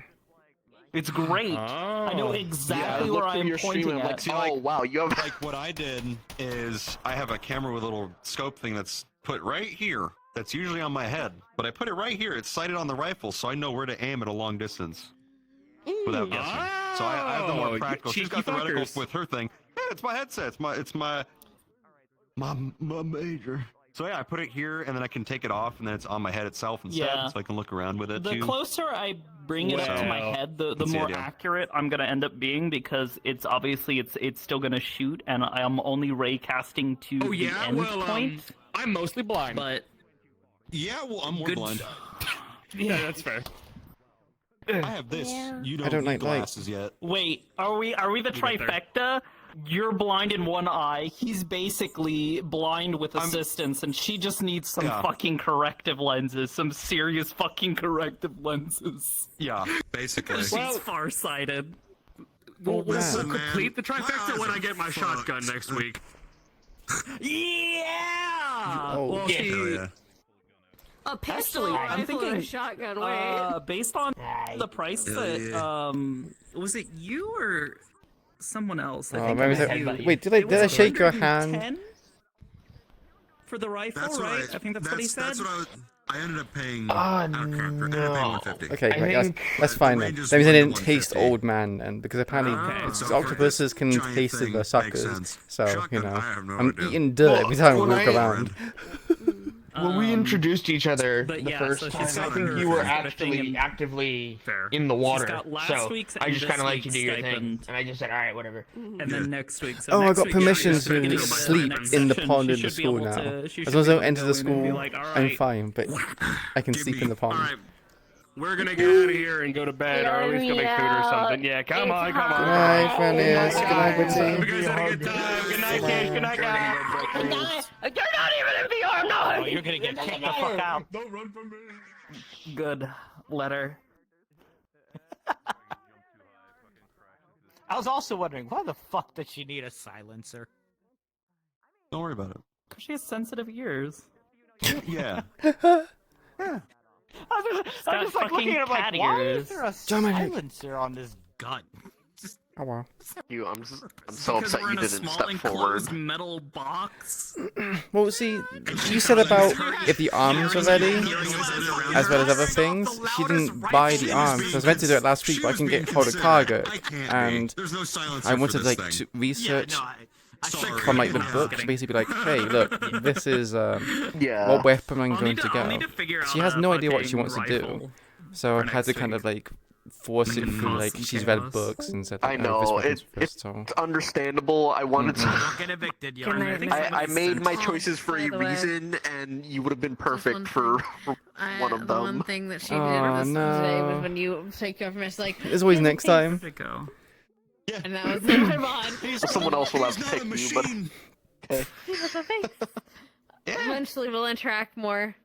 It's great. I know exactly where I'm pointing at. See, wow, you have like what I did is I have a camera with a little scope thing that's put right here. That's usually on my head, but I put it right here. It's sighted on the rifle, so I know where to aim at a long distance without guessing. So I have the more practical. She's got the reticle with her thing. Yeah, it's my headset. It's my major. So yeah, I put it here, and then I can take it off, and then it's on my head itself instead, Yeah. so I can look around with it The too. closer I bring it up to my head, the That's the more idea. accurate I'm gonna end up being, because it's obviously it's still gonna shoot, and I'm only ray casting to Oh the yeah, end well, point. I'm mostly blind. But yeah, well, I'm more Good- blind. Yeah, that's fair. I have this. You don't, I don't need like light. glasses yet. Wait, are we the get there. trifecta? You're blind in one eye. He's basically blind with assistance, and she just needs some Yeah. fucking corrective lenses, some serious fucking corrective lenses. Yeah, basically. She's farsighted. We'll Listen, man, complete the my trifecta eyes when are I get my shotgun fucked. next week. Yeah. Oh, well, yeah. she. Hell yeah. A pistol Actually, rifle I'm thinking and a shotgun. Wait. Based on the price Hell that yeah. was it you or someone else? I Oh, think maybe it was that- you. wait, did It I was shake your hand? 110 for the rifle, That's what right? I think that's what he said. That's what I ended up paying. Oh, out of character. I ended up paying no. 150. Okay, I right, think- that's fine then. range is That means I 1 to didn't taste 150. old man, and because apparently So for octopuses this can giant taste thing, the makes suckers. sense. So you Shotgun, know, I have no I'm idea. eating dirt every time we when walk I- around. When we introduced each other But the yeah, first so time, she's I got think her you were first thing actually in- actively Fair. in the water. got last So week's I and just this kind of let you week's do your stipend. thing, and I just said, all right, whatever. And then next week. So Oh, I next got week, permission she's gonna to get the sleep next in the session. pond She in the should be school able now. to- she As should long as be I able don't to enter go the in and be school, like, all I'm right. fine. But I can sleep in the pond. Alright, we're gonna get out of here and go to bed, or at least go make food or something. Yeah, come on, come Good on. night, Phineas. Good night, Hope you Bertie. guys had a good time. Good night, Kish. Good night, guys. You're not even in VR, no! Oh, you're gonna get kicked the fuck out. Don't run from me. Good letter. I was also wondering, why the fuck does she need a silencer? Don't worry about it. Because she has sensitive ears. Yeah. I'm just like fucking looking at it like, cat why ears. is there a Dominic. silencer on this gun? Oh wow. I'm so Because upset we're you in a didn't small step forward. enclosed metal box. Well, see, you said about if the arms are ready, as well as other things. She didn't buy the arms. I was meant to do it last week, but I can get hold of cargo, and There's no silencer I for wanted this like thing. to research Sorry. from like the book to basically be like, hey, look, this is Yeah. what weapon I'm I'll going need to I'll need go. to figure She out has a no idea what she fucking wants to do, rifle so I for had to next kind of week. like force it through like Cost she's read chaos. books and said I like, oh, this know, weapon's it's versatile. understandable. I wanted to. Don't get evicted, Can I make I made my Oh, choices for by a the way, reason, and you would have been one perfect for one of the one them. thing that she did Oh, this today no. was when you take your from us, like. There's always next time. Go. And that was in my mind. Someone else will have to pick you, but okay. With a face. Eventually, we'll interact more.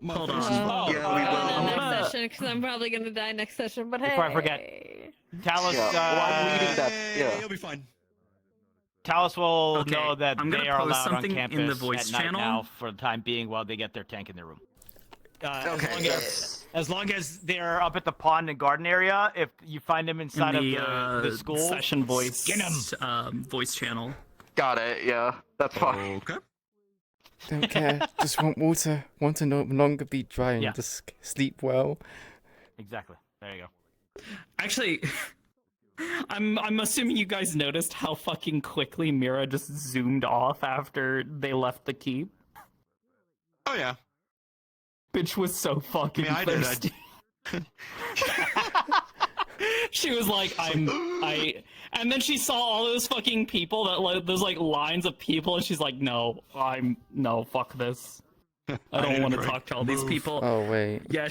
Hold on. Yeah, we will. Next session, because I'm probably gonna die next session. But hey. Before I forget, Talus, Yeah. Well, I'm reading that. Yeah. You'll be fine. Talus will Okay, know that I'm gonna they are post allowed on something campus in the voice at night channel. now for the time being while they get their tank in their room. Okay. As long as they're up at the pond and garden area, if you find them inside In of the school, session voice skin 'em. Voice channel. Got it. Yeah, that's fine. Okay. Don't care. Just want water. Want to no longer be dry and Yeah. just sleep well. Exactly. There you go. Actually, I'm assuming you guys noticed how fucking quickly Mira just zoomed off after they left the keep. Oh yeah. Bitch was so fucking I did. thirsty. She was like, and then she saw all those fucking people that like those like lines of people, and she's like, no, fuck this. I don't want to talk to all these people. Oh wait. Yeah,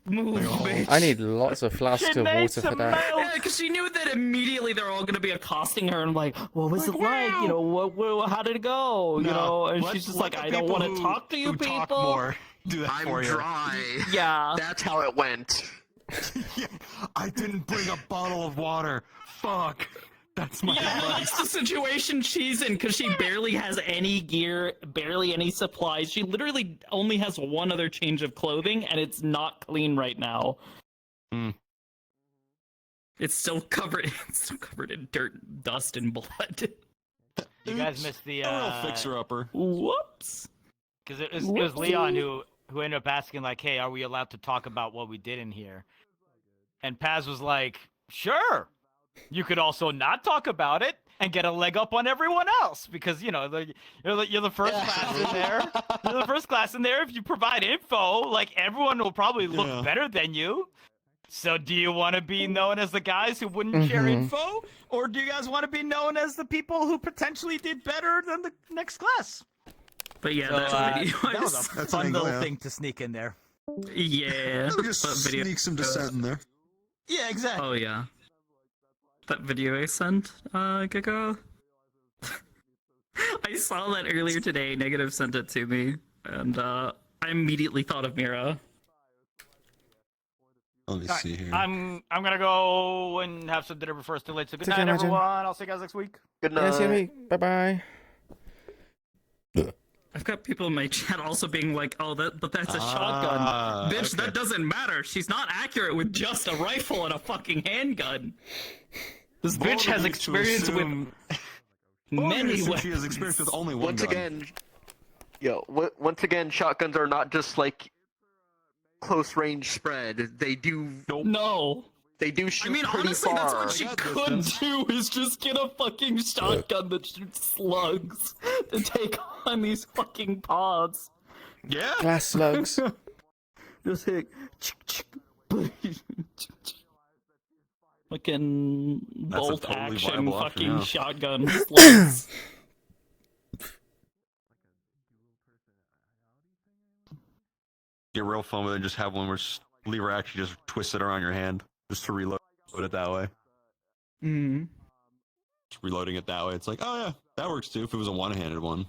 move, bitch. I need lots of flasks of water for that. Yeah, because she knew that immediately they're all gonna be accosting her and like, what was it like? You know, what how did it go? You know, and she's just like, I don't want to talk to you people. Talk more. Do that I'm for you. dry. Yeah. That's how it went. Yeah, I didn't bring a bottle of water. Fuck. That's my Yeah, well, that's the situation she's in because she barely has any gear, barely any supplies. She literally only has one other change of clothing, and it's not clean right now. It's still covered. It's still covered in dirt, dust, and blood. You guys missed the A real fixer-upper. Whoops. Because it was Leon who ended up asking like, "Hey, are we allowed to talk about what we did in here?" And Paz was like, "Sure. You could also not talk about it." and get a leg up on everyone else because you're the first class in there. You're the first class in there. If you provide info, like everyone will probably look better than you. So do you want to be known as the guys who wouldn't share info, or do you guys want to be known as the people who potentially did better than the next class? But yeah, that was a fun little thing to sneak in there. Yeah. Just sneak some dissent in there. Yeah, exactly. Oh yeah. That video I sent, Gecko. I saw that earlier today. Negative sent it to me, and I immediately thought of Mira. Let me see here. I'm gonna go and have some dinner before it's too late. So good Take night, care, Imagine. everyone. I'll see you guys next week. Good Yeah, see me. Bye bye. I've got people in my chat also being like, "Oh, but that's a shotgun, bitch. Okay. That doesn't matter. She's not accurate with just a rifle and a fucking handgun. This bitch has experience with many weapons. She has experience with only one Once again, shotguns are not just like close range spread. They do. No. They do shoot pretty honestly, far. that's what she could do is just get a fucking shotgun that shoots slugs to take on these fucking pods. Yeah. Glass slugs. Just hit. Fucking That's a bolt totally action viable option, fucking yeah. shotgun slugs. Get real fun with it and just have one where lever actually just twist it around your hand just to reload it that way. Mm-hmm. Just reloading it that way. It's like, oh yeah, that works too if it was a one-handed one.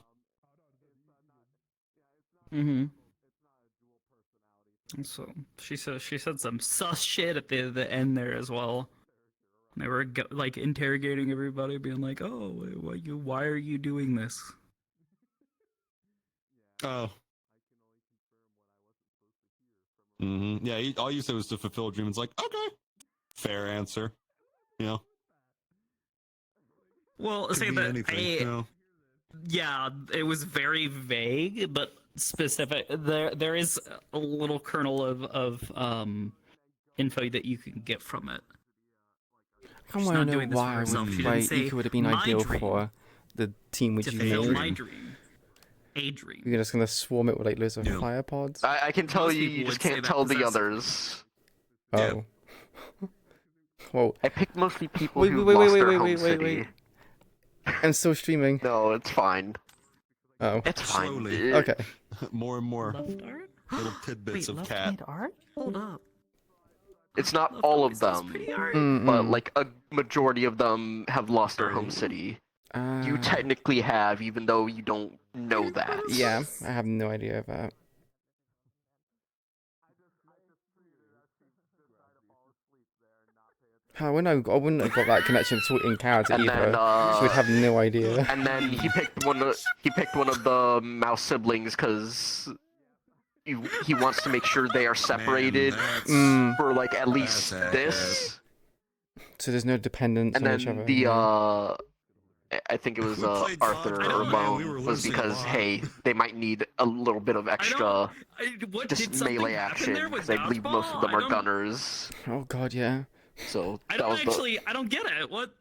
Mm-hmm. So she said some sus shit at the end there as well. They were like interrogating everybody, being like, "Oh, why are you doing this?" Oh. Yeah, all you said was to fulfill a dream. It's like, okay, fair answer. You know. Well, Could say be that anything, you know? yeah, it was very vague but specific. There is a little kernel of info that you can get from it. I want to know why Iku would have been ideal for the team which you fulfill made. my dream. A dream. You're just gonna swarm it with like loads of fire pods. I can tell Most you, people you just would say can't that tell the possess- others. Oh. Well. I picked mostly people Wait, who wait, lost wait, their wait, home wait, city. wait. I'm still streaming. No, it's fine. Oh. It's fine. Slowly. Okay. More and more little tidbits of cat. art? Hold up. It's not all of them, Mm-mm. but like a majority of them have lost their home city. You technically have, even though you don't know that. Yeah, I have no idea of that. I wouldn't have got that connection to in character And either. then, She would have no idea. And then he picked one of the mouse siblings because he wants to make sure they are separated for like at least this. So there's no dependence And on each then other. the I think it was Arthur or Bone was because hey, they might need a little bit of extra just melee action because I believe most of them are gunners. Oh god, yeah. So I that don't was actually. I don't get it. What?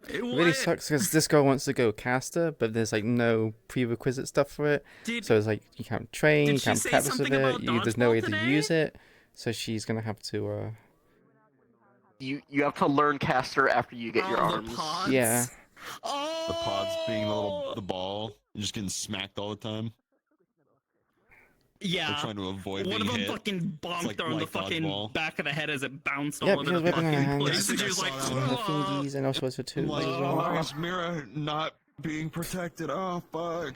It really sucks because this girl wants to go caster, but there's like no prerequisite stuff for it. So it's like you can't train, you she can't say practice with something about it. There's no way to dodgeball use it. So she's gonna have to. You have to learn caster after you get your arms. Yeah. The pods being the ball, and just getting smacked all the time. Yeah. They're trying to avoid One being of them hit. fucking bonked like her on the fucking dodgeball. back of the head as it bounced Yeah, all over because the weapon in her fucking hand. place. And she was like, And the fingies and also was for two. Like, as well. why is Mira not being protected? Oh fuck.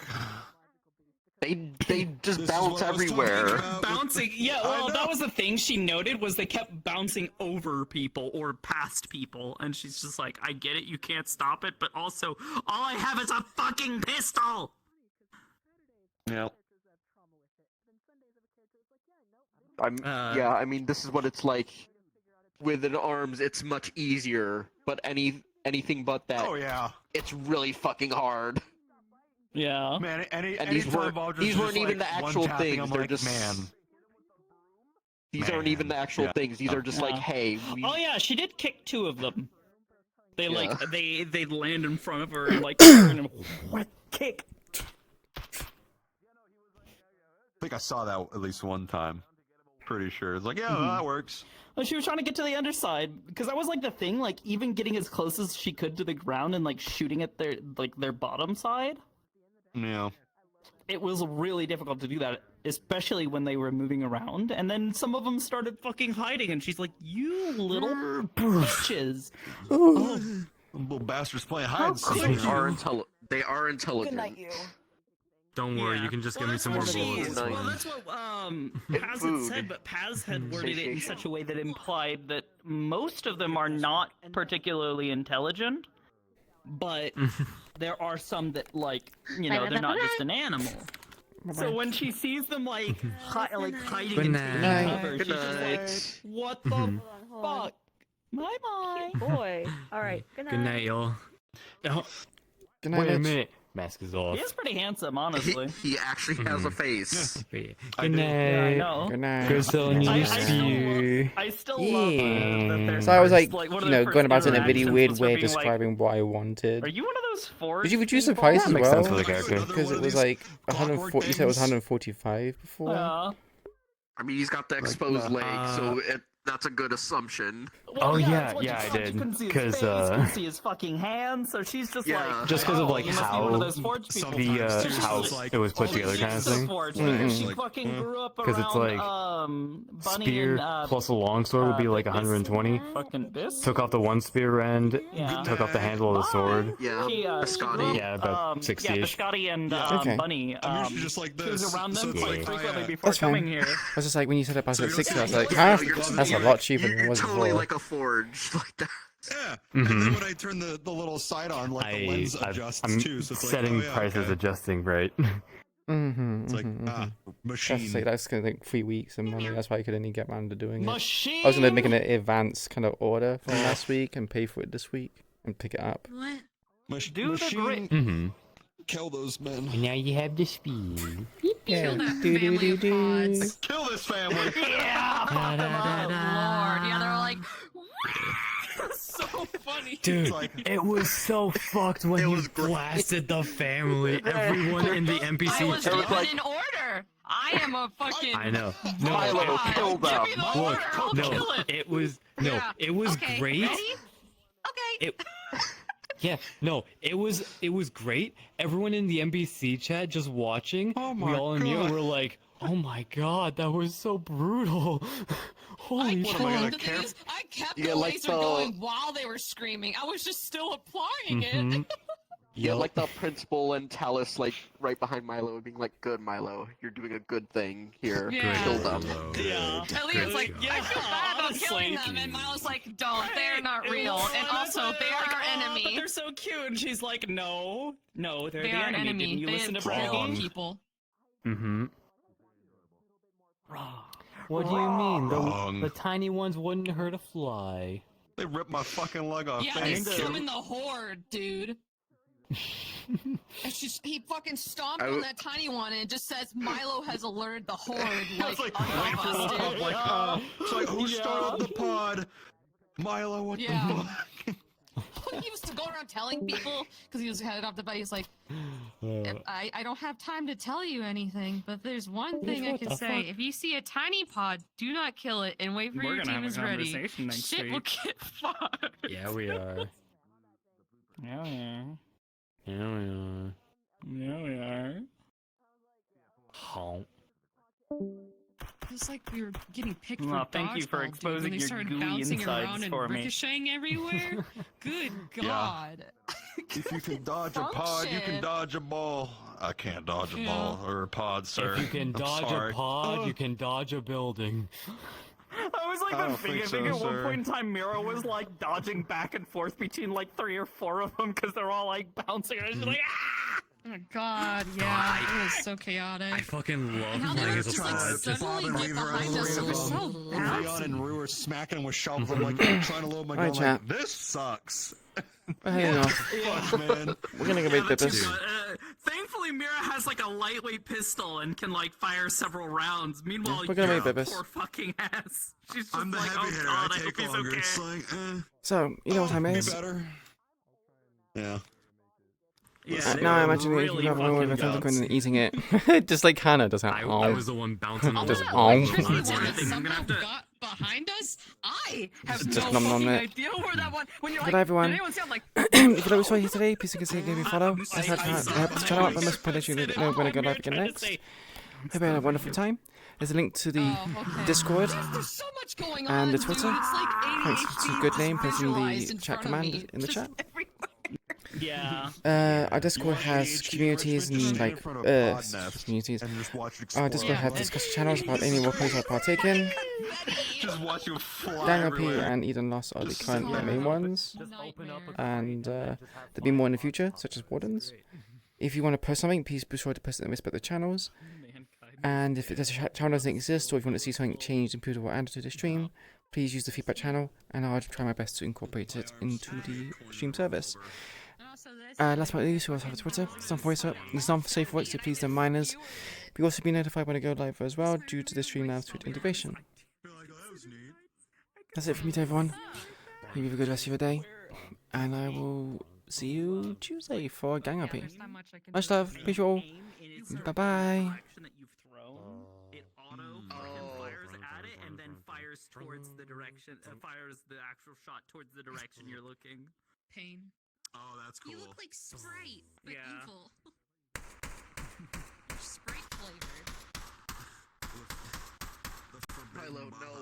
They just bounce everywhere. bouncing. Yeah, well, that was the thing she noted was they kept bouncing over people or past people, and she's just like, I get it, you can't stop it, but also, all I have is a fucking pistol. Yeah. Yeah, I mean, this is what it's like. With an arms, it's much easier, but anything but that. Oh yeah. It's really fucking hard. Yeah. Man, And these weren't even the actual things. They're just These aren't even the actual things. These are just like, hey. Oh yeah, she did kick two of them. They like they land in front of her and like turn and what kick. I think I saw that at least one time. Pretty sure. It's like, yeah, that works. Well, she was trying to get to the underside because that was like the thing, like even getting as close as she could to the ground and like shooting at their bottom side. Yeah. It was really difficult to do that, especially when they were moving around. And then some of them started fucking hiding, and she's like, "You little bitches!" Little bastards playing hide and seek. They are intelligent. Good night, you. Don't worry, you can just give me some more bullets. Well, that's what Paz had said, but Paz had worded it in such a way that implied that most of them are not particularly intelligent, but there are some that, like, you know, they're not just an animal. So when she sees them, like, hiding in cover, she's just like, what the fuck? Bye-bye. Boy. Alright, good night. Good night, y'all. Good night, Wait a Mitch. minute. Mask is off. He is pretty handsome, honestly. He actually has a face. Good Yeah, I night. know. Good night. Crystal needs you. I still love that there's So I was like, one you of the know, first going about it in a really interactions weird was her way being like, describing what I wanted. Are you one of those forged Did you reduce the people? price as makes well? sense for the character. Because it was like 140. You said it was 145 before. Yeah. I mean, he's got the exposed leg, so that's a good assumption. Oh, yeah, it's what yeah, you I said. You did. couldn't see his 'Cause, face, you couldn't see his fucking hands, so she's just like, just because of like you must be how one of those forged people. how it was put together kind of thing. She fucking grew up Because it's like Bunny spear and, plus a longsword would be like 120. fucking Biss. Took off the one spear end, Yeah. took off the handle of the sword. Yeah, She, Biscotti. Yeah, about 60-ish. Yeah, Biscotti and Okay. Bunny. I'm usually just like She was this. around them So it's quite like, frequently before That's coming fine. here. I was just like, when you said it by So you're 60, I was like, like, yeah, huh? you're- That's a lot cheaper than it You're was totally before. like a forge like that. Yeah. And then when I turn the little sight on, like the lens adjusts I'm too. So it's like, setting oh, yeah, prices okay. adjusting right. It's like, machine. That's gonna take 3 weeks and money. That's why I could only get around to doing it. Machine. I was gonna make an advance kind of order from last week and pay for it this week and pick it up. What? Do the great. Kill those men. And now you have the speed. Kill that family of pods. Kill this family. Yeah, fuck them up. Lord. Yeah, they're like, so funny. Dude, it was so fucked when he blasted the family. Everyone in the NPC I was chat. given an order. I am a fucking. I know. No, Milo, kill them. Give me the order. I'll no, kill it. it was Yeah. it was Okay, great. ready? Okay. It, yeah, no, it was great. Everyone in the NPC chat just watching. Oh my we all in mute God. were like, "Oh my god, that was so brutal." Holy What am I gonna The care? thing is, I kept Yeah, the like laser going while they were screaming. I was just still applying it. Yeah, like the principal and Talus, like right behind Milo, being like, "Good, Milo, you're doing a good thing here. Yeah. Kill them." Yeah. Elliot's like, Yeah, I feel bad about honestly. killing them, and Milo's like, don't, they're not real, and also they are our But enemy. they're so cute, and she's like, no, they're They the are enemy. enemy. Didn't you They listen to kill Braggy? people. Mm-hmm. What do you mean? Wrong. The tiny ones wouldn't hurt a fly. They ripped my fucking leg off. Yeah, they Thank you. summon the horde, dude. He fucking stomped on that tiny one, and it just says Milo has alerted the horde. Like, It's like, above wait for us, the dude. pub, like, it's like, who started the pod? Milo, what Yeah. the fuck? He was going around telling people because he was headed off the bed. He's like, I don't have time to tell you anything, but there's one thing I What can the say. fuck? If you see a tiny pod, do not kill it and wait for We're your gonna team have is a ready. conversation next Shit will week. get fucked. Yeah, we are. Yeah, we are. Yeah, we are. Yeah, we are. Honk. It's like we were getting picked Well, for thank you for dodgeball, dude, exposing when they your started gooey bouncing insides around and for me. ricocheting everywhere. Good Yeah. God. If you can dodge a pod, you can Function. dodge a ball. I can't dodge a Yeah. ball or a pod, sir. If you can I'm dodge sorry. a pod, you can dodge a building. I was like, I don't think I so, think at one sir. point in time, Mira was like dodging back and forth between like 3 or 4 of them because they're all like bouncing, and she's like, ah! Oh my God, yeah, it was so chaotic. I fucking love And how they playing were as a just like pod. suddenly get behind us. It was so Leon bad. and Rue are smacking him with shovels. I'm like, trying to load my gun. Alright, chat. Like, this sucks. We're heading off. Fuck, man. We're gonna go make the Bippus. thankfully, Mira has like a lightweight pistol and can like fire several rounds. Meanwhile, We're gonna your make Bippus. poor fucking ass. She's just I'm the like, heavy oh hitter. God, I I hope take he's longer. okay. It's like, So, you know what time it be is? better. Yeah. Yeah, now I imagine really if you have one with a fucking tentacle and guts. eating it, just like Hannah does that. I was the one bouncing all Just over. Somehow got behind us. I have Just no nom nom fucking it. idea where that one. When you're Good like, everyone. did anyone see? I'm like, If you like what you saw here today, please consider giving me a follow. I help the channel out by most let you know when I go live again next. Hope you had a wonderful time. There's a link to the Discord there's so much going on, and the dude. Twitter. It's like Thanks ADHD to good name, placing visualized the in chat front of me, command in the just chat. Yeah. Our Discord has communities and like communities. Our Discord has discussion channels about any workplace I partake in. Just watch you fly Gang RP everywhere. and Eden Lost are the current main ones, and there'll be more in the future, such as Wardens. If you want to post something, please be sure to post it in respect the channels. And if the channel doesn't exist, or if you want to see something changed, improved, or added to the stream, please use the feedback channel, and I'll try my best to incorporate it into the stream service. Last but not least, we also have a Twitter. It's not safe for work, so please don't mind us. You'll also be notified when I go live as well, due to the Streamlabs Twitch integration. That's it from me to everyone. Hope you have a good rest of your day, and I will see you Tuesday for Gang RP. Much love, peace you all. Bye bye. Towards the direction, fires the actual shot towards the direction you're looking. Pain. Oh, that's cool. You look like Sprite, but Yeah. evil. Sprite flavored. Milo, no.